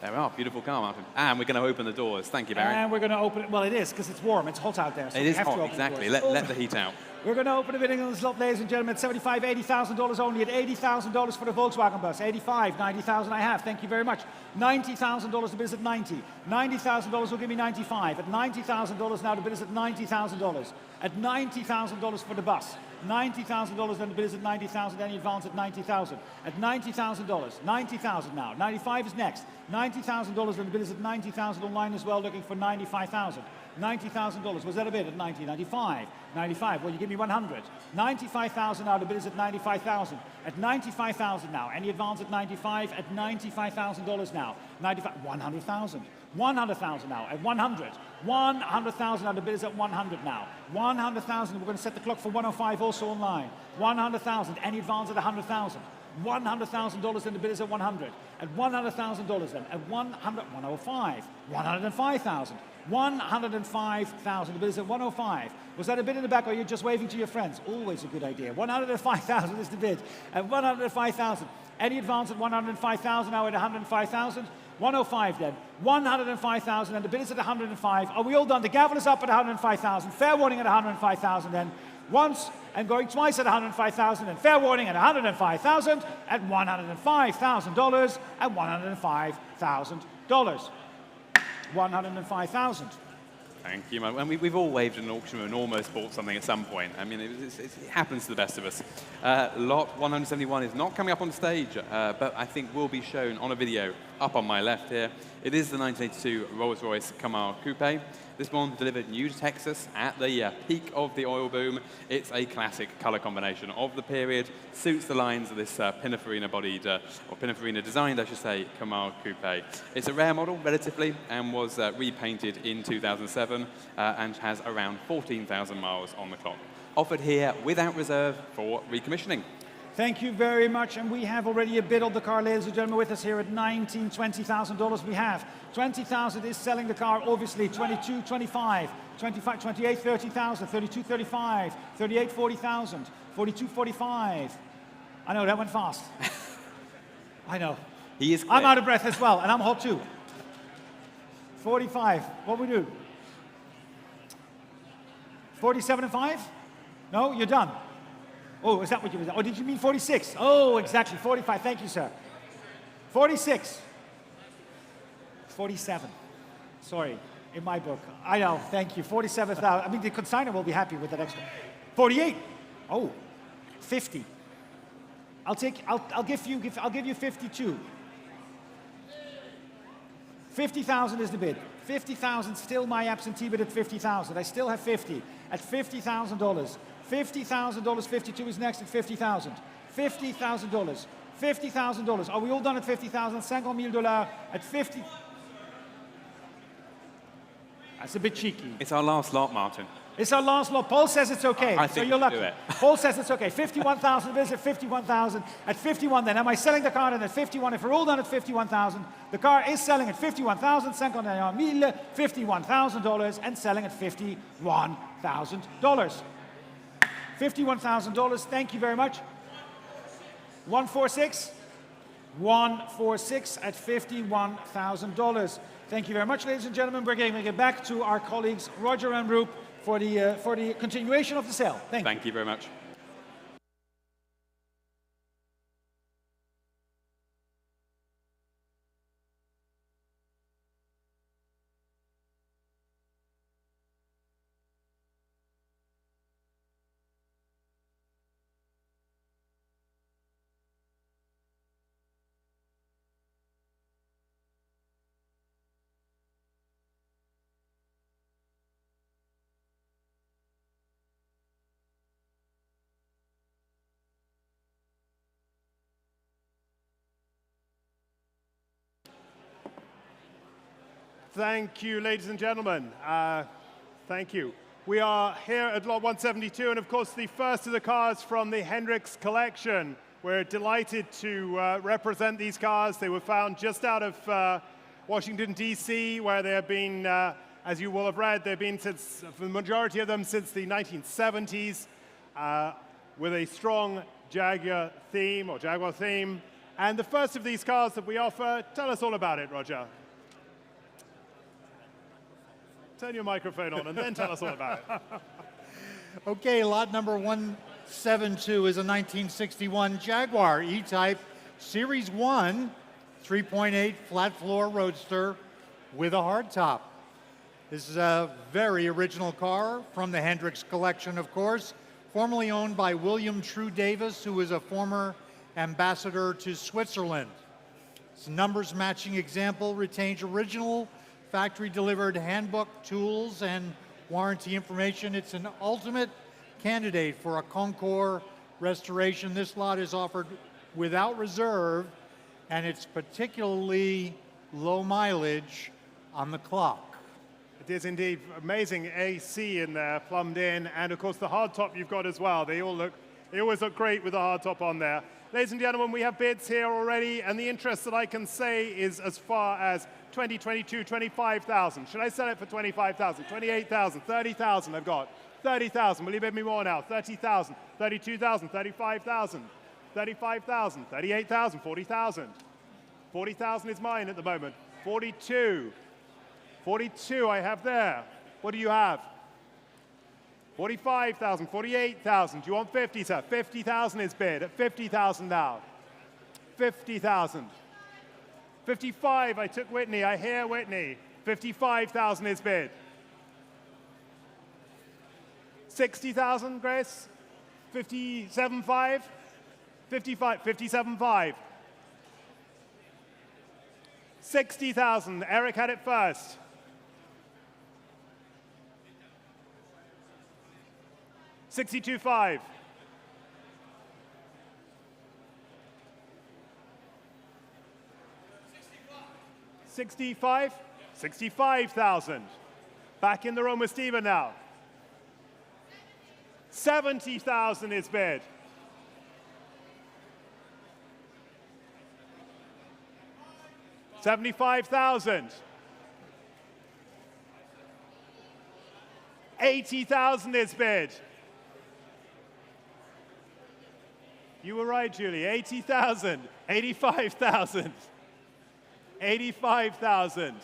There we are, beautiful car, Martin. And we're going to open the doors. Thank you, Barry. And we're going to open it. Well, it is, because it's warm. It's hot out there. So it is hot, exactly. Let the heat out. We're going to open the bidding on this lot, ladies and gentlemen, at $75,000, $80,000 only, at $80,000 for the Volkswagen bus. 85, 90,000 I have. Thank you very much. $90,000, the bid is at 90. $90,000 will give me 95. At $90,000 now, the bid is at $90,000. At $90,000 for the bus. $90,000, then the bid is at 90,000, any advance at 90,000. At $90,000, 90,000 now. 95 is next. $90,000, then the bid is at 90,000 online as well, looking for 95,000. $90,000, was that a bid at 90? 95. 95, well, you give me 100. 95,000 now, the bid is at 95,000. At 95,000 now, any advance at 95, at $95,000 now. 95, 100,000. 100,000 now, at 100. 100,000 now, the bid is at 100 now. 100,000, we're going to set the clock for 105 also online. 100,000, any advance at 100,000. $100,000 and the bid is at 100. At $100,000 then, at 105. 105,000. 105,000, the bid is at 105. Was that a bid in the back or are you just waving to your friends? Always a good idea. 105,000 is the bid. At 105,000. Any advance at 105,000 now at 105,000? 105 then. 105,000 and the bid is at 105. Are we all done? The gavel is up at 105,000. Fair warning at 105,000 then. Once and going twice at 105,000 and fair warning at 105,000 at $105,000 at $105,000. 105,000. Thank you, man. And we've all waved at an auction and almost bought something at some point. I mean, it happens to the best of us. Lot 171 is not coming up on stage, but I think will be shown on a video up on my left here. It is the 1982 Rolls-Royce Camaro Coupe. This one delivered new to Texas at the peak of the oil boom. It's a classic color combination of the period, suits the lines of this Pininfarina-bodied, or Pininfarina-designed, I should say, Camaro Coupe. It's a rare model, relatively, and was repainted in 2007 and has around 14,000 miles on the clock. Offered here without reserve for recommissioning. Thank you very much, and we have already a bid on the car, ladies and gentlemen, with us here at $20,000. We have 20,000 is selling the car, obviously. 22, 25, 25, 28, 30,000, 32, 35, 38, 40,000, 42, 45. I know that went fast. I know. He is quick. I'm out of breath as well, and I'm hot too. 45. What we do? 47 and 5? No, you're done. Oh, is that what you were? Oh, did you mean 46? Oh, exactly, 45. Thank you, sir. 46. 47. Sorry, in my book. I know, thank you. 47,000. I mean, the consignor will be happy with that extra. 48. Oh, 50. I'll give you 52. 50,000 is the bid. 50,000, still my absentee bid at 50,000. I still have 50 at $50,000. $50,000, 52 is next at 50,000. $50,000. $50,000. Are we all done at 50,000? $50,000 at 50. That's a bit cheeky. It's our last lot, Martin. It's our last lot. Paul says it's okay. I think so you're lucky. do it. Paul says it's okay. 51,000 bids at 51,000. At 51 then. Am I selling the car then at 51? If we're all done at 51,000, the car is selling at 51,000. $51,000, $51,000 and selling at $51,000. $51,000. Thank you very much. 146. 146 at $51,000. Thank you very much, ladies and gentlemen. We're going to get back to our colleagues, Roger and Roop, for the continuation of the sale. Thank you. Thank you very much. Thank you, ladies and gentlemen. Thank you. We are here at lot 172, and of course, the first of the cars from the Hendricks collection. We're delighted to represent these cars. They were found just out of Washington, D.C., where they have been, as you will have read, they've been since, for the majority of them, since the 1970s, with a strong Jaguar theme. And the first of these cars that we offer, tell us all about it, Roger. Turn your microphone on and then tell us all about it. Okay, lot number 172 is a 1961 Jaguar E-Type Series 1 3.8 flat floor roadster with a hardtop. This is a very original car from the Hendricks collection, of course, formerly owned by William True Davis, who is a former ambassador to Switzerland. This numbers matching example retains original factory-delivered handbook, tools, and warranty information. It's an ultimate candidate for a Concours restoration. This lot is offered without reserve, and it's particularly low mileage on the clock. It is indeed amazing AC in there, plumbed in, and of course the hardtop you've got as well. They always look great with the hardtop on there. Ladies and gentlemen, we have bids here already, and the interest that I can say is as far as 20, 22, 25,000. Should I sell it for 25,000, 28,000, 30,000 I've got? 30,000, will you bid me more now? 30,000, 32,000, 35,000, 35,000, 38,000, 40,000. 40,000 is mine at the moment. 42. 42 I have there. What do you have? 45,000, 48,000. Do you want 50, sir? 50,000 is bid at 50,000 now. 50,000. 55, I took Whitney. I hear Whitney. 55,000 is bid. 60,000, Grace? 57.5? 55, 57.5. 60,000, Eric had it first. 62.5. 65? 65,000. Back in the room with Stephen now. 70,000 is bid. 75,000. 80,000 is bid. You were right, Julie. 80,000. 85,000. 85,000.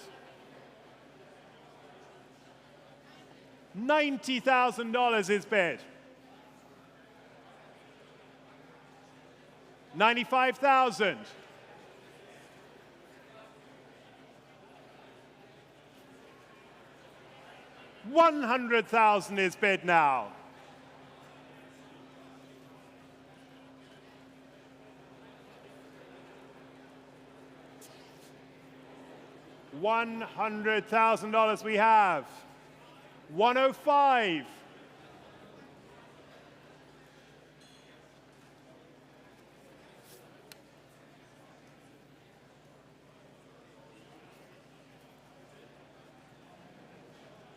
$90,000 is bid. 95,000. 100,000 is bid now. $100,000 we have. 105.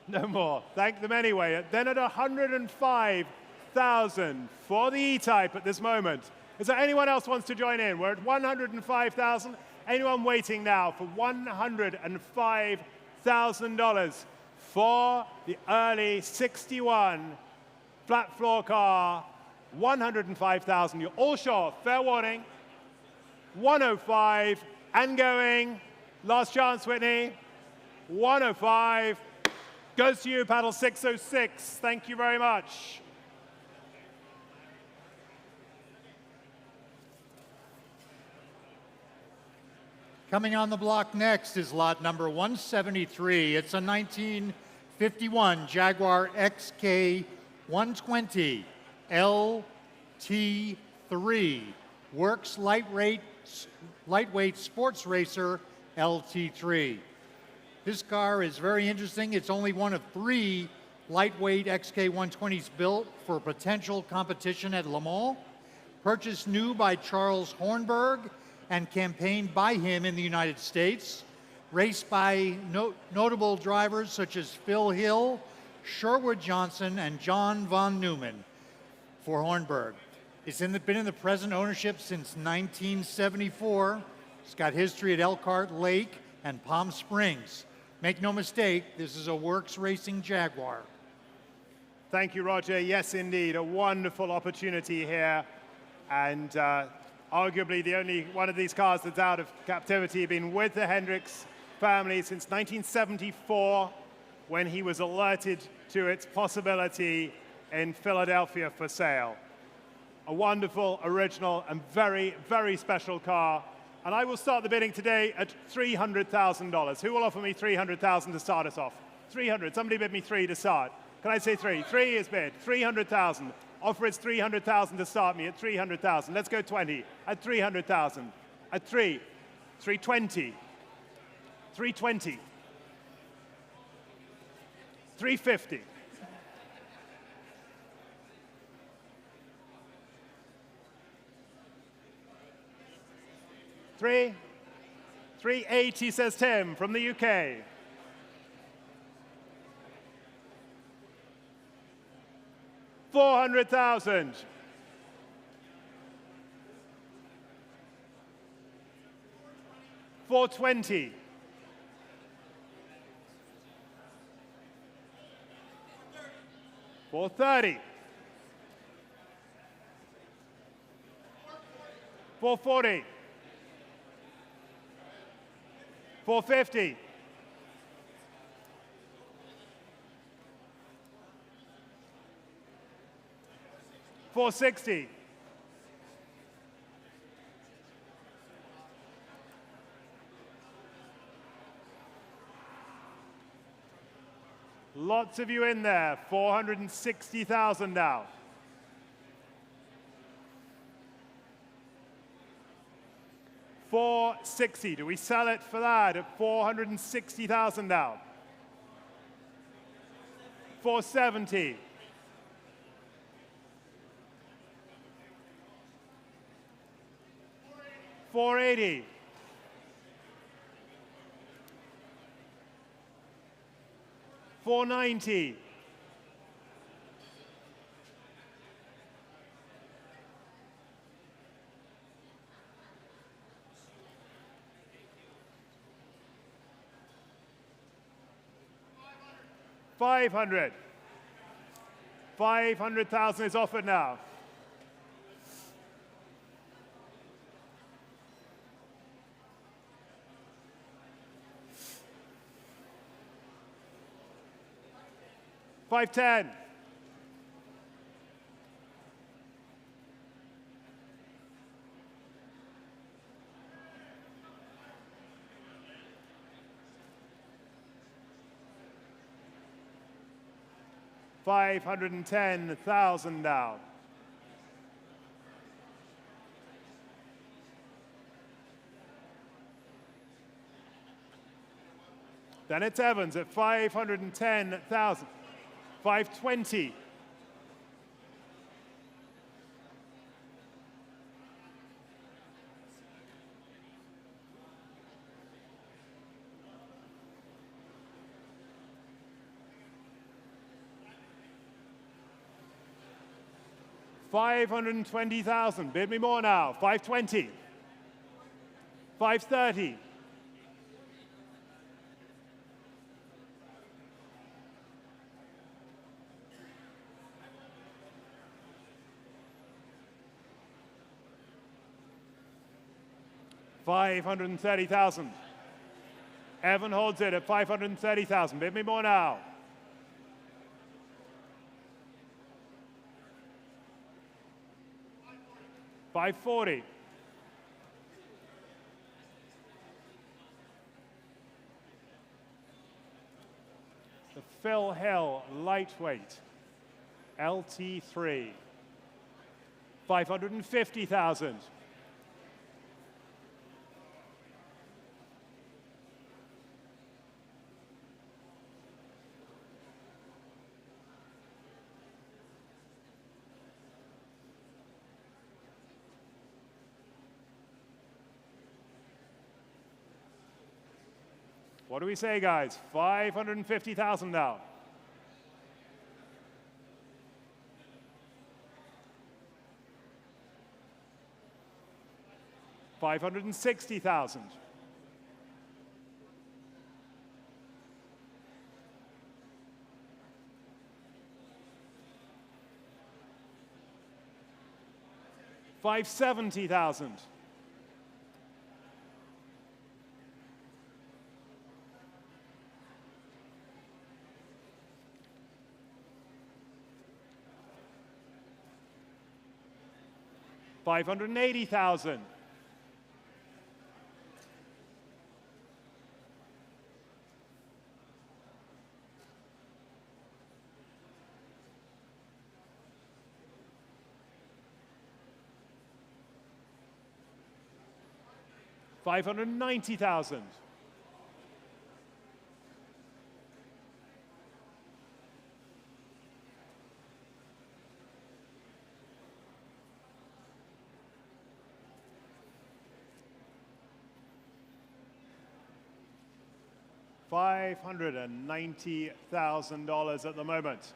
No more. Thank them anyway. Then at 105,000 for the E-Type at this moment. Is there anyone else wants to join in? We're at 105,000. Anyone waiting now for $105,000 for the early 61 flat floor car? 105,000. You're all sure. Fair warning. 105 and going. Last chance, Whitney. 105. Goes to you, paddle 606. Thank you very much. Coming on the block next is lot number 173. It's a 1951 Jaguar XK 120 LT3. Works lightweight sports racer LT3. This car is very interesting. It's only one of 3 lightweight XK 120s built for potential competition at Le Mans. Purchased new by Charles Hornberg and campaigned by him in the United States. Raced by notable drivers such as Phil Hill, Sherwood Johnson, and John von Neumann for Hornberg. It's been in the present ownership since 1974. It's got history at Elkhart Lake and Palm Springs. Make no mistake, this is a works racing Jaguar. Thank you, Roger. Yes, indeed, a wonderful opportunity here. And arguably the only one of these cars that's out of captivity, been with the Hendricks family since 1974, when he was alerted to its possibility in Philadelphia for sale. A wonderful, original, and very, very special car. And I will start the bidding today at $300,000. Who will offer me $300,000 to start us off? 300. Somebody bid me 3 to start. Can I say 3? 3 is bid. 300,000. Offer is 300,000 to start me at 300,000. Let's go 20 at 300,000. At 3. 320. 320. 350. 380, says Tim from the UK. 400,000. 420. 430. 440. 450. 460. 'Lots of you in there. 460,000 now. 460. Do we sell it for that at 460,000 now? 470. 480. 490. 500. 500,000 is offered now. 510. 510,000 now. 511. Then it's Evans at 510,000. 520. $520,000. Bid me more now. 520. 530. $530,000. Evan holds it at 530,000. Bid me more now. $540. The Phil Hill lightweight LT3. 550,000. What do we say, guys? 550,000 now. $560,000. $570,000. $580,000. $590,000. $590,000 at the moment.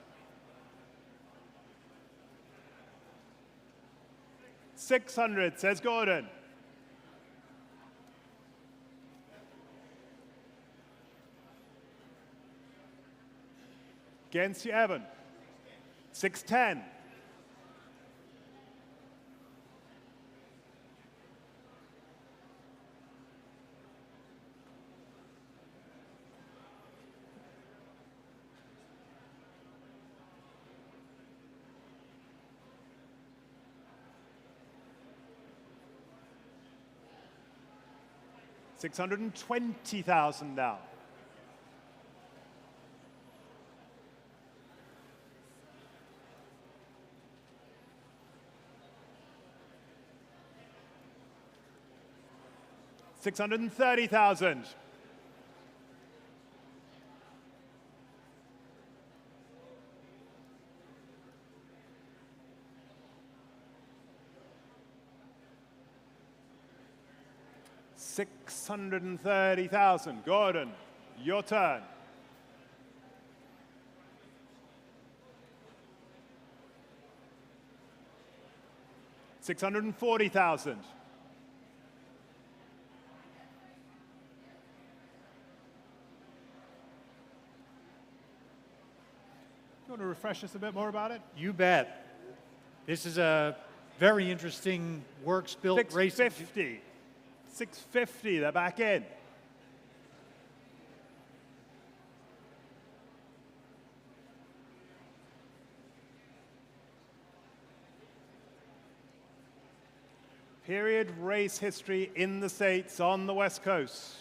600, says Gordon. Against you, Evan. 610. $620,000 now. $630,000. $630,000. Gordon, your turn. $640,000. You want to refresh us a bit more about it? You bet. This is a very interesting works built racing. 650. 650, they're back in. Period race history in the States on the West Coast.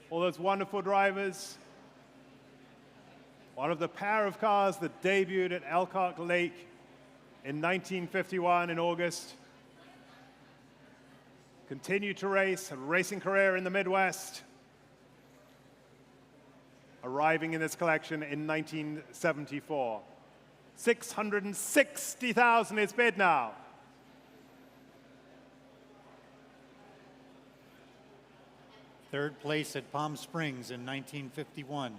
All those wonderful drivers. One of the pair of cars that debuted at Elkhart Lake in 1951 in August. Continued to race, a racing career in the Midwest. arriving in this collection in 1974. 660,000 is bid now. Third place at Palm Springs in 1951.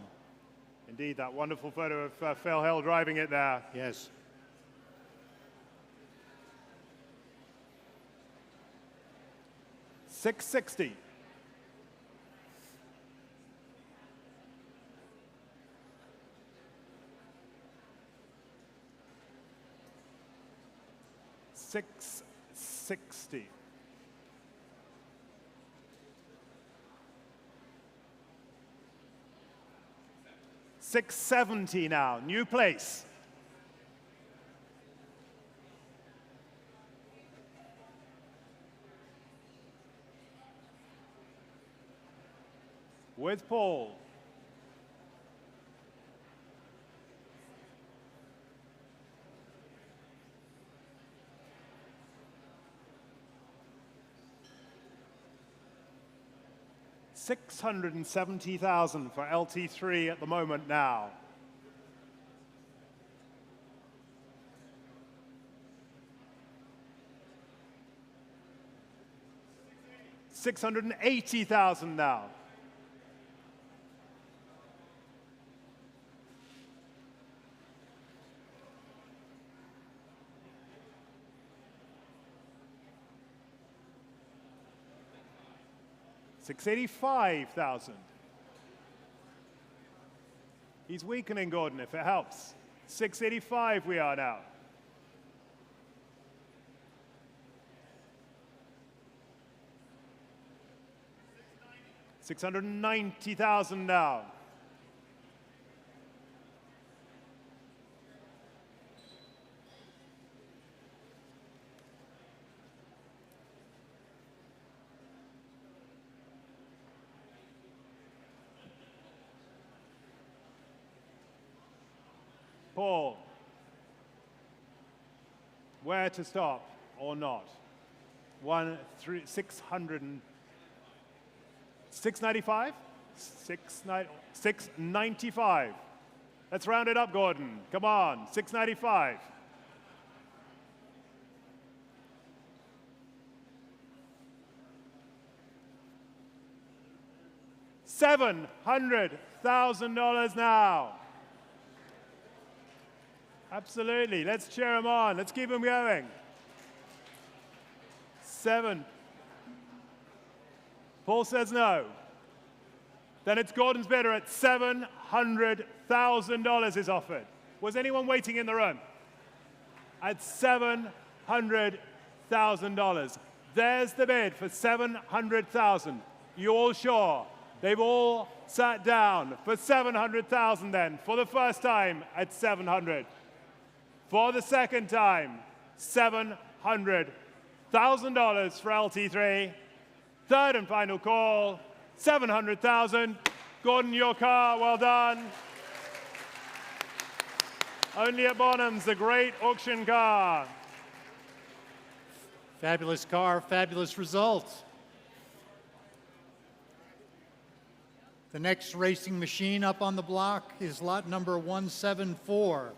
Indeed, that wonderful photo of Phil Hill driving it there. Yes. $660. $660. $670 now, new place. With Paul. $670,000 for LT3 at the moment now. $680,000 now. $685,000. He's weakening, Gordon, if it helps. 685 we are now. $690,000 now. Paul, where to stop or not? 695? 695. Let's round it up, Gordon. Come on, 695. $700,000 now. Absolutely. Let's cheer him on. Let's keep him going. 7. Paul says no. Then it's Gordon's bidder at $700,000 is offered. Was anyone waiting in the room? At $700,000. There's the bid for $700,000. You all sure? They've all sat down for $700,000 then, for the first time at $700,000. For the second time, $700,000 for LT3. Third and final call, $700,000. Gordon, your car, well done. Only at Bonhams, the great auction car. Fabulous car, fabulous results. The next racing machine up on the block is lot number 174.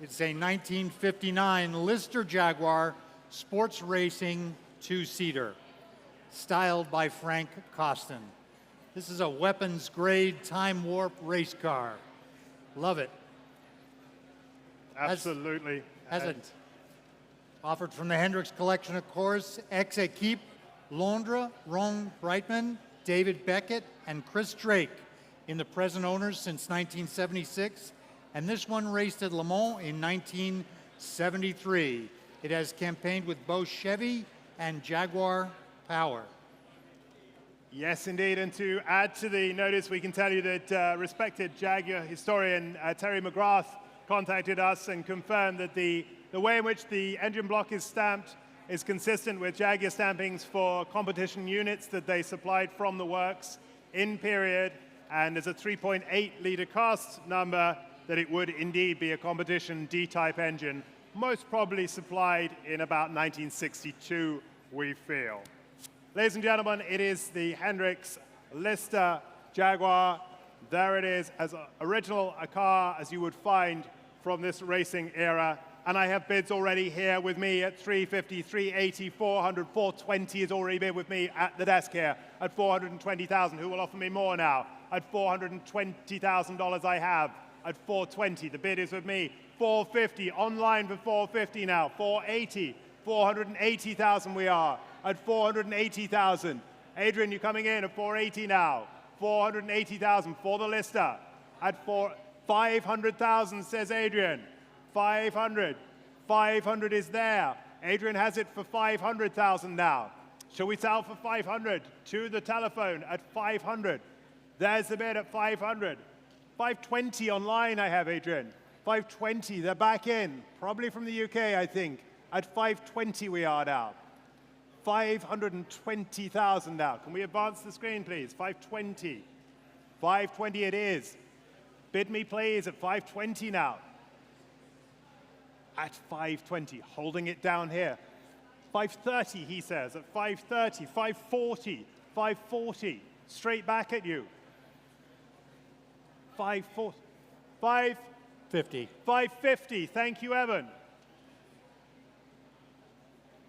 It's a 1959 Lister Jaguar sports racing two-seater, styled by Frank Costin. This is a weapons-grade time warp race car. Love it. Absolutely. Offered from the Hendricks collection, of course, ex-equipe Londra, Ron Brightman, David Beckett, and Chris Drake in the present owners since 1976. And this one raced at Le Mans in 1973. It has campaigned with both Chevy and Jaguar Power. Yes, indeed. And to add to the notice, we can tell you that respected Jaguar historian Terry McGrath contacted us and confirmed that the way in which the engine block is stamped is consistent with Jaguar stampings for competition units that they supplied from the works in period, and as a 3.8-liter cast number, that it would indeed be a competition D-type engine, most probably supplied in about 1962, we feel. Ladies and gentlemen, it is the Hendricks Lister Jaguar There it is, as original a car as you would find from this racing era. And I have bids already here with me at 350, 380, 400, 420 is already bid with me at the desk here at 420,000. Who will offer me more now? At $420,000 I have at 420. The bid is with me. 450 online for 450 now. 480, 480,000 we are at 480,000. Adrian, you're coming in at 480 now. 480,000 for the lister at 500,000, says Adrian. 500. 500 is there. Adrian has it for 500,000 now. Shall we sell for 500? To the telephone at 500. There's the bid at 500. 520 online I have, Adrian. 520, they're back in. Probably from the UK, I think. At 520 we are now. 520,000 now. Can we advance the screen, please? 520. 520 it is. Bid me, please, at 520 now. At 520, holding it down here. 530, he says, at 530, 540, 540, straight back at you. 540, 50. 550, thank you, Evan.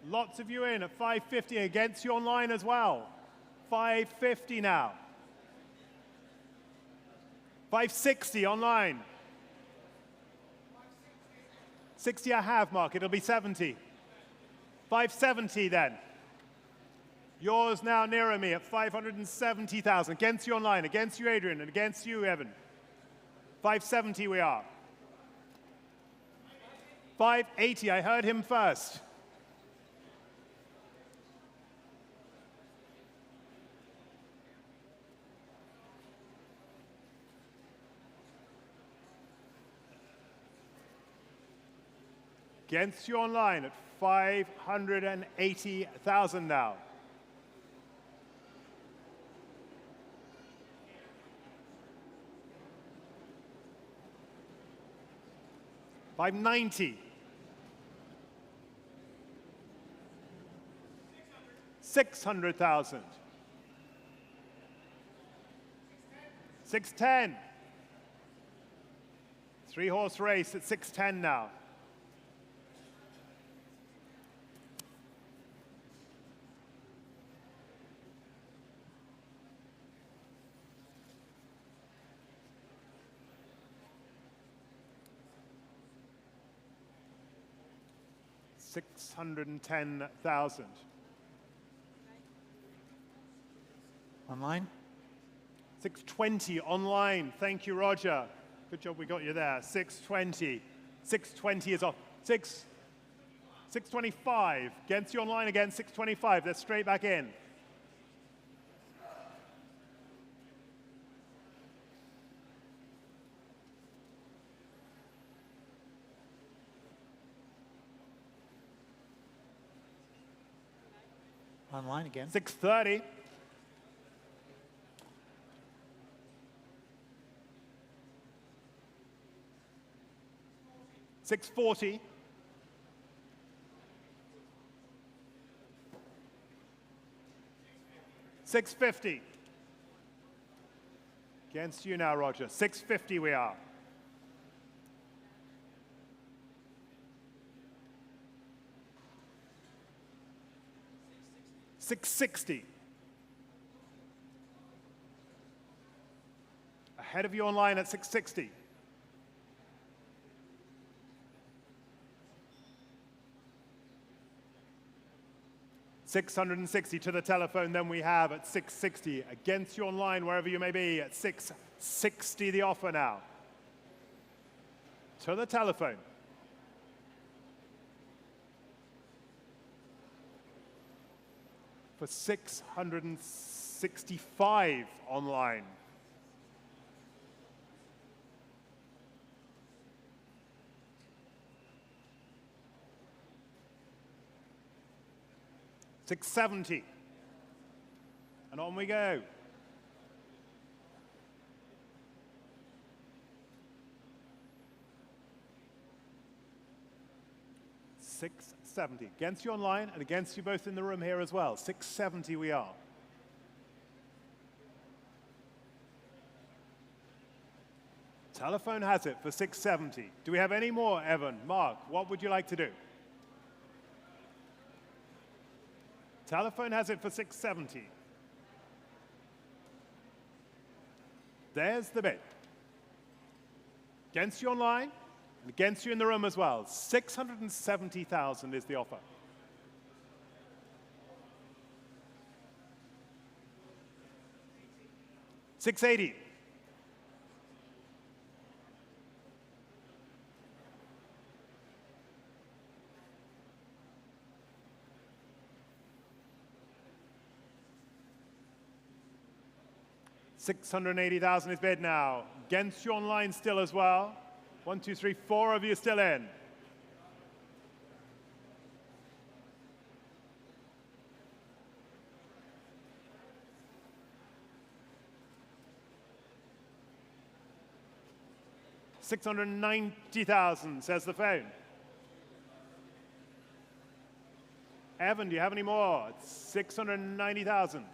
Lots of you in at 550, against you online as well. 550 now. 560 online. 60 I have, Mark. It'll be 70. 570 then. Yours now nearer me at 570,000. Against you online, against you, Adrian, and against you, Evan. 570 we are. 580, I heard him first. Against you online at 580,000 now. $590. 600,000. 610. 3-horse race at 610 now. $610,000. Online? 620 online. Thank you, Roger. Good job we got you there. 620. 620 is off. 625. Against you online again. 625. They're straight back in. Online again. 630. $640. $650. Against you now, Roger. $650 we are. $660. Ahead of you online at 660. $660 to the telephone, then we have at 660. Against you online, wherever you may be, at 660 the offer now. To the telephone. For 665 online. $670. And on we go. $670. Against you online and against you both in the room here as well. $670 we are. Telephone has it for 670. Do we have any more, Evan? Mark, what would you like to do? Telephone has it for 670. There's the bid. Against you online, and against you in the room as well. 670,000 is the offer. $680. $680,000 is bid now. Against you online still as well. 1, 2, 3, 4 of you still in. $690,000 says the phone. Evan, do you have any more? It's 690,000.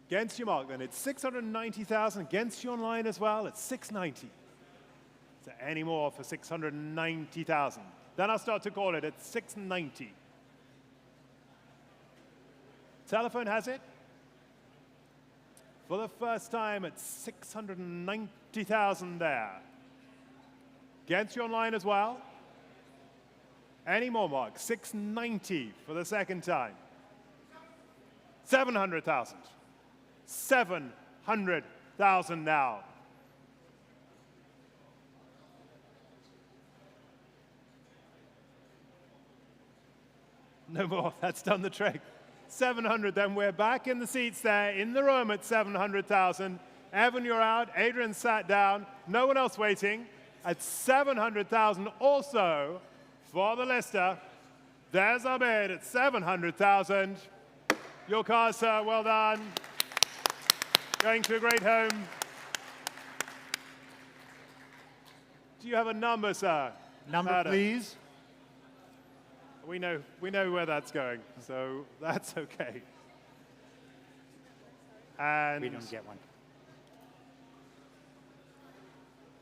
Against you, Mark, then it's 690,000. Against you online as well, it's 690. Is there any more for 690,000? Then I'll start to call it at 690. Telephone has it. For the first time, it's 690,000 there. Against you online as well. Any more, Mark? 690 for the second time. 700,000. 700,000 now. No more. That's done the trick. 700. Then we're back in the seats there in the room at 700,000. Evan, you're out. Adrian sat down. No one else waiting. At 700,000 also for the lister. There's our bid at 700,000. Your car, sir. Well done. Going to a great home. Do you have a number, sir? Number, Adam? please. We know where that's going, so that's okay. And We don't get one.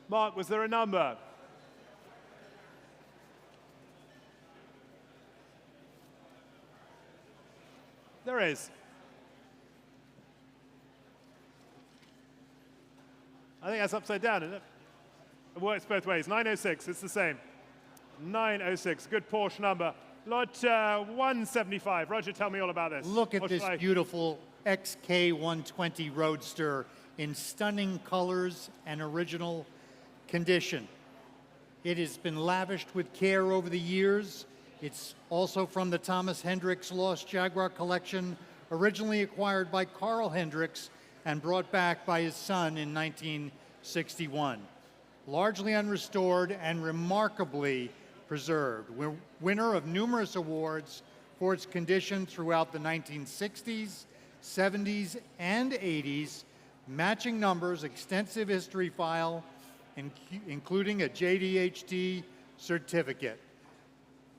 Mark, was there a number? There is. I think that's upside down, isn't it? It works both ways. 906, it's the same. 906, good Porsche number. Lot 175. Roger, tell me all about this. Look at What this should I- beautiful XK120 Roadster in stunning colors and original condition. It has been lavished with care over the years. It's also from the Thomas Hendricks Lost Jaguar collection, originally acquired by Carl Hendricks and brought back by his son in 1961. Largely unrestored and remarkably preserved. We're winner of numerous awards for its condition throughout the 1960s, 70s, and 80s, matching numbers, extensive history file, including a JDHD certificate.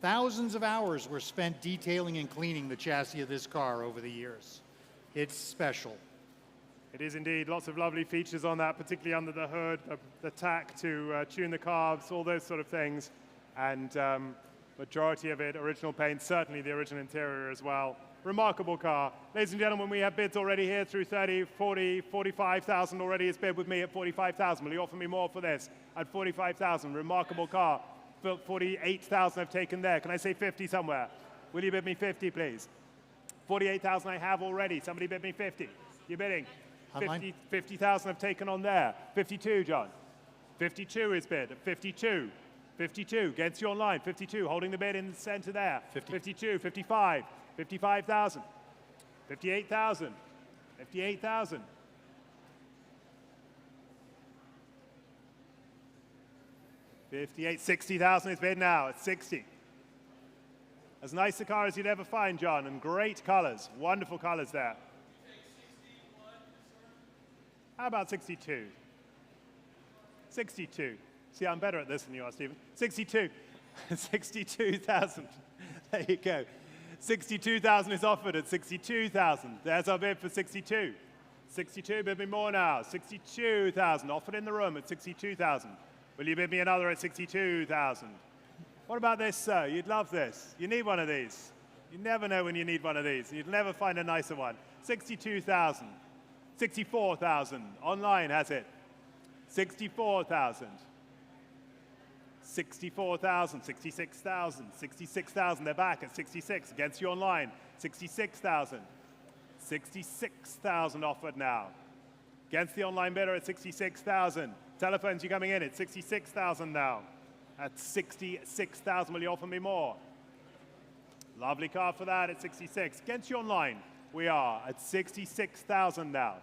Thousands of hours were spent detailing and cleaning the chassis of this car over the years. It's special. It is indeed. Lots of lovely features on that, particularly under the hood, the tack to tune the carbs, all those sort of things. And majority of it, original paint, certainly the original interior as well. Remarkable car. Ladies and gentlemen, we have bids already here through 30, 40, 45,000 already is bid with me at 45,000. Will you offer me more for this at 45,000? Remarkable car. 48,000 I've taken there. Can I say 50 somewhere? Will you bid me 50, please? 48,000 I have already. Somebody bid me 50. You're bidding. 50,000 I've taken on there. 52, John. 52 is bid at 52. 52, gets you online. 52, holding the bid in the center there. 52, 55, 55,000. 58,000. 58,000. 58, 60,000 is bid now at 60. As nice a car as you'd ever find, John, and great colors. Wonderful colors there. How about 62? 62. See, I'm better at this than you are, Stephen. 62. 62,000. There you go. 62,000 is offered at 62,000. There's our bid for 62. 62, bid me more now. 62,000, offered in the room at 62,000. Will you bid me another at 62,000? What about this, sir? You'd love this. You need one of these. You never know when you need one of these. You'd never find a nicer one. 62,000. 64,000. Online has it. 64,000. 64,000, 66,000, 66,000, they're back at 66, against you online, 66,000, 66,000 offered now, against the online bidder at 66,000, telephones you coming in at 66,000 now, at 66,000, will you offer me more? Lovely car for that at 66, against you online, we are at 66,000 now.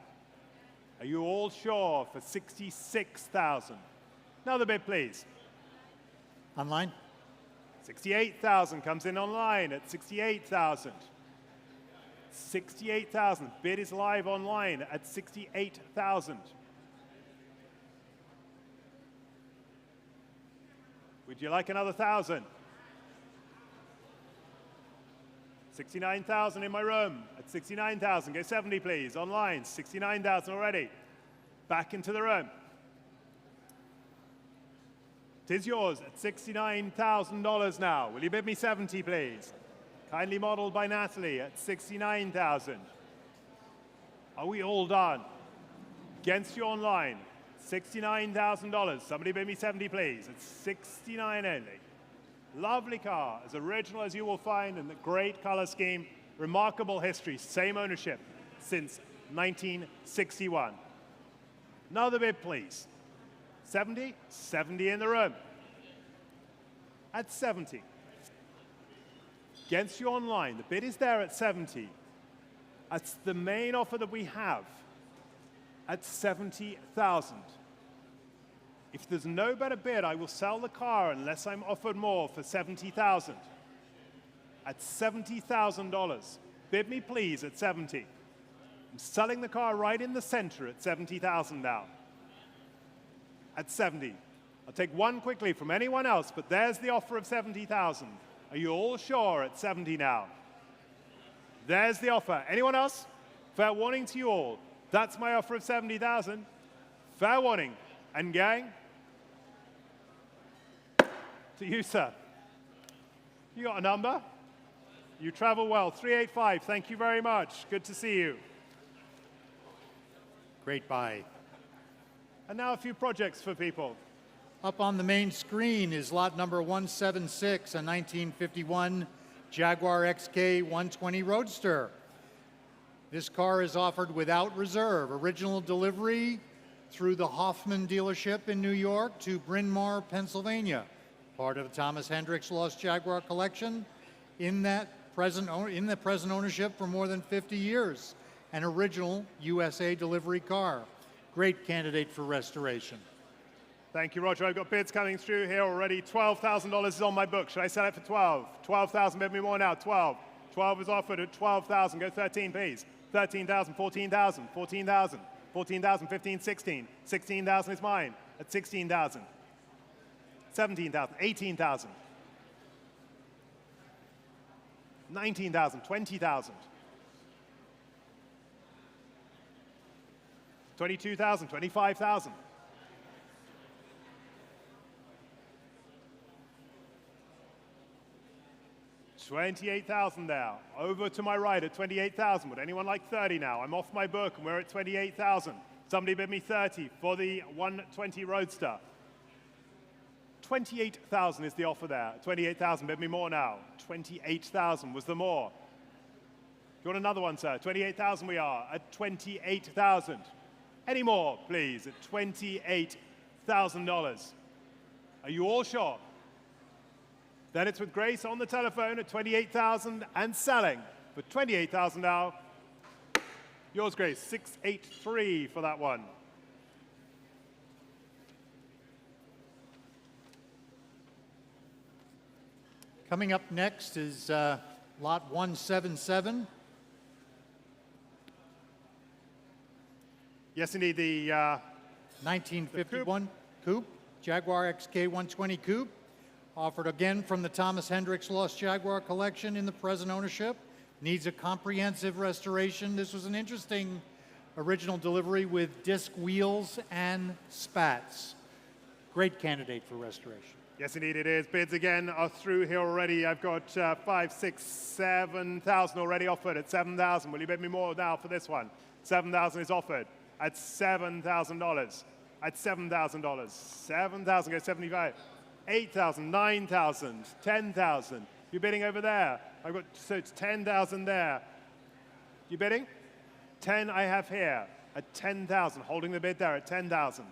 Are you all sure for 66,000? Another bid, please. Online? 68,000 comes in online at 68,000. 68,000. Bid is live online at 68,000. Would you like another 1,000? 69,000 in my room at 69,000. Go 70, please. Online, 69,000 already. Back into the room. It is yours at $69,000 now. Will you bid me 70, please? Kindly modeled by Natalie at 69,000. Are we all done? Against you online, $69,000. Somebody bid me 70, please. It's 69 only. Lovely car, as original as you will find in the great color scheme. Remarkable history, same ownership since 1961. Another bid, please. 70? 70 in the room. At 70. Against you online, the bid is there at 70. That's the main offer that we have at 70,000. If there's no better bid, I will sell the car unless I'm offered more for 70,000. At $70,000. Bid me please at 70. I'm selling the car right in the center at 70,000 now. At 70. I'll take one quickly from anyone else, but there's the offer of 70,000. Are you all sure at 70 now? There's the offer. Anyone else? Fair warning to you all. That's my offer of 70,000. Fair warning. And gang? To you, sir. You got a number? You travel well. 385. Thank you very much. Good to see you. Great buy. And now a few projects for people. Up on the main screen is lot number 176, a 1951 Jaguar XK 120 Roadster. This car is offered without reserve. Original delivery through the Hoffman dealership in New York to Bryn Mawr, Pennsylvania. Part of the Thomas Hendricks Lost Jaguar collection in the present ownership for more than 50 years. An original USA delivery car. Great candidate for restoration. Thank you, Roger. I've got bids coming through here already. $12,000 is on my book. Should I sell it for 12? 12,000, bid me more now. 12. 12 is offered at 12,000. Go 13, please. 13,000, 14,000, 14,000, 14,000, 15, 16. 16,000 is mine at 16,000. 17,000, 18,000. 19,000, 20,000. 22,000, 25,000. 28,000 now. Over to my right at 28,000. Would anyone like 30 now? I'm off my book and we're at 28,000. Somebody bid me 30 for the 120 Roadster. 28,000 is the offer there. 28,000, bid me more now. 28,000 was the more. You want another one, sir? 28,000 we are at 28,000. Any more, please, at $28,000. Are you all sure? Then it's with Grace on the telephone at 28,000 and selling for 28,000 now. Yours, Grace, 683 for that one. Coming up next is lot 177. Yes, indeed, the 1951 coupe, Jaguar XK 120 coupe, Offered again from the Thomas Hendricks Lost Jaguar collection in the present ownership. Needs a comprehensive restoration. This was an interesting original delivery with disc wheels and spats. Great candidate for restoration. Yes, indeed it is. Bids again are through here already. I've got 5, 6, 7,000 already offered at 7,000. Will you bid me more now for this one? 7,000 is offered at $7,000. At $7,000. 7,000 goes 75. 8,000, 9,000, 10,000. You're bidding over there. I've got, so it's 10,000 there. You bidding? 10 I have here at 10,000. Holding the bid there at 10,000.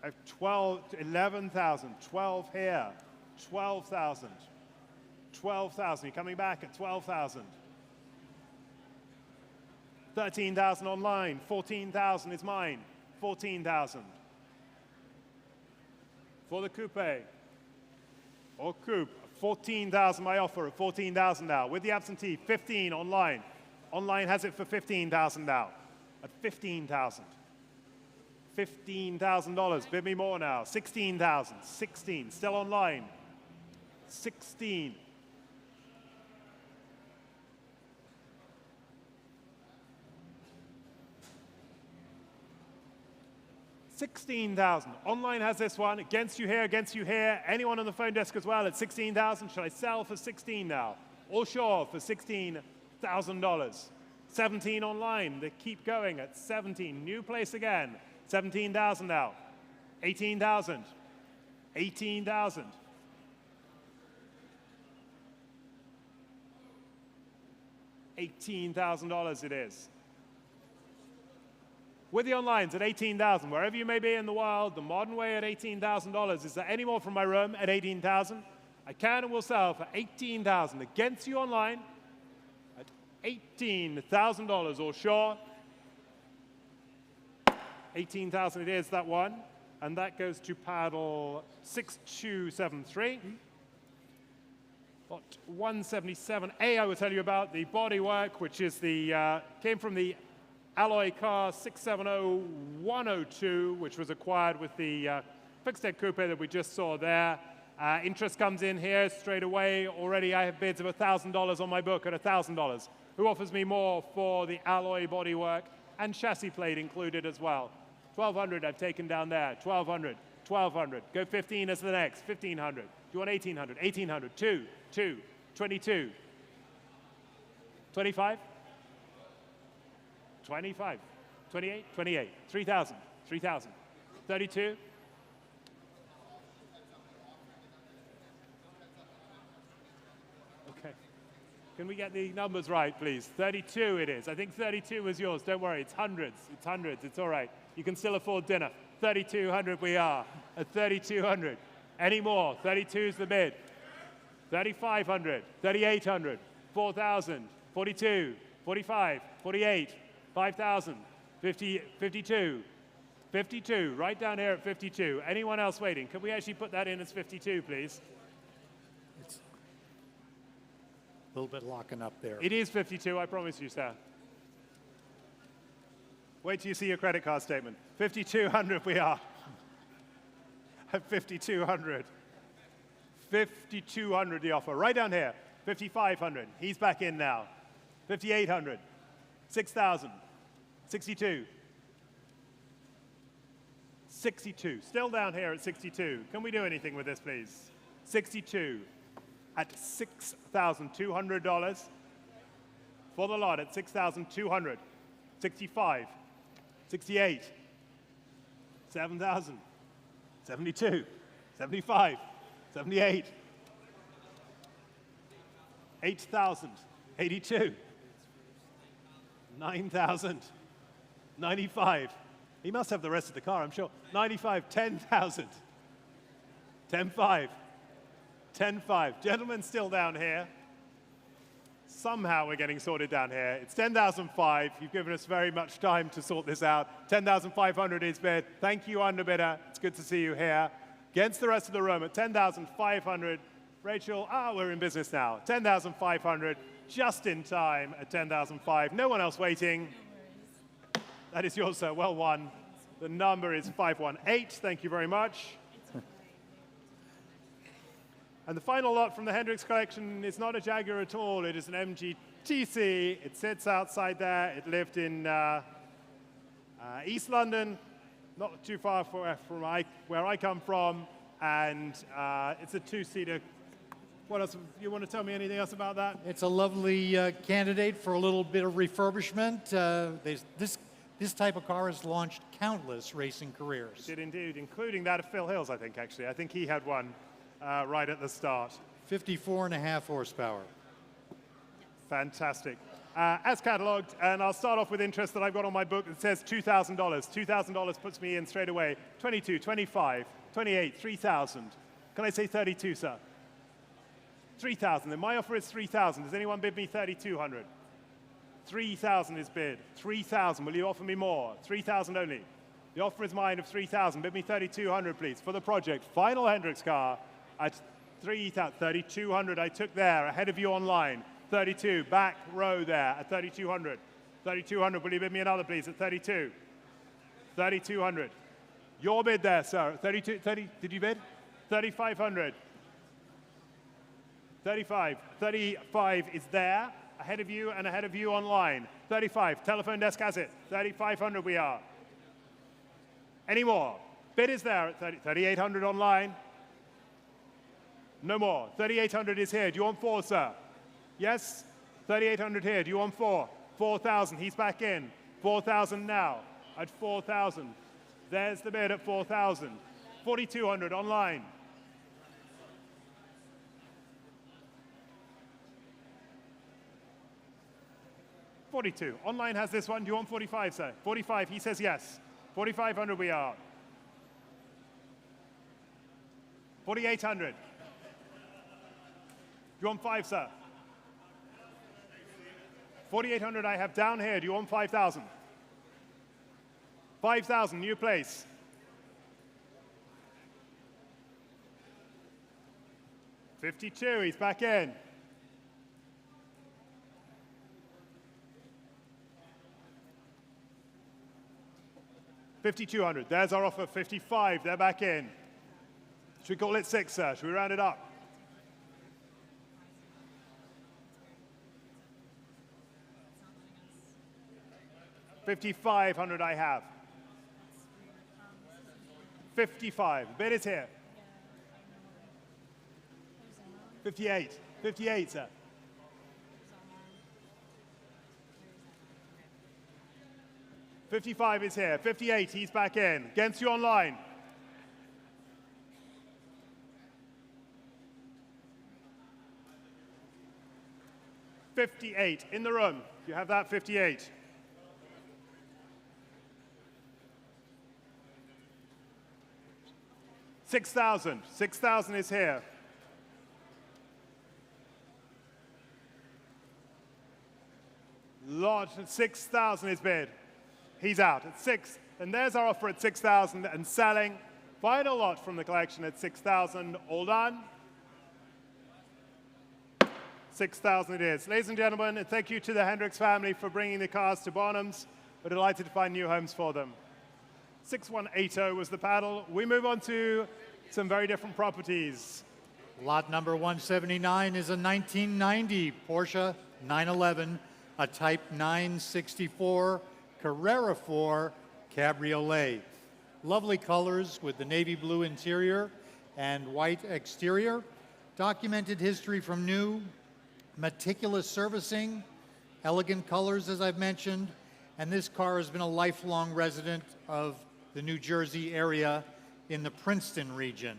I have 12, 11,000, 12 here, 12,000, 12,000. You're coming back at 12,000. 13,000 online, 14,000 is mine, 14,000. For the coupe, or coupe, 14,000 my offer at 14,000 now. With the absentee, 15 online. Online has it for 15,000 now, at 15,000. $15,000, bid me more now. 16,000, 16, still online. 16. $16,000. Online has this one. Against you here, against you here. Anyone on the phone desk as well at 16,000. Shall I sell for 16 now? All sure for $16,000. 17 online. They keep going at 17. New place again. 17,000 now. 18,000. 18,000. $18,000 it is. With the onlines at 18,000, wherever you may be in the world, the modern way at $18,000. Is there any more from my room at 18,000? I can and will sell for 18,000 against you online at $18,000 or sure. 18,000 it is, that one. And that goes to paddle 6273. Lot 177A, I will tell you about the bodywork, which is the, came from the alloy car 670102, which was acquired with the fixed head coupe that we just saw there. Interest comes in here straight away. Already I have bids of $1,000 on my book at $1,000. Who offers me more for the alloy bodywork and chassis plate included as well? 1,200 I've taken down there. 1,200, 1,200. Go 15 as the next. 1,500. Do you want 1,800? 1,800. 2, 22. 25? 25, 28, 28, 3,000, 3,000, 32. Okay. Can we get the numbers right, please? 32 it is. I think 32 was yours. Don't worry, it's hundreds. It's hundreds. It's all right. You can still afford dinner. 3,200 we are at 3,200. Any more? 32 is the bid. 3,500, 3,800, 4,000, 42, 45, 48. 5,000, 50, 52, 52, right down here at 52. Anyone else waiting? Can we actually put that in as 52, please? It's a little bit locking up there. It is 52, I promise you, sir. Wait till you see your credit card statement. 5,200 we are. At 5,200. 5,200 the offer, right down here. 5,500, he's back in now. 5,800. 6,000, 62, 62, still down here at 62. Can we do anything with this, please? 62 at $6,200 for the lot at 6,200, 65, 68, 7,000, 72, 75, 78, 8,000, 82. 9,000, 95. He must have the rest of the car, I'm sure. 95, 10,000, 10,5, 10,5. Gentlemen still down here. Somehow we're getting sorted down here. It's 10,005. You've given us very much time to sort this out. 10,500 is bid. Thank you, underbidder. It's good to see you here. Against the rest of the room at 10,500. Rachel, we're in business now. 10,500. Just in time at 10,005. No one else waiting. That is yours, sir. Well won. The number is 518. Thank you very much. And the final lot from the Hendrix collection is not a Jaguar at all. It is an MGTC. It sits outside there. It lived in East London, not too far from where I come from. And it's a two-seater. What else? You want to tell me anything else about that? It's a lovely candidate for a little bit of refurbishment. This type of car has launched countless racing careers. It did indeed, including that of Phil Hills, I think, actually. I think he had one right at the start. 54.5 horsepower. Fantastic. As catalogued, and I'll start off with interest that I've got on my book that says $2,000. $2,000 puts me in straight away. 22, 25, 28, 3,000. Can I say 32, sir? 3,000. Then my offer is 3,000. Does anyone bid me 3,200? 3,000 is bid. 3,000. Will you offer me more? 3,000 only. The offer is mine of 3,000. Bid me 3,200, please, for the project. Final Hendrix car at 3,000. 3,200 I took there, ahead of you online. 32, back row there at 3,200. 3,200. Will you bid me another, please, at 32? 3,200. Your bid there, sir. 32. 30. Did you bid? 3,500. 35. 35 is there, ahead of you and ahead of you online. 35. Telephone desk has it. 3,500 we are. Any more? Bid is there at 3,800 online. No more. 3,800 is here. Do you want 4, sir? Yes? 3,800 here. Do you want 4? 4,000. He's back in. 4,000 now at 4,000. There's the bid at 4,000. 4,200 online. $42. Online has this one. Do you want 45, sir? 45. He says yes. 4,500 we are. 4,800. Do you want 5, sir? 4,800 I have down here. Do you want 5,000? 5,000, new place. $52, he's back in. $5,200, there's our offer. 55, they're back in. Should we call it 6, sir? Should we round it up? $5,500 I have. 55, bid is here. 58, 58, sir. 55 is here. 58, he's back in. Against you online. $58 in the room. You have that 58. $6,000. 6,000 is here. Lot at 6,000 is bid. He's out at 6, and there's our offer at 6,000 and selling. Final lot from the collection at 6,000. All done. 6,000 it is. Ladies and gentlemen, and thank you to the Hendrix family for bringing the cars to Bonhams. We're delighted to find new homes for them. 6180 was the paddle. We move on to some very different properties. Lot number 179 is a 1990 Porsche 911, a Type 964 Carrera 4 Cabriolet. Lovely colors with the navy blue interior and white exterior. Documented history from new, meticulous servicing, elegant colors as I've mentioned, and this car has been a lifelong resident of the New Jersey area in the Princeton region.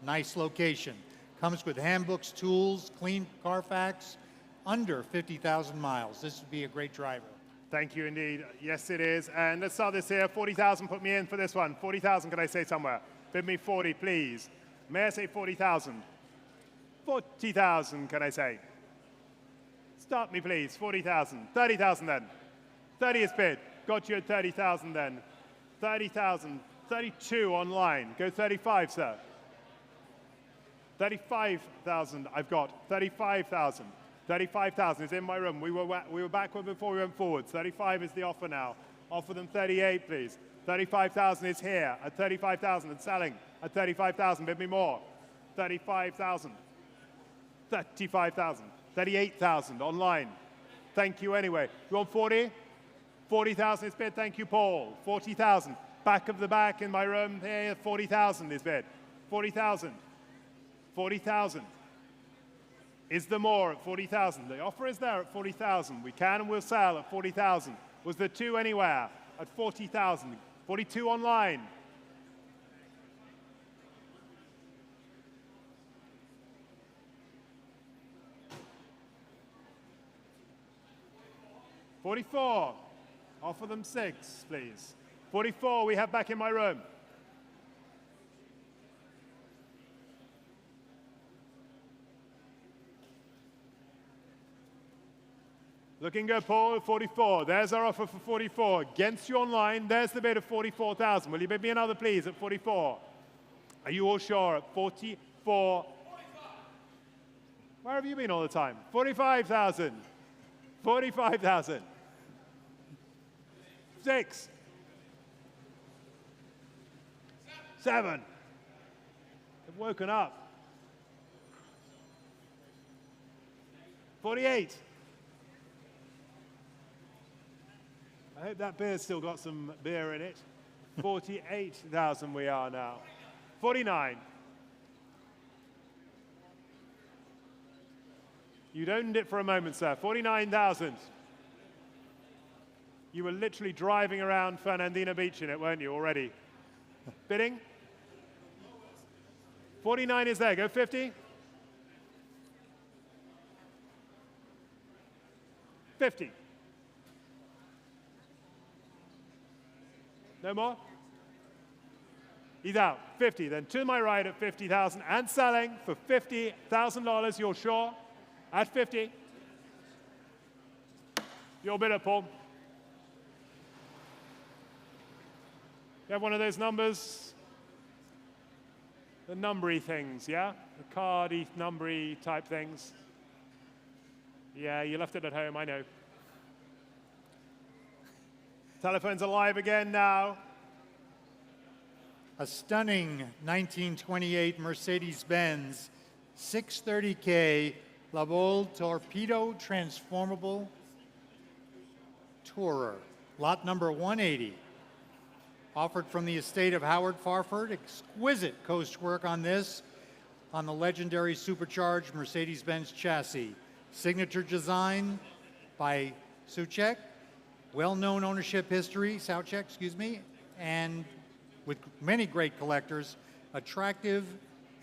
Nice location. Comes with handbooks, tools, clean Carfax, under 50,000 miles. This would be a great driver. Thank you indeed. Yes, it is. And let's start this here. 40,000, put me in for this one. 40,000, can I say somewhere? Bid me 40, please. May I say 40,000? 40,000, can I say? Start me, please. 40,000. 30,000 then. 30 is bid. Got you at 30,000 then. 30,000. 32 online. Go 35, sir. 35,000 I've got. 35,000. 35,000 is in my room. We were backward before we went forward. 35 is the offer now. Offer them 38, please. 35,000 is here at 35,000 and selling at 35,000. Bid me more. 35,000. 35,000. 38,000 online. Thank you anyway. You want 40? 40,000 is bid. Thank you, Paul. 40,000. Back of the back in my room here. 40,000 is bid. 40,000. 40,000. Is there more at 40,000? The offer is there at 40,000. We can and will sell at 40,000. Was there two anywhere at 40,000? 42 online. $44. Offer them 6, please. 44 we have back in my room. Looking good, Paul, 44. There's our offer for 44. Against you online, there's the bid of 44,000. Will you bid me another, please, at 44? Are you all sure at 44? 45. Where have you been all the time? 45,000. 45,000. 6. 7. They've woken up. 48. I hope that beer's still got some beer in it. 48,000 we are now. 49. You'd owned it for a moment, sir. 49,000. You were literally driving around Fernandina Beach in it, weren't you, already? Bidding? 49 is there. Go 50. 50. No more? He's out. 50. Then to my right at 50,000 and selling for $50,000. You're sure? At 50. Your bidder, Paul. You have one of those numbers? The numbery things, yeah? The cardy, numbery type things. Yeah, you left it at home, I know. Telephone's alive again now. A stunning 1928 Mercedes-Benz 630K Labold Torpedo Transformable Tourer, lot number 180. Offered from the estate of Howard Farford. Exquisite coast work on this, on the legendary supercharged Mercedes-Benz chassis. Signature design by Soucek. Well-known ownership history, Soucek, excuse me, and with many great collectors. Attractive,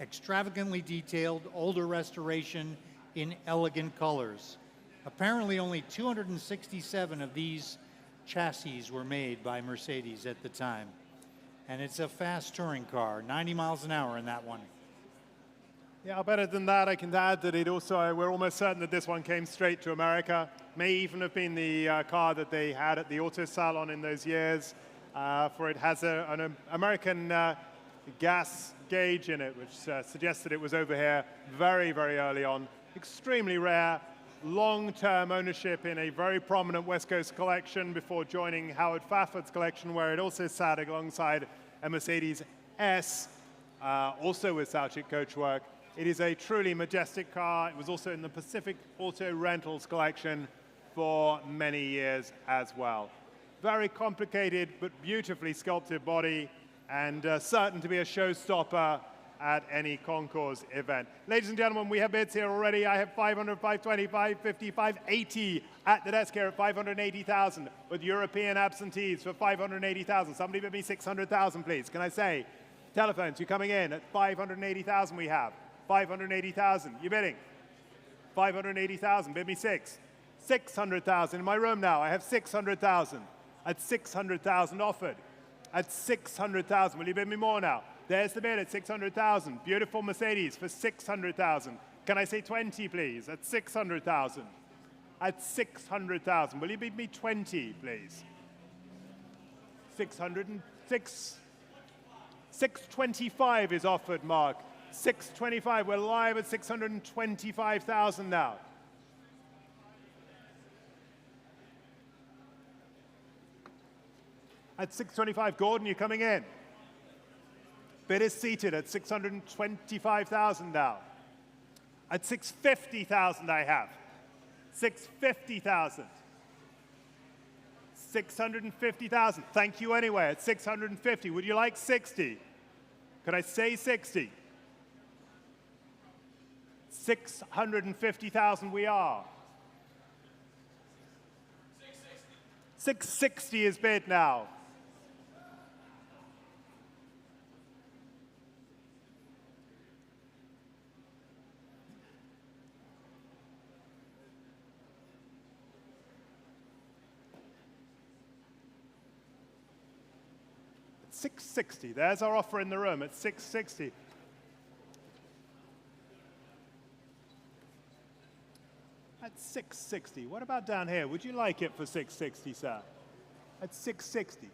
extravagantly detailed, older restoration in elegant colors. Apparently only 267 of these chassis were made by Mercedes at the time. And it's a fast touring car, 90 miles an hour in that one. Yeah, better than that, I can add that it also, we're almost certain that this one came straight to America. May even have been the car that they had at the auto salon in those years, for it has an American gas gauge in it, which suggests that it was over here very, very early on. Extremely rare, long-term ownership in a very prominent West Coast collection before joining Howard Farford's collection, where it also sat alongside a Mercedes S, also with Soucek coachwork. It is a truly majestic car. It was also in the Pacific Auto Rentals collection for many years as well. Very complicated but beautifully sculpted body, and certain to be a showstopper at any concours event. Ladies and gentlemen, we have bids here already. I have 500, 520, 550, 580 at the desk here at 580,000, with European absentees for 580,000. Somebody bid me 600,000, please. Can I say, telephones, you're coming in at 580,000 we have. 580,000, you're bidding. 580,000, bid me 6. 600,000 in my room now. I have 600,000. At 600,000 offered. At 600,000, will you bid me more now? There's the bid at 600,000. Beautiful Mercedes for 600,000. Can I say 20, please? At 600,000. At 600,000. Will you bid me 20, please? 606. 625 is offered, Mark. 625. We're live at 625,000 now. At 625, Gordon, you're coming in. Bid is seated at 625,000 now. At 650,000 I have. 650,000. 650,000. Thank you anyway. At 650. Would you like 60? Could I say 60? 650,000 we are. 660 is bid now. $660. There's our offer in the room at $660. At $660. What about down here? Would you like it for $660, sir? At $660.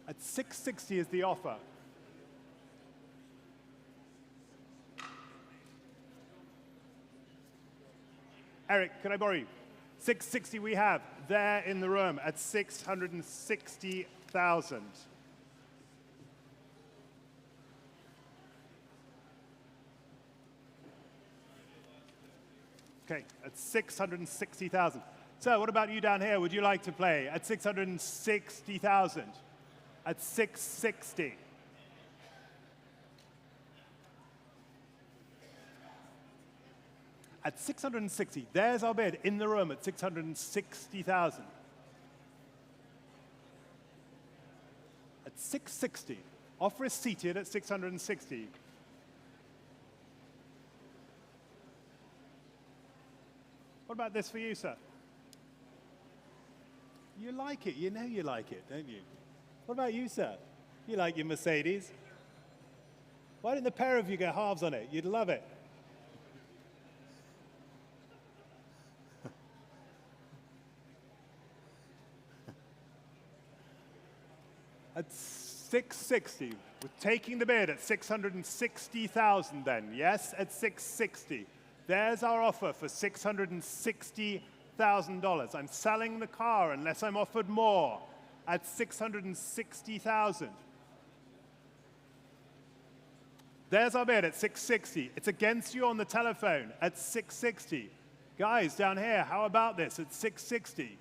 At $660 is the offer. Eric, can I borrow you? 660 we have there in the room at 660,000. Okay, at 660,000. So what about you down here? Would you like to play at 660,000? At 660. At 660, there's our bid in the room at 660,000. At 660, offer is seated at 660. What about this for you, sir? You like it. You know you like it, don't you? What about you, sir? You like your Mercedes? Why don't the pair of you go halves on it? You'd love it. At 660, we're taking the bid at 660,000 then. Yes, at 660. There's our offer for $660,000. I'm selling the car unless I'm offered more at 660,000. There's our bid at 660. It's against you on the telephone at 660. Guys down here, how about this at 660?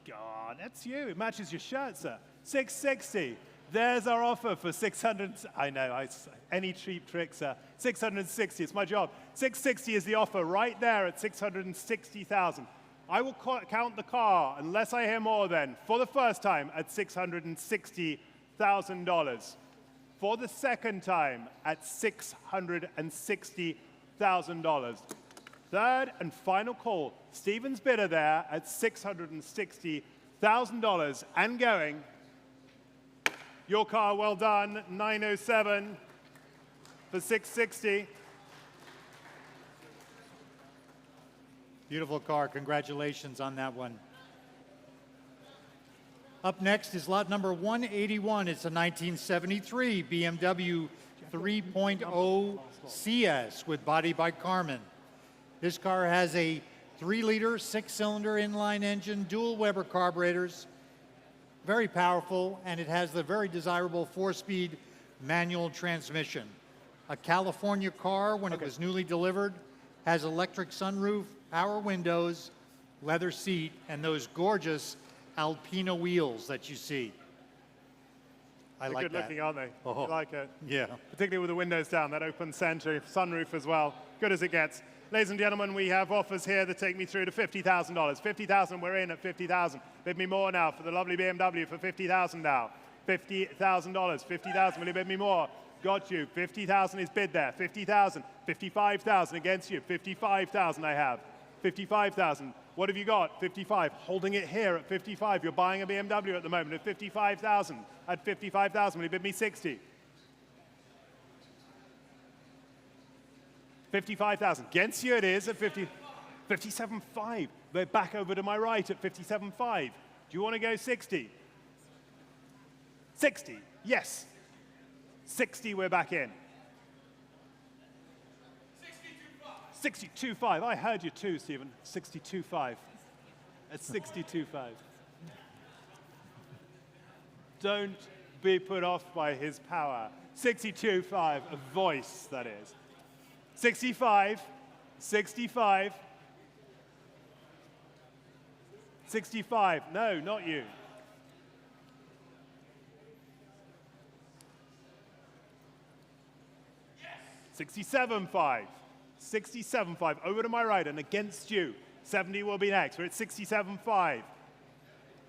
God, that's you. It matches your shirt, sir. 660. There's our offer for 600. I know, any cheap trick, sir. 660, it's my job. 660 is the offer right there at 660,000. I will count the car unless I hear more then, for the first time at $660,000. For the second time at $660,000. Third and final call, Stephen's bidder there at $660,000 and going. Your car, well done, 907 for 660. Beautiful car. Congratulations on that one. Up next is lot number 181. It's a 1973 BMW 3.0 CS with body by Carmen. This car has a 3-liter, 6-cylinder inline engine, dual Weber carburetors, very powerful, and it has the very desirable 4-speed manual transmission. A California car, when it was newly delivered, has electric sunroof, power windows, leather seat, and those gorgeous Alpina wheels that you see. I like that. Good looking, aren't they? Oh. I like it. Yeah. Particularly with the windows down, that open center, sunroof as well. Good as it gets. Ladies and gentlemen, we have offers here that take me through to $50,000. $50,000, we're in at $50,000. Bid me more now for the lovely BMW for $50,000 now. $50,000, $50,000, will you bid me more? Got you, $50,000 is bid there, $50,000, $55,000 against you, $55,000 I have, $55,000. What have you got? 55, holding it here at 55. You're buying a BMW at the moment at 55,000. At 55,000, will you bid me 60? 55,000. Against you it is at 57.5. They're back over to my right at 57.5. Do you want to go 60? 60, yes. 60, we're back in. 62.5. I heard you too, Stephen. 62.5. At 62.5. Don't be put off by his power. 62.5, a voice, that is. 65, 65, 65. No, not you. 67.5. 67.5. Over to my right and against you. 70 will be next. We're at 67.5.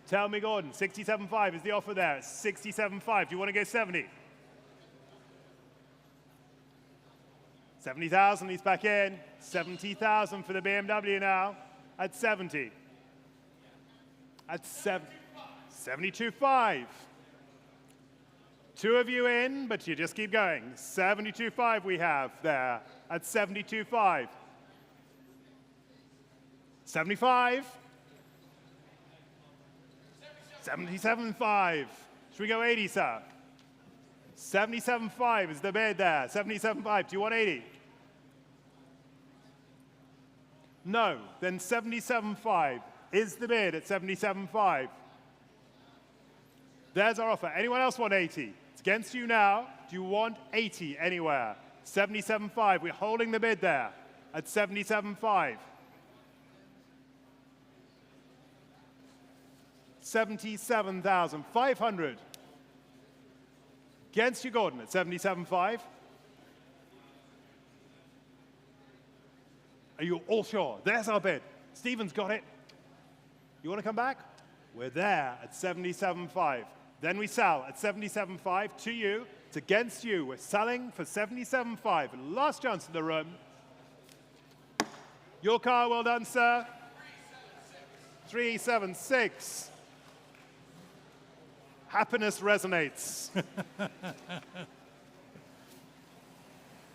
Tell me, Gordon, 67.5 is the offer there. 67.5. Do you want to go 70? 70,000, he's back in. 70,000 for the BMW now. At 70. At 72.5. Two of you in, but you just keep going. 72.5 we have there. At 72.5. 75. 77.5. Should we go 80, sir? 77.5 is the bid there. 77.5. Do you want 80? No. Then 77.5 is the bid at 77.5. There's our offer. Anyone else want 80? It's against you now. Do you want 80 anywhere? 77.5. We're holding the bid there at 77.5. 77,500. Against you, Gordon, at 77.5. Are you all sure? There's our bid. Stephen's got it. You want to come back? We're there at 77.5. Then we sell at 77.5 to you. It's against you. We're selling for 77.5. Last chance in the room. Your car, well done, sir. 376. Happiness resonates.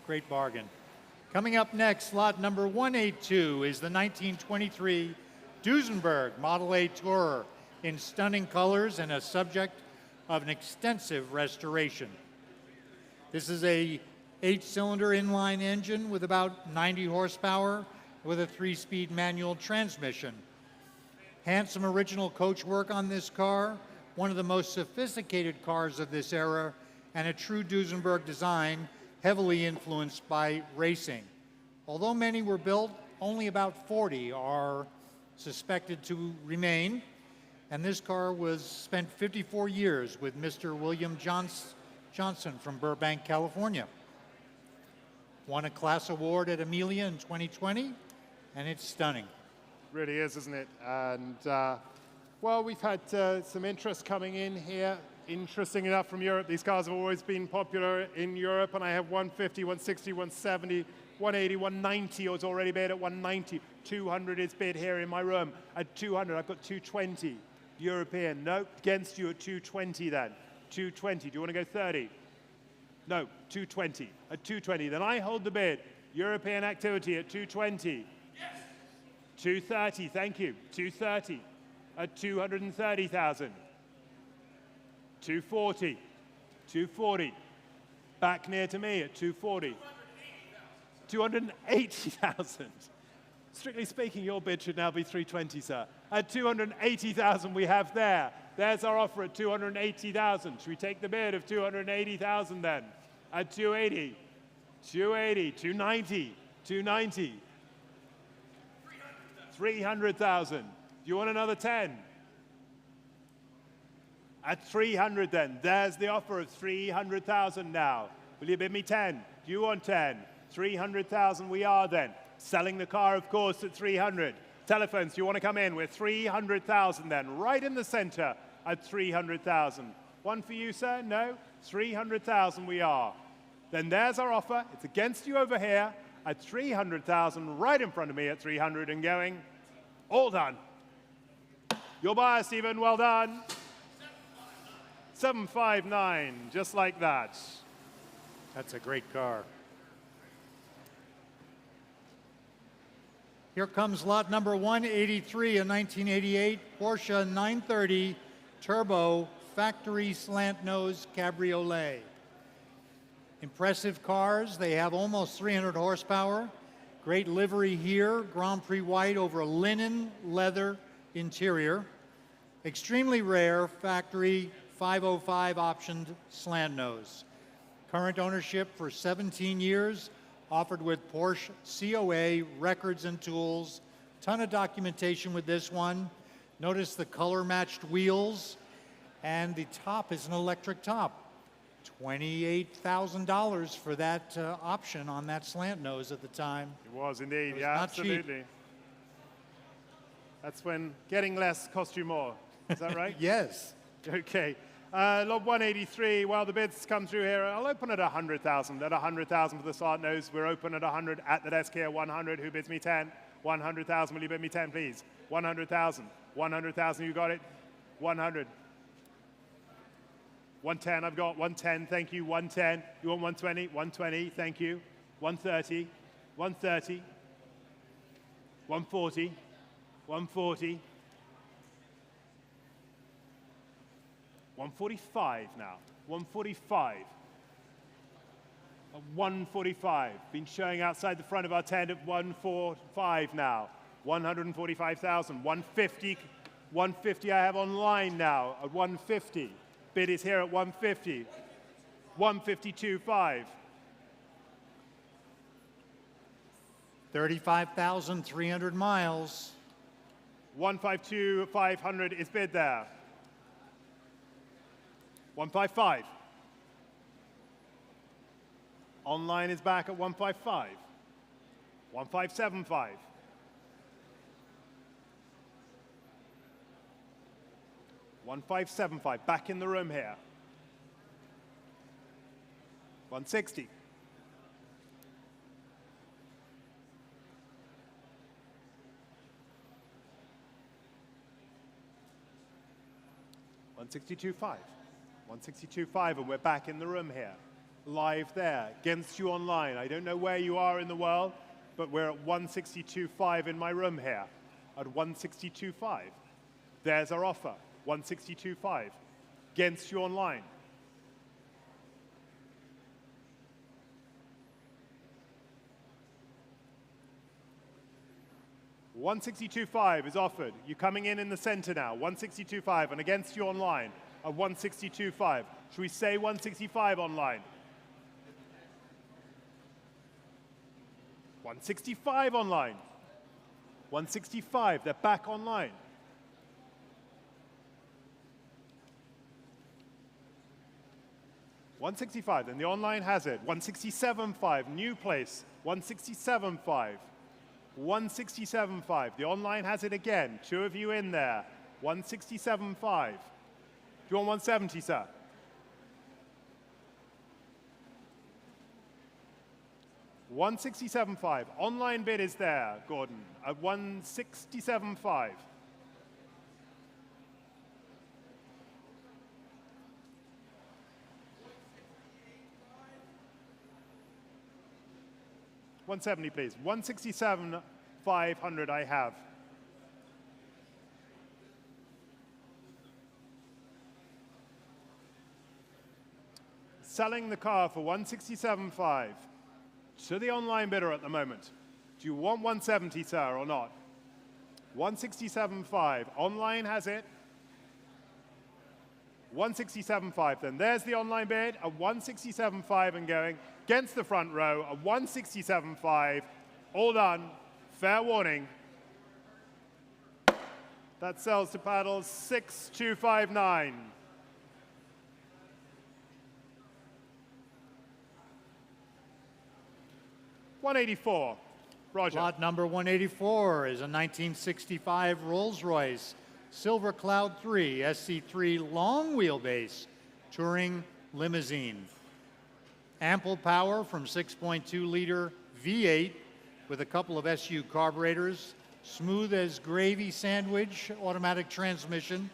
Great bargain. Coming up next, lot number 182 is the 1923 Duesenberg Model A Tourer in stunning colors and a subject of an extensive restoration. This is a 8-cylinder inline engine with about 90 horsepower with a 3-speed manual transmission. Handsome original coachwork on this car, one of the most sophisticated cars of this era, and a true Duesenberg design heavily influenced by racing. Although many were built, only about 40 are suspected to remain, and this car was spent 54 years with Mr. William Johnson from Burbank, California. Won a class award at Amelia in 2020, and it's stunning. Really is, isn't it? And, well, we've had some interest coming in here. Interesting enough from Europe. These cars have always been popular in Europe, and I have 150, 160, 170, 180, 190 was already bid at 190. 200 is bid here in my room. At 200, I've got 220. European, no, against you at 220 then. 220, do you want to go 30? No, 220. At 220, then I hold the bid. European activity at 220. Yes. 230, thank you. 230 at 230,000. 240. 240. Back near to me at 240. 280,000. Strictly speaking, your bid should now be 320, sir. At 280,000 we have there. There's our offer at 280,000. Should we take the bid of 280,000 then? At 280. 280, 290, 290. 300,000. Do you want another 10? At 300 then. There's the offer of 300,000 now. Will you bid me 10? Do you want 10? 300,000 we are then. Selling the car, of course, at 300. Telephones, do you want to come in? We're 300,000 then. Right in the center at 300,000. One for you, sir? No? 300,000 we are. Then there's our offer. It's against you over here at 300,000, right in front of me at 300 and going. All done. Your buyer, Stephen, well done. 759, just like that. That's a great car. Here comes lot number 183, a 1988 Porsche 930 Turbo Factory Slant Nose Cabriolet. Impressive cars. They have almost 300 horsepower Great livery here, Grand Prix white over a linen leather interior. Extremely rare factory 505 optioned slant nose. Current ownership for 17 years, offered with Porsche COA records and tools. Ton of documentation with this one. Notice the color matched wheels, and the top is an electric top. $28,000 for that option on that slant nose at the time. It was indeed, It was yeah, not cheap. absolutely. That's when getting less cost you more. Is that right? Yes. Okay. Lot 183, well, the bids come through here. I'll open at 100,000. At 100,000 for the slant nose. We're open at 100 at the desk here. 100. Who bids me 10? 100,000. Will you bid me 10, please? 100,000. 100,000. You got it? 100. 110. I've got 110. Thank you. 110. You want 120? 120. Thank you. 130. 130. 140. 140. 145 now. 145. 145. Been showing outside the front of our tent at 145 now. 145,000. 150. 150 I have online now at 150. Bid is here at 150. 152.5. 35,300 miles. 152,500 is bid there. 155. Online is back at 155. 1575. 1575. Back in the room here. 160. 162.5. 162.5, and we're back in the room here. Live there, against you online. I don't know where you are in the world, but we're at 162.5 in my room here. At 162.5. There's our offer, 162.5. Against you online. $162.5 is offered. You're coming in the center now. 162.5, and against you online at 162.5. Should we say 165 online? 165 online. 165. They're back online. $165. Then the online has it. 167.5. New place. 167.5. 167.5. The online has it again. Two of you in there. 167.5. Do you want 170, sir? $167.5. Online bid is there, Gordon, at 167.5. $170, please. 167,500 I have. Selling the car for 167.5 to the online bidder at the moment. Do you want 170, sir, or not? 167.5. Online has it. 167.5. Then there's the online bid at 167.5 and going against the front row at 167.5. All done. Fair warning. That sells to paddles 6259. $184. Roger. Lot number 184 is a 1965 Rolls-Royce Silver Cloud 3 SC3 long wheelbase touring limousine. Ample power from 6.2 liter V8 with a couple of SU carburetors. Smooth as gravy sandwich automatic transmission.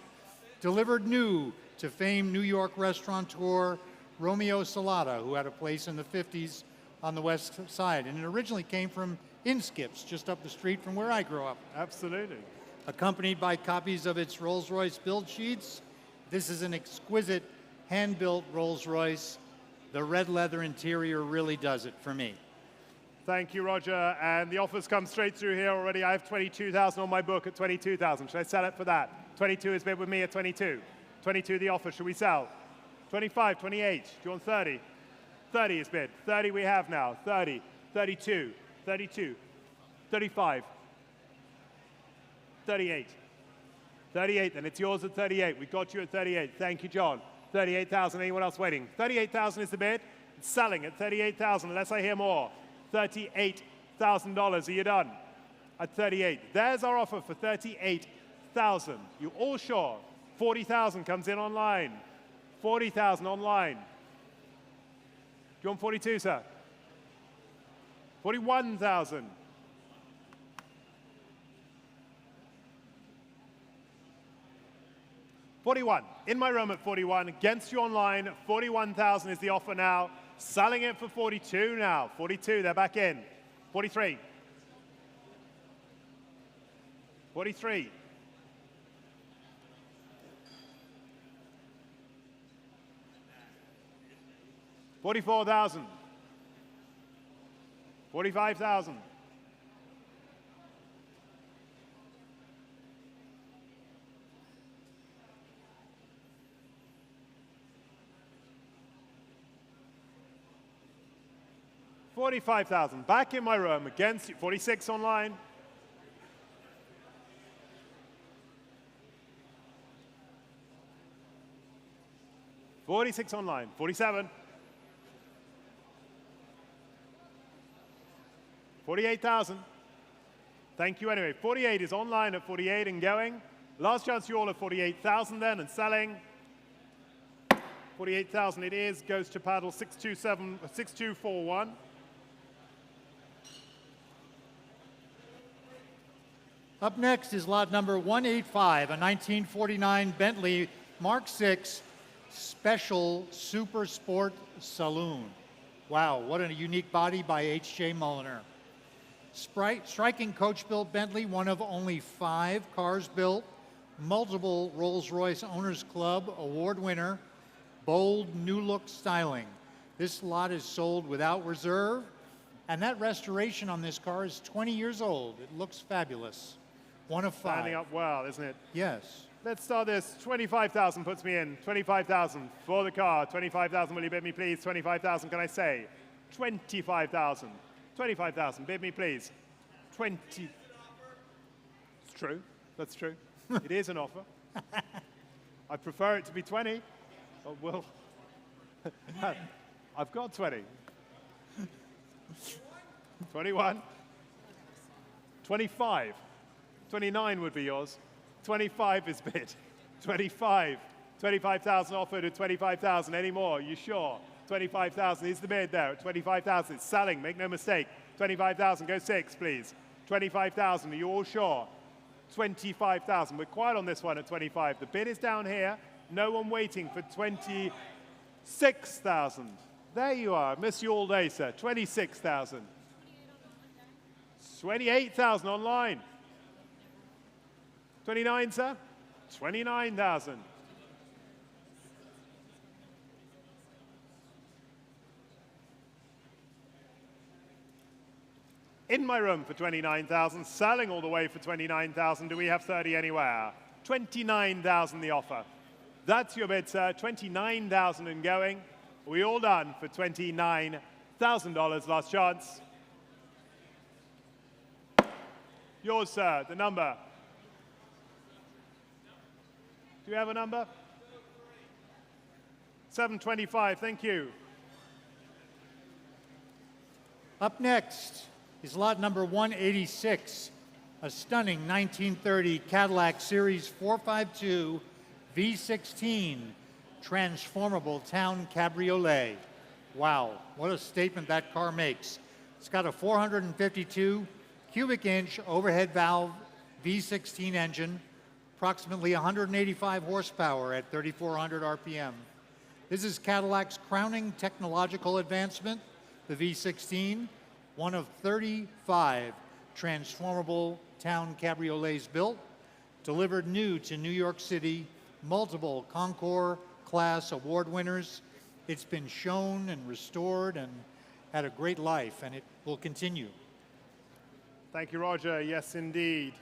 Delivered new to famed New York restaurateur Romeo Salata, who had a place in the 50s on the west side. And it originally came from Inskips, just up the street from where I grew up. Absolutely. Accompanied by copies of its Rolls-Royce build sheets. This is an exquisite hand-built Rolls-Royce. The red leather interior really does it for me. Thank you, Roger. And the offers come straight through here already. I have 22,000 on my book at 22,000. Should I sell it for that? 22 is bid with me at 22. 22 the offer. Should we sell? 25, 28. Do you want 30? 30 is bid. 30 we have now. 30, 32, 32, 35, 38. 38, then it's yours at 38. We got you at 38. Thank you, John. 38,000. Anyone else waiting? 38,000 is the bid. It's selling at 38,000 unless I hear more. $38,000. Are you done? At 38. There's our offer for 38,000. You all sure? 40,000 comes in online. 40,000 online. Do you want 42, sir? 41,000. 41. In my room at 41. Against you online. 41,000 is the offer now. Selling it for 42 now. 42, they're back in. 43. 43. 44,000. 45,000. 45,000. Back in my room against you. 46 online. 46 online. 47. 48,000. Thank you anyway. 48 is online at 48 and going. Last chance you all at 48,000 then and selling. 48,000 it is. Goes to paddle 6241. Up next is lot number 185, a 1949 Bentley Mark VI Special Super Sport Saloon. Wow, what a unique body by H.J. Mulliner. Striking coach-built Bentley, one of only 5 cars built, multiple Rolls-Royce Owners Club award winner, bold new look styling. This lot is sold without reserve, and that restoration on this car is 20 years old. It looks fabulous. One of 5. Standing up well, isn't it? Yes. Let's start this. 25,000 puts me in. 25,000 for the car. 25,000, will you bid me please? 25,000, can I say? 25,000. 25,000, bid me please. 20. It's true. That's true. It is an offer. I prefer it to be 20. Oh, well, I've got 20. 21. 25. 29 would be yours. 25 is bid. 25. 25,000 offered at 25,000. Any more? You sure? 25,000 is the bid there at 25,000. It's selling, make no mistake. 25,000, go 6, please. 25,000, are you all sure? 25,000. We're quiet on this one at 25. The bid is down here. No one waiting for 26,000. There you are. Miss you all day, sir. 26,000. 28,000 online. 29, sir? 29,000. In my room for 29,000, selling all the way for 29,000. Do we have 30 anywhere? 29,000 the offer. That's your bid, sir. 29,000 and going. We all done for $29,000. Last chance. Yours, sir. The number. Do you have a number? 725. Thank you. Up next is lot number 186, a stunning 1930 Cadillac Series 452 V16 transformable town cabriolet. Wow, what a statement that car makes. It's got a 452 cubic inch overhead valve V16 engine, approximately 185 horsepower at 3,400 RPM. This is Cadillac's crowning technological advancement, the V16, one of 35 transformable town cabriolets built, delivered new to New York City, multiple Concours class award winners. It's been shown and restored and had a great life, and it will continue. Thank you, Roger. Yes, indeed.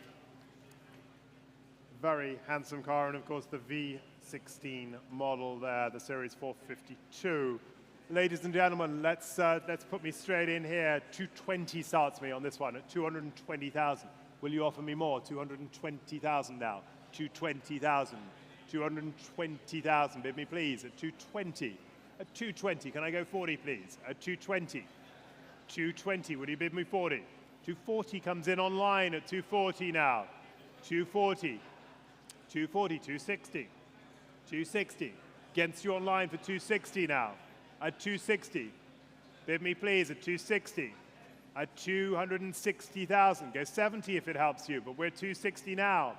Very handsome car, and of course the V16 model there, the Series 452. Ladies and gentlemen, let's put me straight in here. 220 starts me on this one at 220,000. Will you offer me more? 220,000 now. 220,000. 220,000. Bid me please at 220. At 220. Can I go 40, please? At 220. 220. Would you bid me 40? 240 comes in online at 240 now. 240. 240. 260. 260. Against you online for 260 now. At 260. Bid me please at 260. At 260,000. Go 70 if it helps you, but we're 260 now.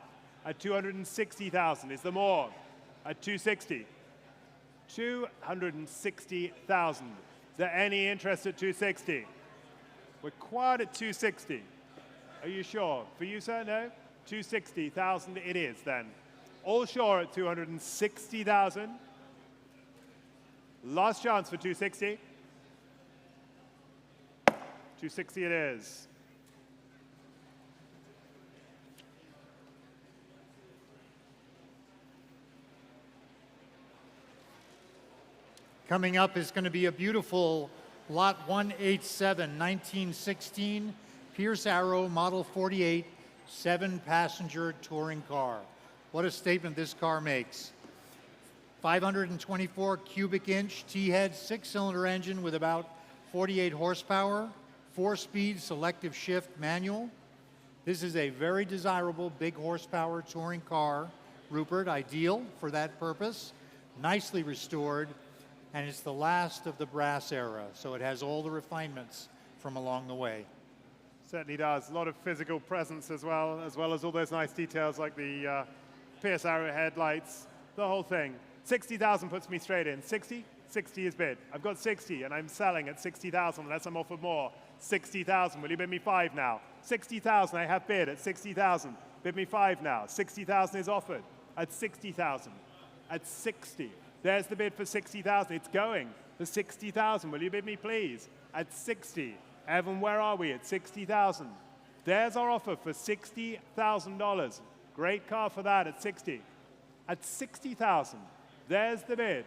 At 260,000. Is there more? At 260. 260,000. Is there any interest at 260? We're quiet at 260. Are you sure? For you, sir? No? 260,000 it is then. All sure at 260,000. Last chance for 260. 260 it is. Coming up is going to be a beautiful Lot 187, 1916 Pierce Arrow Model 48, 7-passenger touring car. What a statement this car makes. 524 cubic inch T-head 6-cylinder engine with about 48 horsepower, 4-speed selective shift manual. This is a very desirable big horsepower touring car, Rupert, ideal for that purpose, nicely restored, and it's the last of the brass era, so it has all the refinements from along the way. Certainly does. A lot of physical presence as well as all those nice details like the Pierce Arrow headlights, the whole thing. 60,000 puts me straight in. 60? 60 is bid. I've got 60 and I'm selling at 60,000 unless I'm offered more. 60,000. Will you bid me 5 now? 60,000 I have bid at 60,000. Bid me 5 now. 60,000 is offered at 60,000. At 60. There's the bid for 60,000. It's going for 60,000. Will you bid me please? At 60. Evan, where are we? At 60,000. There's our offer for $60,000. Great car for that at 60. At 60,000. There's the bid.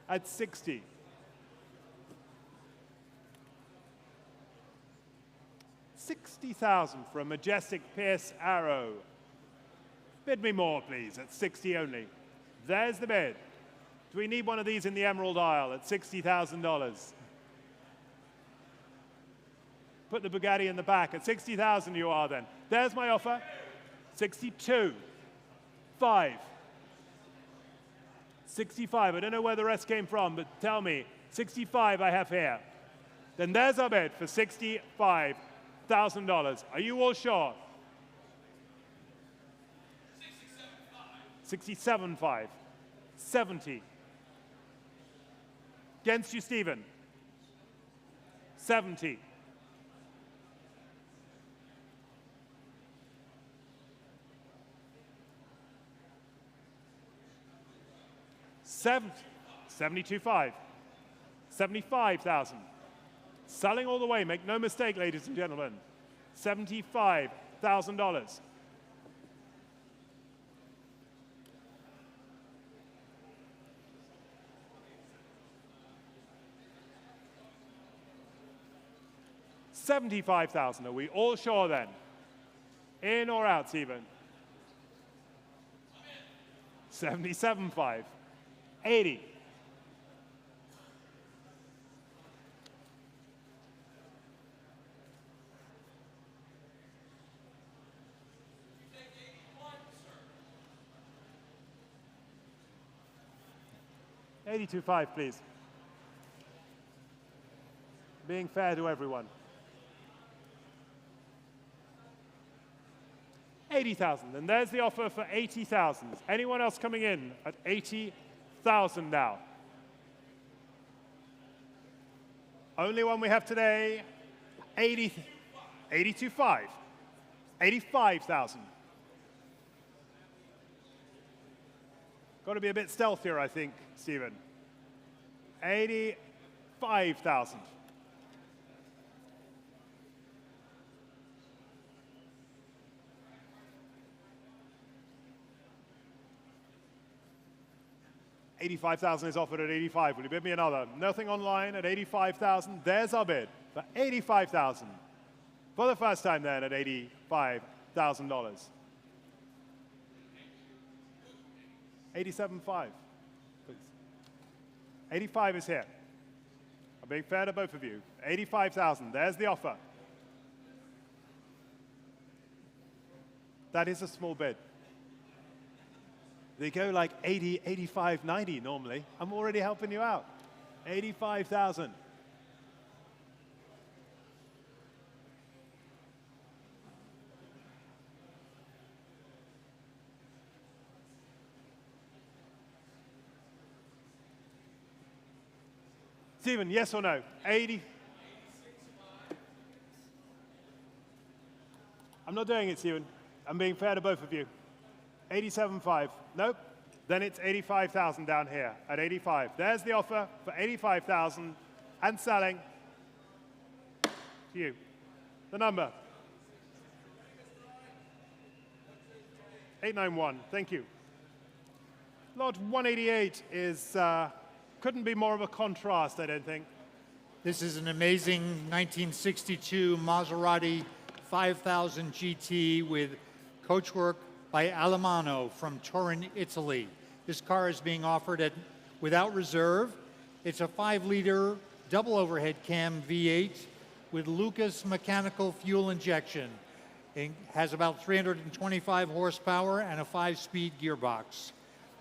At 60. $60,000 for a majestic Pierce Arrow. Bid me more, please, at 60 only. There's the bid. Do we need one of these in the Emerald Isle at $60,000? Put the Bugatti in the back. At 60,000 you are then. There's my offer. 62. 5. 65. I don't know where the rest came from, but tell me. 65 I have here. Then there's our bid for $65,000. Are you all sure? 67.5. 70. Against you, Stephen. 70. 72.5. 75,000. Selling all the way, make no mistake, ladies and gentlemen. $75,000. $75,000. Are we all sure then? In or out, Stephen? 77.5. 80. $82.5, please. Being fair to everyone. 80,000, and there's the offer for 80,000. Anyone else coming in at 80,000 now? Only one we have today, 82.5. 85,000. Got to be a bit stealthier, I think, Stephen. 85,000. 85,000 is offered at 85. Will you bid me another? Nothing online at 85,000. There's our bid for 85,000. For the first time then at $85,000. 87.5, please. 85 is here. I'm being fair to both of you. 85,000, there's the offer. That is a small bid. They go like 80, 85, 90 normally. I'm already helping you out. 85,000. Stephen, yes or no? 80. I'm not doing it, Stephen. I'm being fair to both of you. 87.5. Nope. Then it's 85,000 down here at 85. There's the offer for 85,000 and selling to you. The number. 891. Thank you. Lot 188 is couldn't be more of a contrast, I don't think. This is an amazing 1962 Maserati 5000 GT with coachwork by Alemanno from Turin, Italy. This car is being offered at without reserve. It's a 5-liter double overhead cam V8 with Lucas mechanical fuel injection. It has about 325 horsepower and a 5-speed gearbox.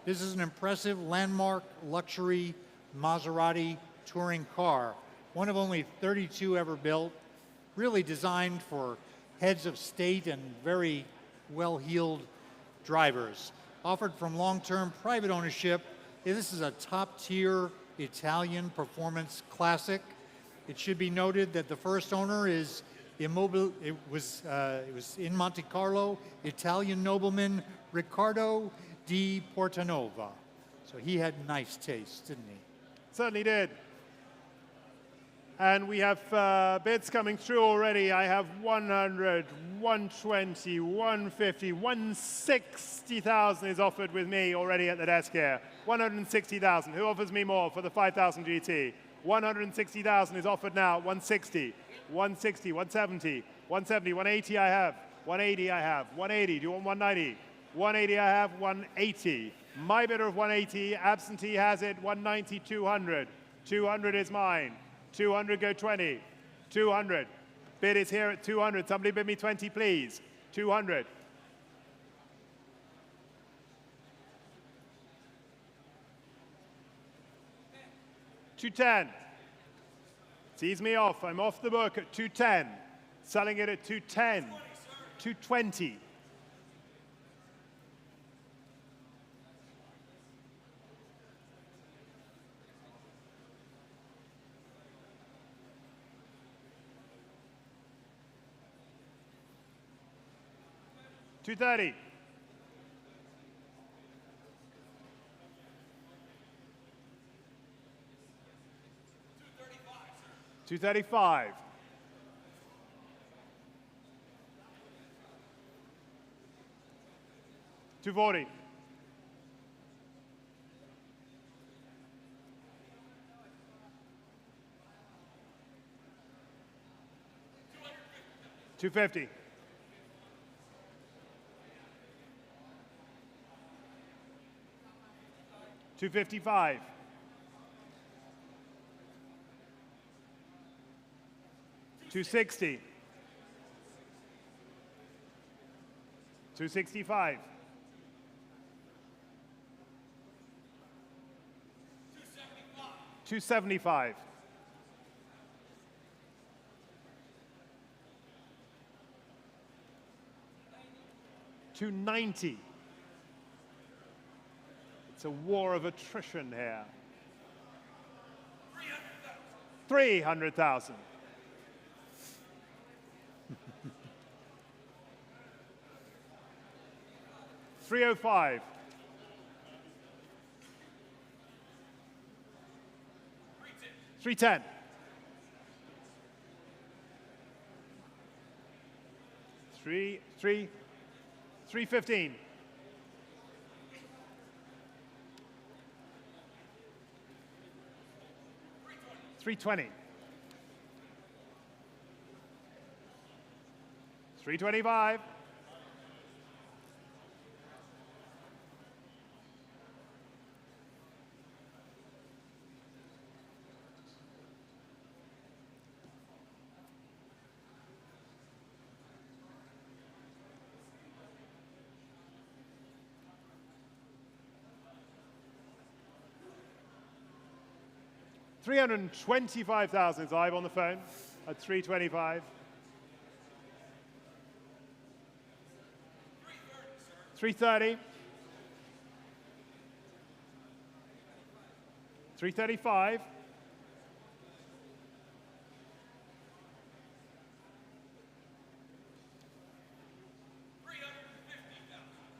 This is an impressive landmark luxury Maserati touring car, one of only 32 ever built, really designed for heads of state and very well-heeled drivers. Offered from long-term private ownership, this is a top-tier Italian performance classic. It should be noted that the first owner is it was in Monte Carlo, Italian nobleman Riccardo di Portanova. So he had nice taste, didn't he? Certainly did. And we have bids coming through already. I have 100, 120, 150, 160,000 is offered with me already at the desk here. 160,000. Who offers me more for the 5000 GT? 160,000 is offered now. 160, 160, 170, 170, 180 I have. 180 I have. 180. Do you want 190? 180 I have. 180. My bidder of 180. Absentee has it. 190, 200. 200 is mine. 200 go 20. 200. Bid is here at 200. Somebody bid me 20, please. 200. $210. Tease me off. I'm off the book at 210. Selling it at 210. 220. $230. $235. $240. $250. $255. $260. $265. $275. $290. It's a war of attrition here. 300,000. $305. $310. $315. 320. 325. 325,000 is live on the phone at 325. 330. 335.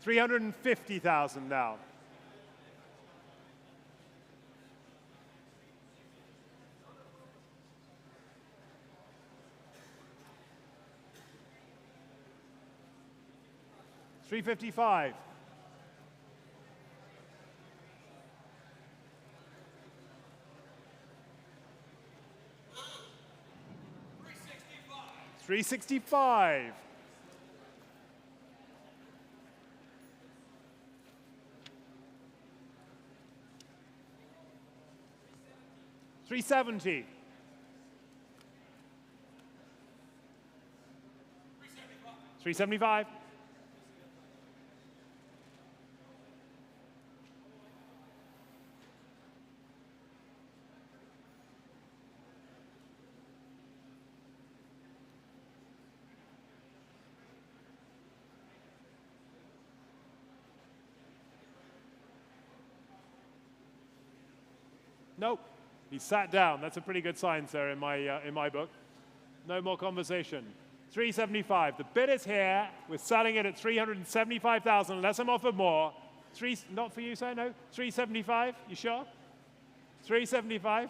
350,000 now. 355. 365. 370. 375. 375. Nope. He sat down. That's a pretty good sign, sir, in my book. No more conversation. 375. The bid is here. We're selling it at 375,000 unless I'm offered more. Not for you, sir, no? 375, you sure? 375.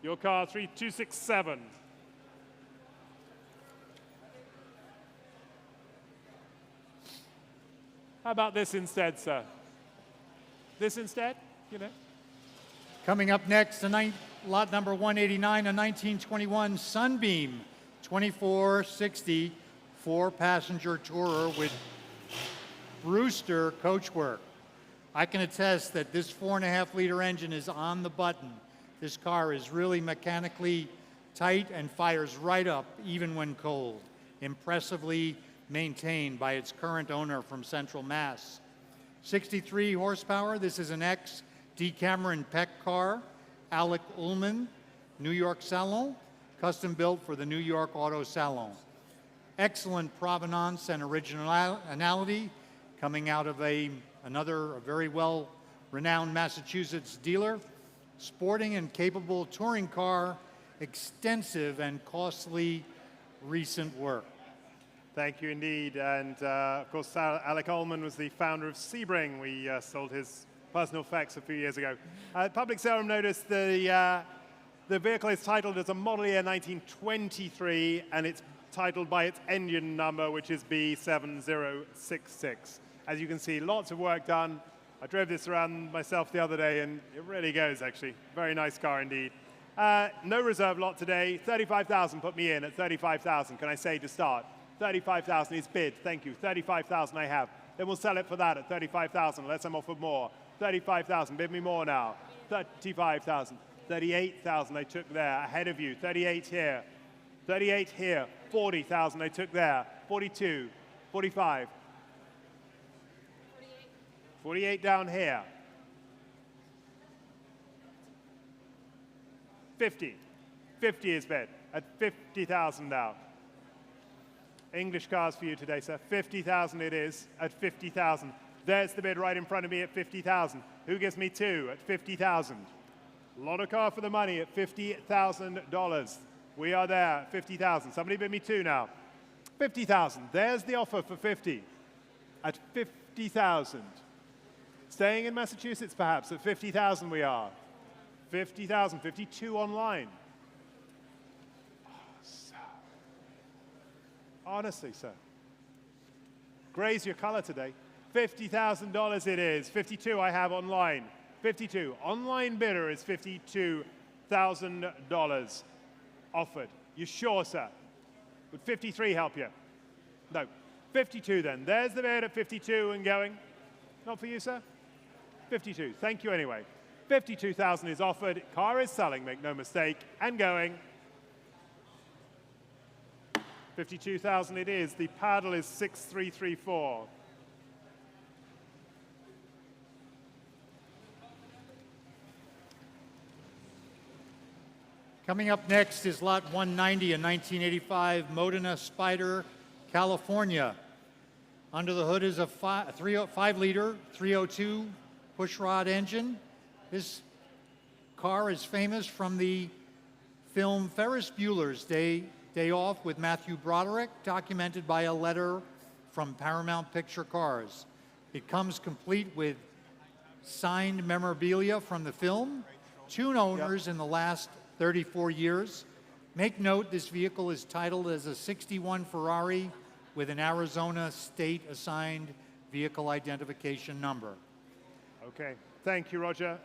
Your car, 3267. How about this instead, sir? This instead, you know? Coming up next, lot number 189, a 1921 Sunbeam 2460 4-passenger tourer with Brewster coachwork. I can attest that this 4.5-liter engine is on the button. This car is really mechanically tight and fires right up even when cold. Impressively maintained by its current owner from Central Mass. 63 horsepower. This is an ex-Decameron Peck car. Alec Ullman, New York Salon, custom built for the New York Auto Salon. Excellent provenance and originality coming out of another very well-renowned Massachusetts dealer. Sporting and capable touring car, extensive and costly recent work. Thank you indeed. And of course, Alec Ullman was the founder of Sebring. We sold his personal effects a few years ago. Public sale notice the vehicle is titled as a model year 1923, and it's titled by its engine number, which is B7066. As you can see, lots of work done. I drove this around myself the other day, and it really goes, actually. Very nice car indeed. No reserve lot today. 35,000 put me in at 35,000, can I say to start? 35,000 is bid, thank you. 35,000 I have. Then we'll sell it for that at 35,000, unless I'm offered more. 35,000, bid me more now. 35,000, 38,000 I took there, ahead of you. 38 here, 38 here. 40,000 I took there. 42, 45. 48 down here. 50, 50 is bid at 50,000 now. English cars for you today, sir. 50,000 it is at 50,000. There's the bid right in front of me at 50,000. Who gives me two at 50,000? A lot of car for the money at $50,000. We are there at 50,000. Somebody bid me two now. 50,000. There's the offer for 50 at 50,000. Staying in Massachusetts, perhaps, at 50,000 we are. 50,000, 52 online. Honestly, sir. Gray's your color today. $50,000 it is. 52 I have online. 52. Online bidder is $52,000 offered. You sure, sir? Would 53 help you? No. 52 then. There's the bid at 52 and going. Not for you, sir? 52. Thank you anyway. 52,000 is offered. Car is selling, make no mistake, and going. 52,000 it is. The paddle is 6334. Coming up next is lot 190, a 1985 Modena Spider, California. Under the hood is a 5-liter 302 pushrod engine. This car is famous from the film Ferris Bueller's Day Off with Matthew Broderick, documented by a letter from Paramount Picture Cars. It comes complete with signed memorabilia from the film, 2 owners in the last 34 years. Make note, this vehicle is titled as a 61 Ferrari with an Arizona state assigned vehicle identification number. Okay, thank you, Roger.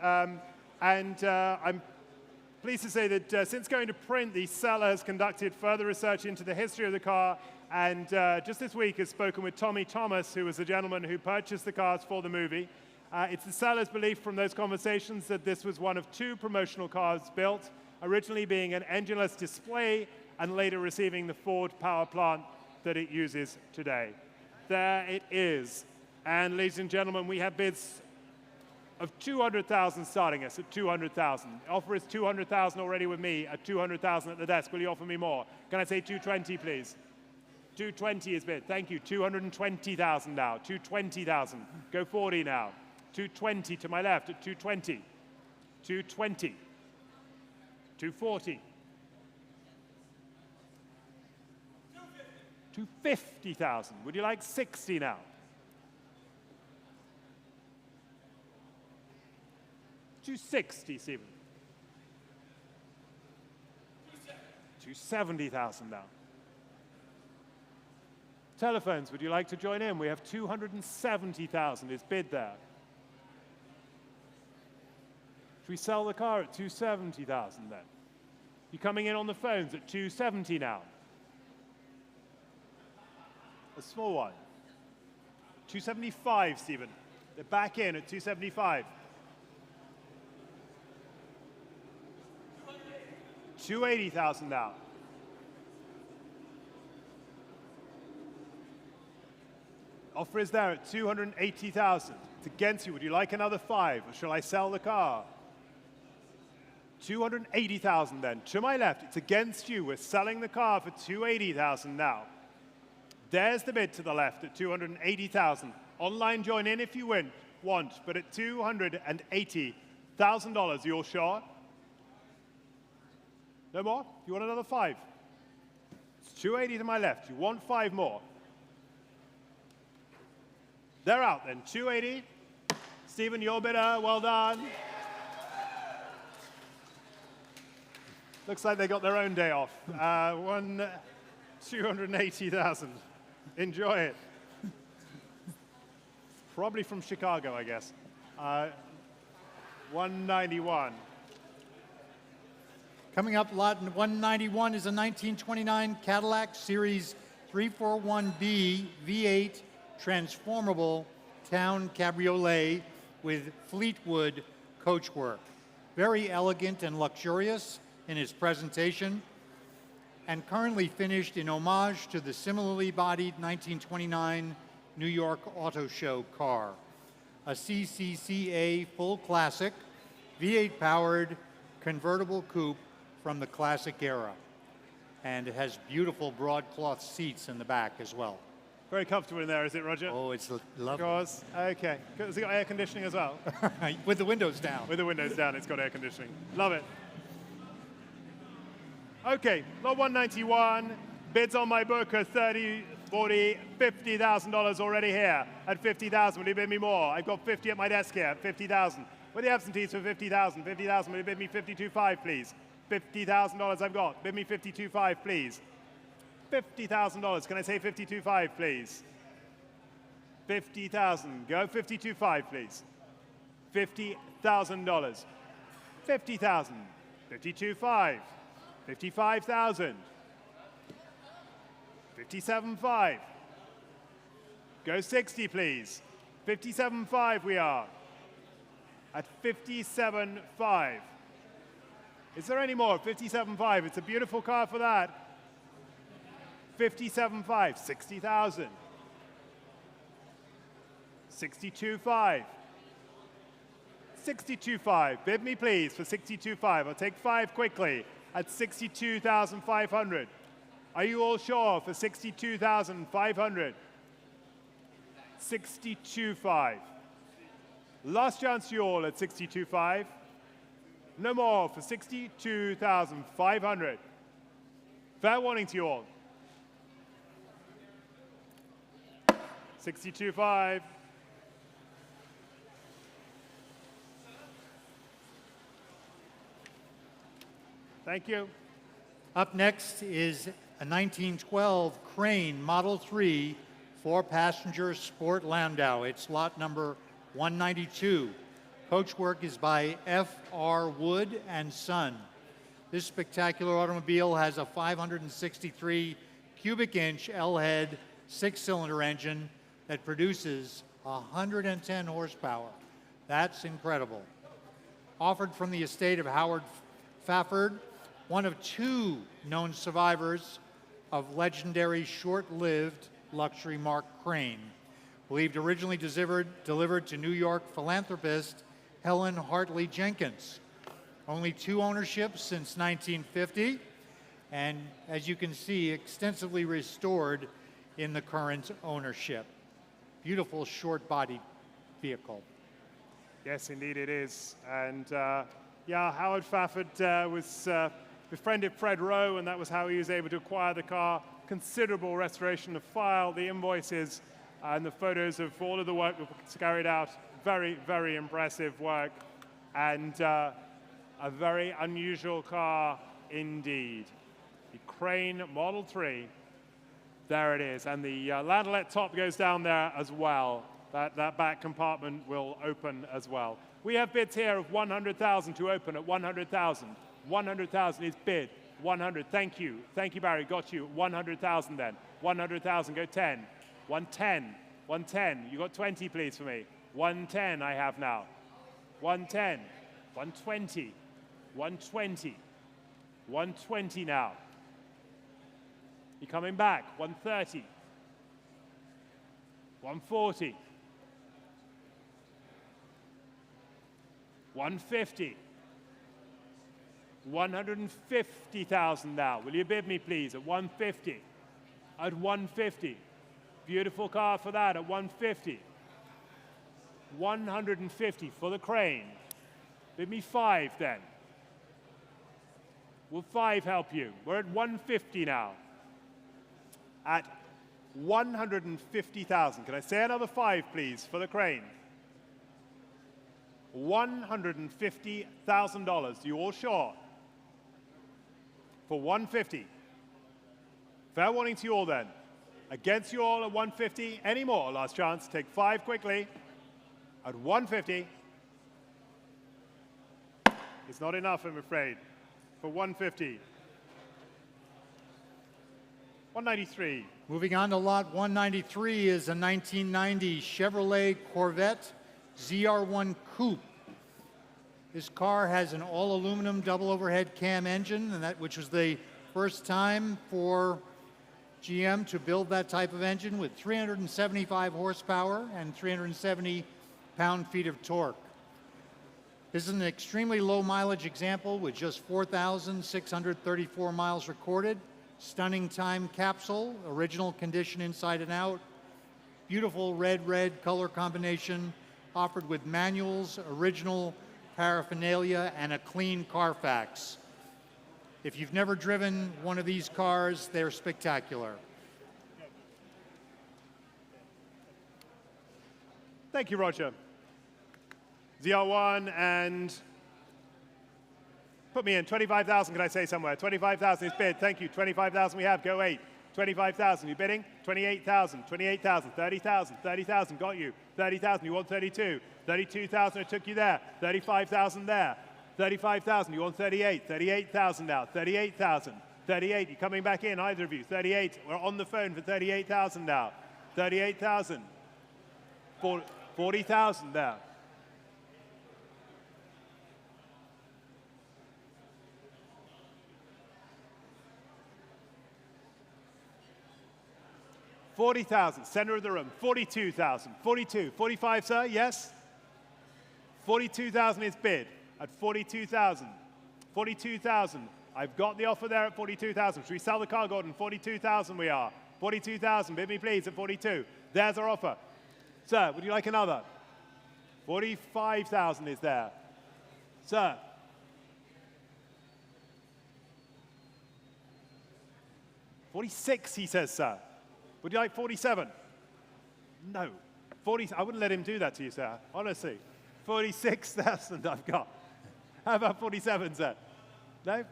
I'm pleased to say that since going to print, the seller has conducted further research into the history of the car, and just this week has spoken with Tommy Thomas, who was the gentleman who purchased the cars for the movie. It's the seller's belief from those conversations that this was one of 2 promotional cars built, originally being an engineless display and later receiving the Ford power plant that it uses today. There it is. And ladies and gentlemen, we have bids of 200,000 starting us at 200,000. Offer is 200,000 already with me at 200,000 at the desk. Will you offer me more? Can I say 220, please? 220 is bid. Thank you. 220,000 now. 220,000. Go 40 now. 220 to my left at 220. 220. 240. 250,000. Would you like 60 now? 260, Stephen. 270,000 now. Telephones, would you like to join in? We have 270,000 is bid there. Should we sell the car at 270,000 then? You coming in on the phones at 270 now? A small one. 275, Stephen. They're back in at 275. 280,000 now. Offer is there at 280,000. It's against you. Would you like another 5, or shall I sell the car? 280,000 then. To my left, it's against you. We're selling the car for 280,000 now. There's the bid to the left at 280,000. Online, join in if you want, but at $280,000, you're sure? No more? You want another 5? It's 280 to my left. You want 5 more? They're out then. 280. Stephen, your bidder. Well done. Looks like they got their own day off. 280,000. Enjoy it. Probably from Chicago, I guess. 191. Coming up, lot 191 is a 1929 Cadillac Series 341B V8 transformable town cabriolet with Fleetwood coachwork. Very elegant and luxurious in its presentation, and currently finished in homage to the similarly bodied 1929 New York Auto Show car. A CCCA full classic, V8 powered convertible coupe from the classic era. And it has beautiful broadcloth seats in the back as well. Very comfortable in there, is it, Roger? Oh, it's lovely. Of course. Okay. Has it got air conditioning as well? With the windows down. With the windows down, it's got air conditioning. Love it. Okay, lot 191. Bids on my book are $30,000, $40,000, $50,000 already here. At 50,000, will you bid me more? I've got 50 at my desk here at 50,000. What are the absentees for 50,000? 50,000, will you bid me 52.5, please? $50,000 I've got. Bid me 52.5, please. $50,000. Can I say 52.5, please? 50,000. Go 52.5, please. $50,000. 50,000. 52.5. 55,000. 57.5. Go 60, please. 57.5 we are. At 57.5. Is there any more? 57.5. It's a beautiful car for that. 57.5. 60,000. 62.5. 62.5. Bid me, please, for 62.5. I'll take 5 quickly at 62,500. Are you all sure for 62,500? 62.5. Last chance to you all at 62.5. No more for 62,500. Fair warning to you all. 62.5. Thank you. Up next is a 1912 Crane Model 3 4-passenger Sport Landau. It's lot number 192. Coachwork is by F.R. Wood and Son. This spectacular automobile has a 563 cubic inch L-head 6-cylinder engine that produces 110 horsepower. That's incredible. Offered from the estate of Howard Fafford, one of 2 known survivors of legendary short-lived luxury Mark Crane, believed originally delivered to New York philanthropist Helen Hartley Jenkins. Only 2 ownerships since 1950, and as you can see, extensively restored in the current ownership. Beautiful short-bodied vehicle. Yes, indeed it is. And yeah, Howard Fafford befriended Fred Rowe, and that was how he was able to acquire the car. Considerable restoration of file, the invoices, and the photos of all of the work that was carried out. Very, very impressive work, and a very unusual car indeed. The Crane Model 3, there it is, and the landaulet top goes down there as well. That back compartment will open as well. We have bids here of 100,000 to open at 100,000. 100,000 is bid. 100. Thank you. Thank you, Barry. Got you. 100,000 then. 100,000. Go 10. 110. 110. You got 20, please, for me. 110 I have now. 110. 120. 120. 120 now. You're coming back. 130. 140. 150. 150,000 now. Will you bid me, please, at 150? At 150. Beautiful car for that at 150. 150 for the Crane. Bid me 5 then. Will 5 help you? We're at 150 now. At 150,000. Can I say another 5, please, for the Crane? $150,000. You all sure? For 150. Fair warning to you all then. Against you all at 150. Any more? Last chance. Take 5 quickly. At 150. It's not enough, I'm afraid. For 150. 193. Moving on to lot 193 is a 1990 Chevrolet Corvette ZR1 Coupe. This car has an all-aluminum double overhead cam engine, and which was the first time for GM to build that type of engine, with 375 horsepower and 370 pound-feet of torque. This is an extremely low mileage example with just 4,634 miles recorded. Stunning time capsule, original condition inside and out. Beautiful red color combination, offered with manuals, original paraphernalia, and a clean Carfax. If you've never driven one of these cars, they're spectacular. Thank you, Roger. ZR1 and put me in 25,000. Can I say somewhere? 25,000 is bid. Thank you. 25,000 we have. Go 8. 25,000. You bidding? 28,000, 28,000, 30,000, 30,000. Got you. 30,000. You want 32. 32,000. It took you there. 35,000 there. 35,000. You want 38. 38,000 now. 38,000. 38. You coming back in, either of you? 38. We're on the phone for 38,000 now. 38,000. 40,000 there. $40,000, center of the room. 42,000, 42, 45, sir, yes? 42,000 is bid at 42,000. 42,000. I've got the offer there at 42,000. Should we sell the car, Gordon? 42,000 we are. 42,000, bid me please at 42. There's our offer. Sir, would you like another? 45,000 is there. Sir. $46, he says, sir. Would you like 47? No. 40, I wouldn't let him do that to you, sir, honestly. 46,000 I've got. How about 47, sir? No?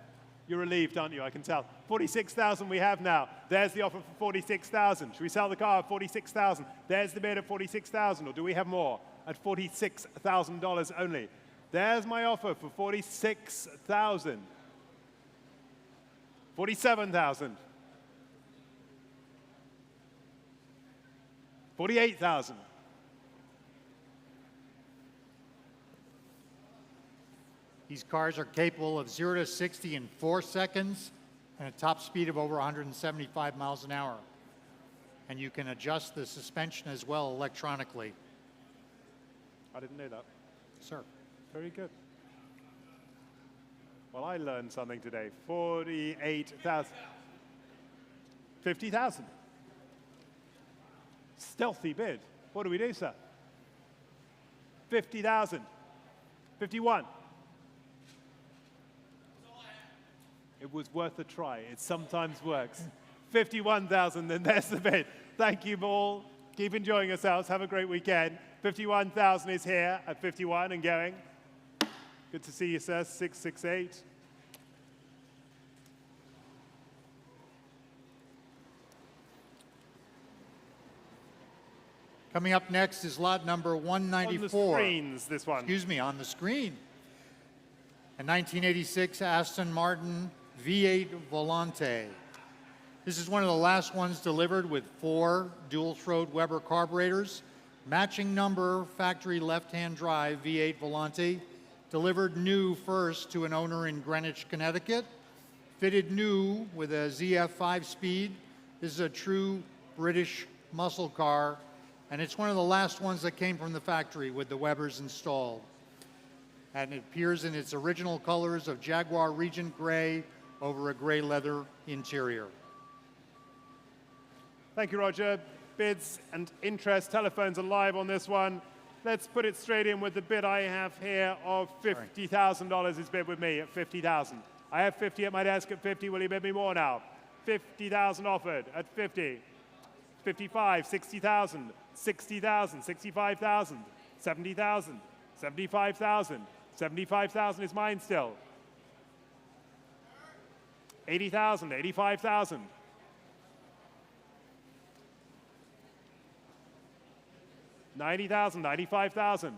You're relieved, aren't you? I can tell. 46,000 we have now. There's the offer for 46,000. Should we sell the car at 46,000? There's the bid at 46,000, or do we have more? At $46,000 only. There's my offer for 46,000. 47,000. 48,000. These cars are capable of 0 to 60 in 4 seconds and a top speed of over 175 miles an hour. And you can adjust the suspension as well electronically. I didn't know that. Sir. Very good. Well, I learned something today. 48,000. 50,000. Stealthy bid. What do we do, sir? 50,000. 51. It was worth a try. It sometimes works. 51,000, then there's the bid. Thank you all. Keep enjoying yourselves. Have a great weekend. 51,000 is here at 51 and going. Good to see you, sir. 668. Coming up next is lot number 194. On the screens, this one. Excuse me, on the screen. A 1986 Aston Martin V8 Volante. This is one of the last ones delivered with 4 dual-throat Weber carburetors. Matching number, factory left-hand drive V8 Volante. Delivered new first to an owner in Greenwich, Connecticut. Fitted new with a ZF 5-speed. This is a true British muscle car. And it's one of the last ones that came from the factory with the Webers installed. And it appears in its original colors of Jaguar Regent Gray over a gray leather interior. Thank you, Roger. Bids and interest, telephones are live on this one. Let's put it straight in with the bid I have here of $50,000 is bid with me at 50,000. I have 50 at my desk at 50. Will you bid me more now? 50,000 offered at 50. 55, 60,000, 60,000, 65,000, 70,000, 75,000. 75,000 is mine still. 80,000, 85,000. 90,000, 95,000.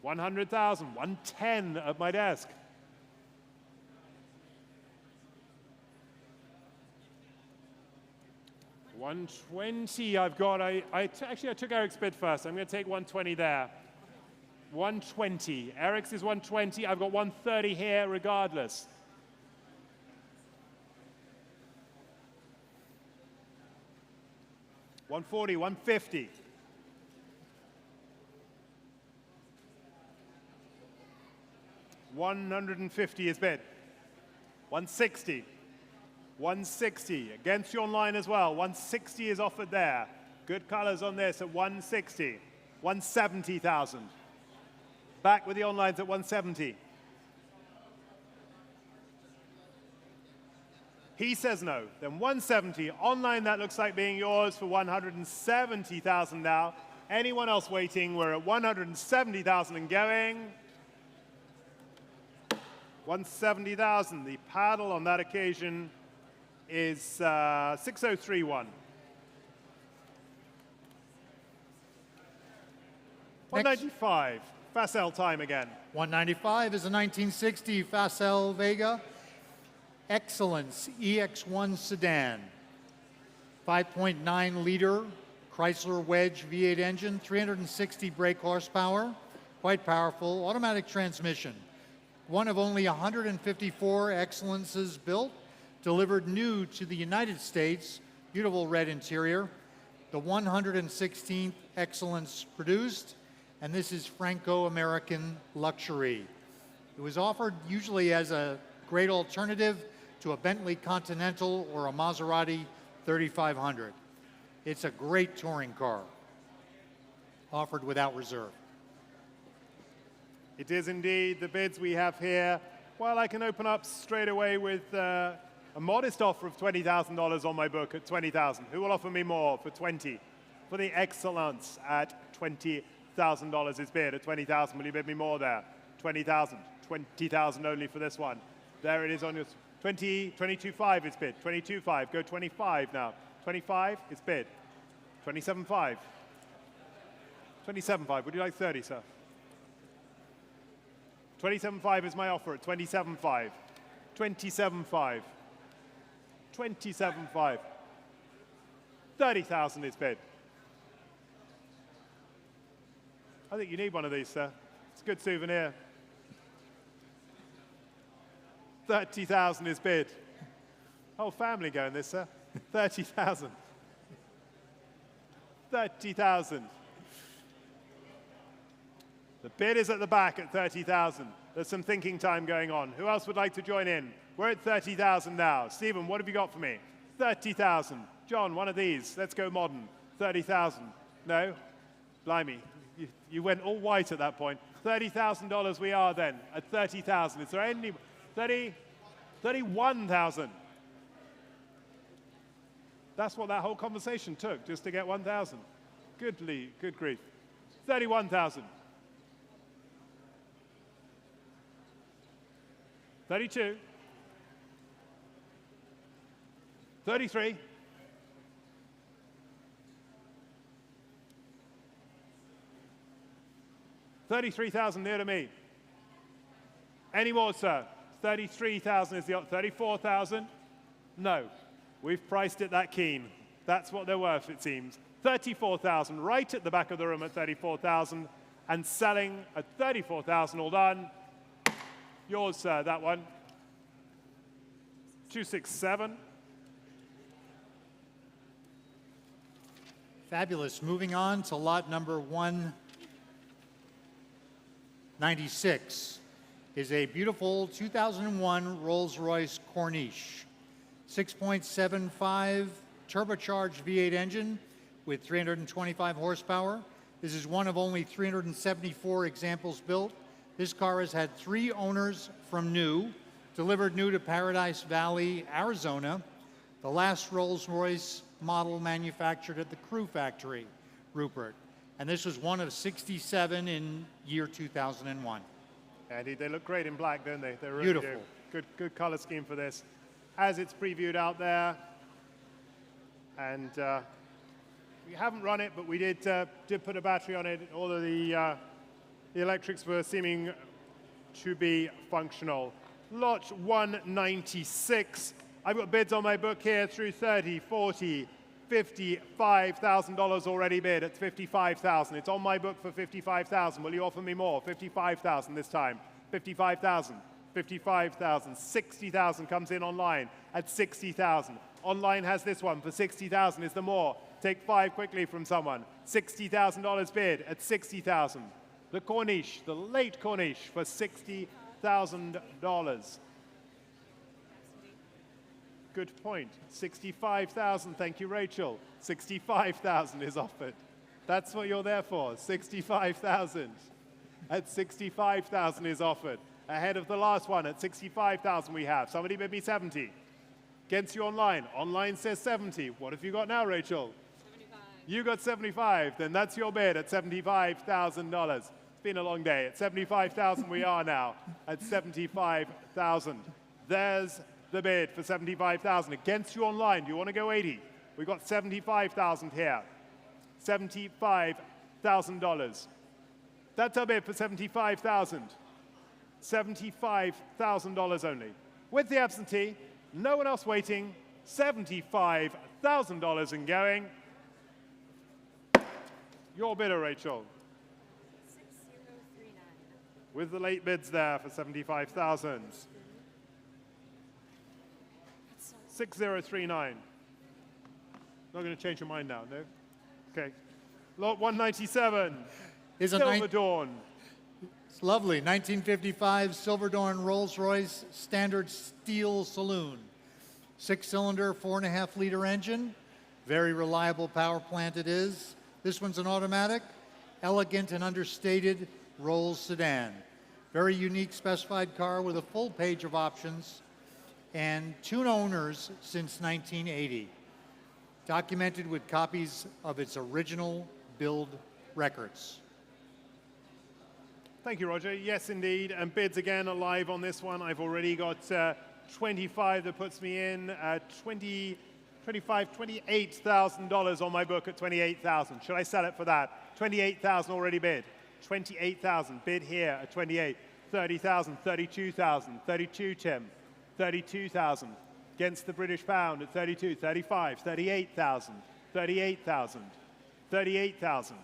100,000, 110 at my desk. 120 I've got. Actually, I took Eric's bid first. I'm going to take 120 there. 120. Eric's is 120. I've got 130 here regardless. $140, $150. $150 is bid. $160. $160. Against you online as well. $160 is offered there. Good colors on this at $160. $170,000. Back with the onlines at $170. He says no. Then $170. Online, that looks like being yours for $170,000 now. Anyone else waiting? We're at $170,000 and going. 170,000. The paddle on that occasion is 6031. 195. Facel time again. 195 is a 1960 Facel Vega Excellence EX1 sedan. 5.9 liter Chrysler Wedge V8 engine, 360 brake horsepower, quite powerful, automatic transmission. One of only 154 Excellences built, delivered new to the United States, beautiful red interior. The 116th Excellence produced, and this is Franco-American luxury. It was offered usually as a great alternative to a Bentley Continental or a Maserati 3500. It's a great touring car, offered without reserve. It is indeed. The bids we have here, well, I can open up straight away with a modest offer of $20,000 on my book at $20,000. Who will offer me more for 20? For the Excellence at $20,000 is bid. At $20,000, will you bid me more there? 20,000. 20,000 only for this one. There it is on your 22.5 is bid. 22.5. Go 25 now. 25 is bid. 27.5. 27.5. Would you like 30, sir? 27.5 is my offer at 27.5. 27.5. 27.5. 30,000 is bid. I think you need one of these, sir. It's a good souvenir. 30,000 is bid. Whole family going this, sir. 30,000. 30,000. The bid is at the back at 30,000. There's some thinking time going on. Who else would like to join in? We're at 30,000 now. Stephen, what have you got for me? 30,000. John, one of these. Let's go modern. 30,000. No? Blimey. You went all white at that point. $30,000 we are then at 30,000. Is there any 31,000? That's what that whole conversation took, just to get 1,000. Good grief. 31,000. 32. 33. 33,000 near to me. Any more, sir? 33,000 is the 34,000? No. We've priced it that keen. That's what they're worth, it seems. 34,000, right at the back of the room at 34,000, and selling at 34,000, all done. Yours, sir, that one. 267. Fabulous. Moving on to lot number 196 is a beautiful 2001 Rolls-Royce Corniche. 6.75 turbocharged V8 engine with 325 horsepower. This is one of only 374 examples built. This car has had 3 owners from new, delivered new to Paradise Valley, Arizona. The last Rolls-Royce model manufactured at the Crew Factory, Rupert. And this was one of 67 in year 2001. Andy, they look great in black, don't they? They really Beautiful. do. Good color scheme for this. As it's previewed out there, and we haven't run it, but we did put a battery on it. All of the electrics were seeming to be functional. Lot 196. I've got bids on my book here through 30, 40, $55,000 already bid at 55,000. It's on my book for 55,000. Will you offer me more? 55,000 this time. 55,000. 55,000. 60,000 comes in online at 60,000. Online has this one for 60,000. Is there more? Take 5 quickly from someone. $60,000 bid at 60,000. The Corniche, the late Corniche for $60,000. Good point. 65,000. Thank you, Rachel. 65,000 is offered. That's what you're there for. 65,000. At 65,000 is offered. Ahead of the last one at 65,000 we have. Somebody bid me 70. Against you online. Online says 70. What have you got now, Rachel? 75. You got 75. Then that's your bid at $75,000. been a long day. At 75,000 we are now, at 75,000. There's the bid for 75,000. Against you online, do you want to go 80? We've got 75,000 here. $75,000. That's our bid for 75,000. $75,000 only. With the absentee, no one else waiting, $75,000 and going. Your bidder, Rachel. 6039. With the late bids there for 75,000. 6039. Not going to change your mind now, no? Okay. Lot 197. Is a Silver Dawn. It's lovely. 1955 Silver Dawn Rolls-Royce Standard Steel Saloon. 6-cylinder, 4.5-liter engine. Very reliable power plant it is. This one's an automatic. Elegant and understated Rolls sedan. Very unique specified car with a full page of options and 2 owners since 1980. Documented with copies of its original build records. Thank you, Roger. Yes, indeed. And bids again are live on this one. I've already got 25 that puts me in at $28,000 on my book at 28,000. Should I sell it for that? 28,000 already bid. 28,000 bid here at 28. 30,000, 32,000, 32, Tim. 32,000 against the British pound at 32, 35, 38,000, 38,000, 38,000.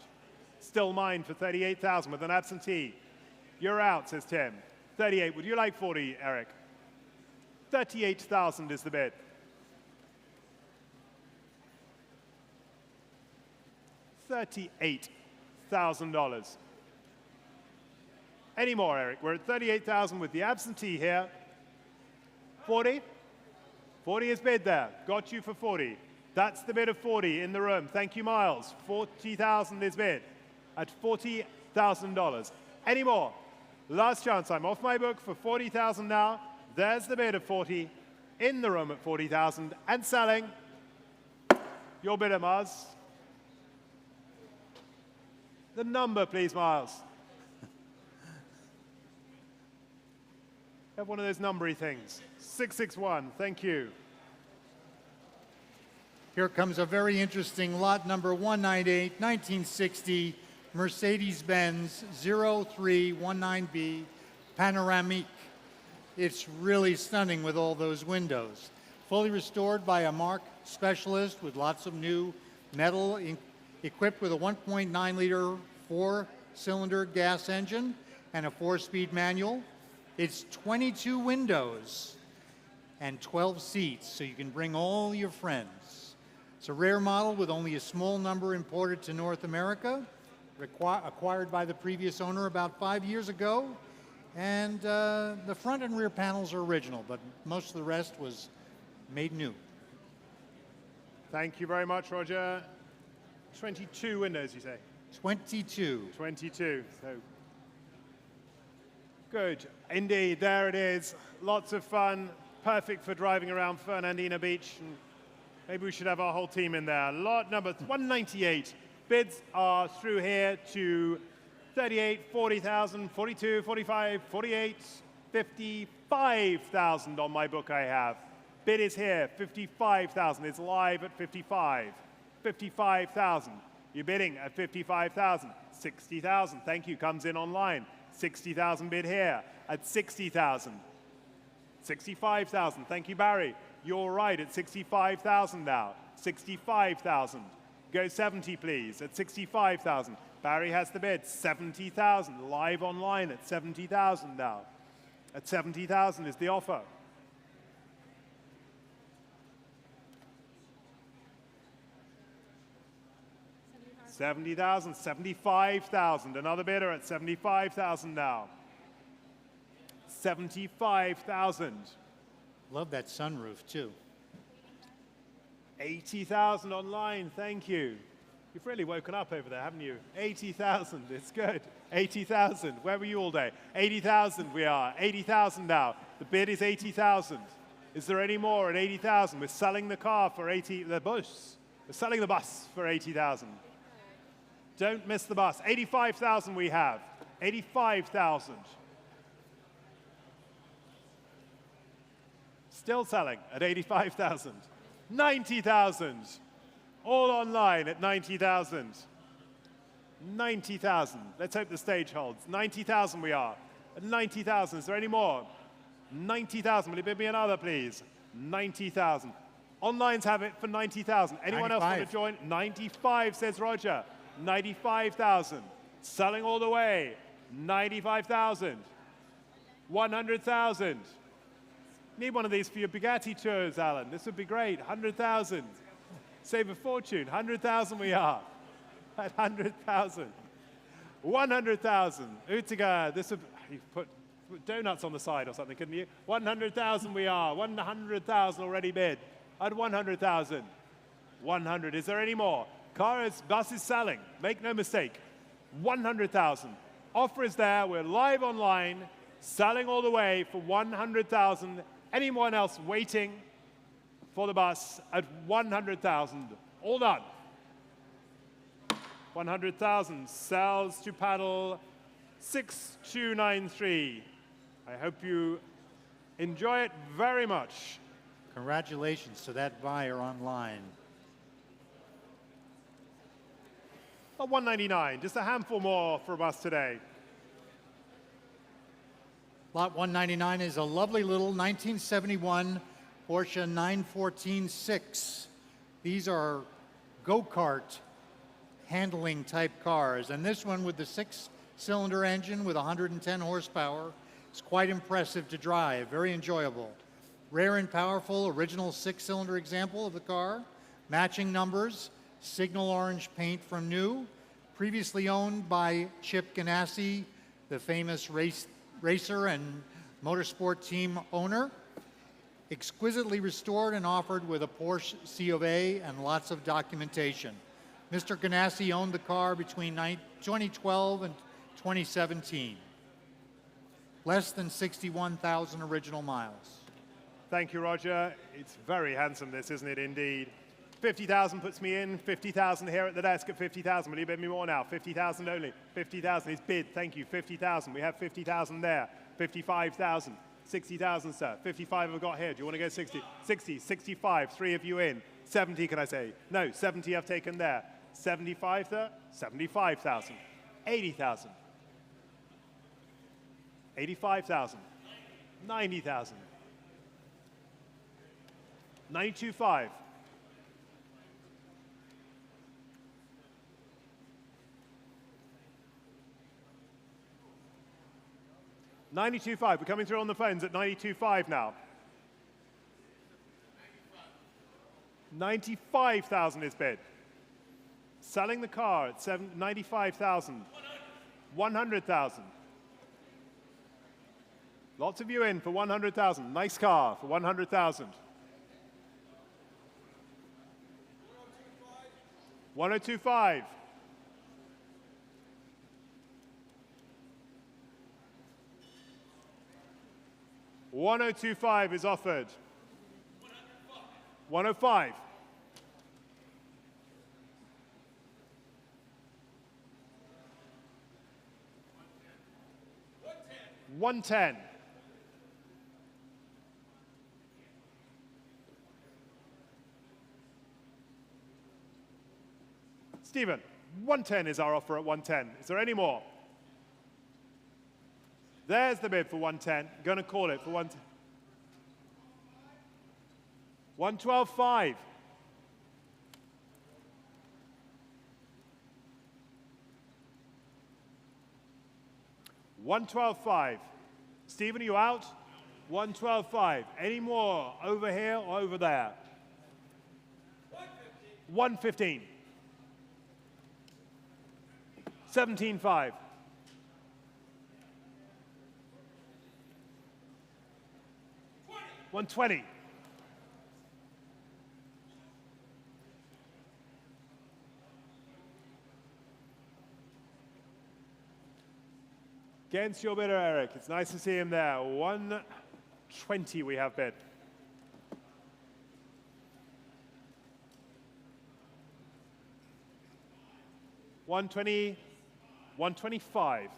Still mine for 38,000 with an absentee. You're out, says Tim. 38. Would you like 40, Eric? 38,000 is the bid. $38,000. Any more, Eric? We're at 38,000 with the absentee here. 40? 40 is bid there. Got you for 40. That's the bid of 40 in the room. Thank you, Miles. 40,000 is bid at $40,000. Any more? Last chance. I'm off my book for 40,000 now. There's the bid of 40 in the room at 40,000 and selling. Your bidder, Mars. The number, please, Miles. Have one of those numbery things. 661. Thank you. Here comes a very interesting lot number 198, 1960 Mercedes-Benz 0319B Panoramique. It's really stunning with all those windows. Fully restored by a Mark specialist with lots of new metal, equipped with a 1.9-liter 4-cylinder gas engine and a 4-speed manual. It's 22 windows and 12 seats, so you can bring all your friends. It's a rare model with only a small number imported to North America, acquired by the previous owner about 5 years ago. And the front and rear panels are original, but most of the rest was made new. Thank you very much, Roger. 22 windows, you say? 22. 22. So good. Indeed, there it is. Lots of fun. Perfect for driving around Fernandina Beach. And maybe we should have our whole team in there. Lot number 198. Bids are through here to 38, 40,000, 42, 45, 48, 55,000 on my book I have. Bid is here, 55,000. It's live at 55. 55,000. You're bidding at 55,000. 60,000. Thank you. Comes in online. 60,000 bid here at 60,000. 65,000. Thank you, Barry. You're right at 65,000 now. 65,000. Go 70, please, at 65,000. Barry has the bid. 70,000. Live online at 70,000 now. At 70,000 is the offer. 70,000, 75,000. Another bidder at 75,000 now. 75,000. Love that sunroof, too. 80,000 online, thank you. You've really woken up over there, haven't you? 80,000, it's good. 80,000, where were you all day? 80,000 we are, 80,000 now. The bid is 80,000. Is there any more at 80,000? We're selling the car for 80, the bus. We're selling the bus for 80,000. Don't miss the bus. 85,000 we have. 85,000. Still selling at 85,000. 90,000. All online at 90,000. 90,000. Let's hope the stage holds. 90,000 we are. At 90,000. Is there any more? 90,000. Will you bid me another, please? 90,000. Onlines have it for 90,000. Anyone else want to join? 95, says Roger. 95,000. Selling all the way. 95,000. 100,000. Need one of these for your Bugatti tours, Alan. This would be great. 100,000. Save a fortune. 100,000 we are. At 100,000. 100,000. Utiga, this would, you put donuts on the side or something, couldn't you? 100,000 we are. 100,000 already bid. At 100,000. 100. Is there any more? Bus is selling. Make no mistake. 100,000. Offer is there. We're live online. Selling all the way for 100,000. Anyone else waiting for the bus at 100,000? All done. 100,000 sells to paddle 6293. I hope you enjoy it very much. Congratulations to that buyer online. At 199, just a handful more from us today. Lot 199 is a lovely little 1971 Porsche 914-6. These are go-kart handling type cars, and this one with the 6-cylinder engine with 110 horsepower is quite impressive to drive, very enjoyable. Rare and powerful original 6-cylinder example of the car, matching numbers, signal orange paint from new, previously owned by Chip Ganassi, the famous racer and motorsport team owner. Exquisitely restored and offered with a Porsche C of A and lots of documentation. Mr. Ganassi owned the car between 2012 and 2017. Less than 61,000 original miles. Thank you, Roger. It's very handsome, this, isn't it, indeed? 50,000 puts me in. 50,000 here at the desk at 50,000. Will you bid me more now? 50,000 only. 50,000 is bid. Thank you. 50,000. We have 50,000 there. 55,000. 60,000, sir. 55 I've got here. Do you want to go 60? 60, 65. 3 of you in. 70, can I say? No, 70 I've taken there. 75 there. 75,000. 80,000. 85,000. 90,000. 92.5. 92.5. We're coming through on the phones at 92.5 now. 95,000 is bid. Selling the car at 95,000. 100,000. Lots of you in for 100,000. Nice car for 100,000. 102.5. 102.5 is offered. 105. 110. 'Stephen, 110 is our offer at 110. Is there any more? There's the bid for 110. Going to call it for 110. 112.5. 112.5. Stephen, are you out? 112.5. Any more over here or over there? 115. 17.5. 120. 'Gainst your bidder, Eric. It's nice to see him there. 120 we have bid. 120, 125.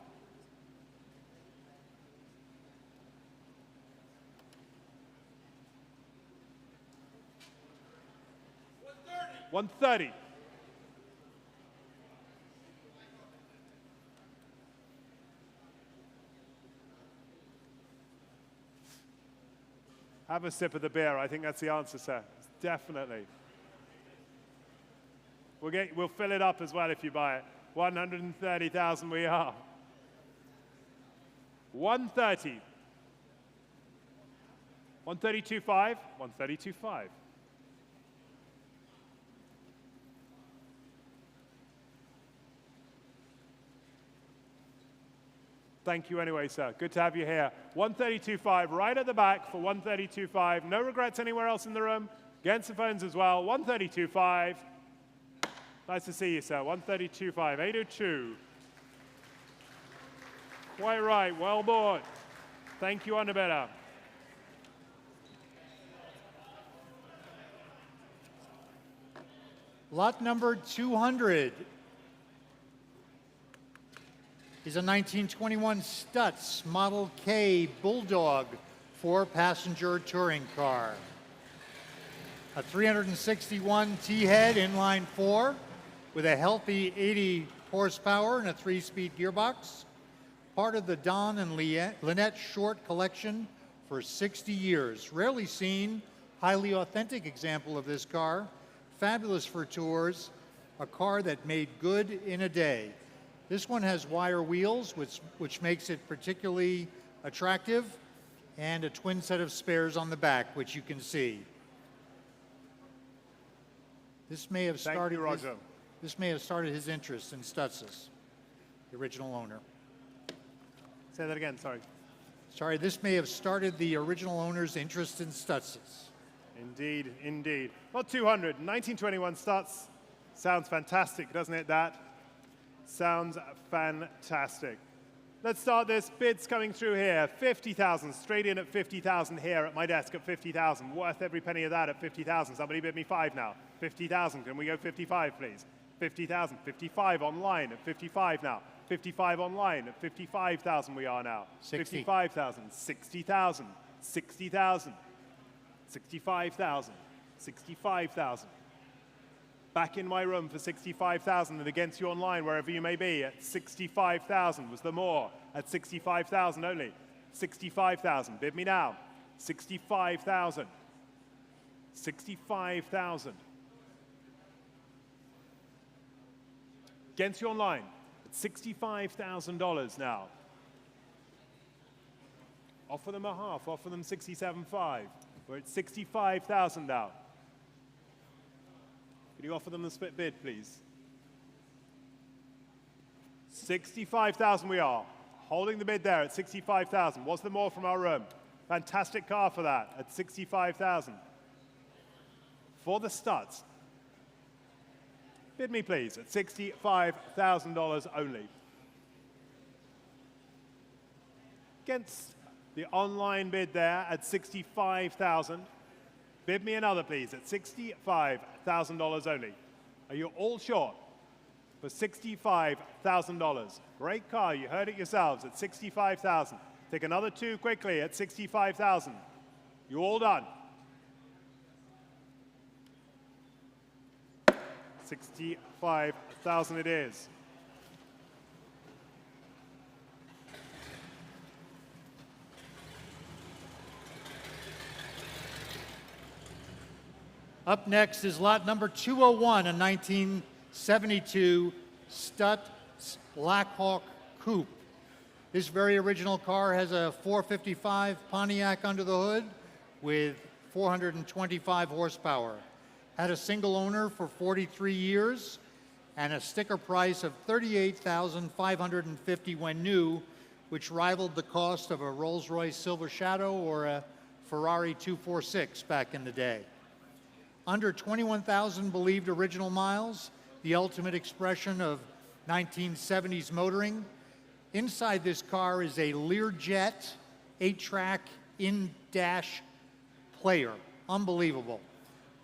130. Have a sip of the beer. I think that's the answer, sir. Definitely. We'll fill it up as well if you buy it. 130,000 we are. 130. 132.5. 132.5. Thank you anyway, sir. Good to have you here. 132.5, right at the back for 132.5. No regrets anywhere else in the room. Against the phones as well. 132.5. Nice to see you, sir. 132.5. 802. Quite right. Well bought. Thank you, Annabella. Lot number 200 is a 1921 Stutz Model K Bulldog 4-passenger touring car. A 361 T-head inline 4 with a healthy 80 horsepower and a 3-speed gearbox. Part of the Don and Lynette Short collection for 60 years. Rarely seen, highly authentic example of this car. Fabulous for tours, a car that made good in a day. This one has wire wheels, which makes it particularly attractive, and a twin set of spares on the back, which you can see. This may have started. This may have started his interest in Stutzes, the original owner. Say that again, sorry. Sorry, this may have started the original owner's interest in Stutzes. Indeed, indeed. Lot 200, 1921 Stutz. Sounds fantastic, doesn't it, that? Sounds fantastic. Let's start this. Bids coming through here. 50,000, straight in at 50,000 here at my desk at 50,000. Worth every penny of that at 50,000. Somebody bid me 5 now. 50,000, can we go 55, please? 50,000, 55 online at 55 now. 55 online at 55,000 we are now. 60. 55,000, 60,000, 60,000, 65,000, 65,000. Back in my room for 65,000 and against you online, wherever you may be, at 65,000 was the more. At 65,000 only. 65,000. Bid me now. 65,000. 65,000. Against you online at $65,000 now. Offer them a half. Offer them 67.5. We're at 65,000 now. Could you offer them the split bid, please? 65,000 we are. Holding the bid there at 65,000. What's the more from our room? Fantastic car for that at 65,000. For the Stutz. Bid me, please, at $65,000 only. Against the online bid there at 65,000. Bid me another, please, at $65,000 only. Are you all short for $65,000? Great car, you heard it yourselves, at $65,000. Take another 2 quickly at $65,000. You all done? 65,000 it is. Up next is lot number 201, a 1972 Stutz Blackhawk Coupe. This very original car has a 455 Pontiac under the hood with 425 horsepower. Had a single owner for 43 years and a sticker price of $38,550 when new, which rivaled the cost of a Rolls-Royce Silver Shadow or a Ferrari 246 back in the day. Under 21,000 believed original miles, the ultimate expression of 1970s motoring. Inside this car is a Learjet 8-track in-dash player. Unbelievable.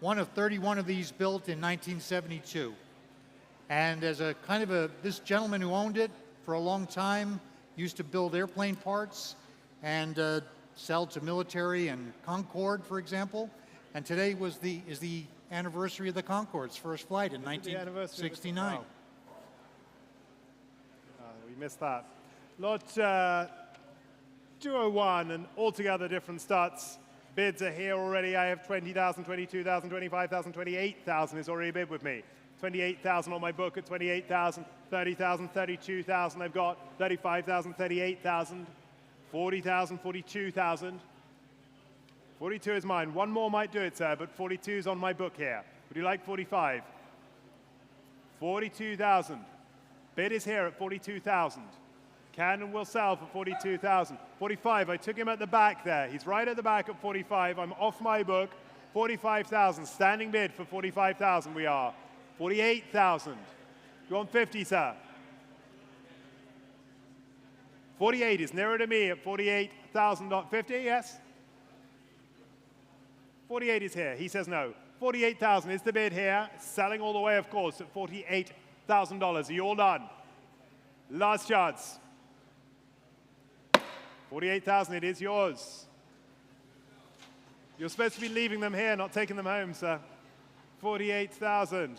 One of 31 of these built in 1972. And as a kind of this gentleman who owned it for a long time used to build airplane parts and sell to military and Concorde, for example. And today is the anniversary of the Concorde's first flight in The anniversary of the- 1969. wow. We missed that. Lot 201 and altogether different stats. Bids are here already. I have 20,000, 22,000, 25,000, 28,000 is already a bid with me. 28,000 on my book at 28,000, 30,000, 32,000 I've got, 35,000, 38,000, 40,000, 42,000. 42 is mine. One more might do it, sir, but 42 is on my book here. Would you like 45? 42,000. Bid is here at 42,000. Can and will sell for 42,000. 45, I took him at the back there. He's right at the back at 45. I'm off my book. 45,000, standing bid for 45,000 we are. 48,000. You want 50, sir? 48 is nearer to me at 48,000, not 50, yes? 48 is here. He says no. 48,000 is the bid here. Selling all the way, of course, at $48,000. Are you all done? Last chance. 48,000, it is yours. You're supposed to be leaving them here, not taking them home, sir. 48,000.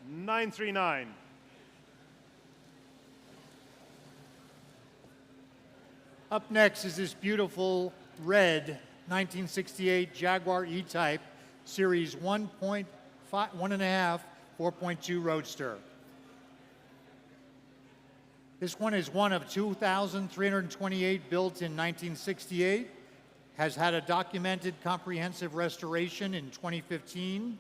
939. Up next is this beautiful red 1968 Jaguar E-Type Series 1.5, 1.5, 4.2 Roadster. This one is one of 2,328 built in 1968, has had a documented comprehensive restoration in 2015,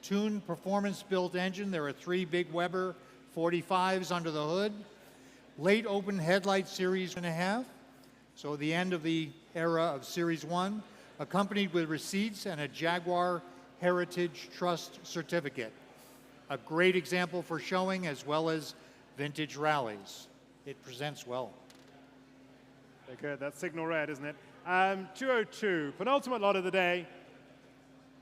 tuned performance-built engine. There are 3 big Weber 45s under the hood, late open headlight Series 1.5, so the end of the era of Series 1, accompanied with receipts and a Jaguar Heritage Trust certificate. A great example for showing as well as vintage rallies. It presents well. Very good. That's signal red, isn't it? 202, penultimate lot of the day.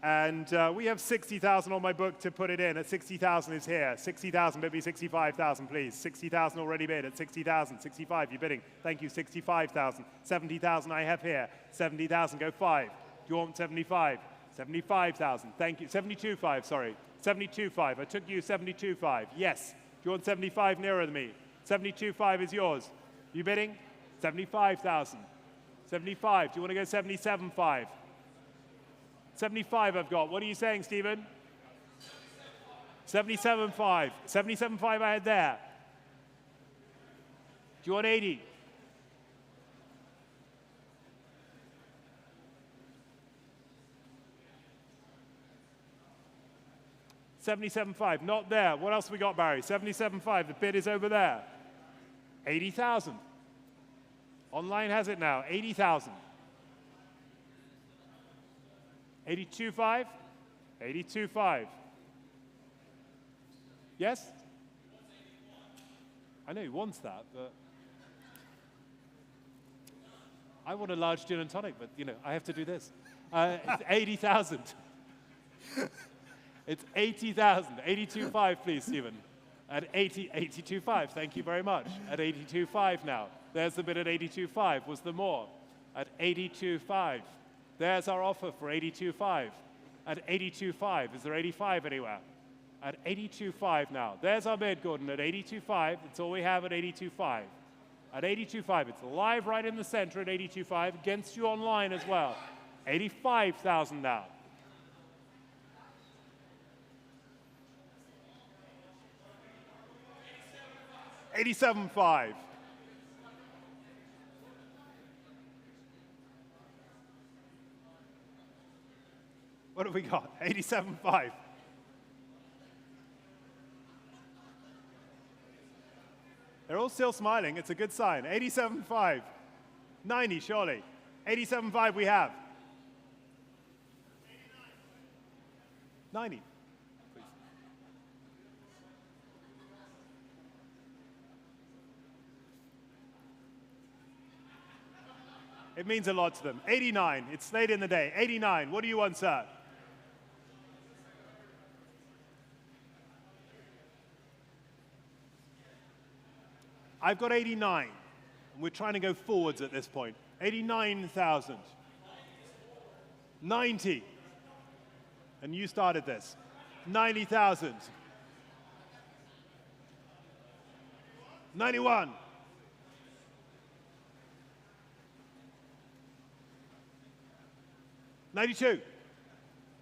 And we have 60,000 on my book to put it in. At 60,000 is here. 60,000, maybe 65,000, please. 60,000 already bid at 60,000. 65, you're bidding. Thank you, 65,000. 70,000 I have here. 70,000, go 5. Do you want 75? 75,000, thank you. 72.5, sorry. 72.5, I took you 72.5. Yes. Do you want 75 nearer than me? 72.5 is yours. You bidding? 75,000. 75, do you want to go 77.5? 75 I've got. What are you saying, Stephen? 77.5. 77.5 I had there. Do you want 80? $77.5, not there. What else have we got, Barry? $77.5, the bid is over there. 80,000. Online has it now, 80,000. 82.5? 82.5. Yes? I know he wants that, but I want a large gin and tonic, but you know, I have to do this. It's 80,000. It's 80,000. 82.5, please, Stephen. At 82.5, thank you very much. At 82.5 now. There's the bid at 82.5. Was there more? At 82.5. There's our offer for 82.5. At 82.5. Is there 85 anywhere? At 82.5 now. There's our bid, Gordon, at 82.5. That's all we have at 82.5. At 82.5. It's live right in the center at 82.5. Against you online as well. 85,000 now. 87.5. What have we got? 87.5. They're all still smiling. It's a good sign. 87.5. 90, surely. 87.5 we have. 90. It means a lot to them. 89, it's late in the day. 89, what do you want, sir? I've got 89, and we're trying to go forwards at this point. 89,000. 90. and you started this. 90,000. 91. 92.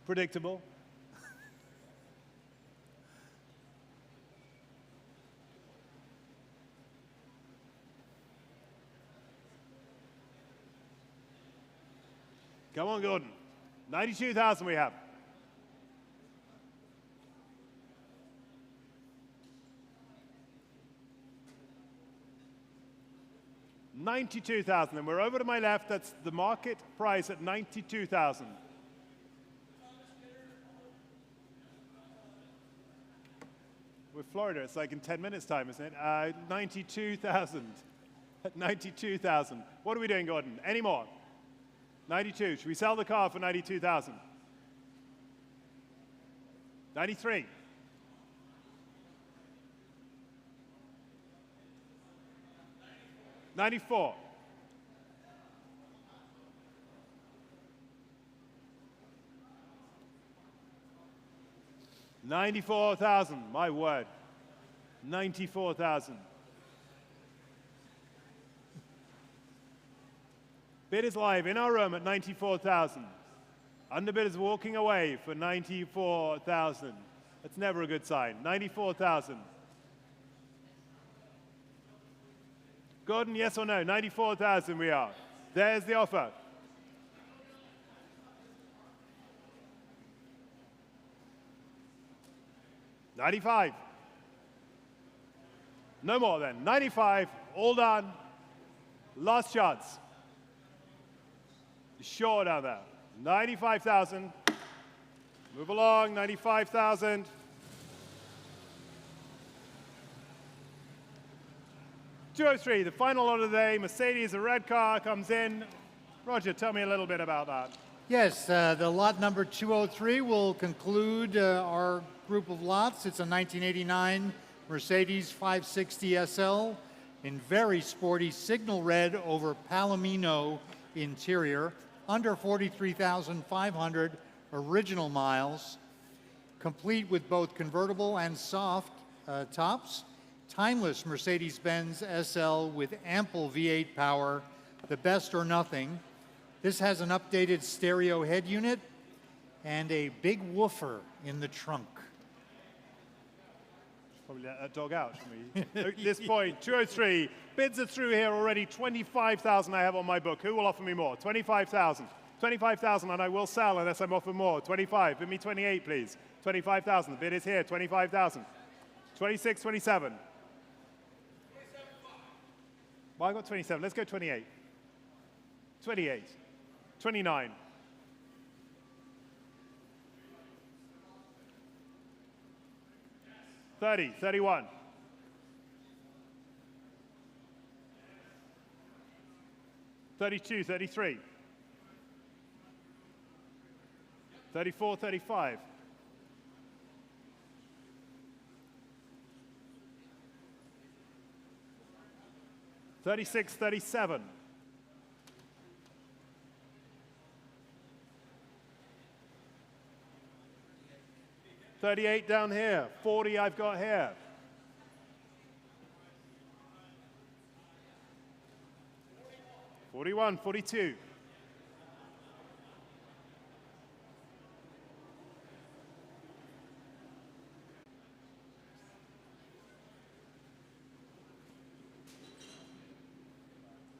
Predictable. Come on, Gordon. 92,000 we have. $92,000, and we're over to my left. That's the market price at $92,000. With Florida, it's like in 10 minutes time, isn't it? 92,000. 92,000. What are we doing, Gordon? Any more? 92. Should we sell the car for 92,000? 93. 94. 94,000. My word. 94,000. Bid is live in our room at 94,000. Underbid is walking away for 94,000. That's never a good sign. 94,000. Gordon, yes or no? 94,000 we are. There's the offer. $95. No more then. 95, all done. Last chance. Sure down there. 95,000. Move along, 95,000. $203, the final lot of the day. Mercedes, a red car, comes in. Roger, tell me a little bit about that. Yes, the lot number 203 will conclude our group of lots. It's a 1989 Mercedes 560 SL in very sporty signal red over Palomino interior, under 43,500 original miles, complete with both convertible and soft tops. Timeless Mercedes-Benz SL with ample V8 power, the best or nothing. This has an updated stereo head unit and a big woofer in the trunk. Probably let that dog out, shouldn't we? At this point, 203. Bids are through here already. 25,000 I have on my book. Who will offer me more? 25,000. 25,000, and I will sell unless I'm offered more. 25. Bid me 28, please. 25,000. The bid is here. 25,000. 26, 27. Well, I got 27. Let's go 28. 28. 29. 30, 31. 32, 33. 34, 35. 36, 37. 38 down here. 40 I've got here. 41, 42.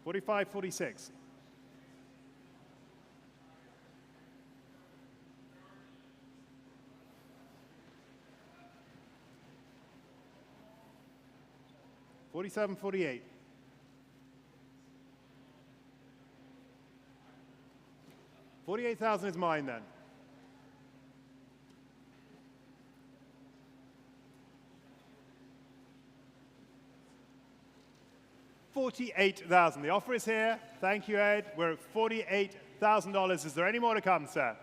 45, 46. 47, 48. 48,000 is mine then. $48,000. The offer is here. Thank you, Ed. We're at $48,000. Is there any more to come, sir?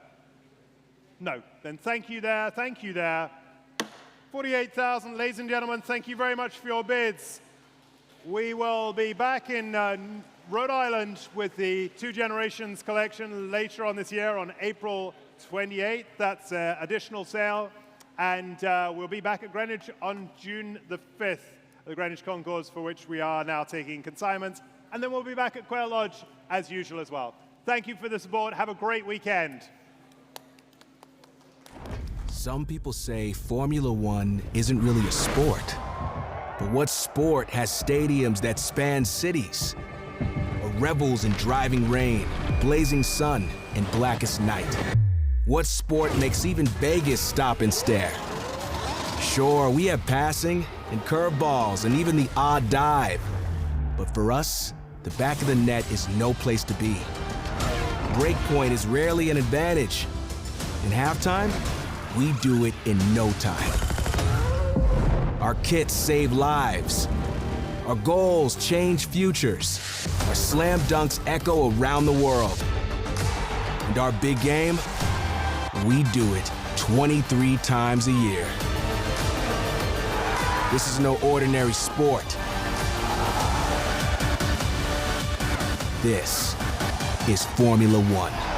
No. Then thank you there. Thank you there. 48,000, ladies and gentlemen. Thank you very much for your bids. We will be back in Rhode Island with the Two Generations collection later on this year on April 28th. That's an additional sale. And we'll be back at Greenwich on June the 5th, the Greenwich Concourse, for which we are now taking consignments. And then we'll be back at Quail Lodge as usual as well. Thank you for the support. Have a great weekend. Some people say Formula One isn't really a sport. But what sport has stadiums that span cities? Or revels in driving rain, blazing sun, and blackest night? What sport makes even Vegas stop and stare? Sure, we have passing and curveballs and even the odd dive. But for us, the back of the net is no place to be. Breakpoint is rarely an advantage. In halftime, we do it in no time. Our kits save lives. Our goals change futures. Our slam dunks echo around the world. And our big game, we do it 23 times a year. This is no ordinary sport. This is Formula One.